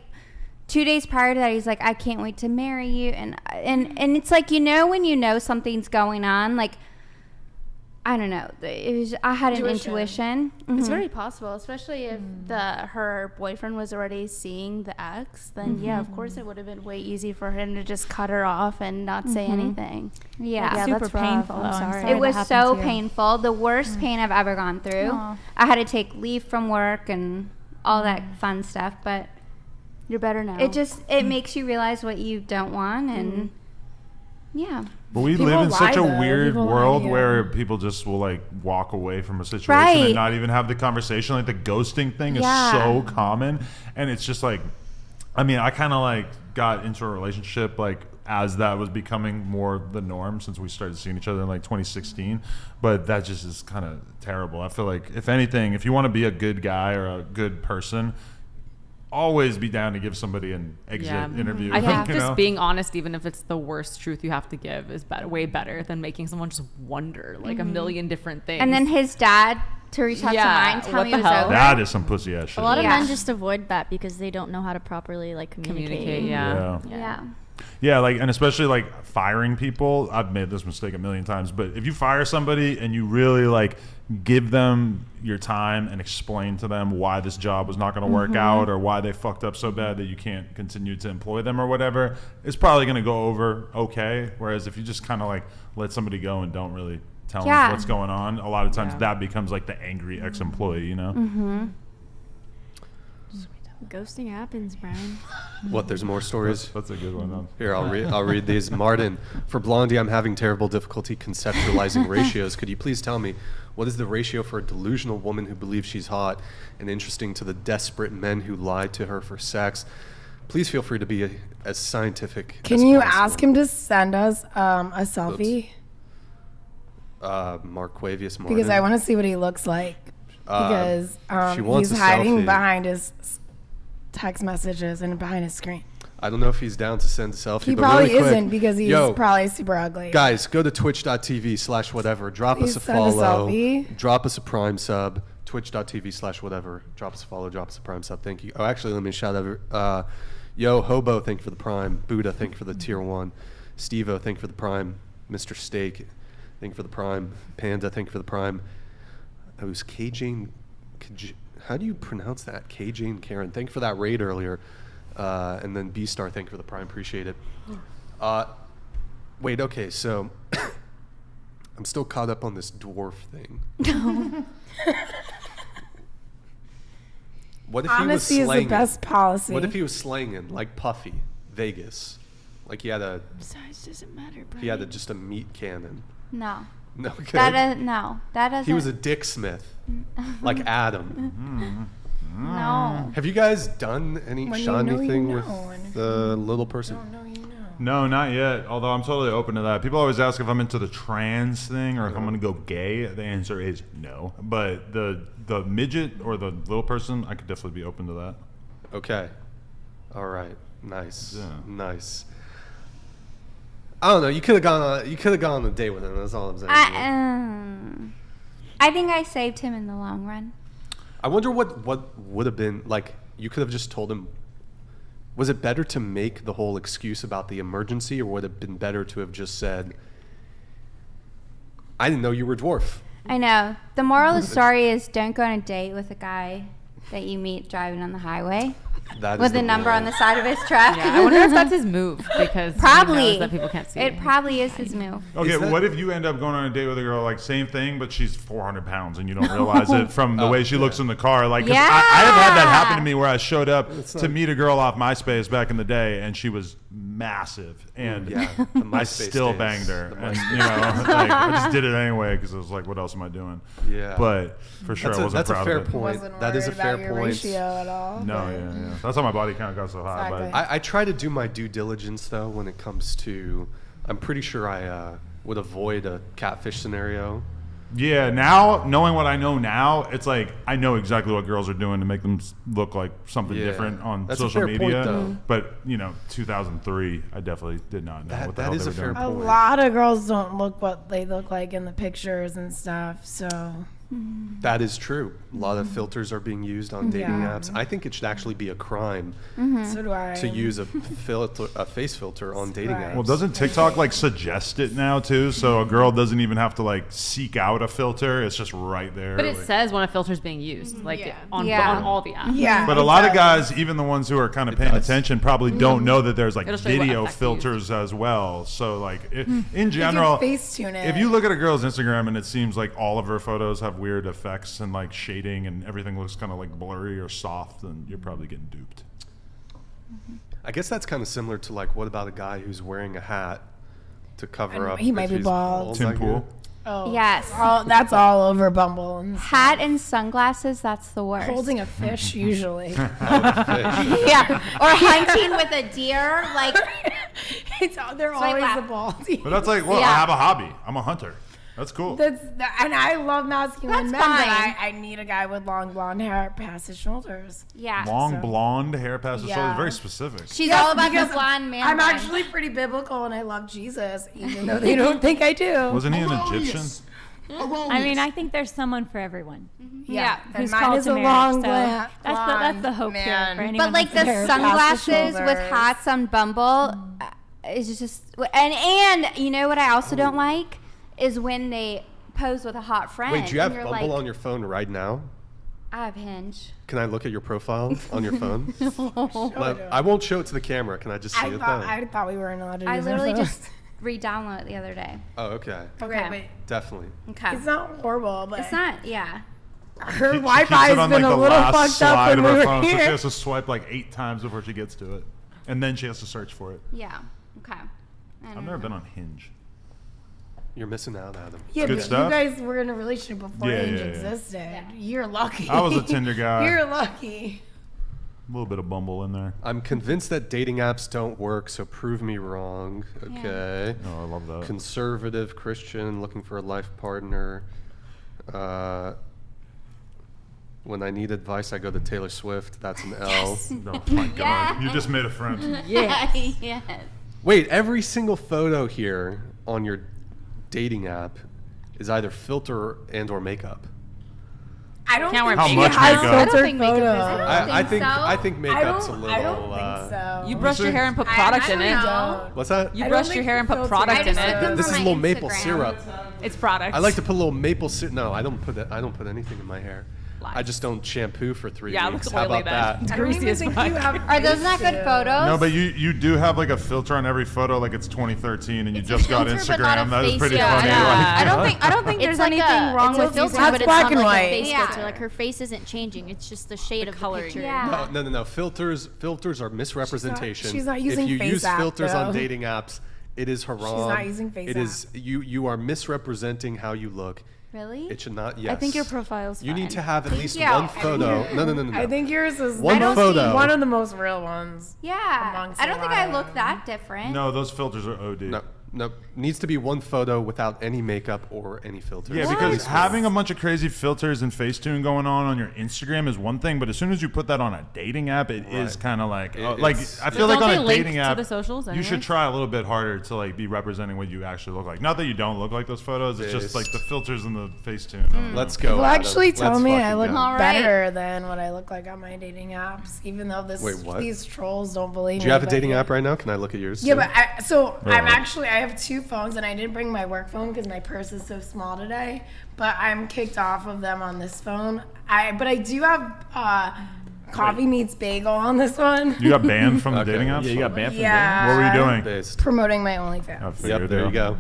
2 days prior to that, he's like, I can't wait to marry you, and it's like, when something's going on, like I don't know. I had an intuition. It's very possible, especially if her boyfriend was already seeing the ex. Then yeah, of course it would have been way easy for him to just cut her off and not say anything. Yeah, super painful. I'm sorry. It was so painful. The worst pain I've ever gone through. Aww. I had to take leave from work and all that fun stuff, but you're better now. It makes you realize what you don't want, and yeah. But we live in such a weird world where people just will like walk away from a situation and not even have the conversation. Like the ghosting thing is so common, and it's just like, I mean, I kind of like got into a relationship like as that was becoming more the norm since we started seeing each other in like 2016. But that just is kind of terrible. I feel like if anything, if you want to be a good guy or a good person, always be down to give somebody an exit interview. I think just being honest, even if it's the worst truth you have to give, is way better than making someone just wonder like a million different things. And then his dad to reach out Yeah, to mine, tell what me the it was hell? over. That is some pussy ass shit. A lot of Yeah. men just avoid that because they don't know how to properly like communicate. Yeah. Yeah, like, and especially like firing people. I've made this mistake a million times, but if you fire somebody and you really like give them your time and explain to them why this job was not going to work out or why they fucked up so bad that you can't continue to employ them or whatever, it's probably going to go over okay. Whereas if you just kind of like let somebody go and don't really tell them what's going on, a lot of times that becomes like the angry ex-employee, you know? Ghosting happens, Brian. What? There's more stories. That's a good one. Huh? Here, I'll read these. Martin, for Blondie, I'm having terrible difficulty conceptualizing ratios. Could you please tell me what is the ratio for a delusional woman who believes she's hot and interesting to the desperate men who lie to her for sex? Please feel free to be as scientific. Can as you possible. ask him to send us a selfie? Marquavius Martin. Because I want to see what he looks like. Because she wants he's a hiding selfie. behind his text messages and behind his screen. I don't know if he's down to send a selfie. He but probably really quick, isn't because he's probably super ugly. Guys, go to twitch.tv/whatever. Drop Please us a send a follow. selfie. Drop us a Prime sub. Twitch.tv/whatever. Drop us a follow. Drop us a Prime sub. Thank you. Oh, actually, let me shout out. Yo, Hobo, thank you for the Prime. Buddha, thank you for the tier 1. Steve-O, thank you for the Prime. Mr. Steak, thank you for the Prime. Panda, thank you for the Prime. I was how do you pronounce that? Kajane Karen. Thank you for that raid earlier. And then B-Star, thank you for the Prime. Appreciate it. Wait, okay, so I'm still caught up on this dwarf thing. What if Honesty he was is slanging? the best policy. What if he was slanging like Puffy, Vegas? Like he had a Size doesn't matter, Brian. he had just a meat cannon. No. No, okay. That doesn't. He was a Dick Smith, like Adam. No. Have you guys done any When you shot know, you anything know. with the little person? No, not yet. Although I'm totally open to that. People always ask if I'm into the trans thing or if I'm going to go gay. The answer is no. But the midget or the little person, I could definitely be open to that. Okay. All right. Nice. Yeah. Nice. I don't know. You could have gone on a date with him. That's all I'm saying. I think I saved him in the long run. I wonder what would have been like. You could have just told him. Was it better to make the whole excuse about the emergency, or would it have been better to have just said, "I didn't know you were a dwarf"? I know. The moral of the story is don't go on a date with a guy that you meet driving on the highway. That with is a number on the side of his truck. Yeah, I wonder if that's his move because probably he knows that people can't see. It probably is his move. Okay, what if you end up going on a date with a girl, like same thing, but she's 400 pounds and you don't realize it from the way she looks in the car? Like, 'cause I have had that happen to me where I showed up to meet a girl off MySpace back in the day and she was massive and I still banged her. And, you know, like, I just did it anyway because I was like, what else am I doing? Yeah. But for sure, I wasn't proud of it. That's a fair point. That is a fair point. Ratio at all. No, yeah. That's how my body kind of got so high. Exactly. But I try to do my due diligence though when it comes to. I'm pretty sure I would avoid a catfish scenario. yeah, now knowing what I know now, it's like I know exactly what girls are doing to make them look like something different on That's a social fair media. point, though. But 2003, I definitely did not know what the hell is they a were fair doing. A lot of girls don't look what they look like in the pictures and stuff. So That is true. A lot of filters are being used on dating Yeah. apps. I think it should actually be a crime so do I. to use a face filter on dating apps. Well, doesn't TikTok like suggest it now too? So a girl doesn't even have to like seek out a filter. It's just right there. But it like- says when a filter's being used, like on all the apps. Yeah. But a lot of guys, even the ones who are kind of paying attention, probably don't know that there's like It'll show you what video effect you use. filters as well. So like in general, Facetune it. if you look at a girl's Instagram and it seems like all of her photos have weird effects and like shading and everything looks kind of like blurry or soft, then you're probably getting duped. I guess that's kind of similar to like, what about a guy who's wearing a hat to cover up? He might if be he's bald. Tim Pool. Oh Yes. that's all over Bumble. And Hat and sunglasses, that's the worst. holding a fish usually. Yeah, or hunting with a deer, like They're So I always laugh. the baldy. But that's like, well, I Yeah. have a hobby. I'm a hunter. That's cool. And I love masculine That's men, but fine. I need a guy with long blonde hair past his shoulders. yeah. Long So- blonde hair past the Yeah. shoulders. Very specific. She's Yes, all about the because blonde man. I'm vibe. actually pretty biblical and I love Jesus, even though they don't think I do. Wasn't he an Egyptian? I mean, I think there's someone for everyone. Yeah, who's mine called is to a marriage. long So that's the hope here for anyone. But like who's the there. sunglasses with hats on Bumble is just and you know what I also don't like is when they pose with a hot friend. Wait, do you have and Bumble you're on your phone right now? I have Hinge. Can I look at your profile on your phone? No. I won't show it to the camera. Can I just see it then? I thought we weren't allowed to I use literally our just phones. re-downloaded it the other day. Oh, okay. Okay, wait. Definitely. Okay. It's not horrible, but It's not, yeah. her She Wi-Fi keeps it has on, been like, a the little last fucked up slide when of we her were phone, so she here. has to swipe like 8 times before she gets to it, and then she has to search for it. Yeah. Okay. I've never been on Hinge. You're missing out, Adam. Yeah, Good but stuff? you guys were in a relationship before Yeah, Hinge yeah, yeah. existed. You're lucky. I was a Tinder guy. You're lucky. A little bit of Bumble in there. I'm convinced that dating apps don't work, so prove me wrong. Okay. Oh, I love that. Conservative Christian looking for a life partner. When I need advice, I go to Taylor Swift. That's an L. Yes. Oh my God. You just made a friend. Yes. Wait, every single photo here on your dating app is either filter and or makeup. I don't Can't wear think How she much has makeup? filtered I don't think makeup is photos. I think makeup's a little. I don't think so. You brushed your hair and put product in it. What's that? You I brushed don't your think hair and put filter- product I in just took them it. This is a from little my maple Instagram. syrup. It's product. I like to put a little maple syrup. No, I don't put it. I don't put anything in my hair. Lies. I just don't shampoo for 3 Yeah, it weeks. looks How oily about then. that? I don't Greasy even as think fuck. you have Are those not good photos? No, but you do have like a filter on every photo, like it's 2013, and you just got filter, but not Instagram. a That is face pretty filter. funny. Yeah. Like, I don't think It's there's like anything wrong it's a with filter, using, but but it's it's not black and like white. a face Yeah. filter. Like her face isn't changing. It's just the shade of the coloring. picture. Yeah. No. Filters are misrepresentation. she's not using If you Face use app, filters on though. dating apps, it is haram. She's not using Face It is you are misrepresenting how you look. Really? It should not. Yes. I think your profile's You need fine. to have at least you. one photo. No. I think yours is One photo. one of the most real ones. Yeah. amongst I a don't think lot I of look them. that different. no, those filters are OD. No. Needs to be one photo without any makeup or any filters. Yeah, because having a bunch of crazy filters and Facetune going on your Instagram is one thing, but as soon as you put that on a dating app, it is kind of like, I feel like Don't on they a link dating to app, the socials you should anyways? try a little bit harder to like be representing what you actually look like. Not that you don't look like those photos, it's just like the filters and the Facetune. Let's go. People Adam. actually tell Let's me fucking I look go. All right. better than what I look like on my dating apps, even though Wait, what? these trolls don't believe me. Do you have a but dating yeah. app right now? Can I look at yours? Yeah, too? but I'm Oh. I have 2 phones, and I didn't bring my work phone because my purse is so small today. But I'm kicked off of them on this phone. But I do have Coffee Meets Bagel on this one. You got banned from the dating apps? Yeah, you got banned from Yeah. What were you doing? Based. Promoting my OnlyFans. I figured, Yep, there you go.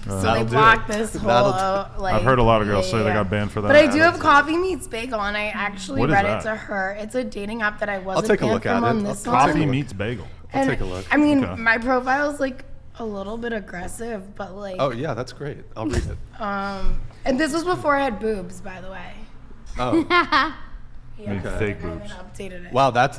So That'll they do blocked it. this whole. That'll Like, I've heard a lot of girls say they yeah. got banned for that. But I do have Coffee Meets Bagel, and I actually What is read that? it to her. It's a dating app that I wasn't take a banned look at from it. on I'll this take a one. Coffee look. meets bagel. I'll take a look. I mean, Okay. my profile's like a little bit aggressive, but like. Oh yeah, that's great. I'll read it. And this was before I had boobs, by the way. Oh. Yeah, Fake I haven't boobs. updated it. Wow, that's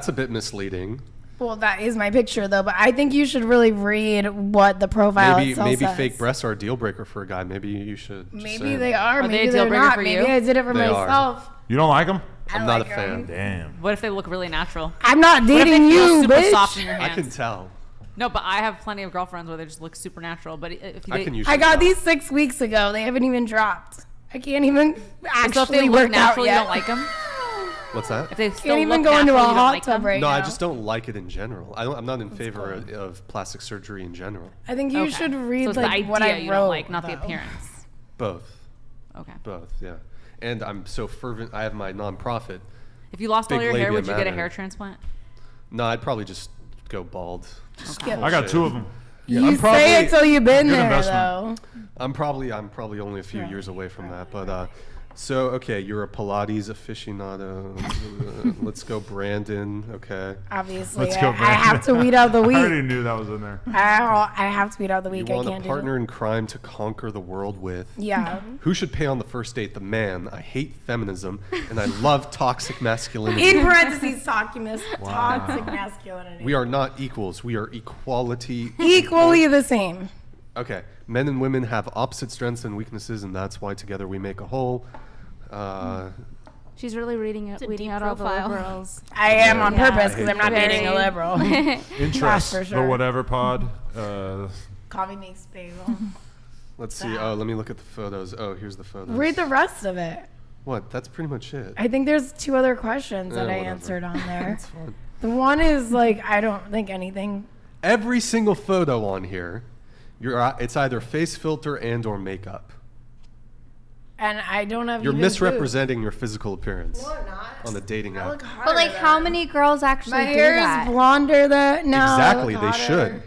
a bit misleading. Well, that is my picture though, but I think you should really read what the profile itself Maybe says. fake breasts are a deal breaker for a guy. Maybe you should. just Maybe say they it. are. Are they Maybe a deal they're breaker not. for Maybe you? I did it for They are. myself. You don't like them? I'm not a like fan. 'em. Damn. What if they look really natural? I'm not What if they dating feel you, super bitch. soft in your I hands? can tell. No, but I have plenty of girlfriends where they just look super natural. But if you I date- can usually I got tell. these 6 weeks ago. They haven't even dropped. I can't even so if actually they look work out natural, you yet. don't like them. What's that? If they still Can't even look go into a natural, you don't hot like tub them? right No, now. I just don't like it in general. I'm not in favor of plastic surgery in general. I think you Okay. should read So it's like the what idea I you wrote. don't like, not the though. appearance. Both. Okay. Both. Yeah. And I'm so fervent. I have my nonprofit. If you lost all Big your hair, labia would you get a matter. hair transplant? No, I'd probably just go bald. I got 2 of them. Yeah, You I'm probably- say it till you've been Good there, investment. though. I'm probably only a few years away from that, but so okay, you're a Pilates aficionado. Let's go, Brandon. Okay. Obviously, Let's go, I have to Brandon. weed out the I week. already knew that was in there. I have to weed out the You week. I want a can't partner do in crime to conquer the world with. Yeah. Who should pay on the first date? The man. I hate feminism, and I love toxic masculinity. In parentheses, toxic masculinity. We are not equals. We are equality. Equally the same. Okay. Men and women have opposite strengths and weaknesses, and that's why together we make a whole. She's really weeding deep out all the profile. liberals. I am on Yeah. purpose because I'm not Very- dating a liberal. Interest. for The sure. whatever pod. Coffee makes bagel. Let's see. Oh, let me look at the photos. Oh, here's the photos. Read the rest of it. What? That's pretty much it. I think there's 2 other questions that I whatever. answered on there. It's fun. The one is like, I don't think anything. Every single photo on here, it's either face filter and or makeup. And I don't have. You're even misrepresenting your physical appearance No, I'm not. on the dating I app. look hotter But like, than how that. many girls actually My do hair that? is blonder than now. Exactly, they should.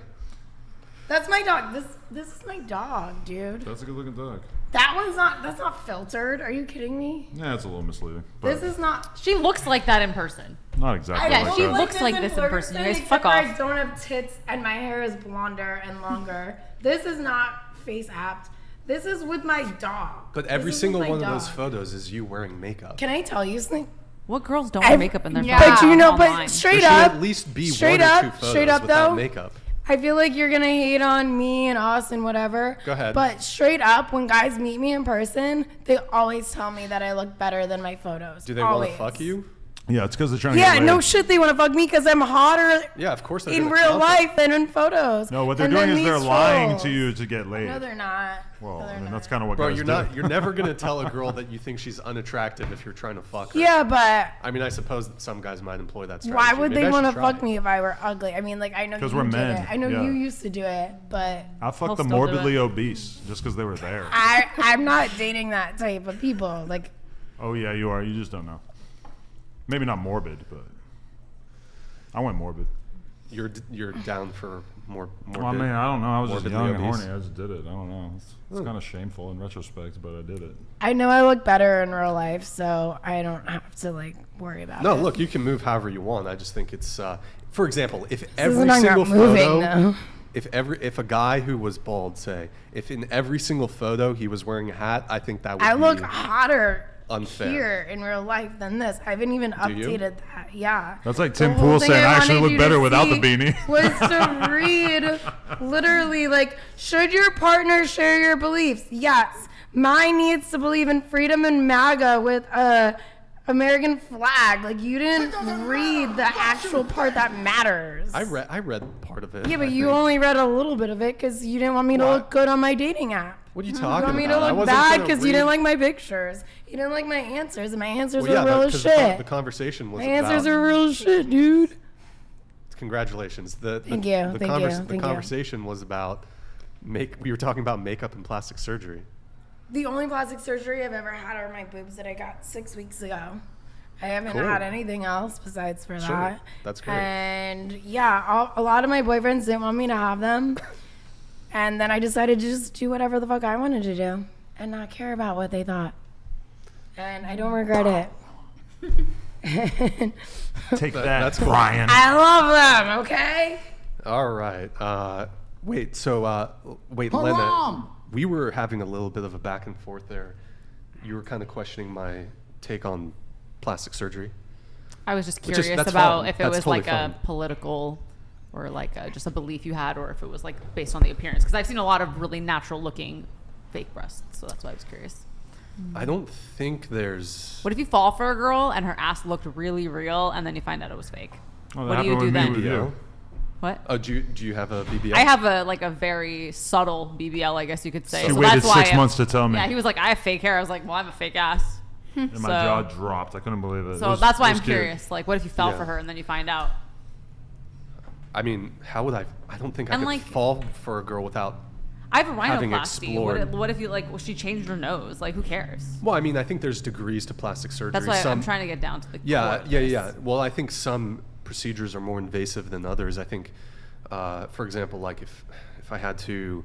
That's my dog. This is my dog, dude. That's a good looking dog. That's not filtered. Are you kidding me? Yeah, it's a little misleading. This is not. She looks like that in person. Not exactly. Yeah, like she that. looks like this in person. You guys fuck I off. don't have tits and my hair is blonder and longer. This is not face apt. This is with my dog. But every This is single with my one of those dog. photos is you wearing makeup. Can I tell you something? What girls don't wear makeup in their Yeah. photos? But you know, online? but straight there should up, at least be straight one or up, two photos straight up without though, makeup. I feel like you're gonna hate on me and us and whatever. Go ahead. But straight up, when guys meet me in person, they always tell me that I look better than my photos. Do they want always. to fuck you? Yeah, it's because they're trying to Yeah, get no laid. shit. They want to fuck me because I'm hotter Yeah, of course. They're in gonna real compliment. life than in photos. No, what they're And doing then is they're these lying trolls. to you to get laid. No, they're not. Well, No, they're I mean, not. that's kind of what Bro, guys you're do. not. You're never gonna tell a girl that you think she's unattractive if you're trying to fuck her. Yeah, but I mean, I suppose that some guys might employ that strategy. why would Maybe they I want to should try fuck it. me if I were ugly? I mean, like, I know 'Cause you we're did men, it. I know yeah. you used to do it, but I fucked the still do morbidly it. obese just because they were there. I'm not dating that type of people. Like, Oh yeah, you are. You just don't know. Maybe not morbid, but I went morbid. You're down for more. Well, I mean, I don't know. I was just morbidly young and obese. horny. I just did it. I don't know. It's kind of shameful in retrospect, but I did it. I know I look better in real life, so I don't have to like worry about it. No, look, you can move however you want. I just think it's, for example, if every isn't about single moving, photo, though. if a guy who was bald, say, if in every single photo he was wearing a hat, I think that would I be look hotter unfair. here in real life than this. I haven't even Do you? updated that. Yeah. That's like The Tim whole Pool thing saying, I actually wanted look you better to without the see beanie. was to read literally like, should your partner share your beliefs? Yes. Mine needs to believe in freedom and MAGA with a American flag. Like, you didn't read the actual part that matters. I read part of it. Yeah, but I you think. only read a little bit of it because you didn't want me to look good on my dating app. What are you You talking want me about? I to look wasn't bad gonna because you didn't read- like my pictures. You didn't like my answers, and my answers Well, yeah, are real that- as 'cause shit. the conversation was My answers about- are real as shit, dude. Congratulations. Thank you, The, thank you, the thank you. conversation was about we were talking about makeup and plastic surgery. The only plastic surgery I've ever had are my boobs that I got 6 weeks ago. I haven't Cool. had anything else besides for Sure. that. That's great. And yeah, a lot of my boyfriends didn't want me to have them. And then I decided to just do whatever the fuck I wanted to do and not care about what they thought. And I don't regret it. Take that, that's cool. Brian. I love them, okay? All right. Wait. So Lena, we were having a little bit of a back and forth there. You were kind of questioning my take on plastic surgery. I was just Which is- curious that's about fine. if it That's was totally like fine. a political or like just a belief you had, or if it was like based on the appearance. Because I've seen a lot of really natural looking fake breasts, so that's why I was curious. I don't think there's. What if you fall for a girl and her ass looked really real, and then you find out it was fake? Oh, that What do you happened do with me then? with you. What? Oh, do you have a BBL? I have a very subtle BBL, I guess you could say. He so waited that's why 6 months to tell me. Yeah, he was like, I have fake hair. I was like, well, I have a fake ass. And my jaw dropped. I couldn't believe it. So It was- that's why it I'm was cute. curious. Like, what if you fell Yeah. for her and then you find out? I mean, how would I? I don't think I And, could like- fall for a girl without. I have a having rhinoplasty. explored. What if you like? Well, she changed her nose. Like, who cares? Well, I mean, I think there's degrees to plastic surgery. That's why I'm Some- trying to get down to the Yeah, core of yeah, this. yeah. Well, I think some procedures are more invasive than others. I think, for example, like if I had to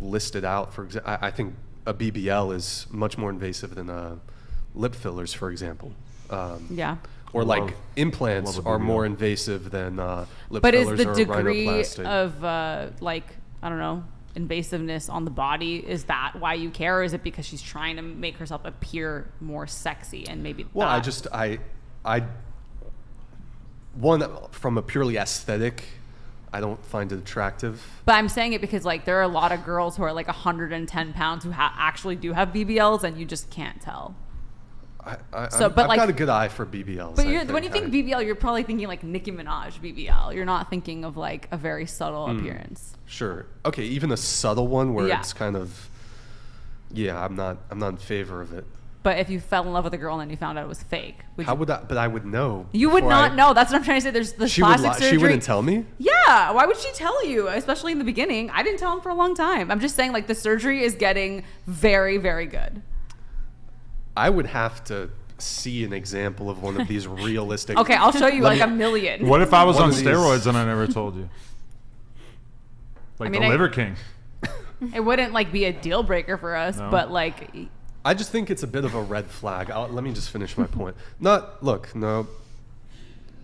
list it out, for example, I think a BBL is much more invasive than lip fillers, for example. Yeah. Or like Love implants a are BBL. more invasive than lip But is fillers the or degree rhinoplasty. of like, I don't know, invasiveness on the body, is that why you care, or is it because she's trying to make herself appear more sexy and maybe Well, that? I one, from a purely aesthetic, I don't find it attractive. But I'm saying it because like there are a lot of girls who are like 110 pounds who actually do have BBLs and you just can't tell. I've got a good eye for BBLs. But when you think BBL, you're probably thinking like Nicki Minaj BBL. You're not thinking of like a very subtle appearance. Sure. Okay, even a subtle one where it's kind of, I'm not in favor of it. But if you fell in love with a girl and then you found out it was fake, would I? But I would know. You would not know. That's what I'm trying to say. There's the plastic surgery. She wouldn't tell me? Yeah. Why would she tell you? Especially in the beginning. I didn't tell him for a long time. I'm just saying, like, the surgery is getting very, very good. I would have to see an example of one of these realistic. Okay, I'll show you like a million. What if I was on steroids and I never told you? Like the Liver King. It wouldn't like be a deal breaker for us, but like. I just think it's a bit of a red flag. Let me just finish my point. No,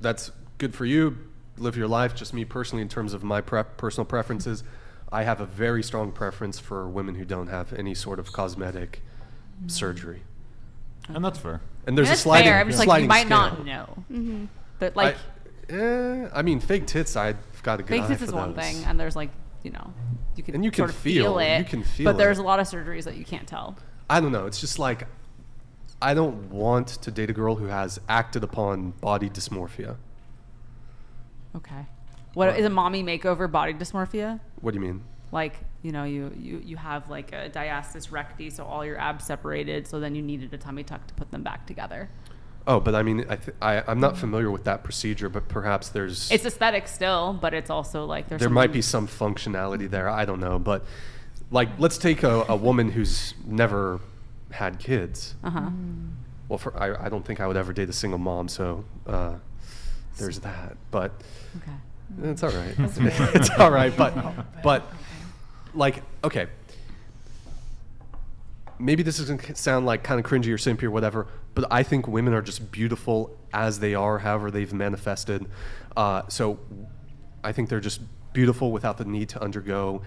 that's good for you. Live your life. Just me personally, in terms of my personal preferences, I have a very strong preference for women who don't have any sort of cosmetic surgery. And that's fair. And there's a sliding fair. I'm just like, you might scale. not know. But like, I mean, fake tits. I've got a good eye for those. Fake tits is one thing, and there's like, you can sort of feel it. You can feel but it. there's a lot of surgeries that you can't tell. I don't know. It's just like, I don't want to date a girl who has acted upon body dysmorphia. Okay. What is a mommy makeover body dysmorphia? What do you mean? Like, you have like a diastasis recti, so all your abs separated, so then you needed a tummy tuck to put them back together. Oh, but I mean, I'm not familiar with that procedure, but perhaps there's... It's aesthetic still, but it's also like there might be some functionality there. I don't know, but like, let's take a woman who's never had kids. Well, I don't think I would ever date a single mom, so there's that. But it's all right. It's all right. But like, okay, maybe this is gonna sound like kind of cringy or simpy or whatever, but I think women are just beautiful as they are, however they've manifested. So I think they're just beautiful without the need to undergo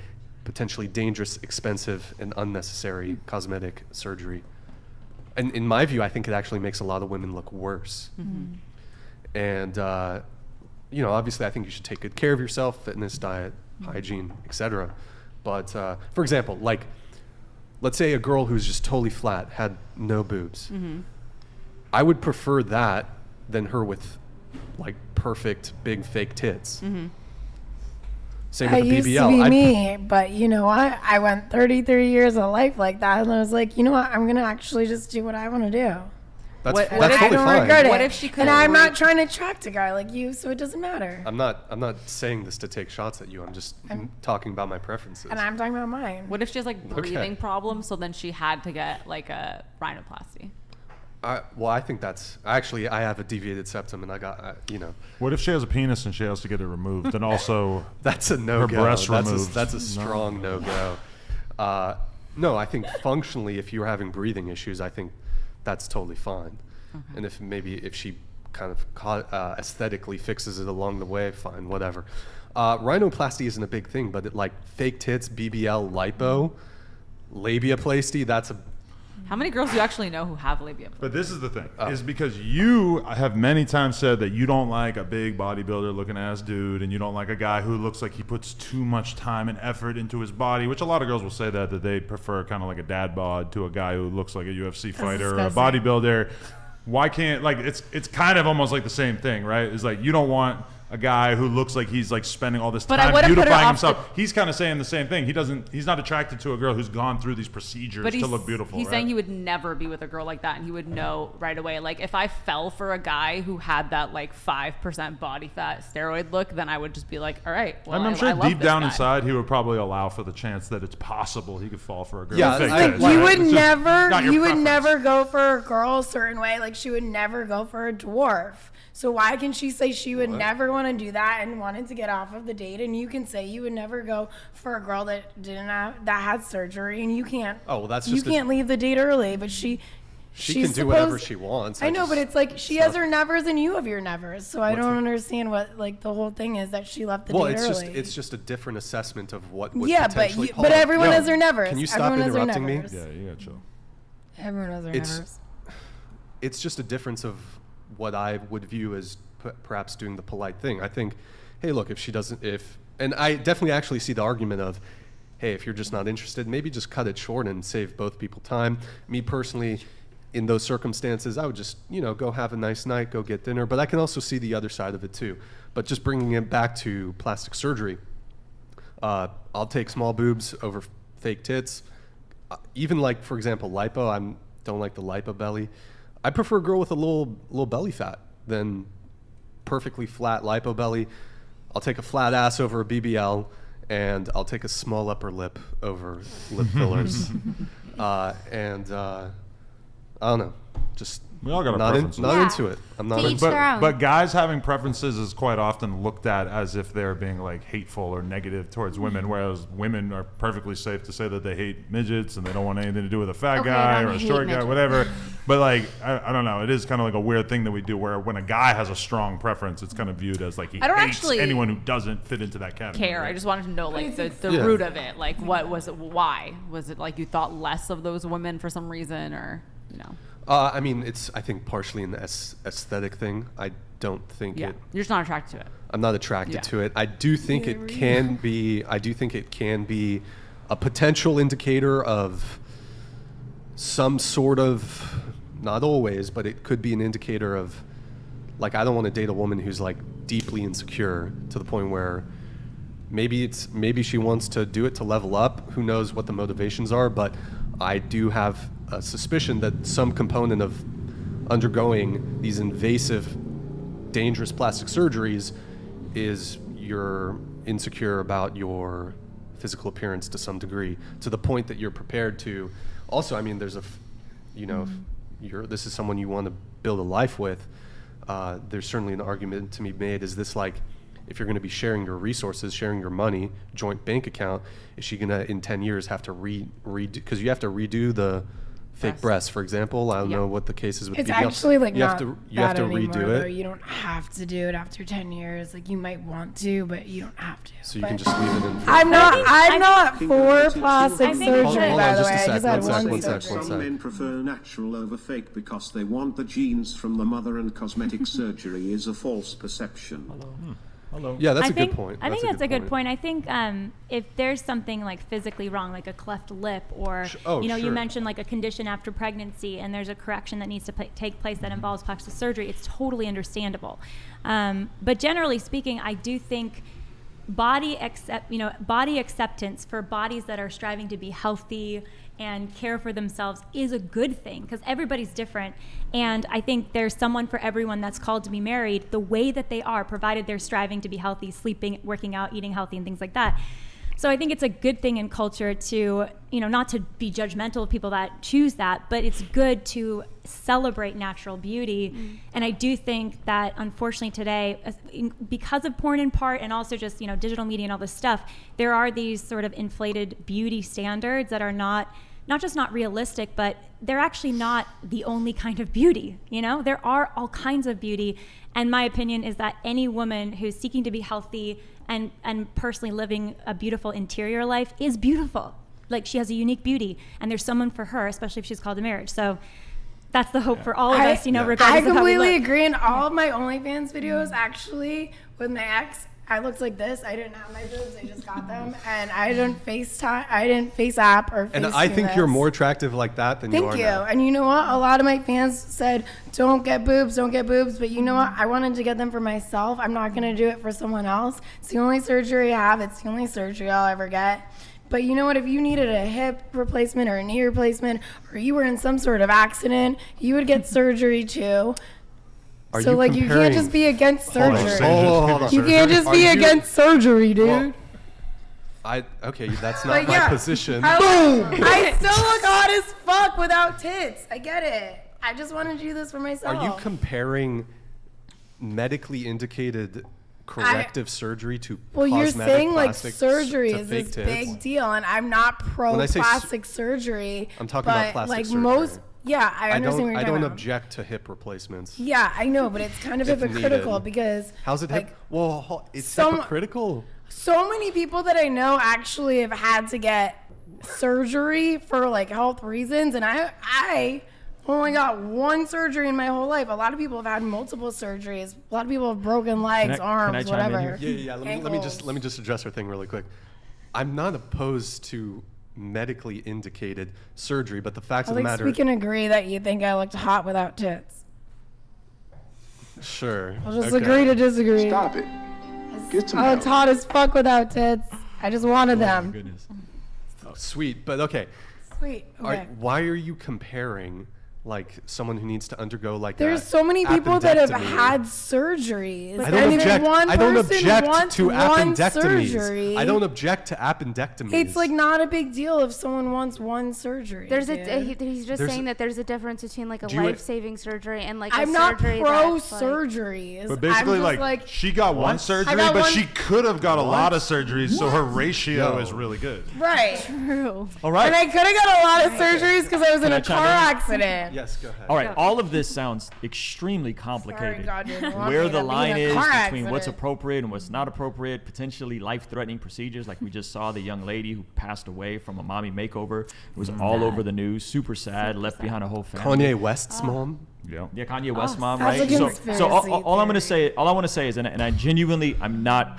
potentially dangerous, expensive, and unnecessary cosmetic surgery. And in my view, I think it actually makes a lot of women look worse. And, obviously I think you should take good care of yourself, fitness, diet, hygiene, etc. But for example, like, let's say a girl who's just totally flat, had no boobs. I would prefer that than her with like perfect big fake tits. Same with the BBL. Used to be me, but you know what? I went 33 years of life like that, and I was like, you know what? I'm gonna actually just do what I want to do. That's totally I don't fine. regret it. What if she could? And I'm not trying to attract a guy like you, so it doesn't matter. I'm not saying this to take shots at you. I'm just talking about my preferences. And I'm talking about mine. What if she has like breathing problems, so then she had to get like a rhinoplasty? Well, I think that's actually, I have a deviated septum, and I got What if she has a penis and she has to get it removed, and also that's a no-go. Her breast removed. That's a strong no-go. No, I think functionally, if you're having breathing issues, I think that's totally fine. And if she kind of aesthetically fixes it along the way, fine, whatever. Rhinoplasty isn't a big thing, but like fake tits, BBL, lipo, labiaplasty, that's a... How many girls do you actually know who have labia? But this is the thing, is because you have many times said that you don't like a big bodybuilder looking ass dude, and you don't like a guy who looks like he puts too much time and effort into his body, which a lot of girls will say that they prefer kind of like a dad bod to a guy who looks like a UFC fighter or a bodybuilder. Why can't, like, it's kind of almost like the same thing, right? It's like, you don't want a guy who looks like he's like spending all this time beautifying himself. He's kind of saying the same thing. He's not attracted to a girl who's gone through these procedures to look beautiful. He's saying he would never be with a girl like that, and he would know right away. Like, if I fell for a guy who had that like 5% body fat steroid look, then I would just be like, all right. Well, I'm sure deep down inside he would probably allow for the chance that it's possible he could fall for a girl. Yeah, you would never go for a girl a certain way. Like, she would never go for a dwarf. So why can she say she would never want to do that and wanted to get off of the date, and you can say you would never go for a girl that that had surgery, and you can't. Oh, well, that's just you can't leave the date early, but she can do whatever she wants. I know, but it's like she has her nevers and you have your nevers, so I don't understand what like the whole thing is that she left the date early. It's just a different assessment of what would potentially but everyone has their nevers. Can you stop interrupting me? Yeah, you gotta chill. Everyone has their nevers. It's just a difference of what I would view as perhaps doing the polite thing. I think, hey, look, and I definitely actually see the argument of, hey, if you're just not interested, maybe just cut it short and save both people time. Me personally, in those circumstances, I would just, go have a nice night, go get dinner. But I can also see the other side of it too. But just bringing it back to plastic surgery, I'll take small boobs over fake tits. Even like, for example, lipo. I don't like the lipo belly. I prefer a girl with a little belly fat than perfectly flat lipo belly. I'll take a flat ass over a BBL, and I'll take a small upper lip over lip fillers. I don't know, just we all got our not preferences. Not into it. I'm not. But guys having preferences is quite often looked at as if they're being like hateful or negative towards women, whereas women are perfectly safe to say that they hate midgets and they don't want anything to do with a fat guy or a short guy, whatever. But like, I don't know. It is kind of like a weird thing that we do where when a guy has a strong preference, it's kind of viewed as like he hates anyone who doesn't fit into that category. I just wanted to know like the root of it. Like, what was it? Why was it like you thought less of those women for some reason, or I mean, it's, I think, partially an aesthetic thing. I don't think You're just not attracted to it. I'm not attracted to it. I do think it can be a potential indicator of some sort of, not always, but it could be an indicator of, like, I don't want to date a woman who's like deeply insecure to the point where maybe she wants to do it to level up. Who knows what the motivations are, but I do have a suspicion that some component of undergoing these invasive, dangerous plastic surgeries is you're insecure about your physical appearance to some degree, to the point that you're prepared to. Also, I mean, there's if this is someone you want to build a life with, there's certainly an argument to be made. Is this like, if you're going to be sharing your resources, sharing your money, joint bank account, is she going to, in 10 years, have to redo, because you have to redo the fake breasts, for example. I don't know what the case is with it's BBL. actually like you not have to anymore, redo though. it. You don't have to do it after 10 years. Like, you might want to, but you don't have to. So you can just leave it in. I'm not for plastic surgery, by the way. I just had one sec. Some men prefer natural over fake because they want the genes from the mother, and cosmetic surgery is a false perception. Hello. Yeah, that's a good point. I think that's a good point. I think if there's something like physically wrong, like a cleft lip, or you mentioned like a condition after pregnancy, and there's a correction that needs to take place that involves plastic surgery, it's totally understandable. But generally speaking, I do think body acceptance for bodies that are striving to be healthy and care for themselves is a good thing, because everybody's different. And I think there's someone for everyone that's called to be married the way that they are, provided they're striving to be healthy, sleeping, working out, eating healthy, and things like that. So I think it's a good thing in culture to, not to be judgmental of people that choose that, but it's good to celebrate natural beauty. And I do think that, unfortunately today, because of porn in part, and also just, digital media and all this stuff, there are these sort of inflated beauty standards that are not just not realistic, but they're actually not the only kind of beauty. There are all kinds of beauty. And my opinion is that any woman who's seeking to be healthy and personally living a beautiful interior life is beautiful. Like, she has a unique beauty, and there's someone for her, especially if she's called to marriage. So that's the hope for all of us, regardless of how we look. I completely agree. In all of my OnlyFans videos, actually, with my ex, I looked like this. I didn't have my boobs. I just got them, and I didn't FaceTime. I didn't FaceApp or FaceTune. And I think you're more attractive like that than you are now. Thank you. And you know what? A lot of my fans said, "Don't get boobs, don't get boobs." But you know what? I wanted to get them for myself. I'm not gonna do it for someone else. It's the only surgery I have. It's the only surgery I'll ever get. But you know what? If you needed a hip replacement or a knee replacement, or you were in some sort of accident, you would get surgery too. So you can't just be against surgery. Hold on. You can't just be against surgery, dude. Okay, that's not my position. I still look hot as fuck without tits. I get it. I just want to do this for myself. Are you comparing medically indicated corrective surgery to you're saying like plastic surgery to is fake this tits? big deal, and I'm not pro plastic surgery. I'm talking about plastic surgery. I understand what you're talking about. I don't object to hip replacements. Yeah, I know, but it's kind of hypocritical because... How's it it's hypocritical? So many people that I know actually have had to get surgery for like health reasons, and I only got one surgery in my whole life. A lot of people have had multiple surgeries. A lot of people have broken legs, arms, whatever. Yeah. Let me just address her thing really quick. I'm not opposed to medically indicated surgery. But the fact of the matter, we can agree that you think I looked hot without tits. Sure. I'll just agree to disagree. Stop it. Get some I help. looked hot as fuck without tits. I just wanted them. Goodness. Oh, sweet, but okay. Sweet. Okay. Why are you comparing like someone who needs to undergo like There's so many people that have had surgeries. I don't object. One I don't person object wants to one appendectomies. surgery. I don't object to appendectomies. It's like not a big deal if someone wants one surgery. He's just saying that there's a difference between like a life-saving surgery and like I'm a not surgery pro that's, surgeries. But basically, I'm just like she got one surgery, but she could have got a lot of surgeries, so her ratio is really good. Right. True. All right. And I could have got a lot of surgeries because I was in a chime car in? accident. Yes, go ahead. All right, all of this sounds extremely complicated. God, you didn't want Where me the to be line in a is car between what's accident. appropriate and what's not appropriate, potentially life-threatening procedures, like we just saw the young lady who passed away from a mommy makeover. It was all over the news. Super sad. Left behind a whole family. Kanye West's mom. Yeah, Kanye West's mom, that's right? a So conspiracy all I'm gonna say, all I want to say is, and I genuinely, I'm not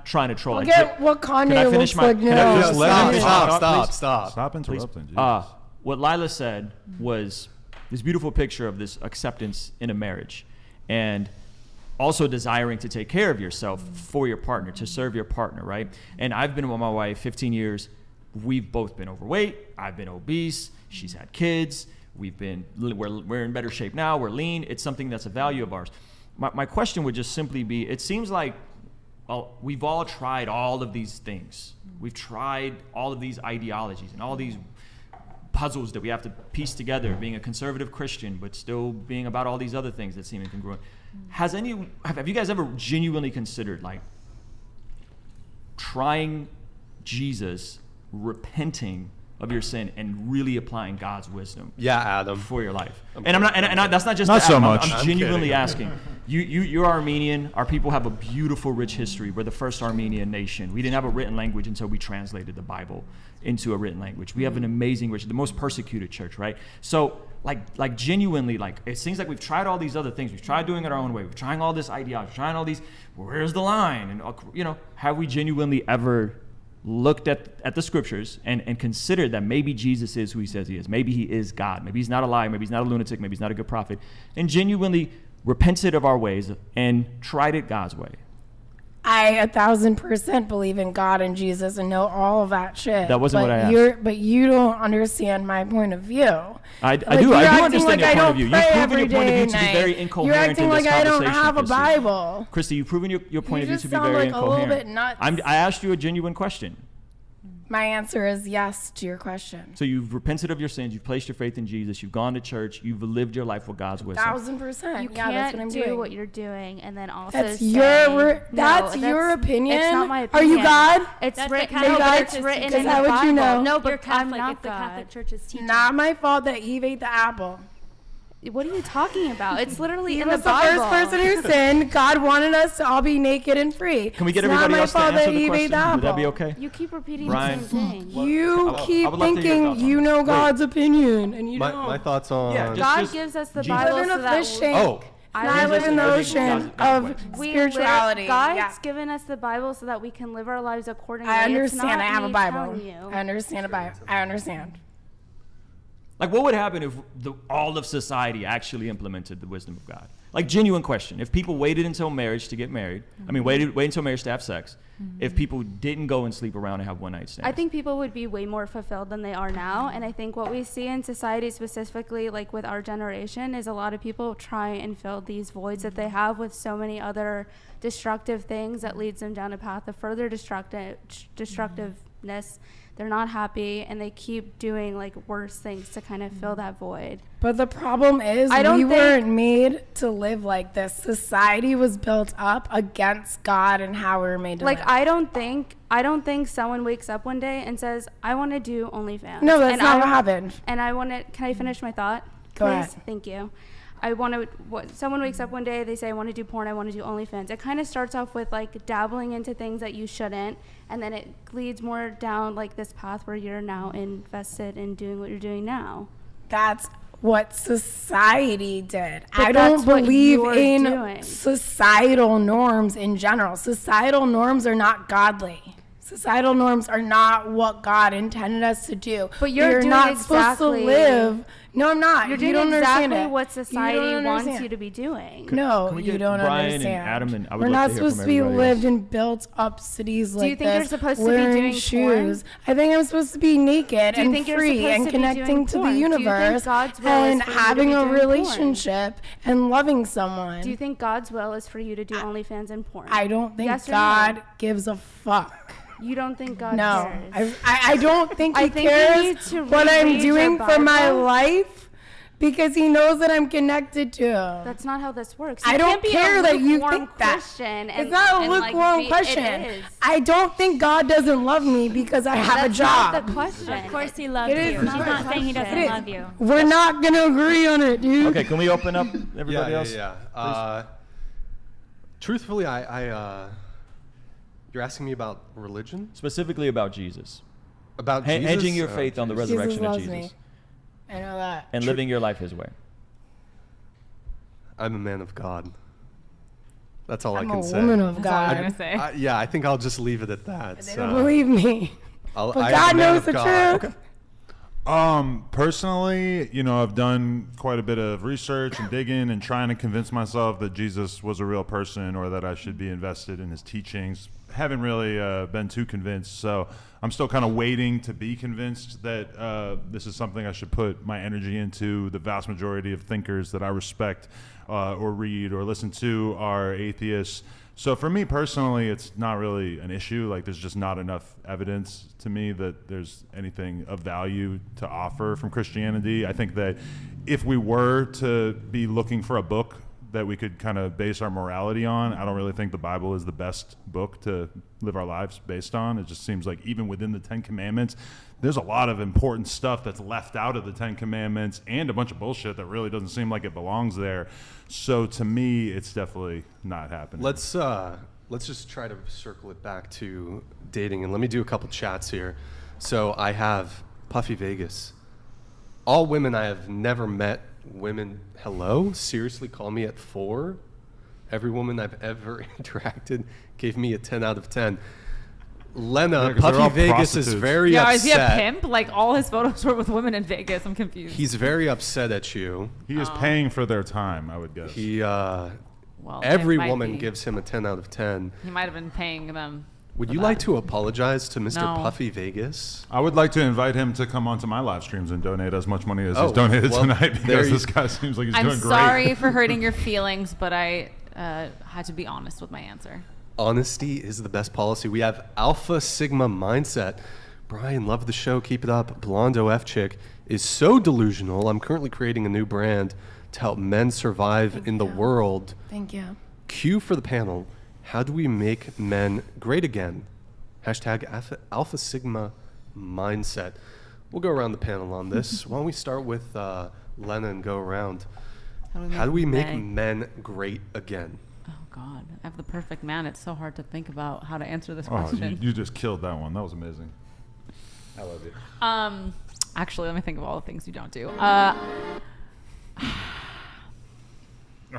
trying to troll. Look at what Kanye looks like now. Stop interrupting. What Lila said was this beautiful picture of this acceptance in a marriage, and also desiring to take care of yourself for your partner, to serve your partner, right? And I've been with my wife 15 years. We've both been overweight. I've been obese. She's had kids. We're in better shape now. We're lean. It's something that's a value of ours. My question would just simply be, it seems like, well, we've all tried all of these things. We've tried all of these ideologies and all these puzzles that we have to piece together, being a conservative Christian, but still being about all these other things that seem incongruent. Have you guys ever genuinely considered like trying Jesus, repenting of your sin, and really applying God's wisdom? Yeah, Adam, for your life. And that's not just not so Adam. much. I'm genuinely asking. You're Armenian. Our people have a beautiful, rich history. We're the first Armenian nation. We didn't have a written language until we translated the Bible into a written language. We have an amazing, the most persecuted church, right? So, like genuinely, like it seems like we've tried all these other things. We've tried doing it our own way. We're trying all this ideology. We're trying all these. Where's the line? And have we genuinely ever looked at the scriptures and considered that maybe Jesus is who he says he is? Maybe he is God. Maybe he's not a liar. Maybe he's not a lunatic. Maybe he's not a good prophet. And genuinely repented of our ways and tried it God's way. I 1,000% believe in God and Jesus and know all of that shit. That wasn't what I asked. But you don't understand my point of view. I do understand your point of view. You've proven your point of view to be very incoherent in this conversation. You're acting like I don't have a Bible. Christy, you've proven your point of view to be very like incoherent. A little bit nuts. I asked you a genuine question. My answer is yes to your question. So you've repented of your sins. You've placed your faith in Jesus. You've gone to church. You've lived your life with God's wisdom. 1,000%. You can't do what you're doing and then also that's say, your opinion. It's not my opinion. Are you God? It's written. It's written in the the Bible. You know? No, but You're Catholic. I'm not it's the God. Catholic Church's teaching. Not my fault that Eve ate the apple. What are you talking about? It's literally in the the Bible. The first person who sinned. God wanted us to all be naked and free. Can we get everybody else to answer the question? Would that be okay? You keep repeating Brian, the same thing. You keep thinking you know God's opinion, and you don't. My thoughts on God gives us the Bible so that I live in the ocean of spirituality. God's given us the Bible so that we can live our lives accordingly. I understand. I have a Bible. I understand a Bible. I understand. Like, what would happen if all of society actually implemented the wisdom of God? Like, genuine question. If people waited until marriage to get married, wait until marriage to have sex, if people didn't go and sleep around and have one-night stands. I think people would be way more fulfilled than they are now. And I think what we see in society, specifically like with our generation, is a lot of people try and fill these voids that they have with so many other destructive things that leads them down a path of further destructiveness. They're not happy, and they keep doing like worse things to kind of fill that void. But the problem is we weren't made to live like this. Society was built up against God and how we were made to live. I don't think someone wakes up one day and says, I want to do OnlyFans. No, that's not what happened. And can I finish my thought? Go ahead. Thank you. Someone wakes up one day, they say, I want to do porn, I want to do OnlyFans. It kind of starts off with like dabbling into things that you shouldn't, and then it leads more down like this path where you're now invested in doing what you're doing now. That's what society did. I don't believe in societal norms in general. Societal norms are not godly. Societal norms are not what God intended us to do. But you're We're doing not exactly, supposed to live. No, I'm not. You're You doing don't understand exactly it. what You society don't wants understand. you to be doing. No, Can we you get don't Brxian understand. and Adam and I would We're love not to hear supposed from to be everybody lived else. in built-up cities like Do you think this. you're supposed to be wearing doing shoes. porn? I think I'm supposed to be naked Do you and think you're free supposed and to be connecting doing to the porn? Do you think universe God's will and is for you to having be a doing porn? relationship and loving someone. Do you think God's will is for you to do OnlyFans and porn? I don't think Yes or God no? gives a fuck. You don't think God No, cares? I don't think I he think you cares need to what I'm reread your doing for my Bible. life because he knows that I'm connected to him. That's not how this works. I You don't can't be care a that you lukewarm think that. Christian It's and, not a and, like, lukewarm be- question. It is. I don't think God doesn't love me because I have a That's job. not the question. Of course he loves It you. is He's not not the saying he doesn't question. love you. We're not going to agree on it, dude. Okay, can we open up everybody else? Truthfully, you're asking me about religion? Specifically about Jesus. About Jesus? Hedging your faith on the Jesus resurrection of loves Jesus. me. I know that. And living your life his way. I'm a man of God. That's all I'm I can a say. woman of That's all I'm God. gonna say. Yeah, I think I'll just leave it at that. They don't believe me. I But am God a man knows of the God. truth. Personally, I've done quite a bit of research and digging and trying to convince myself that Jesus was a real person or that I should be invested in his teachings. Haven't really been too convinced, so I'm still kind of waiting to be convinced that this is something I should put my energy into. The vast majority of thinkers that I respect or read or listen to are atheists. So for me personally, it's not really an issue. Like, there's just not enough evidence to me that there's anything of value to offer from Christianity. I think that if we were to be looking for a book that we could kind of base our morality on, I don't really think the Bible is the best book to live our lives based on. It just seems like even within the 10 Commandments, there's a lot of important stuff that's left out of the 10 Commandments and a bunch of bullshit that really doesn't seem like it belongs there. So to me, it's definitely not happening. Let's just try to circle it back to dating, and let me do a couple chats here. So I have Puffy Vegas. All women I have never met. Women, hello? Seriously, call me at 4? Every woman I've ever interacted gave me a 10 out of 10. Lena, 'cause they're all Puffy Vegas is prostitutes. very Yeah, upset. is he a pimp? Like, all his photos were with women in Vegas. I'm confused. He's very upset at you. He is paying for their time, I would guess. He, Well, every it might woman be. gives him a 10 out of 10. He might have been paying them. Would for you that. like to apologize to Mr. No. Puffy Vegas? I would like to invite him to come onto my live streams and donate as much money as Oh, he's donated well, tonight there because you- this guy seems like he's I'm doing great. sorry for hurting your feelings, but I had to be honest with my answer. Honesty is the best policy. We have Alpha Sigma Mindset. Brian, love the show. Keep it up. Blondo F Chick is so delusional. I'm currently creating a new brand to help men survive in the world. Thank you. Q for the panel. How do we make men great again? Hashtag Alpha Sigma Mindset. We'll go around the panel on this. Why don't we start with Lena and go around? How do we make men great again? Oh, God. I have the perfect man. It's so hard to think about how to answer this Oh, question. you just killed that one. That was amazing. I love you. Actually, let me think of all the things you don't do. How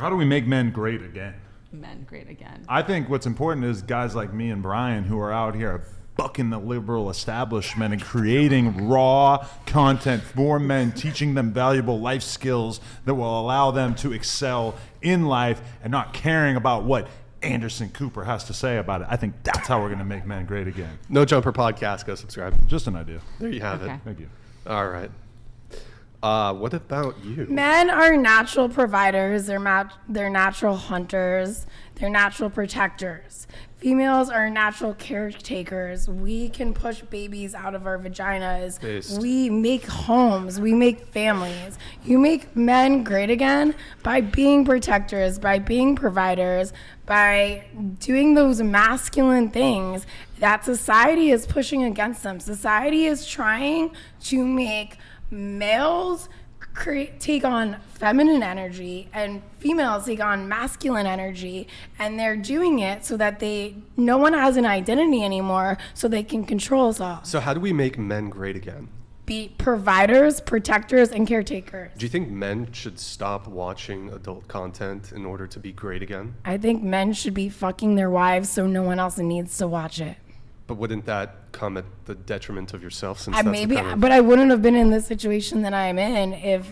do we make men great again? Men great again. I think what's important is guys like me and Brian who are out here bucking the liberal establishment and creating raw content for men, teaching them valuable life skills that will allow them to excel in life and not caring about what Anderson Cooper has to say about it. I think that's how we're going to make men great again. No Jumper Podcast. Go subscribe. Just an idea. There you have Okay. it. Thank you. All right. What about you? Men are natural providers. They're natural hunters. They're natural protectors. Females are natural caretakers. We can push babies out of our vaginas. Based. We make homes. We make families. You make men great again by being protectors, by being providers, by doing those masculine things that society is pushing against them. Society is trying to make males take on feminine energy and females take on masculine energy, and they're doing it so that no one has an identity anymore, so they can control us all. So how do we make men great again? Be providers, protectors, and caretakers. Do you think men should stop watching adult content in order to be great again? I think men should be fucking their wives so no one else needs to watch it. But wouldn't that come at the detriment of yourself? Since but I wouldn't have been in the situation that I'm in if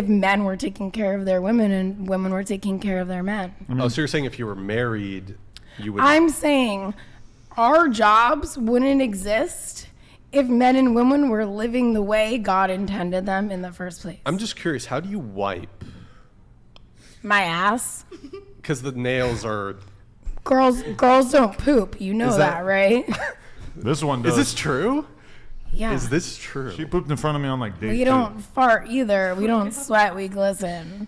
men were taking care of their women and women were taking care of their men. Oh, so you're saying if you were married, you would... I'm saying our jobs wouldn't exist if men and women were living the way God intended them in the first place. I'm just curious, how do you wipe? My ass. Because the nails are... Girls don't poop. You know that, right? This one does. Is this true? Yeah. Is this true? She pooped in front of me on like day 2. We don't fart either. We don't sweat. We glisten.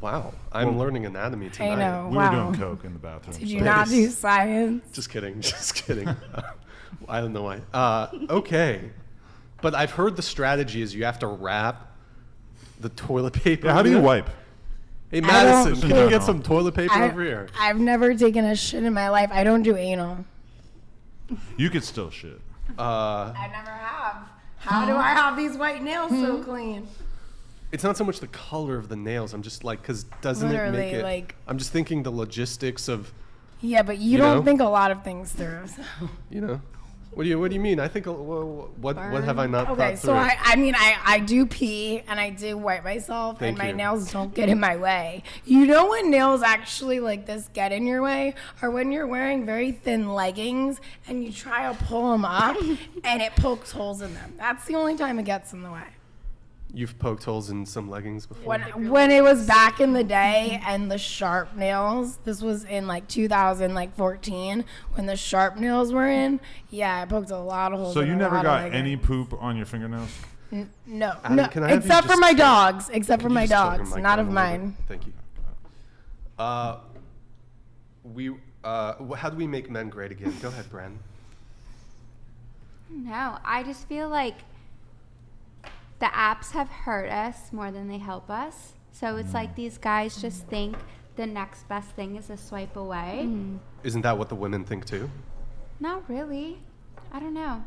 Wow. I'm learning anatomy tonight. I know. We were doing coke in the bathroom. Did you not do science? Just kidding. Just kidding. I don't know why. Okay. But I've heard the strategy is you have to wrap the toilet paper. Yeah, how do you wipe? Hey, Madison, can you get some toilet paper over here? I've never taken a shit in my life. I don't do anal. You could still shit. I never have. How do I have these white nails so clean? It's not so much the color of the nails. I'm just like, because doesn't it make it... like... I'm just thinking the logistics of... Yeah, but you don't think a lot of things through. So. You know? What do you mean? I think what have I not thought through? Okay, so I do pee and I do wipe myself and my nails don't get in my way. You know when nails actually like this get in your way? Or when you're wearing very thin leggings and you try to pull them up and it pokes holes in them. That's the only time it gets in the way. You've poked holes in some leggings before? When it was back in the day and the sharp nails, this was in like 2014 when the sharp nails were in. Yeah, I poked a lot of holes. So in you a never lot got of any poop on your fingernails? No, Adam, no. Except for my dogs. Except for my dogs, not of mine. Thank you. How do we make men great again? Go ahead, Bren. No, I just feel like the apps have hurt us more than they help us. So it's like these guys just think the next best thing is a swipe away. Isn't that what the women think too? Not really. I don't know.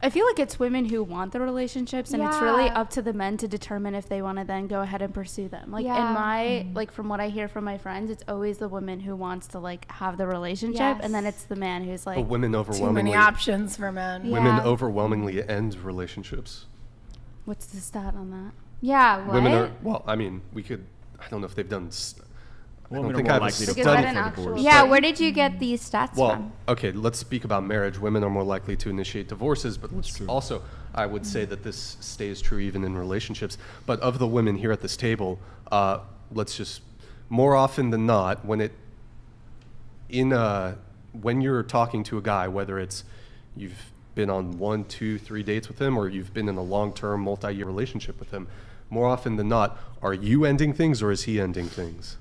I feel like it's women who want the relationships, and it's really up to the men to determine if they want to then go ahead and pursue them. Like in my, like from what I hear from my friends, it's always the woman who wants to like have the relationship, and then it's the man who's like, but women overwhelmingly... Too many options for men. Women overwhelmingly end relationships. What's the stat on that? Yeah, what? Women are, well, I mean, we could, I don't know if they've done... I don't think I have a study for divorce. Yeah, where did you get these stats from? Okay, let's speak about marriage. Women are more likely to initiate divorces, but also, I would say that this stays true even in relationships. But of the women here at this table, let's just, more often than not, when you're talking to a guy, whether it's you've been on 1, 2, 3 dates with him, or you've been in a long-term, multi-year relationship with him, more often than not, are you ending things or is he ending things?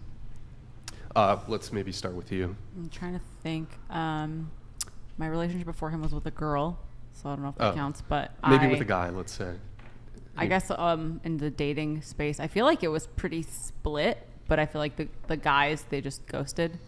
Let's maybe start with you. I'm trying to think. My relationship before him was with a girl, so I don't know if that counts. But maybe with a guy, let's say. I guess in the dating space, I feel like it was pretty split. But I feel like the guys, they just ghosted.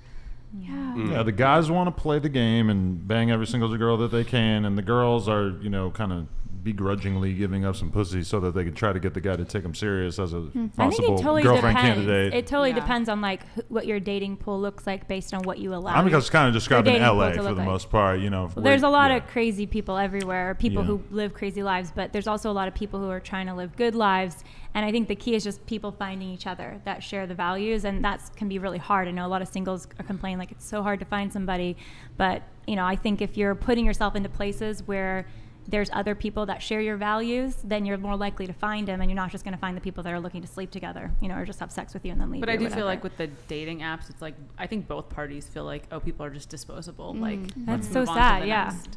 Yeah. Yeah, the guys want to play the game and bang every single girl that they can, and the girls are, kind of begrudgingly giving up some pussy so that they can try to get the guy to take them serious as a possible girlfriend candidate. It totally depends on like what your dating pool looks like based on what you allow. I'm just kind of describing LA for the most part, Well, there's a lot of crazy people everywhere, people who live crazy lives, but there's also a lot of people who are trying to live good lives. And I think the key is just people finding each other that share the values, and that can be really hard. I know a lot of singles are complaining like it's so hard to find somebody, but I think if you're putting yourself into places where there's other people that share your values, then you're more likely to find them, and you're not just going to find the people that are looking to sleep together, or just have sex with you and then leave. But I do feel like with the dating apps, it's like I think both parties feel like, oh, people are just disposable. Like that's so sad.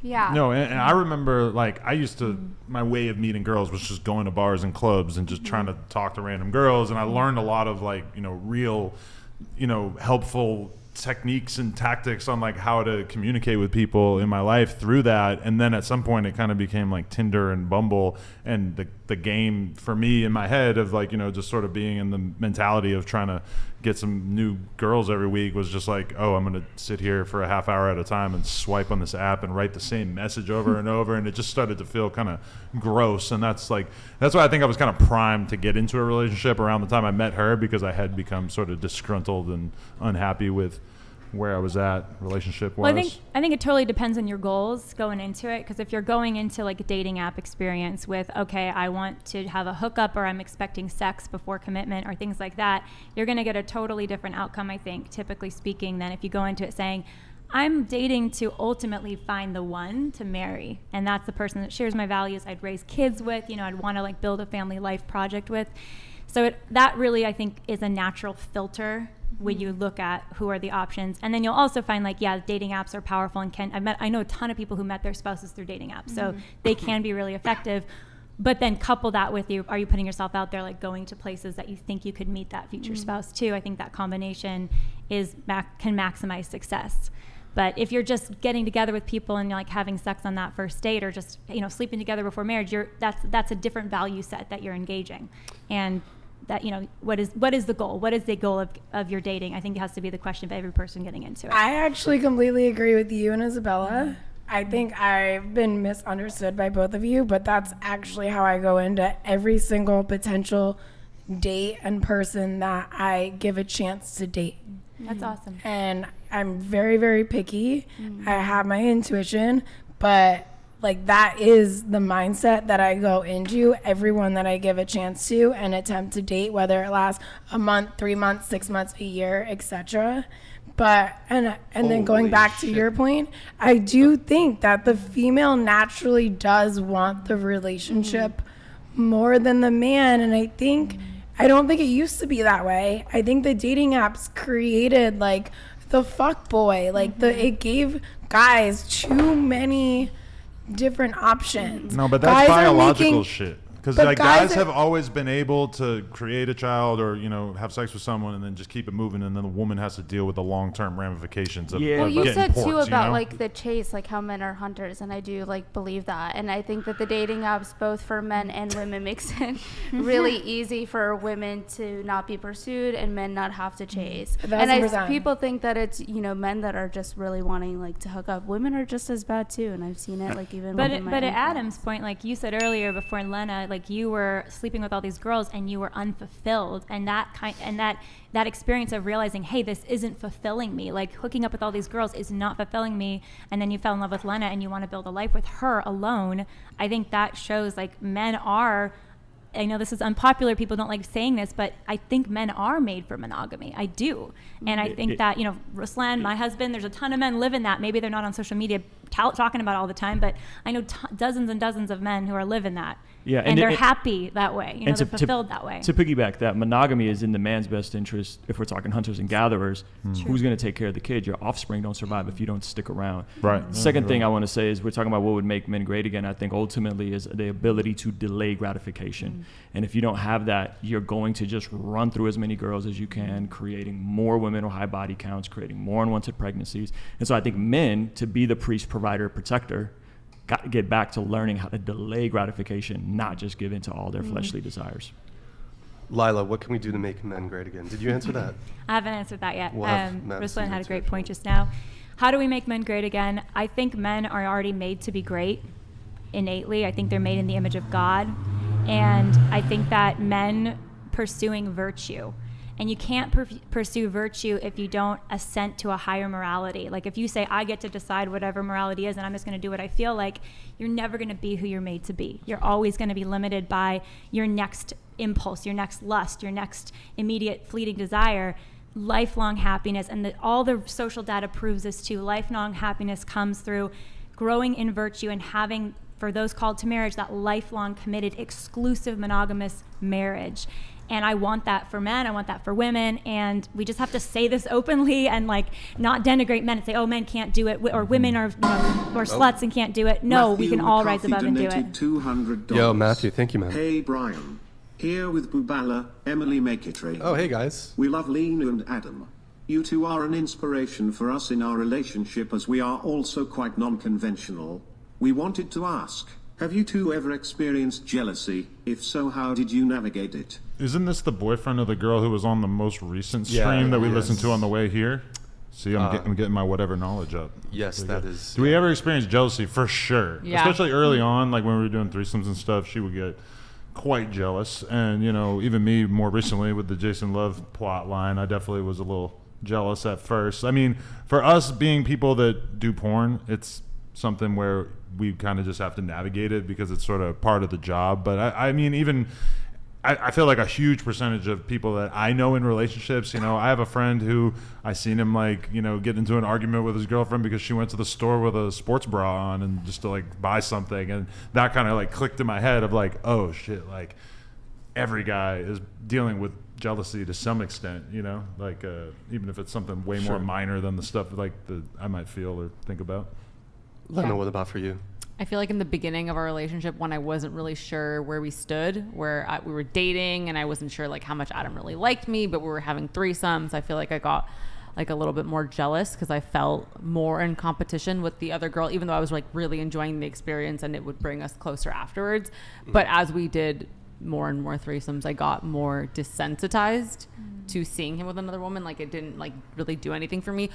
Yeah. No, and I remember like I used to my way of meeting girls was just going to bars and clubs and just trying to talk to random girls, and I learned a lot of like real, helpful techniques and tactics on like how to communicate with people in my life through that. And then at some point it kind of became like Tinder and Bumble, and the game for me in my head of like just sort of being in the mentality of trying to get some new girls every week was just like, oh, I'm gonna sit here for a half hour at a time and swipe on this app and write the same message over and over, and it just started to feel kind of gross. And that's why I think I was kind of primed to get into a relationship around the time I met her, because I had become sort of disgruntled and unhappy with where I was at relationship Well, wise. I think it totally depends on your goals going into it. Because if you're going into like a dating app experience with, okay, I want to have a hookup, or I'm expecting sex before commitment, or things like that, you're going to get a totally different outcome, I think, typically speaking, than if you go into it saying, I'm dating to ultimately find the one to marry, and that's the person that shares my values, I'd raise kids with, I'd want to like build a family life project with. So that really, I think, is a natural filter when you look at who are the options. And then you'll also find like, yeah, dating apps are powerful, and I know a ton of people who met their spouses through dating apps, so they can be really effective. But then couple that with are you putting yourself out there, like going to places that you think you could meet that future spouse too? I think that combination can maximize success. But if you're just getting together with people and like having sex on that first date, or just sleeping together before marriage, that's a different value set that you're engaging. And that what is the goal? What is the goal of your dating? I think it has to be the question of every person getting into it. I actually completely agree with you and Isabella. I think I've been misunderstood by both of you, but that's actually how I go into every single potential date and person that I give a chance to date. That's awesome. And I'm very, very picky. I have my intuition, but like that is the mindset that I go into everyone that I give a chance to and attempt to date, whether it lasts a month, 3 months, 6 months, a year, etc. But and then going back to your point, I do think that the female naturally does want the relationship more than the man, and I don't think it used to be that way. I think the dating apps created like the fuck boy, like it gave guys too many different options. No, but that's guys biological shit. Because like guys have are, always been able to create a child or have sex with someone and then just keep it moving, and then the woman has to deal with the long-term ramifications of well, you said ports, too about like the chase, like how men are hunters, and I do like believe that, and I think that the dating apps both for men and women makes it really easy for women to not be pursued and men not have to chase. And people think that it's men that are just really wanting like to hook up. Women are just as bad too, and I've seen it like even. But at Adam's point, like you said earlier before Lena, like you were sleeping with all these girls and you were unfulfilled, and that experience of realizing, hey, this isn't fulfilling me, like hooking up with all these girls is not fulfilling me, and then you fell in love with Lena and you want to build a life with her alone. I think that shows like men are, I know this is unpopular, people don't like saying this, but I think men are made for monogamy. I do. And I think that, Ruslan, my husband, there's a ton of men live in that. Maybe they're not on social media talking about it all the time, but I know dozens and dozens of men who are living that. Yeah, and they're happy that way. They're fulfilled that way. To piggyback that, monogamy is in the man's best interest. If we're talking hunters and gatherers, who's going to take care of the kid? Your offspring don't survive if you don't stick around. Right. Second thing I want to say is we're talking about what would make men great again. I think ultimately is the ability to delay gratification. And if you don't have that, you're going to just run through as many girls as you can, creating more women with high body counts, creating more unwanted pregnancies. And so I think men, to be the priest, provider, protector, got to get back to learning how to delay gratification, not just give in to all their fleshly desires. Lila, what can we do to make men great again? Did you answer that? I haven't answered that yet. We'll Ruslan had a great point just now. How do we make men great again? I think men are already made to be great innately. I think they're made in the image of God. And I think that men pursuing virtue, and you can't pursue virtue if you don't assent to a higher morality. Like if you say, I get to decide whatever morality is and I'm just going to do what I feel like, you're never going to be who you're made to be. You're always going to be limited by your next impulse, your next lust, your next immediate fleeting desire. Lifelong happiness, and all the social data proves this too, lifelong happiness comes through growing in virtue and having, for those called to marriage, that lifelong committed exclusive monogamous marriage. And I want that for men, I want that for women, and we just have to say this openly and like not denigrate men and say, oh, men can't do it, or women are or sluts and can't do it. No, Matthew we can all rise McCarthy above and do it. $200. Yo, Matthew, thank you, man. Hey, Brian. Here with Bubala, Emily Maketree. Oh, hey, guys. We love Lena and Adam. You two are an inspiration for us in our relationship, as we are also quite non-conventional. We wanted to ask, have you two ever experienced jealousy? If so, how did you navigate it? Isn't this the boyfriend of the girl who was on the most recent stream that we listened to on the way here? See, I'm getting my whatever knowledge up. Yes, that is. Do we ever experience jealousy? For sure. Yeah. Especially early on, like when we were doing threesomes and stuff, she would get quite jealous. And, even me more recently with the Jason Love plot line, I definitely was a little jealous at first. I mean, for us being people that do porn, it's something where we kind of just have to navigate it because it's sort of part of the job. But I mean, even I feel like a huge percentage of people that I know in relationships, you know, I have a friend who I seen him like, you know, get into an argument with his girlfriend because she went to the store with a sports bra on and just to like buy something. And that kind of like clicked in my head of like, oh shit, like every guy is dealing with jealousy to some extent, you know, like even if it's something way more minor than the stuff like I might feel or think about. Lena, what about for you? I feel like in the beginning of our relationship, when I wasn't really sure where we stood, we were dating and I wasn't sure like how much Adam really liked me, but we were having threesomes. I feel like I got like a little bit more jealous because I felt more in competition with the other girl, even though I was like really enjoying the experience and it would bring us closer afterwards. But as we did more and more threesomes, I got more desensitized to seeing him with another woman. Like it didn't like really do anything for me.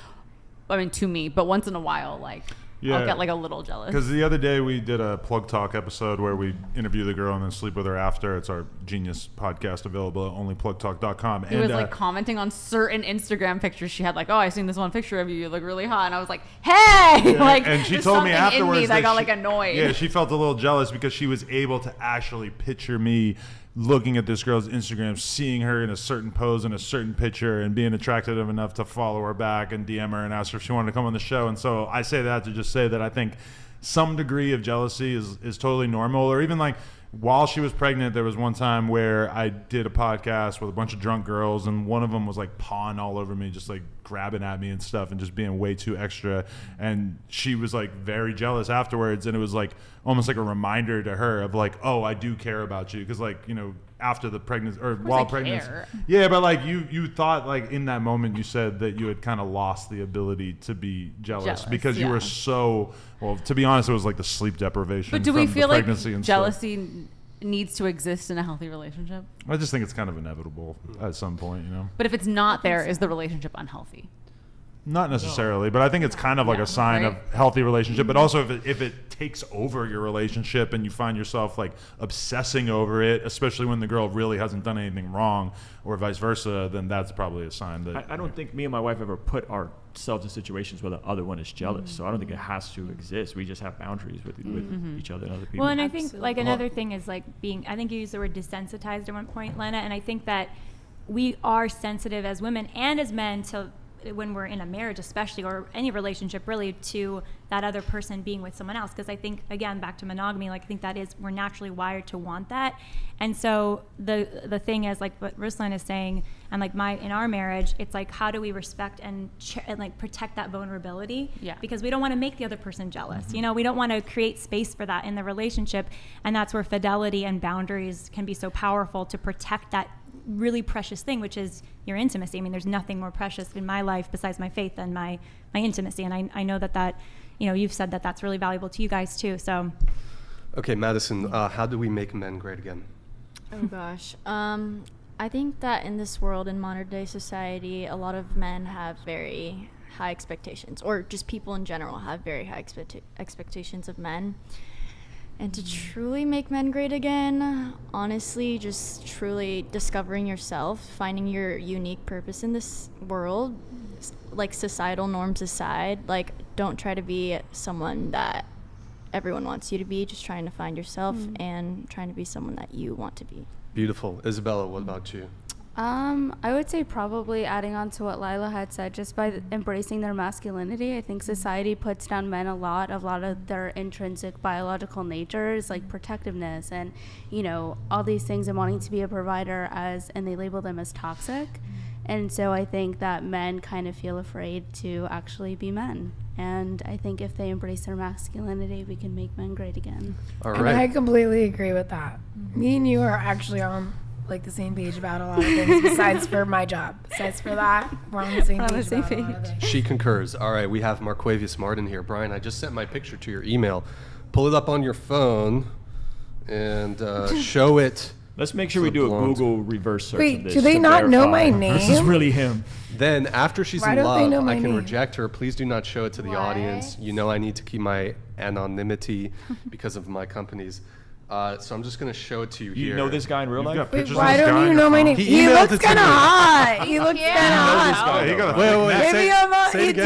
I mean, to me, but once in a while, like I'll get like a little jealous. Because the other day we did a Plug Talk episode where we interview the girl and then sleep with her after. It's our genius podcast available at onlyplugtalk.com. He was like commenting on certain Instagram pictures she had, like, oh, I seen this one picture of you. You look really hot. And I was like, hey! Yeah, like, and she told me afterwards in me that I got like annoyed. Yeah, she felt a little jealous because she was able to actually picture me looking at this girl's Instagram, seeing her in a certain pose in a certain picture and being attracted enough to follow her back and DM her and ask her if she wanted to come on the show. And so I say that to just say that I think some degree of jealousy is totally normal. Or even like while she was pregnant, there was one time where I did a podcast with a bunch of drunk girls and one of them was like pawing all over me, just like grabbing at me and stuff and just being way too extra. And she was like very jealous afterwards. And it was like almost like a reminder to her of like, oh, I do care about you. Cause like, you know, after the pregnancy or while pregnant. Yeah. But like you thought like in that moment you said that you had kind of lost the ability to be jealous because you were so, well, to be honest, it was like the sleep deprivation. But do we feel like and jealousy needs to exist in a healthy relationship? I just think it's kind of inevitable at some point, you know? But if it's not there, is the relationship unhealthy? Not necessarily, but I think it's kind of like a sign of healthy relationship. But also if it takes over your relationship and you find yourself like obsessing over it, especially when the girl really hasn't done anything wrong or vice versa, then that's probably a sign that... I don't think me and my wife ever put ourselves in situations where the other one is jealous. So I don't think it has to exist. We just have boundaries with each other and other people. Well, and I think like another thing is like being, I think you used the word desensitized at one point, Lena, and I think that we are sensitive as women and as men to when we're in a marriage especially, or any relationship really, to that other person being with someone else. Because I think, again, back to monogamy, like I think that is, we're naturally wired to want that. And so the thing is, like what Ruslan is saying, and like in our marriage, it's like, how do we respect and like protect that vulnerability? Yeah. Because we don't want to make the other person jealous. You know, we don't want to create space for that in the relationship. And that's where fidelity and boundaries can be so powerful to protect that really precious thing, which is your intimacy. I mean, there's nothing more precious in my life besides my faith than my intimacy. And I know that, you know, you've said that that's really valuable to you guys too. So. Okay, Madison, how do we make men great again? Oh gosh. I think that in this world, in modern day society, a lot of men have very high expectations, or just people in general have very high expectations of men. And to truly make men great again, honestly, just truly discovering yourself, finding your unique purpose in this world, like societal norms aside, like don't try to be someone that everyone wants you to be, just trying to find yourself and trying to be someone that you want to be. Beautiful. Isabella, what about you? I would say probably adding on to what Lila had said, just by embracing their masculinity. I think society puts down men a lot of their intrinsic biological natures, like protectiveness and, you know, all these things, and wanting to be a provider and they label them as toxic. And so I think that men kind of feel afraid to actually be men. And I think if they embrace their masculinity, we can make men great again. All right. And I completely agree with that. Me and you are actually on like the same page about a lot of things besides for my job. Besides for that, we're on the same page about a lot of things. She concurs. All right, we have Marquavius Martin here. Brian, I just sent my picture to your email. Pull it up on your phone and show it. Let's make sure we do a Google reverse search of this. Do they not know my name? This is really him. Then after she's in love, I can reject her. Please do not show it to the audience. You know I need to keep my anonymity because of my company's So I'm just gonna show it to you here. You know this guy in real life? Wait, why don't you know my name? He looks kind of hot. He looks kind of hot. Wait. Say it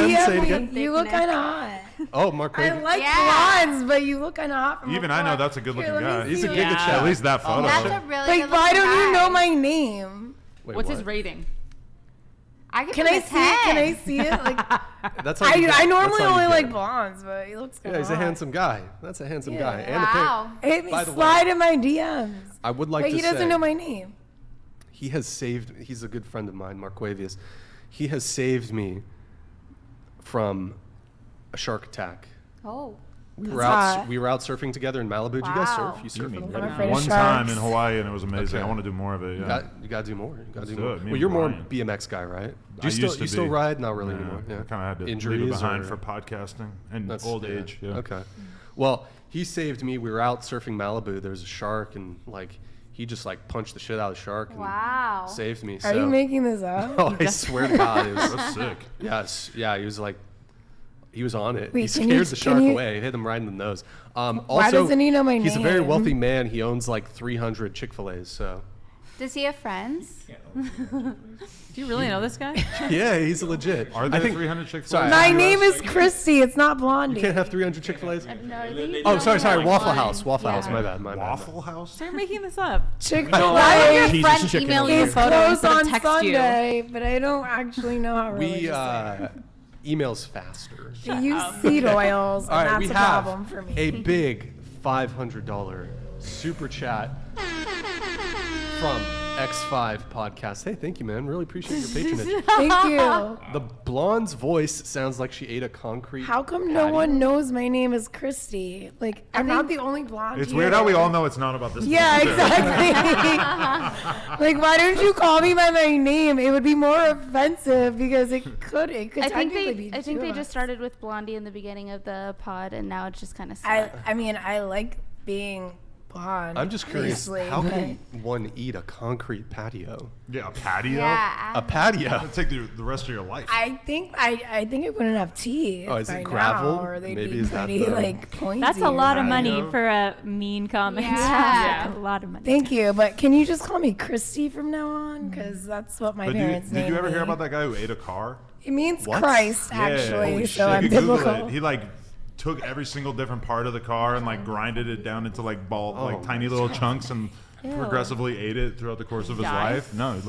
again. You look kind of hot. Oh, Mark. I like blondes, but you look kind of hot. Even I know that's a good-looking guy. He's a giga chat. At least that photo. That's a really Like, good why looking don't you guy. know my name? Wait, What's what? his rating? Can I see it? Can I see it? Like, That's how you get- I normally that's how you only get like it. blondes, but he looks kind Yeah, of he's a handsome guy. That's a handsome guy. And Wow. Hit me, By the way, slide in my DMs. I would like But to he doesn't say, know my name. he has saved. He's a good friend of mine, Marquavius. He has saved me from a shark attack. Oh. We That's were out. hot. We were out surfing together in Malibu. Do you guys Wow. surf? You surf? mean, at all? afraid of one time sharks. in Hawaii and it was amazing. Okay. I want to do more of it. Yeah. You gotta do more. You gotta Let's do do more. it. Me Well, and you're more Brian. BMX guy, right? Do I you used to still be. ride? Not really anymore. Yeah. I kind of had to Injuries leave it behind or- for podcasting and That's- old yeah. age. Yeah. Okay. Well, he saved me. We were out surfing Malibu. There's a shark, and like he just like punched the shit out of the shark and Wow. saved me. Are you making this up? Oh, I swear to God, it was That's sick. Yes, yeah, he was like, he was on it. Wait, He can you- scared the shark can you- away. Hit him right in the nose. Also, Why doesn't he know my He's a very name? wealthy man. He owns like 300 Chick-fil-A's. So Does he have friends? Do you really know this guy? yeah, he's legit. Are I there think 300 Chick-fil-A's? Sorry, My name is Christy. It's not Blondie. You can't have 300 Chick-fil-A's. No, I think Oh, sorry, like Waffle one. House. Waffle Yeah. House. My bad. My bad. Waffle House? They're making this up. Chick-fil-A. Why would your Jesus friend chicken email you a It's photo closed instead of on text Sunday, but I don't actually know how We religious emails faster. they use seed oils, and All right, that's we a have problem for me. a big $500 super chat from X5 Podcast. Hey, thank you, man. Really appreciate your patronage. Thank you. The blonde's voice sounds like she ate a concrete. How come no one knows my name is Christy? Like, I'm not the only blonde It's here. weird how we all know it's not about this. Yeah, person, too. exactly. Like, why don't you call me by my name? It would be more offensive because it could I think technically they be I think two they of just us. started with Blondie in the beginning of the pod, and now it's just kind of. I mean, I like being blonde. I'm just curious, obviously, how but- can one eat a concrete patio? Yeah, a patio? Yeah. A patio? That'd take the rest of your life. I think it wouldn't have teeth. Oh, is it by gravel? Now, or they'd Maybe be is that pretty the- like pointy. That's a lot of or money something. for a mean comment. Yeah. A lot of money. Thank you, but can you just call me Christy from now on? Because that's what my But parents did you named ever hear me. about that guy who ate a car? It means What? Christ, Yeah, actually. holy So shit. I'm You can Google biblical. it. He like took every single different part of the car and like grinded it down into like tiny little chunks and progressively ate it throughout the course of his life. No,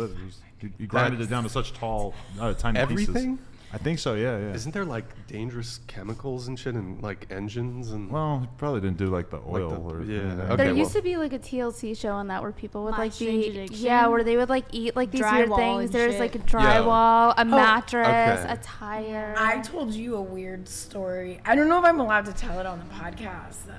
he grinded it down to such tall, tiny Everything? pieces. I think so. Yeah, yeah. Isn't there like dangerous chemicals and shit and like engines and? Well, he probably didn't do like the oil or yeah. anything. Okay, There well. used to be like a TLC show on that where people would My like Strange be Addiction. where they would like eat like these weird Drywall things. and There's shit. like a drywall, a mattress, okay. a tire. I told you a weird story. I don't know if I'm allowed to tell it on the podcast though.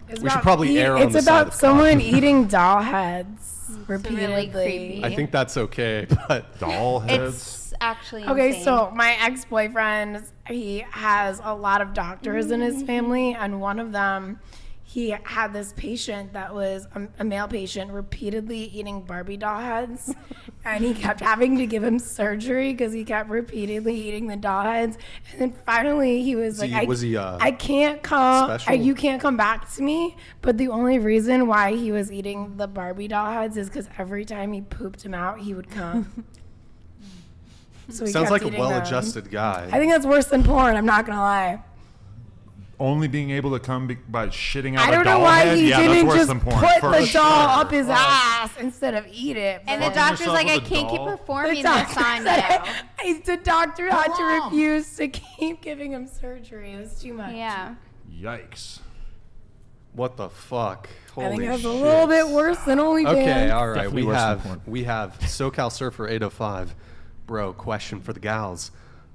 It's We should about probably err on It's the side about of someone eating doll heads repeatedly. creepy. I think that's okay, but doll heads. It's actually Okay, insane. so my ex-boyfriend, he has a lot of doctors in his family, and one of them, he had this patient that was a male patient repeatedly eating Barbie doll heads, and he kept having to give him surgery because he kept repeatedly eating the doll heads. And then finally, he was like, "I can't come. special? You can't come back to me." But the only reason why he was eating the Barbie doll heads is because every time he pooped him out, he would come. So he sounds kept like a eating them. well-adjusted guy. I think that's worse than porn. I'm not gonna lie. Only being able to come by shitting out I a don't know doll why head? he Yeah, that's didn't worse just than porn. put for the sure. doll up his ass instead of eat it. And the Fucking doctor's yourself like, I with a can't keep doll? performing The this doctor on said- you. the doctor had to refuse to keep giving him surgery. It was too much. Yeah. Yikes. What the fuck? Holy I think that's shit. a little bit worse than OnlyFans. Okay, all right. Definitely worse than porn. We have SoCal Surfer 805. Bro, question for the gals.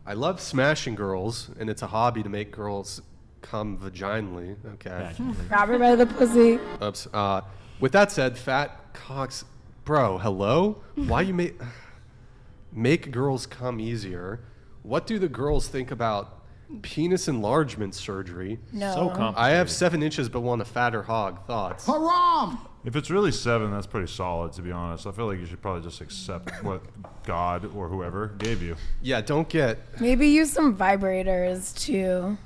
I love smashing girls, and it's a hobby to make girls come vaginally. Okay. Grab her by the pussy. Oops. With that said, fat cocks, bro. Hello. Why you make girls come easier? What do the girls think about penis enlargement surgery? No. So complicated. I have 7 inches, but want a fatter hog. Thoughts? Haram! If it's really 7, that's pretty solid, to be honest. I feel like you should probably just accept what God or whoever gave you. Yeah, don't get. Maybe use some vibrators too.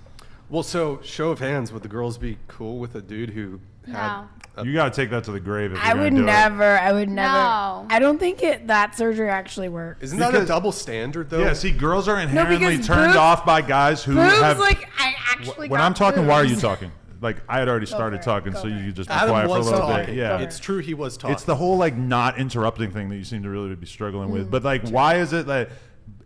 Well, so show of hands, would the girls be cool with a dude who had You got to take that to the grave. If I would never. No. I don't think that surgery actually works. Isn't that a double standard though? Yeah, see, girls are inherently because turned boobs- off by guys who boobs, have. like, I actually when got I'm talking, why are you boobs. talking? Like, I had already started talking, so you could just be Adam quiet for a was little talking. bit. Yeah, It's true, he was talking. It's the whole like not interrupting thing that you seem to really be struggling with. But like, why is it that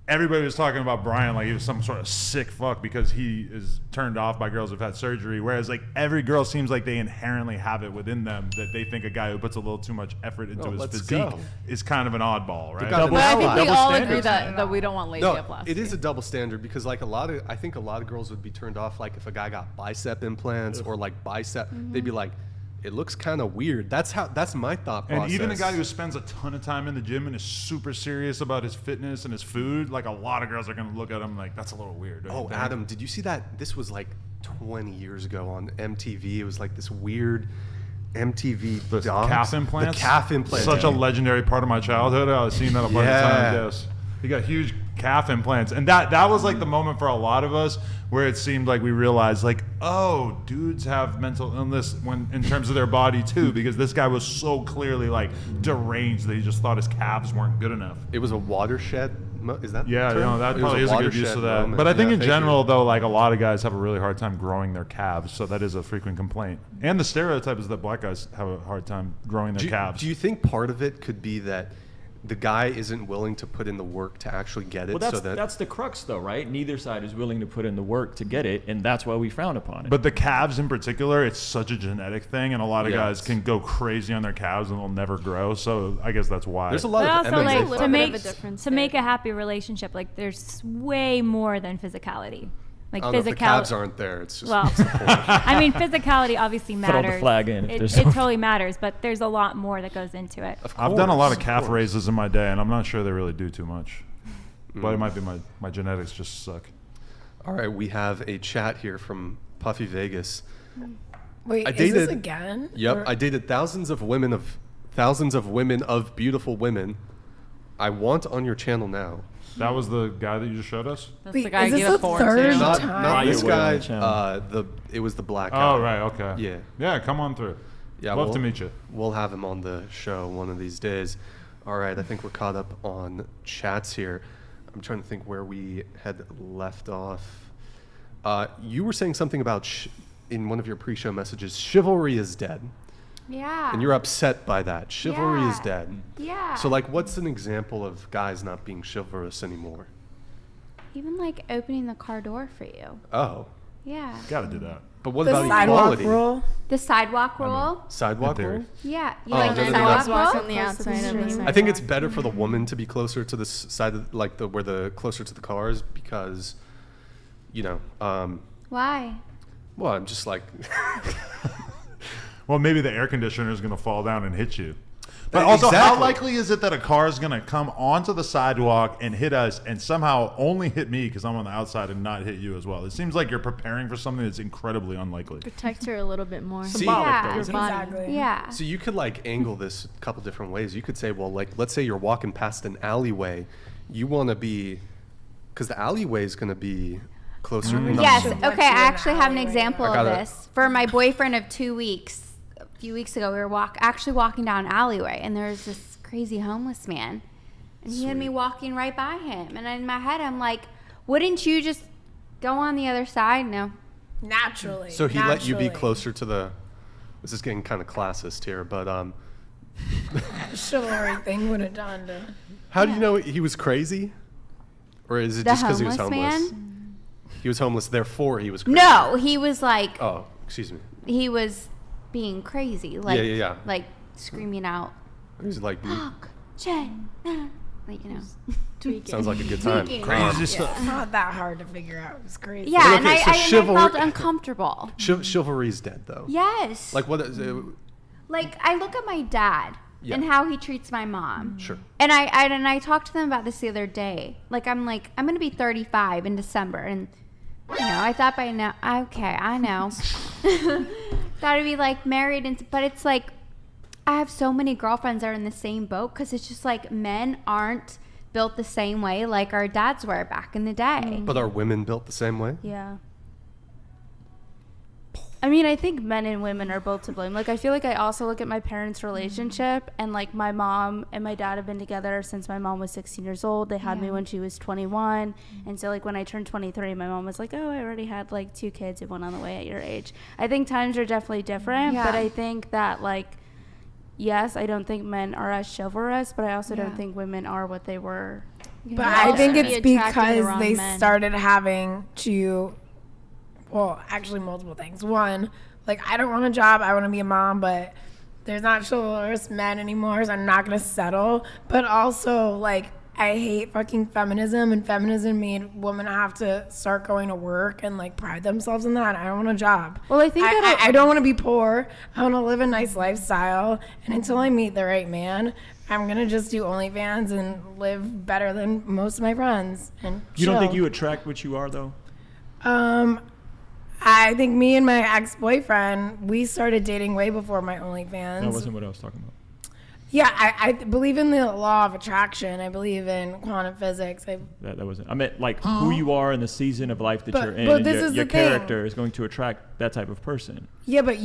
everybody was talking about Brxian like he was some sort of sick fuck because he is turned off by girls who've had surgery, whereas like every girl seems like they inherently have it within them that they think a guy who puts a little too much effort into his physique is kind of an oddball, right? But I think we all agree that we don't want No, labiaplasty. it is a double standard because like I think a lot of girls would be turned off like if a guy got bicep implants or like bicep, they'd be like, it looks kind of weird. That's my thought process. And even a guy who spends a ton of time in the gym and is super serious about his fitness and his food, like a lot of girls are going to look at him like, that's a little weird. Oh, Adam, did you see that? This was like 20 years ago on MTV. It was like this weird MTV the calf implants. The calf implants. Such a legendary part of my childhood. I was seeing that a bunch of times. Yes, he got huge calf implants, and that was like the moment for a lot of us where it seemed like we realized like, oh, dudes have mental illness when in terms of their body too, because this guy was so clearly like deranged that he just thought his calves weren't good enough. It was a watershed. Is that? Yeah, the term? that It was probably is a good use of that. moment. But I think Yeah, in thank general, you. though, like a lot of guys have a really hard time growing their calves, so that is a frequent complaint. And the stereotype is that black guys have a hard time growing their calves. Do you think part of it could be that the guy isn't willing to put in the work to actually get it? Well, that's the crux, though, right? Neither side is willing to put in the work to get it, and that's why we frown upon it. But the calves in particular, it's such a genetic thing, and a lot of guys Yes. can go crazy on their calves and they'll never grow. So I guess that's why. There's a lot But of also, MMA like, to make a happy relationship, like, there's way more than physicality. Like, I don't know, if the calves aren't there, it's just I mean, physicality obviously Throw the matters. flag in if It there's totally matters, but there's a lot more that goes into it. I've done a lot of calf raises in my day, and I'm not sure they really do too much. But it might be my genetics just suck. All right, we have a chat here from Puffy Vegas. Wait, I dated, is this again? Yep, Or- I dated thousands of women of beautiful women. I want on your channel now. That was the guy that you just showed us? That's the guy I gave a 4 to. Not this guy. It was the black guy. Oh, right, okay. Yeah. Yeah, come on through. Yeah, Love to meet you. We'll have him on the show one of these days. All right, I think we're caught up on chats here. I'm trying to think where we had left off. You were saying something about, in one of your pre-show messages, chivalry is dead. Yeah. And you're upset by that. Chivalry is dead. Yeah. So, like, what's an example of guys not being chivalrous anymore? Even like opening the car door for you. Oh. Yeah. Gotta do that. But what The about sidewalk equality? rule? The sidewalk rule. Sidewalk In theory. rule? Yeah. You Oh, like no, the no, no, sidewalk no. rule? on the outside of the sidewalk. I think it's better for the woman to be closer to the side of, like, where the closer to the cars because, you know. Why? Well, I'm just like. Well, maybe the air conditioner is going to fall down and hit you. But also, how Exactly. likely is it that a car is going to come onto the sidewalk and hit us and somehow only hit me because I'm on the outside and not hit you as well? It seems like you're preparing for something that's incredibly unlikely. Protect her a little bit more. Symbolic, Yeah. Your isn't it? body. Exactly. Yeah. So you could like angle this a couple different ways. You could say, well, like, let's say you're walking past an alleyway. You want to be, because the alleyway is going to be closer. Yes. Should let Okay. you I in actually the have an alleyway. example I of gotta- this. For my boyfriend of 2 weeks, a few weeks ago, we were actually walking down an alleyway, and there was this crazy homeless man, and he had me walking right by him. And in my head, I'm like, wouldn't you just go on the other side? No. Naturally. So he let you be naturally. closer to the. This is getting kind of classist here, but Chivalry thing would have done to. how do you know he was crazy, or is it The just because he was homeless homeless? man? He was homeless, therefore he was crazy. No, he was like, Oh, excuse me. he was being crazy. Like, yeah. Like screaming out, He's like, "Fuck, Jen," like, you know. Tweaking. sounds like a good time. Tweaking. Crazy It's stuff. not that hard to figure out. It was crazy. Yeah, But and okay, so I felt chivalry- uncomfortable. Chivalry's dead, though. Yes. Like, what is it? Like, I look at my dad Yeah. and how he treats my mom. Sure. And I talked to them about this the other day. Like, I'm going to be 35 in December. And, you know, I thought by now, okay, I know. Thought I'd be, like, married. But it's like, I have so many girlfriends that are in the same boat because it's just like men aren't built the same way like our dads were back in the day. But are women built the same way? Yeah. I mean, I think men and women are both to blame. Like, I feel like I also look at my parents' relationship, and like my mom and my dad have been together since my mom was 16 years old. They had me when she was 21. And so like when I turned 23, my mom was like, oh, I already had like 2 kids and one on the way at your age. I think times are definitely different, but I think that like, yes, I don't think men are as chivalrous, but I also don't think women are what they were. But I think it's because they started having to, well, actually multiple things. One, like, I don't want a job. I want to be a mom, but there's not chivalrous men anymore, so I'm not going to settle. But also, like, I hate fucking feminism, and feminism made women have to start going to work and, like, pride themselves in that. I don't want a job. Well, I think I don't want to be poor. I want to live a nice lifestyle. And until I meet the right man, I'm going to just do OnlyFans and live better than most of my friends. And you don't think you attract what you are, though? I think me and my ex-boyfriend, we started dating way before my OnlyFans. That wasn't what I was talking about. Yeah, I believe in the law of attraction. I believe in quantum physics. That wasn't. I meant like who you are in the season of life that you're in. But and this is your the thing. character is going to attract that type of person. Yeah, but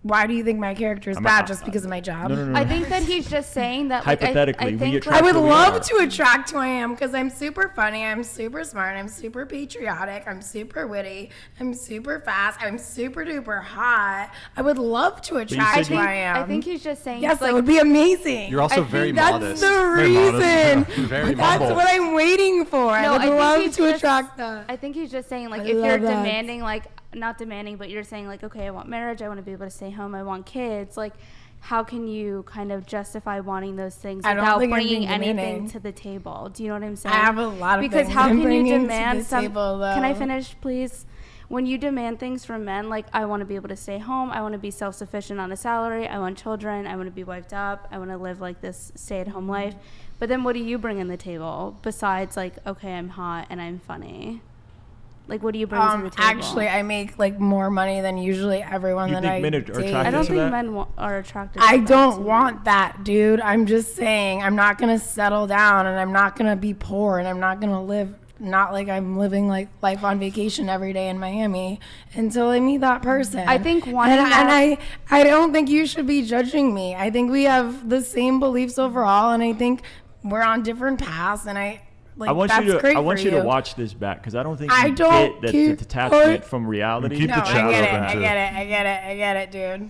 why do you think my character is bad just because of my job? No. I think that he's just saying that, like, hypothetically, I would love to attract who I am because I'm super funny, I'm super smart, I'm super patriotic, I'm super witty, I'm super fast, I'm super duper hot. I would love to attract who I am. I think he's just saying, yes, that would be amazing. You're also very modest. That's the reason. Very That's humble. what I'm waiting for. No, I would love to attract that. I think he's just saying, like, I if you're love that. demanding, like, not demanding, but you're saying, like, okay, I want marriage, I want to be able to stay home, I want kids, like, how can you kind of justify wanting those things without bringing anything to the table? Do you know what I'm saying? I have a lot of because things how I'm can you bringing demand to the some table, though. Can I finish, please? When you demand things from men, like, I want to be able to stay home, I want to be self-sufficient on a salary, I want children, I want to be wiped up, I want to live like this stay-at-home life, but then what do you bring in the table besides, like, okay, I'm hot and I'm funny? Like, what do you bring to the table? Actually, I make like more money than usually everyone that I date. I don't think men are attracted to I that. don't want that, dude. I'm just saying I'm not going to settle down and I'm not going to be poor and I'm not going to live not like I'm living like life on vacation every day in Miami until I meet that person. I think I don't think you should be judging me. I think we have the same beliefs overall and I think we're on different paths and I want you to watch this back because I don't think you get the detachment from reality. Keep the chat open too. I get it, dude.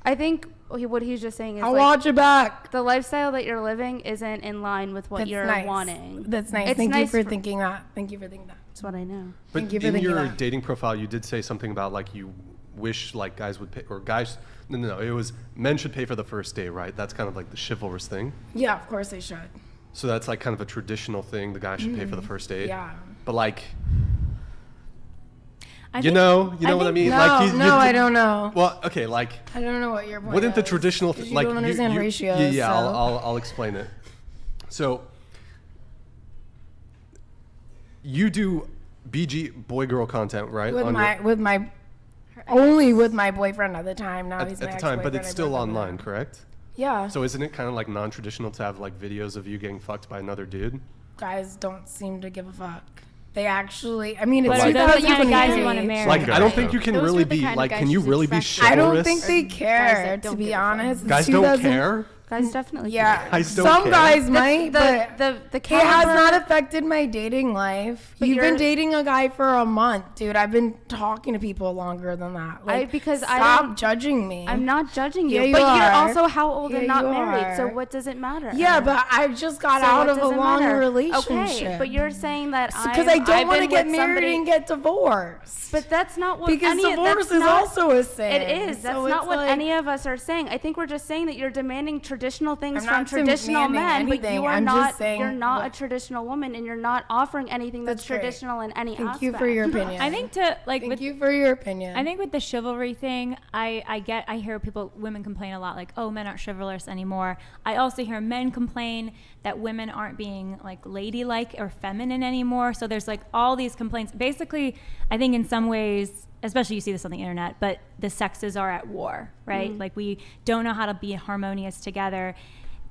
I think what he's just saying is I'll watch it back. The lifestyle that you're living isn't in line with what you're wanting. That's nice. Thank you for thinking that. That's what I know. But Thank you for in thinking your that. dating profile, you did say something about like you wish like guys would pay or guys. No. It was men should pay for the first date, right? That's kind of like the chivalrous thing. Yeah, of course they should. So that's like kind of a traditional thing. The guy should pay for the first date. Yeah. But like, I know what I mean? No, like I don't know. Well, okay, like. I don't know what your point Wouldn't the is, traditional you don't understand ratios. Yeah, so. I'll explain it. So you do BG boy girl content, right? With my only with my boyfriend at the time. Now he's my at the time, but it's still boyfriend. online, correct? Yeah. So isn't it kind of like non-traditional to have like videos of you getting fucked by another dude? Guys don't seem to give a fuck. They actually, I mean, it's But are those the kind of guys you want to marry? Like, I don't think you can really be like. Can you really be chivalrous? I don't think they care. To be honest, guys don't care. Guys definitely yeah. Guys don't Some care. guys might, but the it has not affected my dating life. But You've been dating a guy for a month, dude. I've been talking to people longer than that. Like, stop judging me. I'm not judging you. Yeah, you but are. You're also how old and Yeah, not you married. are. So what does it matter? Yeah, but I just got out of a long relationship. Okay, but you're saying that because I don't want to get married and get divorced. But that's not what because divorce is also a sin. It is. That's So not it's what like, any of us are saying. I think we're just saying that you're demanding traditional things I'm from not traditional demanding men, but anything. you are I'm not. just saying You're not a what- traditional woman, and you're not offering anything that's great. traditional in any aspect. Thank you for your opinion. I think Thank you for your opinion. I think with the chivalry thing, I hear women complain a lot like, oh, men aren't chivalrous anymore. I also hear men complain that women aren't being like ladylike or feminine anymore. So there's like all these complaints. Basically, I think in some ways, especially you see this on the internet, but the sexes are at war, right? Like we don't know how to be harmonious together.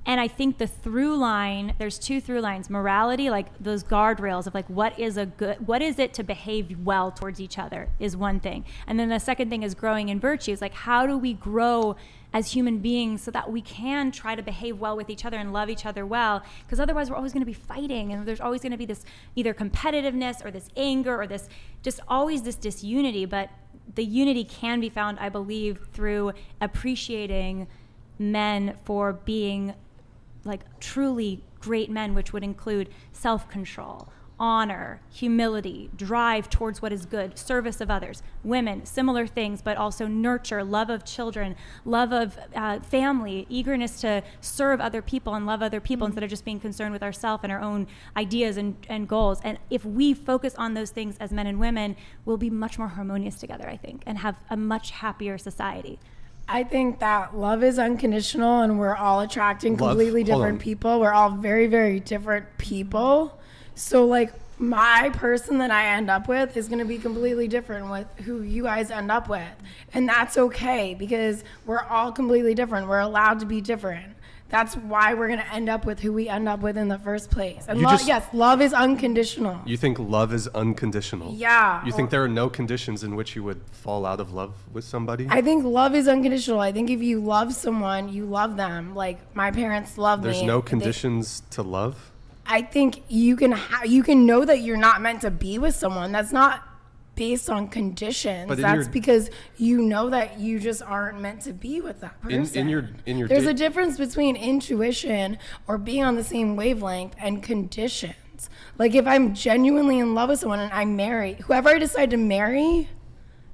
And I think the through line, there's two through lines. Morality, like those guardrails of like what is it to behave well towards each other is one thing. And then the second thing is growing in virtues. Like how do we grow as human beings so that we can try to behave well with each other and love each other well? Because otherwise we're always going to be fighting, and there's always going to be this either competitiveness or this anger or this just always this disunity. But the unity can be found, I believe, through appreciating men for being like truly great men, which would include self-control, honor, humility, drive towards what is good, service of others. Women, similar things, but also nurture, love of children, love of family, eagerness to serve other people and love other people instead of just being concerned with ourselves and our own ideas and goals. And if we focus on those things as men and women, we'll be much more harmonious together, I think, and have a much happier society. I think that love is unconditional, and we're all attracting completely different people. We're all very, very different people. So like my person that I end up with is going to be completely different with who you guys end up with. And that's okay, because we're all completely different. We're allowed to be different. That's why we're going to end up with who we end up with in the first place. And yes, love is unconditional. You think love is unconditional? Yeah. You think there are no conditions in which you would fall out of love with somebody? I think love is unconditional. I think if you love someone, you love them. Like my parents love me. There's no conditions to love? I think you can know that you're not meant to be with someone. That's not based on conditions. But that's because you know that you just aren't meant to be with that person. There's a difference between intuition or being on the same wavelength and conditions. Like if I'm genuinely in love with someone and I marry, whoever I decide to marry,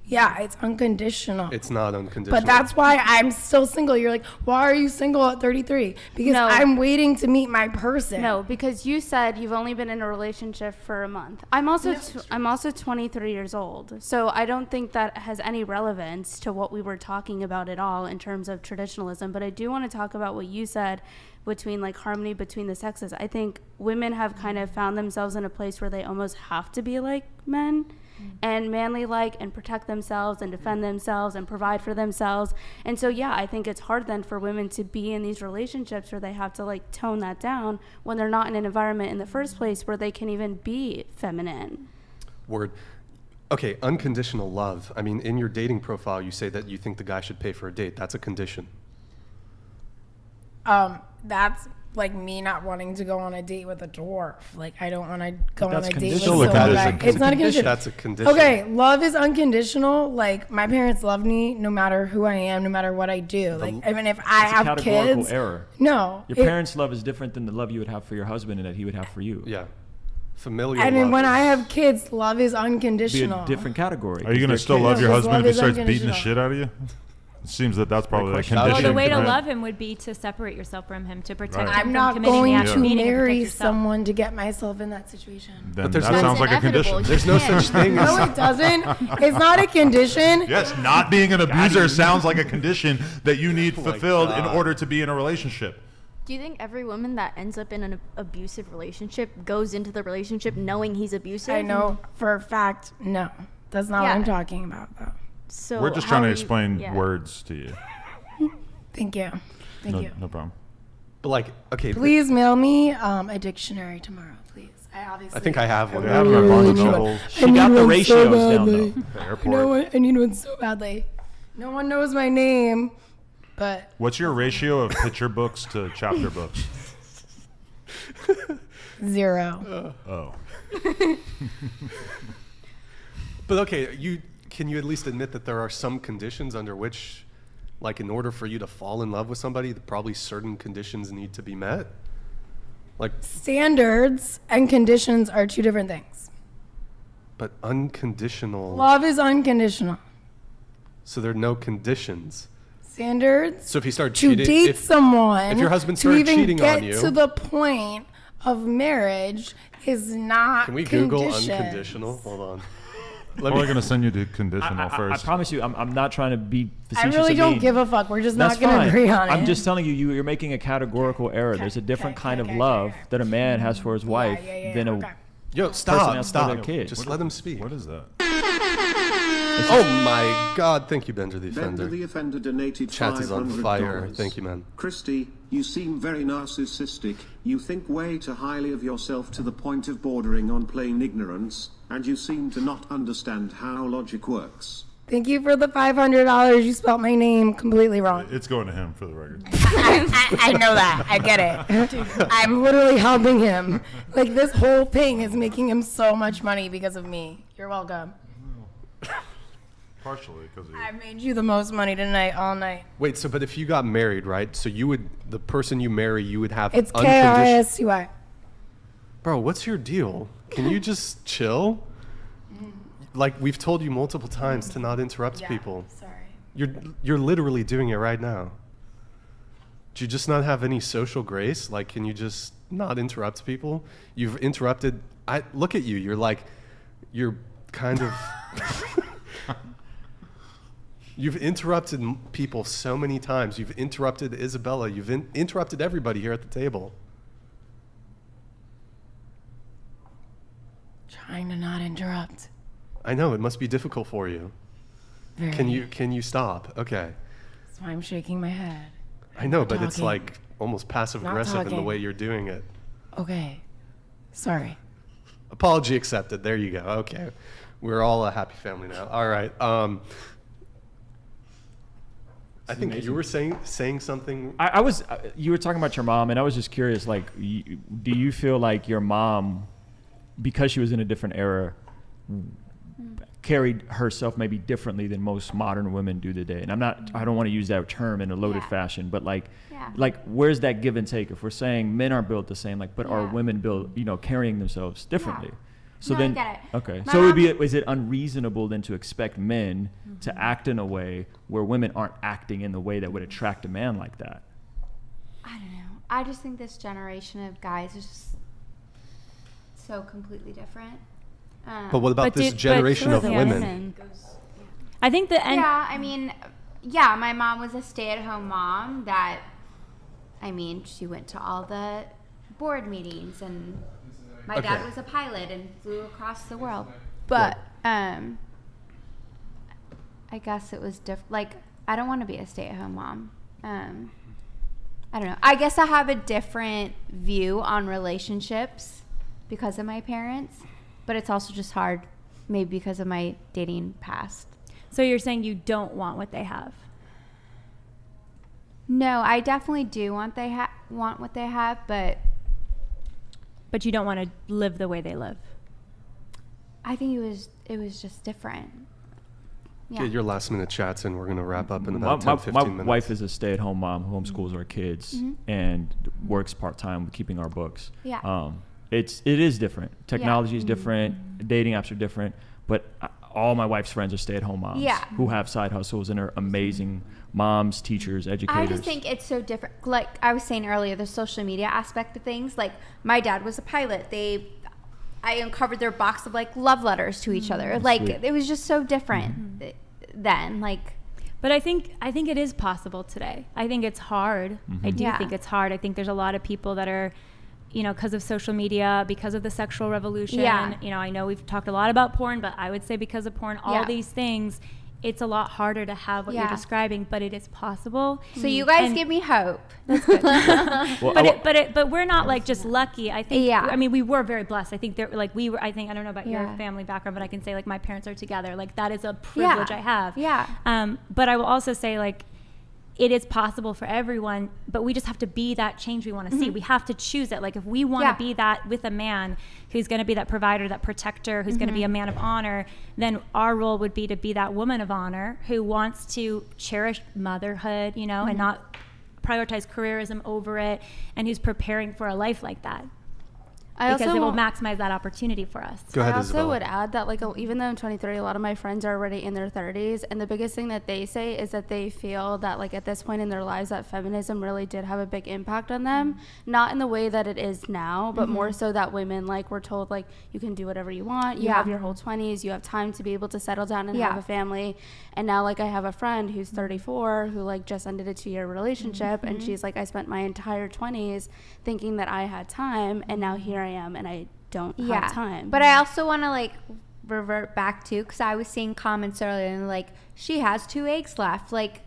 yeah, it's unconditional. It's not unconditional. But that's why I'm still single. You're like, why are you single at 33? Because I'm waiting to meet my person. No, because you said you've only been in a relationship for a month. I'm also 23 years old. So I don't think that has any relevance to what we were talking about at all in terms of traditionalism. But I do want to talk about what you said between like harmony between the sexes. I think women have kind of found themselves in a place where they almost have to be like men. And manly like and protect themselves and defend themselves and provide for themselves. And so yeah, I think it's hard then for women to be in these relationships where they have to like tone that down when they're not in an environment in the first place where they can even be feminine. Word. Okay, unconditional love. I mean, in your dating profile you say that you think the guy should pay for a date. That's a condition. That's like me not wanting to go on a date with a dwarf. Like I don't want to go on a date with someone. It's not a condition. That's a condition. Okay, love is unconditional. Like my parents love me no matter who I am, no matter what I do. Like I mean, if I have kids, categorical error. No, your parents' love is different than the love you would have for your husband and that he would have for you. Yeah, familial. And love when I have kids, love is unconditional. Be a different category. Are you gonna still love your husband if he starts beating the shit out of you? It seems that's probably a condition. Well, the way to love him would be to separate yourself from him, to protect him I'm from not committing going the act to of beating and marry protect yourself. someone to get myself in that situation. Then that sounds like a condition. There's no such thing as... No, it doesn't. It's not a condition. Yes, not being an abuser sounds like a condition that you need fulfilled in order to be in a relationship. Do you think every woman that ends up in an abusive relationship goes into the relationship knowing he's abusive? I know for a fact, no. That's not what I'm talking about, though. So we're just trying to explain words to you. Thank you. Thank you. No problem. But like, okay. Please mail me a dictionary tomorrow, please. I think I have one. She got the ratios down though. The airport. You know what? I need one so badly. No one knows my name, but. What's your ratio of picture books to chapter books? 0. But okay, can you at least admit that there are some conditions under which, like, in order for you to fall in love with somebody, probably certain conditions need to be met? Like standards and conditions are two different things. But unconditional. Love is unconditional. So there are no conditions. Standards. So if you start cheating, to date someone, if your husband started cheating on you, to even get to the point of marriage is not. Can we Google unconditional? Hold on. We're going to send you to conditional first. I promise you, I'm not trying to be facetious. I really don't give a fuck. We're just not going to agree on it. I'm just telling you, you're making a categorical error. There's a different kind of love that a man has for his wife than a Yo, stop. Just let him speak. What is that? Oh my God! Thank you, Bender the Offender. Bender the Offender donated Chat is on $500. fire. Thank you, man. Christy, You seem very narcissistic. You think way too highly of yourself to the point of bordering on plain ignorance, and you seem to not understand how logic works. Thank you for the $500. You spelled my name completely wrong. It's going to him for the record. I know that. I get it. I'm literally helping him. Like, this whole thing is making him so much money because of me. You're welcome. Partially because of you. I made you the most money tonight, all night. Wait, so but if you got married, right? So you would, the person you marry, you would have It's KRISTY. Bro, what's your deal? Can you just chill? Like, we've told you multiple times to not interrupt people. Sorry. You're literally doing it right now. Do you just not have any social grace? Like, can you just not interrupt people? You've interrupted. Look at you. You're kind of. You've interrupted people so many times. You've interrupted Isabella. You've interrupted everybody here at the table. Trying to not interrupt. I know, it must be difficult for you. Very. Can you stop? Okay. That's why I'm shaking my head. I know, but talking. it's like almost passive aggressive in the way you're doing it. Okay. Sorry. Apology accepted. There you go. Okay. We're all a happy family now. All right. I think amazing. You were saying something. I was. You were talking about your mom, and I was just curious. Like, do you feel like your mom, because she was in a different era, carried herself maybe differently than most modern women do today? And I don't want to use that term in a loaded fashion, but like where's that give and take? If we're saying men are built the same, but are women built, carrying themselves differently? So no, then, I get it. okay. So is it unreasonable then to expect men to act in a way where women aren't acting in the way that would attract a man like that? I don't know. I just think this generation of guys is just so completely different. But what about this generation of women? I think that. My mom was a stay-at-home mom that, she went to all the board meetings, and my dad was a pilot and flew across the world. But I guess it was different. Like, I don't want to be a stay-at-home mom. I don't know. I guess I have a different view on relationships because of my parents. But it's also just hard, maybe because of my dating past. So you're saying you don't want what they have? No, I definitely do want what they have, but you don't want to live the way they live. I think it was just different. Yeah. Get your last minute chats in. We're going to wrap up in about 10, 15 minutes. My wife is a stay-at-home mom who homeschools our kids and works part-time keeping our books. Yeah. It is different. Technology is different. Dating apps are different. But all my wife's friends are stay-at-home moms who have side hustles and are amazing moms, teachers, educators. I just think it's so different. Like I was saying earlier, the social media aspect of things. Like my dad was a pilot. I uncovered their box of like love letters to each other. Like it was just so different then. Like. But I think it is possible today. I think it's hard. I do think it's hard. I think there's a lot of people that are, because of social media, because of the sexual revolution. Yeah. I know we've talked a lot about porn, but I would say because of porn, all these things, it's a lot harder to have what you're describing, but it is possible. So you guys give me hope. That's good. But we're not like just lucky. I think, we were very blessed. I think I don't know about your family background, but I can say like my parents are together. Like that is a privilege I have. Yeah. But I will also say like, it is possible for everyone, but we just have to be that change we want to see. We have to choose it. Like if we want to be that with a man who's going to be that provider, that protector, who's going to be a man of honor, then our role would be to be that woman of honor who wants to cherish motherhood, and not prioritize careerism over it, and who's preparing for a life like that. Because it will maximize that opportunity for us. Go ahead, I also Isabella. would add that, like, even though I'm 23, a lot of my friends are already in their 30s, and the biggest thing that they say is that they feel that, like, at this point in their lives, that feminism really did have a big impact on them. Not in the way that it is now, but more so that women, like, were told, like, you can do whatever you want. You have your whole 20s. You have time to be able to settle down and have a family. And now, like, I have a friend who's 34 who, like, just ended a 2-year relationship, and she's like, I spent my entire 20s thinking that I had time, and now here I am, and I don't have time. But I also want to like revert back to, because I was seeing comments earlier and like, she has 2 eggs left. Like,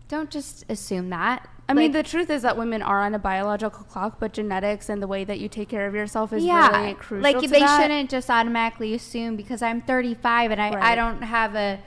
don't just assume that. I mean, the truth is that women are on a biological clock, but genetics and the way that you take care of yourself is really crucial. Like to they that. shouldn't just automatically assume because I'm 35 and I don't have a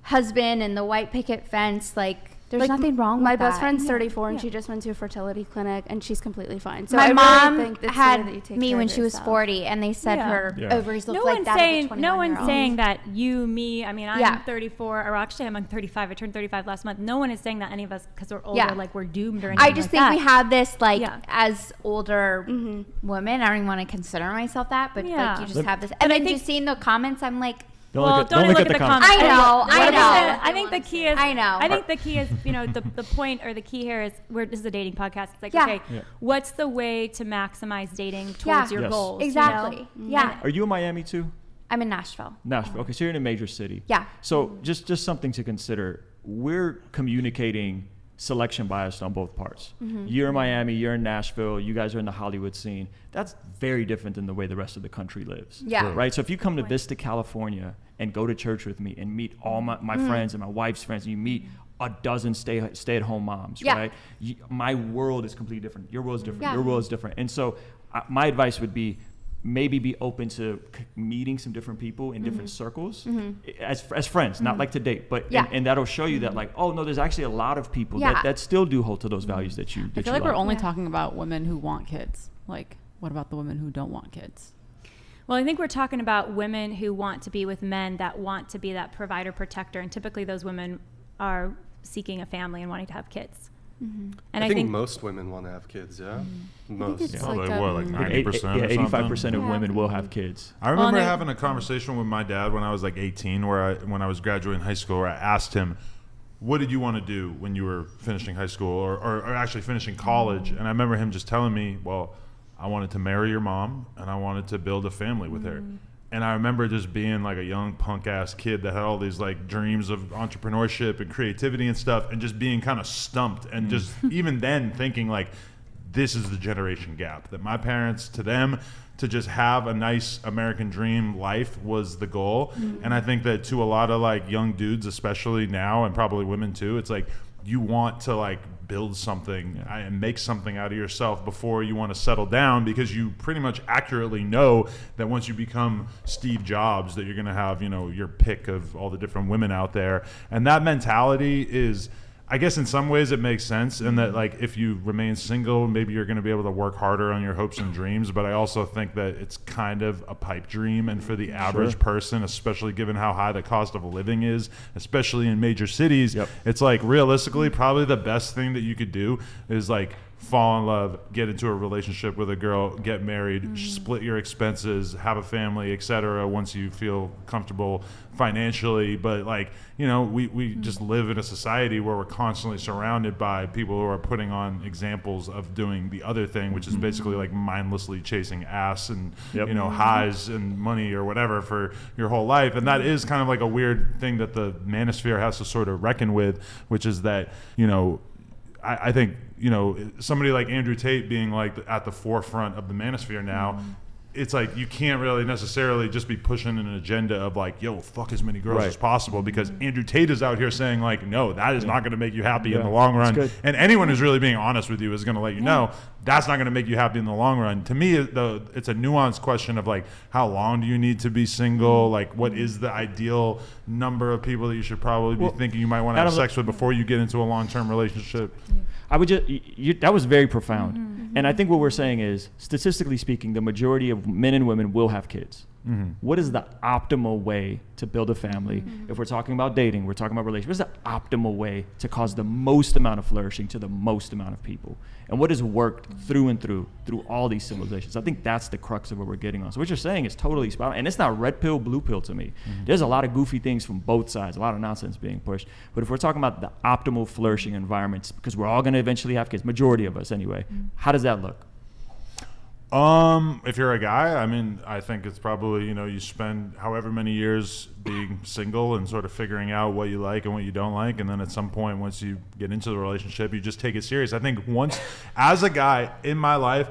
husband and the white picket fence, like there's nothing wrong with that. My best friend's 34 and she just went to a fertility clinic and she's completely fine. So my I mom really think it's had the way that you take me care when of she was yourself. 40 and they said her ovaries look like that of a 21-year-old. No one's saying that you, me, I mean, I'm Yeah. 34, or actually I'm 35. I turned 35 last month. No one is saying that any of us, because we're older, Yeah. like we're doomed or anything I just like think that. we have this, like, as older women, I don't even want to consider myself that, but like you just have this. And then just seeing the comments, I'm like, Don't look at the comments. I know. I think the key is. I know. I think the key is, the point or the key here is this is a dating podcast. It's like, Yeah. okay, what's the way to maximize dating towards your goals? Exactly. You know? Yeah. Are you in Miami too? I'm in Nashville. Nashville. Okay, so you're in a major city. Yeah. So just something to consider. We're communicating selection bias on both parts. You're in Miami, you're in Nashville, you guys are in the Hollywood scene. That's very different than the way the rest of the country lives. Yeah. Right? So if you come to Vista, California and go to church with me and meet all my friends and my wife's friends, and you meet a dozen stay-at-home moms, right? My world is completely different. Your world is different. Your world is different. And so my advice would be maybe be open to meeting some different people in different circles as friends, not like to date, but and that'll show you that like, oh no, there's actually a lot of people that still do hold to those values that you I feel like we're only talking about women who want kids. Like, what about the women who don't want kids? Well, I think we're talking about women who want to be with men that want to be that provider protector, and typically those women are seeking a family and wanting to have kids. And I think most women want to have kids, Most. Like 90% or 85% of women will have kids. I remember having a conversation with my dad when I was like 18, when I was graduating high school, where I asked him, what did you want to do when you were finishing high school or actually finishing college? And I remember him just telling me, well, I wanted to marry your mom and I wanted to build a family with her. And I remember just being like a young punk ass kid that had all these like dreams of entrepreneurship and creativity and stuff, and just being kind of stumped and just even then thinking like, this is the generation gap, that my parents, to them, to just have a nice American dream life was the goal. And I think that to a lot of like young dudes, especially now, and probably women too, it's like you want to like build something and make something out of yourself before you want to settle down, because you pretty much accurately know that once you become Steve Jobs that you're going to have, your pick of all the different women out there. And that mentality is, I guess in some ways it makes sense, in that like if you remain single, maybe you're going to be able to work harder on your hopes and dreams. But I also think that it's kind of a pipe dream, and for the average person, especially given how high the cost of living is, especially in major cities, it's like realistically probably the best thing that you could do is like fall in love, get into a relationship with a girl, get married, split your expenses, have a family, etc. once you feel comfortable financially. But like, we just live in a society where we're constantly surrounded by people who are putting on examples of doing the other thing, which is basically like mindlessly chasing ass and highs and money or whatever for your whole life. And that is kind of like a weird thing that the manosphere has to sort of reckon with, which is that I think somebody like Andrew Tate being like at the forefront of the manosphere now, it's like you can't really necessarily just be pushing an agenda of like, yo, fuck as many girls as possible, because Andrew Tate is out here saying like, no, that is not going to make you happy in the long run. And anyone who's really being honest with you is going to let you know that's not going to make you happy in the long run. To me, though, it's a nuanced question of like, how long do you need to be single? Like, what is the ideal number of people that you should probably be thinking you might want to have sex with before you get into a long-term relationship? I would that was very profound. And I think what we're saying is, statistically speaking, the majority of men and women will have kids. What is the optimal way to build a family? If we're talking about dating, we're talking about relationships, what's the optimal way to cause the most amount of flourishing to the most amount of people? And what has worked through and through all these civilizations? I think that's the crux of what we're getting on. So what you're saying is totally spot on. And it's not red pill, blue pill to me. There's a lot of goofy things from both sides, a lot of nonsense being pushed. But if we're talking about the optimal flourishing environments, because we're all going to eventually have kids, majority of us anyway, how does that look? If you're a guy, I mean, I think it's probably, you spend however many years being single and sort of figuring out what you like and what you don't like. And then at some point, once you get into the relationship, you just take it serious. I think once, as a guy in my life,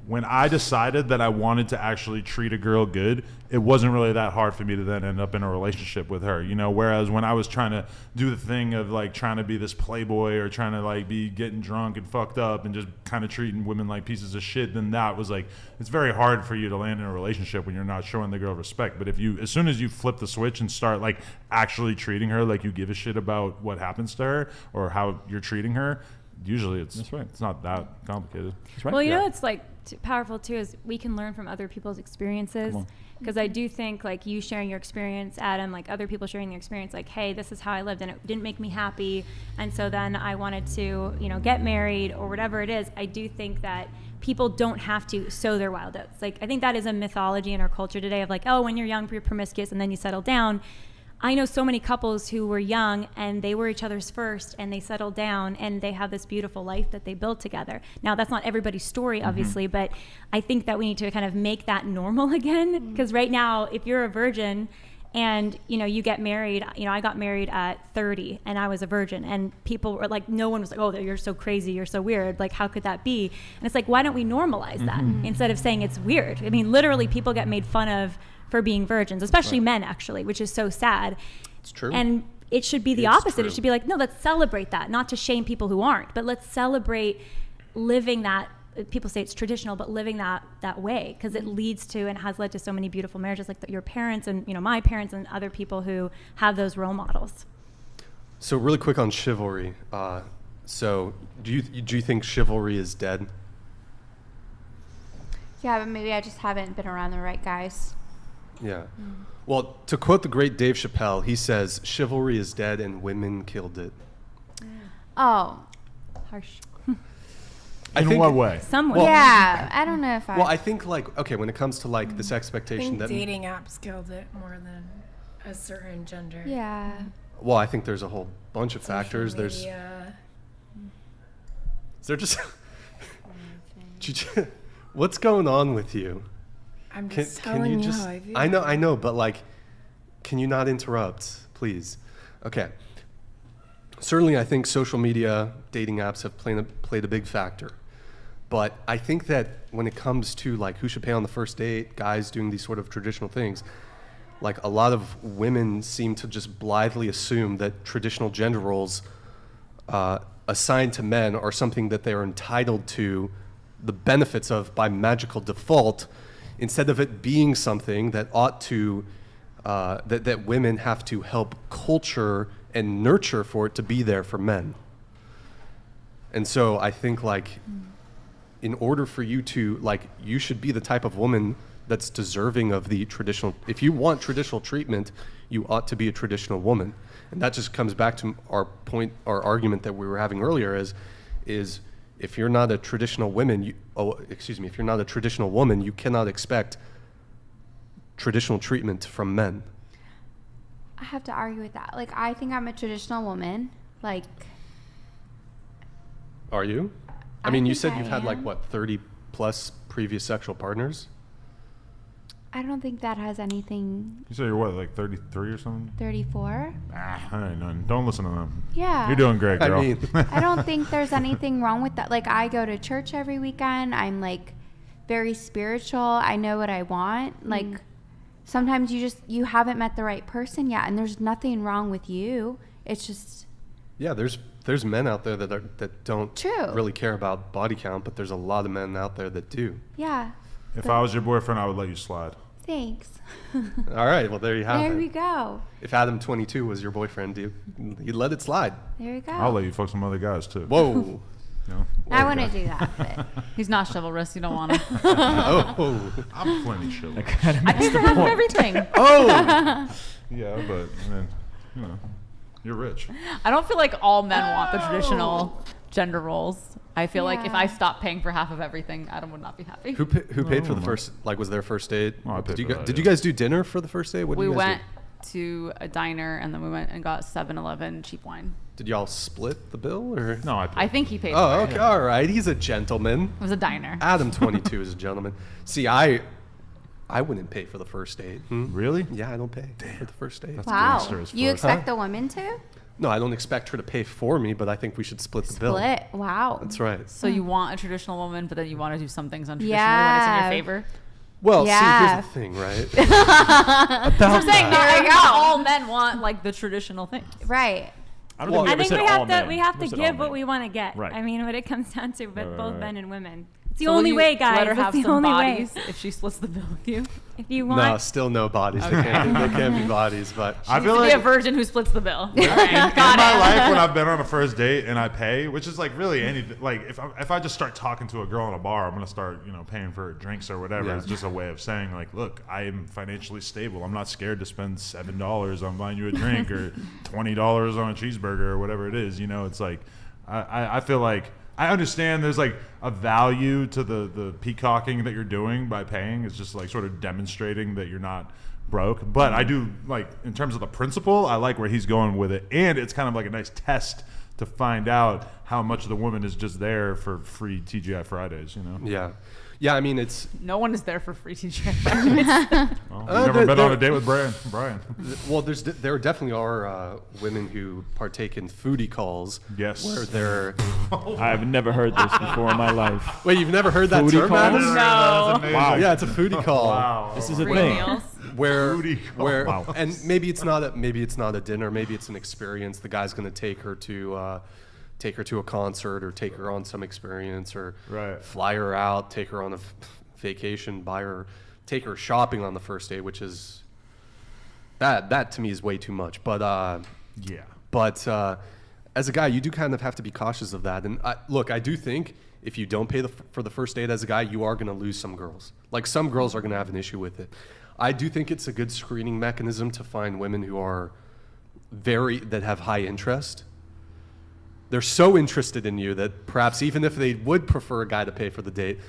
when I decided that I wanted to actually treat a girl good, it wasn't really that hard for me to then end up in a relationship with her, you know, whereas when I was trying to do the thing of like trying to be this playboy or trying to like be getting drunk and fucked up and just kind of treating women like pieces of shit, then that was like, it's very hard for you to land in a relationship when you're not showing the girl respect. But if you, as soon as you flip the switch and start like actually treating her like you give a shit about what happens to her or how you're treating her, usually it's it's not that complicated. That's right. Well, you know, it's like powerful too is we can learn from other people's experiences, because I do think like you sharing your experience, Adam, like other people sharing their experience, like, hey, this is how I lived and it didn't make me happy, and so then I wanted to, you know, get married or whatever it is. I do think that people don't have to sow their wild oats. Like, I think that is a mythology in our culture today of like, oh, when you're young, you're promiscuous and then you settle down. I know so many couples who were young and they were each other's first and they settled down and they have this beautiful life that they built together. Now, that's not everybody's story, obviously, but I think that we need to kind of make that normal again, because right now, if you're a virgin and, you know, you get married, you know, I got married at 30 and I was a virgin, and people were like, no one was like, oh, you're so crazy, you're so weird, like, how could that be? And it's like, why don't we normalize that instead of saying it's weird? I mean, literally, people get made fun of for being virgins, especially men, actually, which is so sad. It's true. And it should be the opposite. It should be like, no, let's celebrate that, not to shame people who aren't, but let's celebrate living that. People say it's traditional, but living that way, because it leads to and has led to so many beautiful marriages, like your parents and, you know, my parents and other people who have those role models. So really quick on chivalry. So do you think chivalry is dead? Yeah, but maybe I just haven't been around the right guys. Yeah. Well, to quote the great Dave Chappelle, he says, chivalry is dead and women killed it. Oh. Harsh. In what way? Some way. Well, yeah, I don't know if I... Well, I think, like, okay, when it comes to, like, this expectation that... dating apps killed it more than a certain gender. Yeah. Well, I think there's a whole bunch of factors. There's... Is there just... What's going on with you? I'm just telling you how I feel. I know, but like, can you not interrupt, please? Okay. Certainly, I think social media, dating apps have played a big factor. But I think that when it comes to like who should pay on the first date, guys doing these sort of traditional things, like a lot of women seem to just blithely assume that traditional gender roles assigned to men are something that they are entitled to the benefits of by magical default, instead of it being something that ought to, that women have to help culture and nurture for it to be there for men. And so I think like, in order for you to, like, you should be the type of woman that's deserving of the traditional, if you want traditional treatment, you ought to be a traditional woman. And that just comes back to our argument that we were having earlier is if you're not a traditional woman, if you're not a traditional woman, you cannot expect traditional treatment from men. I have to argue with that. Like, I think I'm a traditional woman. Like, are you? I mean, you said I you've had like am. what, 30 plus previous sexual partners? I don't think that has anything. You say you're what, like 33 or something? 34? I ain't none. Don't listen to them. Yeah. You're doing great, girl. I mean, I don't think there's anything wrong with that. Like, I go to church every weekend. I'm like very spiritual. I know what I want. Like, sometimes you haven't met the right person yet, and there's nothing wrong with you. It's just. Yeah, there's men out there that don't really care about body count, but there's a lot of men out there that do. Yeah. If I was your boyfriend, I would let you slide. Thanks. All right, well, there you have it. There we go. If Adam22 was your boyfriend, you'd let it slide. There you go. I'll let you fuck some other guys, too. Whoa. You know? I want to do that, but he's not chivalrous. You don't want to. Oh, I'm plenty chivalrous. I pay for half of everything. Oh. Yeah, but I mean, you know, you're rich. I don't feel like all men want the traditional gender roles. I feel like if I stopped paying for half of everything, Adam would not be happy. Who paid for the first? Like, was their first date? Oh, I paid for that, did you guys do dinner for the first date? What did We you guys went to a diner and then we went and got 7-Eleven cheap wine. Did y'all split the bill or? No, I paid. I think he paid. Oh, for okay, it. all right. He's a gentleman. It was a diner. Adam22 is a gentleman. See, I wouldn't pay for the first date. Really? Yeah, I don't pay for the first date. wow. gangster as You fuck. expect the women to? No, I don't expect her to pay for me, but I think we should split the bill. Split. Wow. That's right. So you want a traditional woman, but then you want to do some things untraditionally when it's in your favor? Well, see, here's the thing, right? I'm saying not all men want like the traditional thing. Right. I think we have to give what we want to get. Right. I mean, what it comes down to, but both men and women. It's the only way, guys. Let her have the some only bodies way. if she splits the bill with you. If you want. No, still no bodies. Okay. They can't be bodies, but I feel like be a virgin who splits the bill. In my life, when I've been on a first date and I pay, which is like really if I just start talking to a girl in a bar, I'm gonna start paying for her drinks or whatever. Yeah. It's just a way of saying like, look, I am financially stable. I'm not scared to spend $7 on buying you a drink or $20 on a cheeseburger or whatever it is. It's like I feel like I understand there's like a value to the peacocking that you're doing by paying. It's just like sort of demonstrating that you're not broke. But I do like, in terms of the principle, I like where he's going with it. And it's kind of like a nice test to find out how much the woman is just there for free TGI Fridays, Yeah. Yeah, I mean, it's... No one is there for free TGI Fridays. Well, you've never been on a date with Brian. Well, there definitely are women who partake in foodie calls. Yes. Where they're... I've never heard this before in my life. Wait, you've never heard that Foodie term? calls? No. Wow. Yeah, it's a foodie call. Wow. This is a thing. Where Wow. And maybe it's not a dinner, maybe it's an experience. The guy's going to take her to a concert or take her on some experience or fly her out, take her on a vacation, take her shopping on the first date, which is that to me is way too much. But as a guy, you do kind of have to be cautious of that. And I do think if you don't pay for the first date as a guy, you are going to lose some girls. Like some girls are going to have an issue with it. I do think it's a good screening mechanism to find women who are that have high interest. They're so interested in you that perhaps even if they would prefer a guy to pay for the date,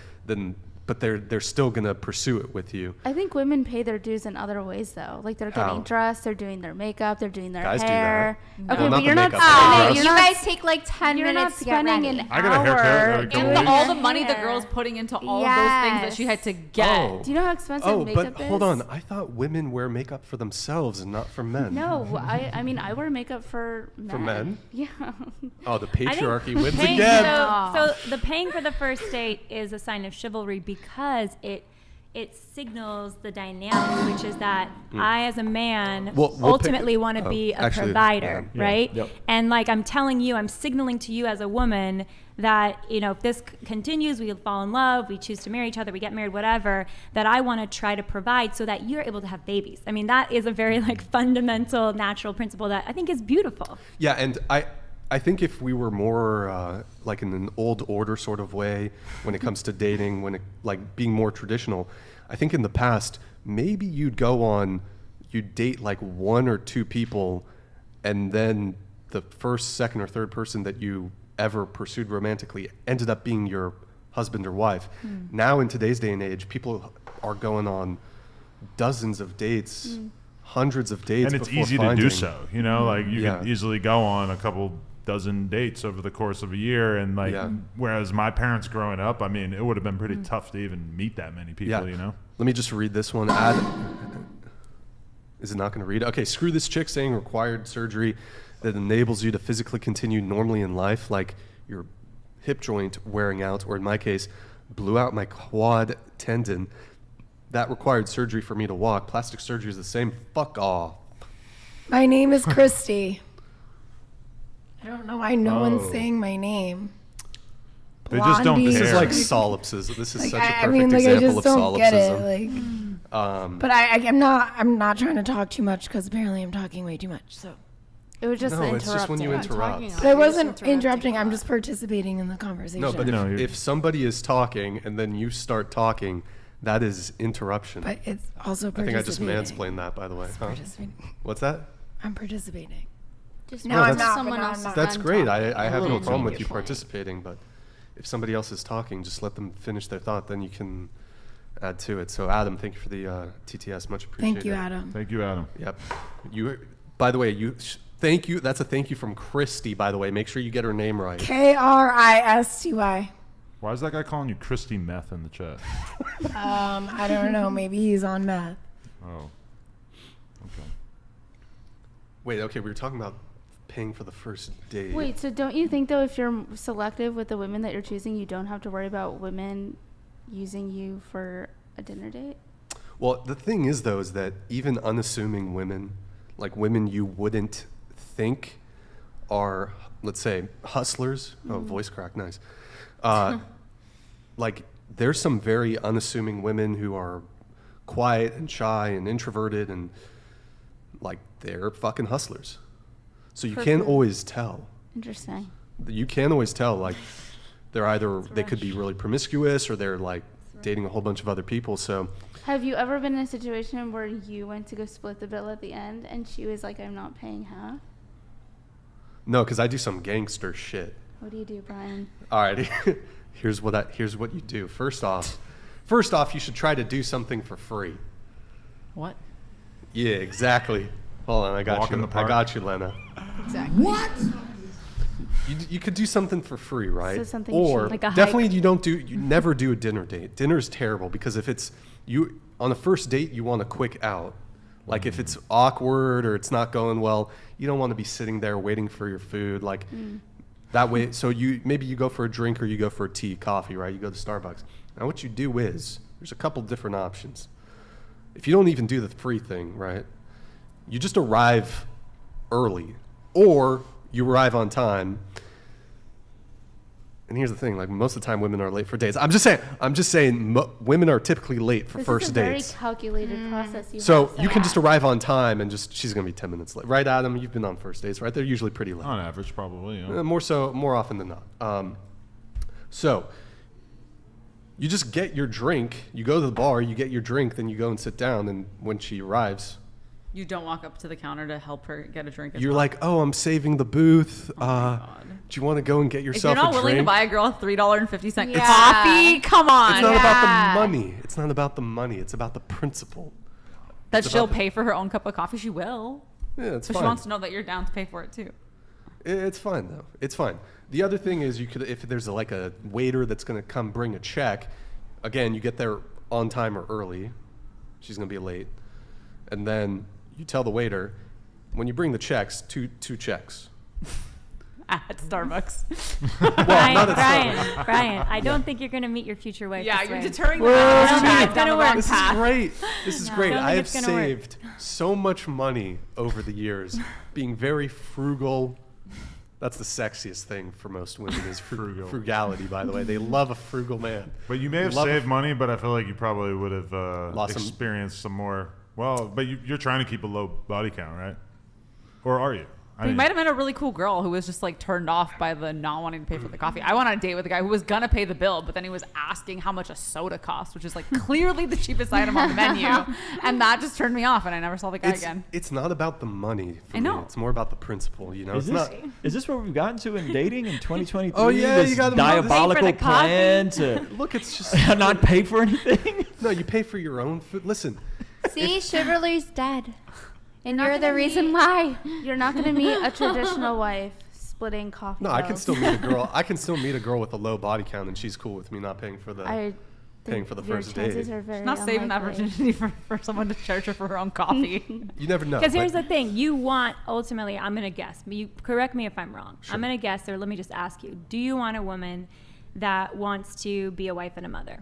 but they're still gonna pursue it with you. I think women pay their dues in other ways though. Like they're getting dressed, they're doing their makeup, they're doing their Guys hair. do that. Okay, Well, but not you're the not makeup, You guys take like 10 you're minutes not to get spending ready. an I got a haircut. And all the money the girl's putting into all of those things that she had to get. Oh. Do you know how expensive makeup but is? hold on. I thought women wear makeup for themselves and not for men. No, I mean I wear makeup for men. For men? Yeah. Oh, the patriarchy wins Paying- again. So the paying for the first date is a sign of chivalry because it signals the dynamic, which is that I, as a man, ultimately want to be a provider, right? Yep. And like I'm telling you, I'm signaling to you as a woman that, if this continues, we fall in love, we choose to marry each other, we get married, whatever, that I want to try to provide so that you're able to have babies. I mean, that is a very like fundamental, natural principle that I think is beautiful. Yeah, and I think if we were more like in an old order sort of way when it comes to dating, like being more traditional, I think in the past, maybe you'd date like one or two people and then the first, second, or third person that you ever pursued romantically ended up being your husband or wife. Now in today's day and age, people are going on dozens of dates, hundreds of dates. And it's before easy finding. to do so, like you can easily go on a couple dozen dates over the course of a year, and whereas my parents growing up, I mean, it would have been pretty tough to even meet that many people. Let me just read this one. Is it not going to read? Okay, screw this chick saying required surgery that enables you to physically continue normally in life, like your hip joint wearing out, or in my case, blew out my quad tendon. That required surgery for me to walk. Plastic surgery is the same. Fuck off. My name is Christy. I don't know why no one's saying my name. They just don't Blondie. This is care. like solipsism. This is Like, such a I perfect mean, like, I example just of don't get it. solipsism. Like, but I'm not trying to talk too much because apparently I'm talking way too much. So It was just no, it's just when you interrupt. but I wasn't interrupting. I'm just participating in the conversation. No, but if somebody is talking and then you start talking, that is interruption. But it's also I think I just participating. mansplained that, by the way. Huh? Participating. What's that? I'm participating. Just No, I'm that's- not. someone but else's I'm That's not. great. I have no little problem with change you your point. participating, but if somebody else is talking, just let them finish their thought, then you can add to it. So Adam, thank you for the TTS, much appreciated. Thank you, Adam. Thank you, Adam. Yep. By the way, thank you. That's a thank you from Christy, by the way. Make sure you get her name right. Kristy. Why is that guy calling you Christy Meth in the chat? I don't know. Maybe he's on meth. Oh. Okay. Wait, okay, we were talking about paying for the first date. Wait, so don't you think though, if you're selective with the women that you're choosing, you don't have to worry about women using you for a dinner date? Well, the thing is though, is that even unassuming women, like women you wouldn't think are, let's say, hustlers. Oh, voice crack, nice. Like, there's some very unassuming women who are quiet and shy and introverted, and like they're fucking hustlers. So you can't always tell. Interesting. You can't always tell. Like, they're either they could be really promiscuous or they're like dating a whole bunch of other people. So. Have you ever been in a situation where you went to go split the bill at the end and she was like, "I'm not paying half"? No, because I do some gangster shit. What do you do, Brian? All right, here's what you do. First off, you should try to do something for free. What? Yeah, exactly. Hold on, I got you. I got you, Lena. Exactly. What? You could do something for free, right? So something or cheap. Like a definitely you never do a dinner date. Dinner's terrible because if it's you on the first date, you want a quick out. Like if it's awkward or it's not going well, you don't want to be sitting there waiting for your food. Like that way, so maybe you go for a drink or you go for a tea, coffee, right? You go to Starbucks. Now what you do is, there's a couple different options. If you don't even do the free thing, right? You just arrive early or you arrive on time. And here's the thing, like most of the time women are late for dates. I'm just saying women are typically late for first dates. This is a very calculated process. So you can just arrive on time and she's going to be 10 minutes late. Right, Adam? You've been on first dates, right? They're usually pretty late. On average, probably, yeah. More often than not. So you just get your drink. You go to the bar, you get your drink, then you go and sit down. And when she arrives, you don't walk up to the counter to help her get a drink. You're like, oh, I'm saving the booth. Do you want to go and get yourself a drink? If you're not willing to buy a girl a $3.50 coffee, come on. It's not about the money. It's not about the money. It's about the principle. That she'll pay for her own cup of coffee. She will. Yeah, it's fine. But she wants to know that you're down to pay for it too. It's fine though. It's fine. The other thing is you could, if there's like a waiter that's going to come bring a check, again, you get there on time or early. She's going to be late. And then you tell the waiter, when you bring the checks, two checks. At Starbucks. Brian, I don't think you're going to meet your future wife. Yeah, this you're way. deterring the it's going to work. This is great. This is great. I have saved so much money over the years, being very frugal. That's the sexiest thing for most women is frugality, by the way. They love a frugal man. But you may have saved money, but I feel like you probably would have experienced some more. Well, but you're trying to keep a low body count, right? Or are you? You might have met a really cool girl who was just like turned off by the not wanting to pay for the coffee. I went on a date with a guy who was gonna pay the bill, but then he was asking how much a soda cost, which is like clearly the cheapest item on the menu, and that just turned me off, and I never saw the guy again. It's not about the money for me. It's more about the principle, you know. Is this what we've gotten to in dating in 2023? Oh yeah, this you got diabolical plan to look. It's just not pay for anything. No, you pay for your own food. Listen. See, chivalry's dead. And you're the reason why. You're not going to meet a traditional wife splitting coffee. No, I can still meet a girl. I can still meet a girl with a low body count, and she's cool with me not paying for the first date. She's not saving that virginity for someone to charge her for her own coffee. You never know. Because here's the thing: you want ultimately. I'm going to guess. But you correct me if I'm wrong. Sure. I'm going to guess, or let me just ask you: do you want a woman that wants to be a wife and a mother?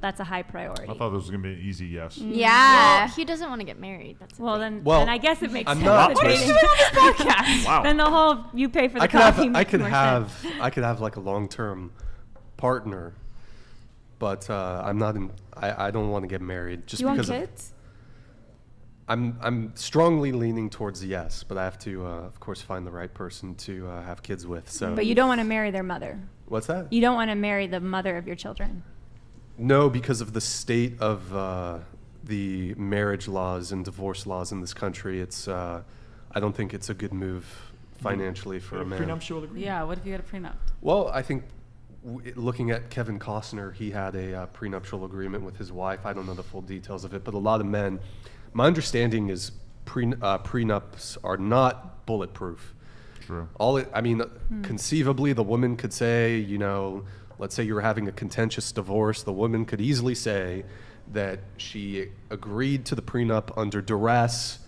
That's a high priority. I thought this was going to be an easy yes. Yeah. Well, he doesn't want to get married. That's then I guess it makes sense. Podcast. Then the whole you pay for the coffee. I could have like a long-term partner, but I'm not in. I don't want to get married just because. Do you want kids? I'm strongly leaning towards yes, but I have to, of course, find the right person to have kids with. So. But you don't want to marry their mother. What's that? You don't want to marry the mother of your children. No, because of the state of the marriage laws and divorce laws in this country, it's. I don't think it's a good move financially for a man. Prenuptial agreement. Yeah, what if you had a prenup? Well, I think looking at Kevin Costner, he had a prenuptial agreement with his wife. I don't know the full details of it, but a lot of men. My understanding is prenups are not bulletproof. True. Conceivably, the woman could say, you know. Let's say you were having a contentious divorce. The woman could easily say that she agreed to the prenup under duress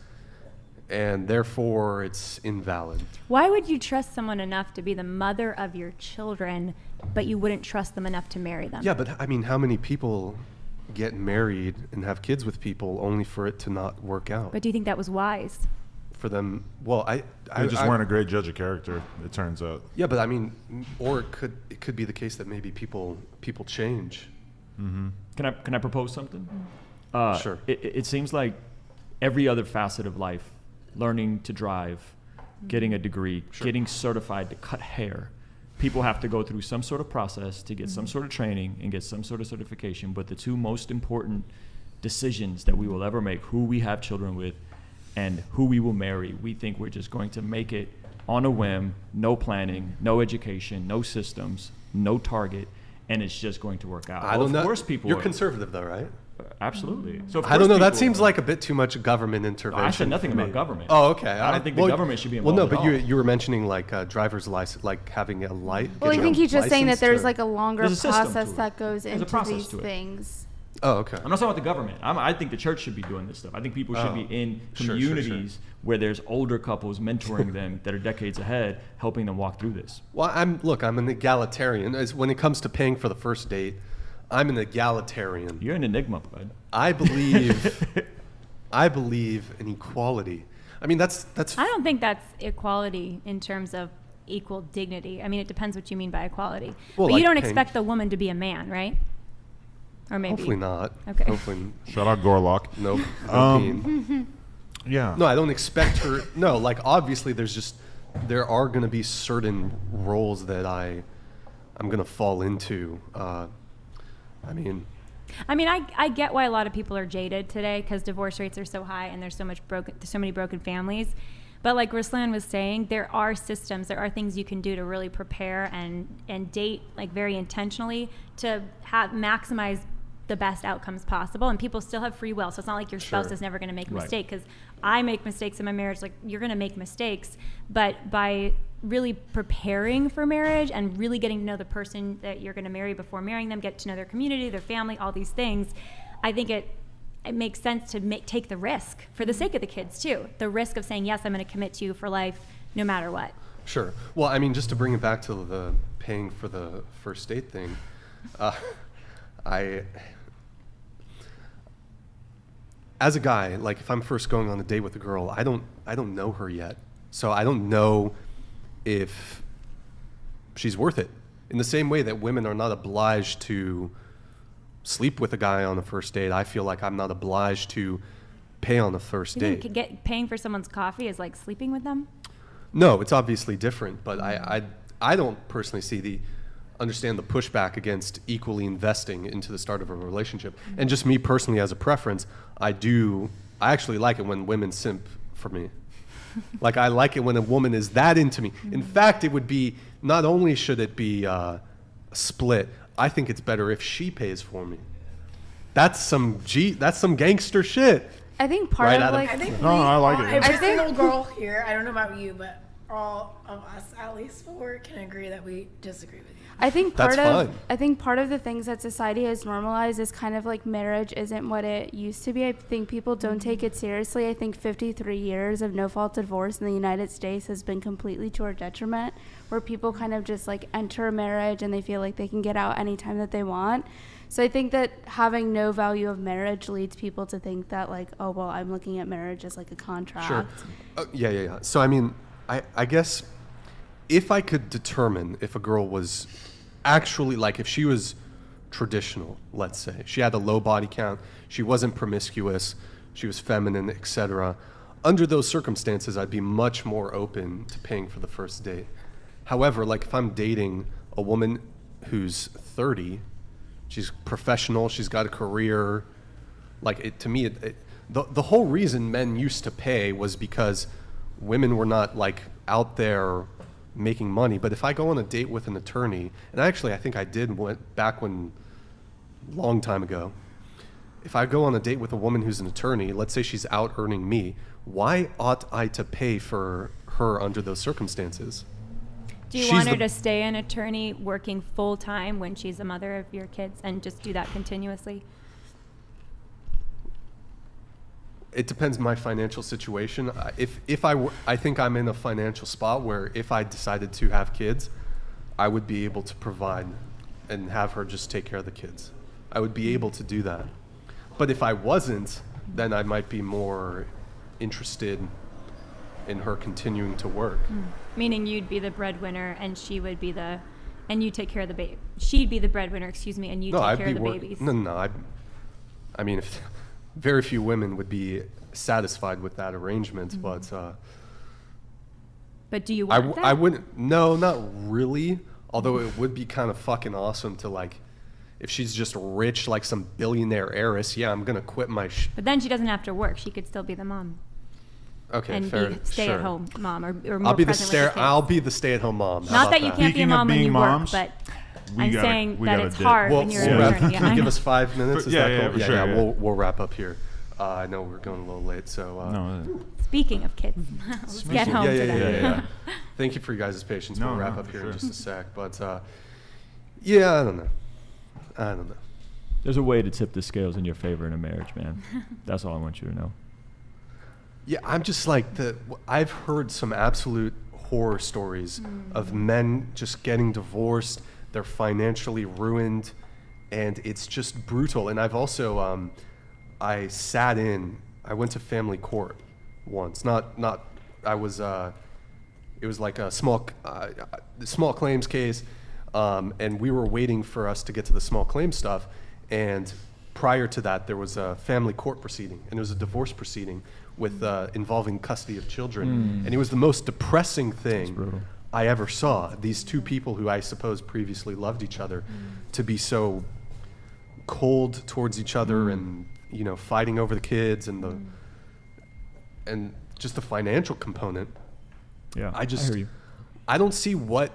and therefore it's invalid. Why would you trust someone enough to be the mother of your children, but you wouldn't trust them enough to marry them? Yeah, but I mean, how many people get married and have kids with people only for it to not work out? But do you think that was wise? For them, well, I just weren't a great judge of character, it turns out. Yeah, but I mean, or it could be the case that maybe people change. Mm-hmm. Can I propose something? Sure. It seems like every other facet of life, learning to drive, getting a degree, getting certified to cut hair, people have to go through some sort of process to get some sort of training and get some sort of certification. But the two most important decisions that we will ever make, who we have children with and who we will marry, we think we're just going to make it on a whim, no planning, no education, no systems, no target, and it's just going to work out. I don't know. Of course people You're are. Conservative though, right? Absolutely. So I don't know. That seems like a bit too much government intervention. I said nothing about government. Oh, okay. I don't think the government should be involved. Well, no, but at all. you were mentioning like driver's license, like having a light. Well, I think he's just saying that there's to, like a longer There's a system process to it. that goes There's a into process these to it. things. Oh, okay. I'm not talking about the government. I think the church should be doing this stuff. I think people should be in communities where there's older couples mentoring them that are decades ahead, helping them walk through this. Well, I'm an egalitarian. When it comes to paying for the first date, I'm an egalitarian. You're an enigma, bud. I believe in equality. I mean, that's. I don't think that's equality in terms of equal dignity. I mean, it depends what you mean by equality. Well, but like you don't paying. expect the woman to be a man, right? Or maybe. Hopefully not. Okay. Hopefully. Shout out Gorlock. Nope. Yeah. No, I don't expect her. No, like obviously there are going to be certain roles that I'm going to fall into. I mean, I get why a lot of people are jaded today because divorce rates are so high and there's so many broken families. But like Ruslan was saying, there are systems, there are things you can do to really prepare and date like very intentionally to maximize the best outcomes possible. And people still have free will, so it's not like your spouse is never going to make a mistake. Because I make mistakes in my marriage, like you're going to make mistakes. But by really preparing for marriage and really getting to know the person that you're going to marry before marrying them, get to know their community, their family, all these things, I think it makes sense to take the risk for the sake of the kids too. The risk of saying, yes, I'm going to commit to you for life no matter what. Sure. Well, I mean, just to bring it back to the paying for the first date thing, as a guy, like if I'm first going on a date with a girl, I don't know her yet. So I don't know if she's worth it. In the same way that women are not obliged to sleep with a guy on the first date, I feel like I'm not obliged to pay on the first date. You think paying for someone's coffee is like sleeping with them? No, it's obviously different, but I don't personally understand the pushback against equally investing into the start of a relationship. And just me personally as a preference, I actually like it when women simp for me. Like I like it when a woman is that into me. In fact, it would be, not only should it be a split, I think it's better if she pays for me. That's some gangster shit. I think part of like, I like it. Every single girl here, I don't know about you, but all of us, at least 4, can agree that we disagree with you. I think part of the things that society has normalized is kind of like marriage isn't what it used to be. I think people don't take it seriously. I think 53 years of no-fault divorce in the United States has been completely to our detriment, where people kind of just like enter a marriage and they feel like they can get out anytime that they want. So I think that having no value of marriage leads people to think that like, oh, well, I'm looking at marriage as like a contract. Sure. Yeah. So, I mean, I guess if I could determine if a girl was actually, like if she was traditional, let's say, she had a low body count, she wasn't promiscuous, she was feminine, etc. Under those circumstances, I'd be much more open to paying for the first date. However, like if I'm dating a woman who's 30, she's professional, she's got a career, like to me, the whole reason men used to pay was because women were not like out there making money. But if I go on a date with an attorney, and I think I did long time ago, if I go on a date with a woman who's an attorney, let's say she's out earning me, why ought I to pay for her under those circumstances? Do you want her to stay an attorney working full time when she's a mother of your kids and just do that continuously? It depends on my financial situation. I think I'm in a financial spot where if I decided to have kids, I would be able to provide and have her just take care of the kids. I would be able to do that. But if I wasn't, then I might be more interested in her continuing to work. Meaning you'd be the breadwinner and she would be and you take care of the baby. She'd be the breadwinner, excuse me, and you take care of the babies. No. I mean, very few women would be satisfied with that arrangement, but do you want that? I wouldn't. No, not really. Although it would be kind of fucking awesome to like, if she's just rich like some billionaire heiress. Yeah, I'm gonna quit my. But then she doesn't have to work. She could still be the mom. Okay, and fair. be stay-at-home mom, or more I'll be I'll be the stay-at-home mom. Not that you can't be a mom when you work, but I'm saying that it's hard when you're an attorney. Can you give us 5 minutes? Yeah, We'll wrap up here. I know we're going a little late, so. Speaking of kids, let's get home to them. Yeah. Thank you for you guys' patience. We'll wrap up here in just a sec, but yeah, I don't know. There's a way to tip the scales in your favor in a marriage, man. That's all I want you to know. Yeah, I'm just like I've heard some absolute horror stories of men just getting divorced. They're financially ruined, and it's just brutal. And I've also, I went to family court once. It was like a small claims case, and we were waiting for us to get to the small claims stuff. And prior to that, there was a family court proceeding, and it was a divorce proceeding with involving custody of children. And it was the most depressing thing I ever saw. These two people who I suppose previously loved each other to be so cold towards each other and, fighting over the kids and and just the financial component. Yeah, I hear you. I don't see what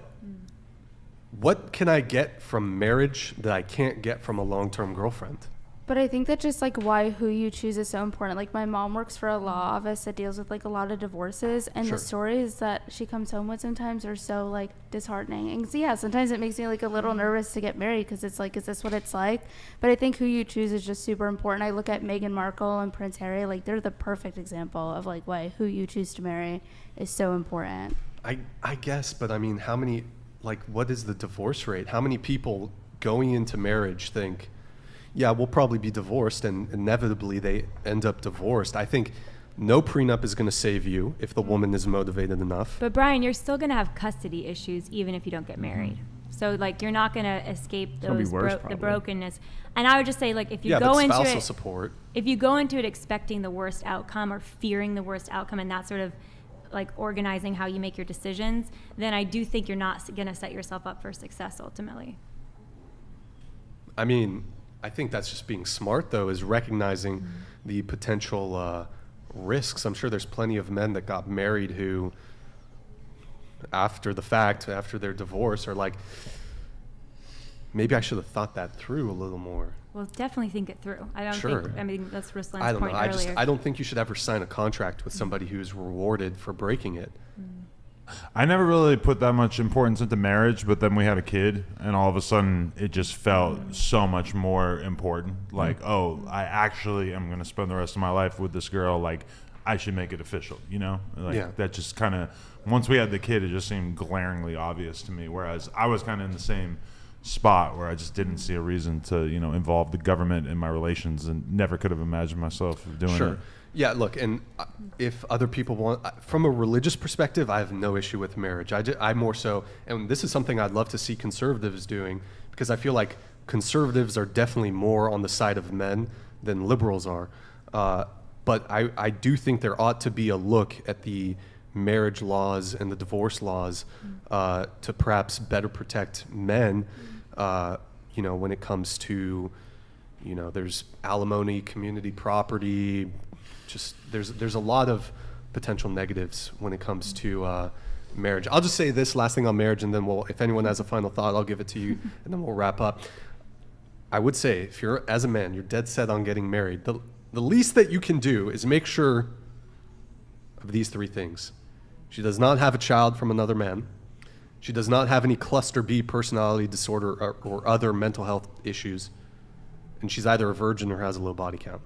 can I get from marriage that I can't get from a long-term girlfriend. But I think that just like who you choose is so important. Like my mom works for a law office that deals with like a lot of divorces, and the stories that she comes home with sometimes are so like disheartening. And so, yeah, sometimes it makes me like a little nervous to get married because it's like, is this what it's like? But I think who you choose is just super important. I look at Meghan Markle and Prince Harry, like they're the perfect example of like why who you choose to marry is so important. I guess, but I mean, how many, like, what is the divorce rate? How many people going into marriage think, yeah, we'll probably be divorced, and inevitably they end up divorced? I think no prenup is going to save you if the woman is motivated enough. But Brxian, you're still going to have custody issues even if you don't get married. So like you're not going to escape those the brokenness. And I would just say like if you go into it, support. If you go into it expecting the worst outcome or fearing the worst outcome, and that's sort of like organizing how you make your decisions, then I do think you're not going to set yourself up for success ultimately. I mean, I think that's just being smart, though, is recognizing the potential risks. I'm sure there's plenty of men that got married who, after the fact, after their divorce, are like, maybe I should have thought that through a little more. Well, definitely think it through. I don't think, I mean, that's Ruslan's I don't point know. earlier. I don't think you should ever sign a contract with somebody who's rewarded for breaking it. I never really put that much importance into marriage, but then we had a kid, and all of a sudden it just felt so much more important. Like, oh, I actually am going to spend the rest of my life with this girl. Like, I should make it official, Like, that just kind of, once we had the kid, it just seemed glaringly obvious to me. Whereas I was kind of in the same spot where I just didn't see a reason to, involve the government in my relations, and never could have imagined myself doing it. Yeah, look, and if other people want, from a religious perspective, I have no issue with marriage. I more so, and this is something I'd love to see conservatives doing, because I feel like conservatives are definitely more on the side of men than liberals are. But I do think there ought to be a look at the marriage laws and the divorce laws to perhaps better protect men, when it comes to, there's alimony, community property. Just there's a lot of potential negatives when it comes to marriage. I'll just say this last thing on marriage, and then if anyone has a final thought, I'll give it to you, and then we'll wrap up. I would say if you're, as a man, you're dead set on getting married, the least that you can do is make sure of these three things. She does not have a child from another man. She does not have any cluster B personality disorder or other mental health issues. And she's either a virgin or has a low body count.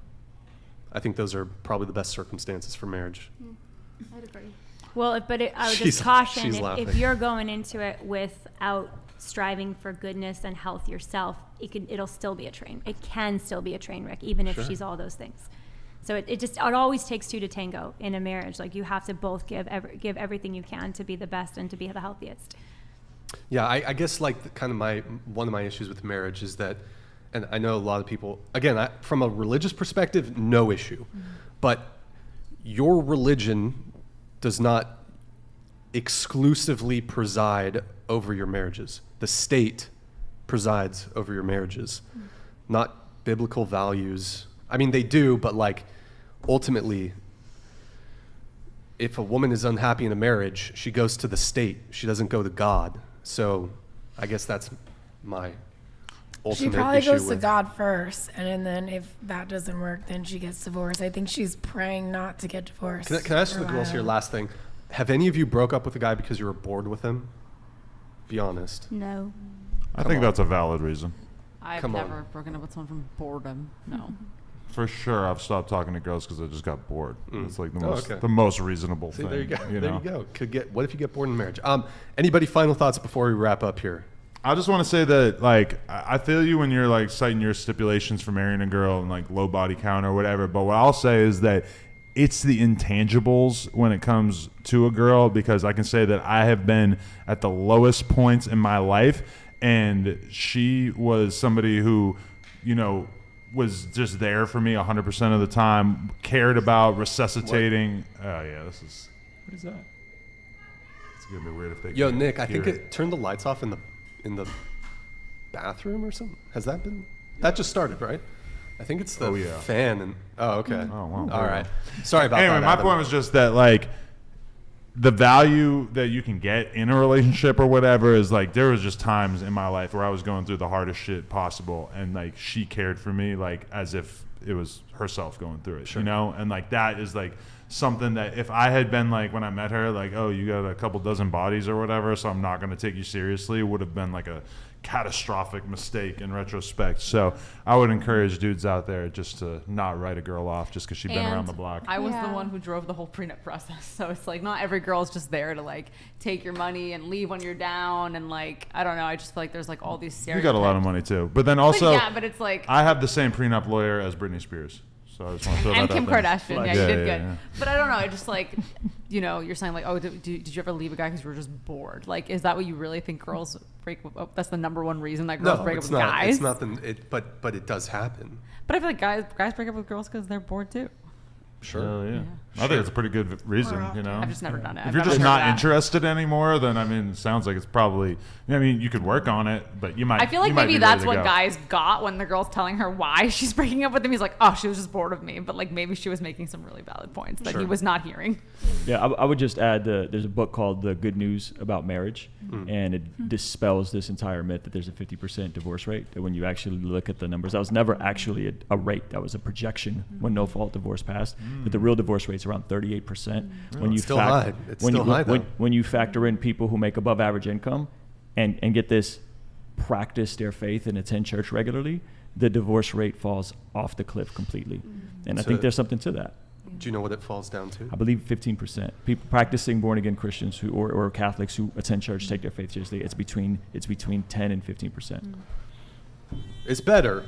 I think those are probably the best circumstances for marriage. I'd agree. Well, I would just caution if you're going into it without striving for goodness and health yourself, it'll still be a train. It can still be a train wreck, even if she's all those things. So it always takes two to tango in a marriage. Like, you have to both give everything you can to be the best and to be the healthiest. Yeah, I guess like one of my issues with marriage is that, and I know a lot of people, again, from a religious perspective, no issue, but your religion does not exclusively preside over your marriages. The state presides over your marriages, not biblical values. I mean, they do, but like ultimately, if a woman is unhappy in a marriage, she goes to the state. She doesn't go to God. So I guess that's my ultimate issue. She probably goes to God first, and then if that doesn't work, then she gets divorced. I think she's praying not to get divorced. Can I ask the girls here, last thing? Have any of you broke up with a guy because you were bored with him? Be honest. No. I think that's a valid reason. I've never broken up with someone from boredom. No. For sure, I've stopped talking to girls because I just got bored. It's like the most reasonable thing. There you go. There you go. What if you get bored in marriage? Anybody final thoughts before we wrap up here? I just want to say that, like, I feel you when you're like citing your stipulations for marrying a girl and like low body count or whatever. But what I'll say is that it's the intangibles when it comes to a girl, because I can say that I have been at the lowest points in my life, and she was somebody who, you know, was just there for me 100% of the time, cared about, resuscitating. Oh yeah, what is that? It's gonna be weird if they. Yo, Nick, I think it turned the lights off in the bathroom or something. Has that been? That just started, right? I think it's the fan. And okay. Oh wow. All right. Sorry about that. Anyway, my point was just that, like, the value that you can get in a relationship or whatever is like, there was just times in my life where I was going through the hardest shit possible, and like she cared for me like as if it was herself going through it, you know? And like that is like something that if I had been like, when I met her, like, oh, you got a couple dozen bodies or whatever, so I'm not going to take you seriously, would have been like a catastrophic mistake in retrospect. So I would encourage dudes out there just to not write a girl off just because she's been around the block. I was the one who drove the whole prenup process, so it's like not every girl's just there to like take your money and leave when you're down, and like I don't know, I just feel like there's like all these stereotypes. You got a lot of money too, but then also but it's like I have the same prenup lawyer as Britney Spears. So I just want to throw that and Kim out there. Kardashian, you did good. Yeah. But I don't know, I just like, you know, you're saying like, oh, did you ever leave a guy because you were just bored? Like, is that what you really think girls break up? That's the number one reason that girls break up with guys? It's not, but it does happen. But I feel like guys break up with girls because they're bored too. Sure. Yeah. I think it's a pretty good reason, you know. I've just never done it. If you're just not interested anymore, then I mean, it sounds like it's probably. I mean, you could work on it, but you might. I feel like maybe that's what guys got when the girl's telling her why she's breaking up with him. He's like, oh, she was just bored of me, but like maybe she was making some really valid points that he was not hearing. Yeah, I would just add there's a book called The Good News About Marriage, and it dispels this entire myth that there's a 50% divorce rate. That when you actually look at the numbers, that was never actually a rate. That was a projection when no fault divorce passed. That the real divorce rate's around 38%. When you still high. It's still high though. When you factor in people who make above average income, and get this, practice their faith and attend church regularly, the divorce rate falls off the cliff completely. And I think there's something to that. Do you know what it falls down to? I believe 15%. People practicing born again Christians who or Catholics who attend church take their faith seriously. It's between 10 and 15%. It's better.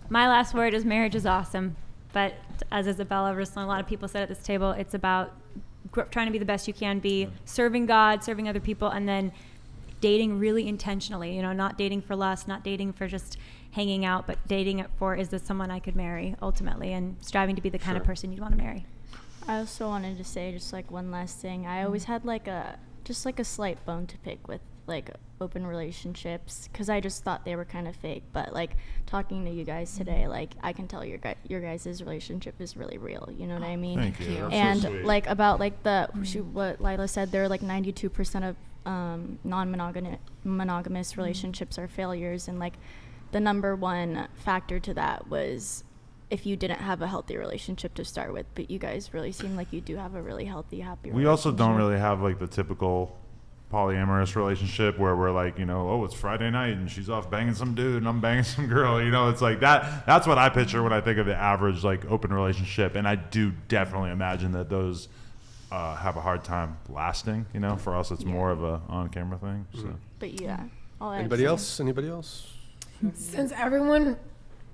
My last word is marriage is awesome, but as Isabella, Ruslan, a lot of people said at this table, it's about trying to be the best you can be, serving God, serving other people, and then dating really intentionally, you know, not dating for lust, not dating for just hanging out, but dating it for, is this someone I could marry ultimately, and striving to be the kind of person you'd want to marry. I also wanted to say just like one last thing. I always had like a slight bone to pick with like open relationships, because I just thought they were kind of fake, but like talking to you guys today, like I can tell your guys' relationship is really real, you know what I mean? Thank you. And so sweet. like about like what Lila said, there are like 92% of non-monogamous relationships are failures, and like the number one factor to that was if you didn't have a healthy relationship to start with. But you guys really seem like you do have a really healthy, happy relationship. We also don't really have like the typical polyamorous relationship where we're like, oh, it's Friday night and she's off banging some dude and I'm banging some girl. It's like that. That's what I picture when I think of the average like open relationship. And I do definitely imagine that those have a hard time lasting. For us, it's more of a on-camera thing. So. But yeah. Anybody else? Since everyone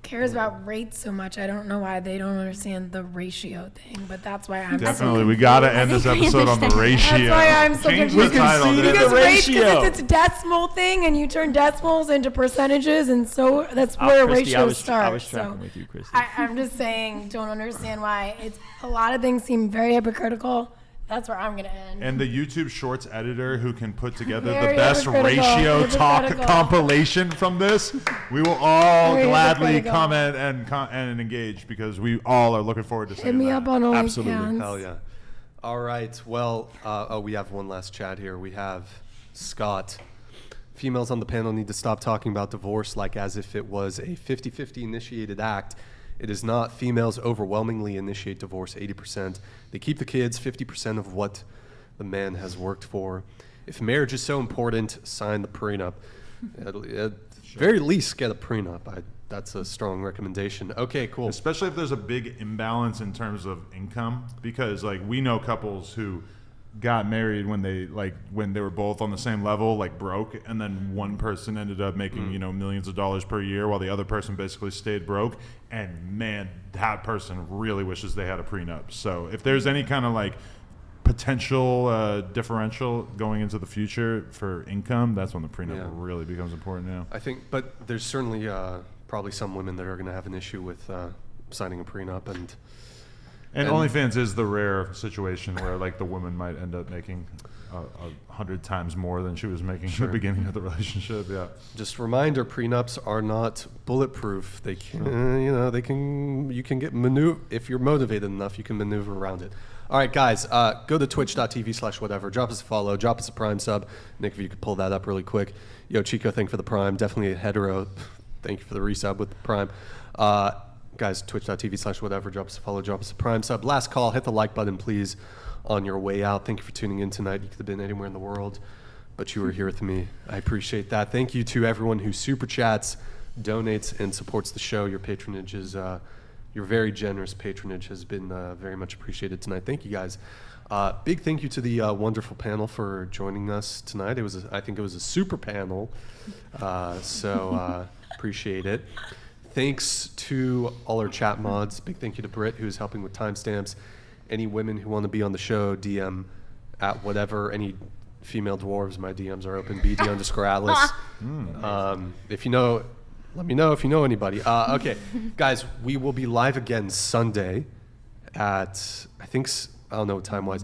cares about rates so much, I don't know why they don't understand the ratio thing, but that's why I'm definitely we gotta end this episode on the ratio. That's why I'm so confused. confused because rates, ratio. it's a decimal thing, and you turn decimals into percentages, and so that's where ratios start. I was tracking with you, Christy. I'm just saying, don't understand why it's a lot of things seem very hypocritical. That's where I'm gonna end. And the YouTube Shorts editor who can put together Very the best ratio talk compilation from this, we will all gladly comment and engage because we all are looking forward to seeing Hit me that. up on OnlyFans. Absolutely, hell yeah. All right, well, we have one last chat here. We have Scott. Females on the panel need to stop talking about divorce like as if it was a 50-50 initiated act. It is not. Females overwhelmingly initiate divorce 80%. They keep the kids 50% of what the man has worked for. If marriage is so important, sign the prenup. At very least, get a prenup. That's a strong recommendation. Okay, cool. Especially if there's a big imbalance in terms of income, because like we know couples who got married when they were both on the same level, like broke, and then one person ended up making millions of dollars per year while the other person basically stayed broke, and man, that person really wishes they had a prenup. So if there's any kind of like potential differential going into the future for income, that's when the prenup really becomes important now. I think, but there's certainly probably some women that are going to have an issue with signing a prenup, and OnlyFans is the rare situation where like the woman might end up making 100 times more than she was making at the beginning of the relationship. Yeah. Just a reminder: prenups are not bulletproof. They can, you can get if you're motivated enough, you can maneuver around it. All right, guys, go to twitch.tv/whatever. Drop us a follow. Drop us a Prime sub. Nick, if you could pull that up really quick. Yo, Chico, thank you for the Prime. Definitely a hetero. Thank you for the resub with the Prime. Guys, twitch.tv/whatever. Drop us a follow. Drop us a Prime sub. Last call. Hit the like button, please, on your way out. Thank you for tuning in tonight. You could have been anywhere in the world, but you were here with me. I appreciate that. Thank you to everyone who super chats, donates, and supports the show. Your patronage is, your very generous patronage has been very much appreciated tonight. Thank you, guys. Big thank you to the wonderful panel for joining us tonight. I think it was a super panel, so appreciate it. Thanks to all our chat mods. Big thank you to Britt, who's helping with timestamps. Any women who want to be on the show, DM at whatever. Any female dwarves, my DMs are open. BD_Atlas. If you know, let me know if you know anybody. Okay, guys, we will be live again Sunday at, I don't know time-wise.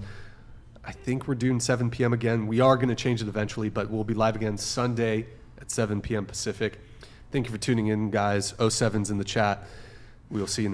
I think we're doing 7 p.m. again. We are going to change it eventually, but we'll be live again Sunday at 7 p.m. Pacific. Thank you for tuning in, guys. 07's in the chat. We'll see you next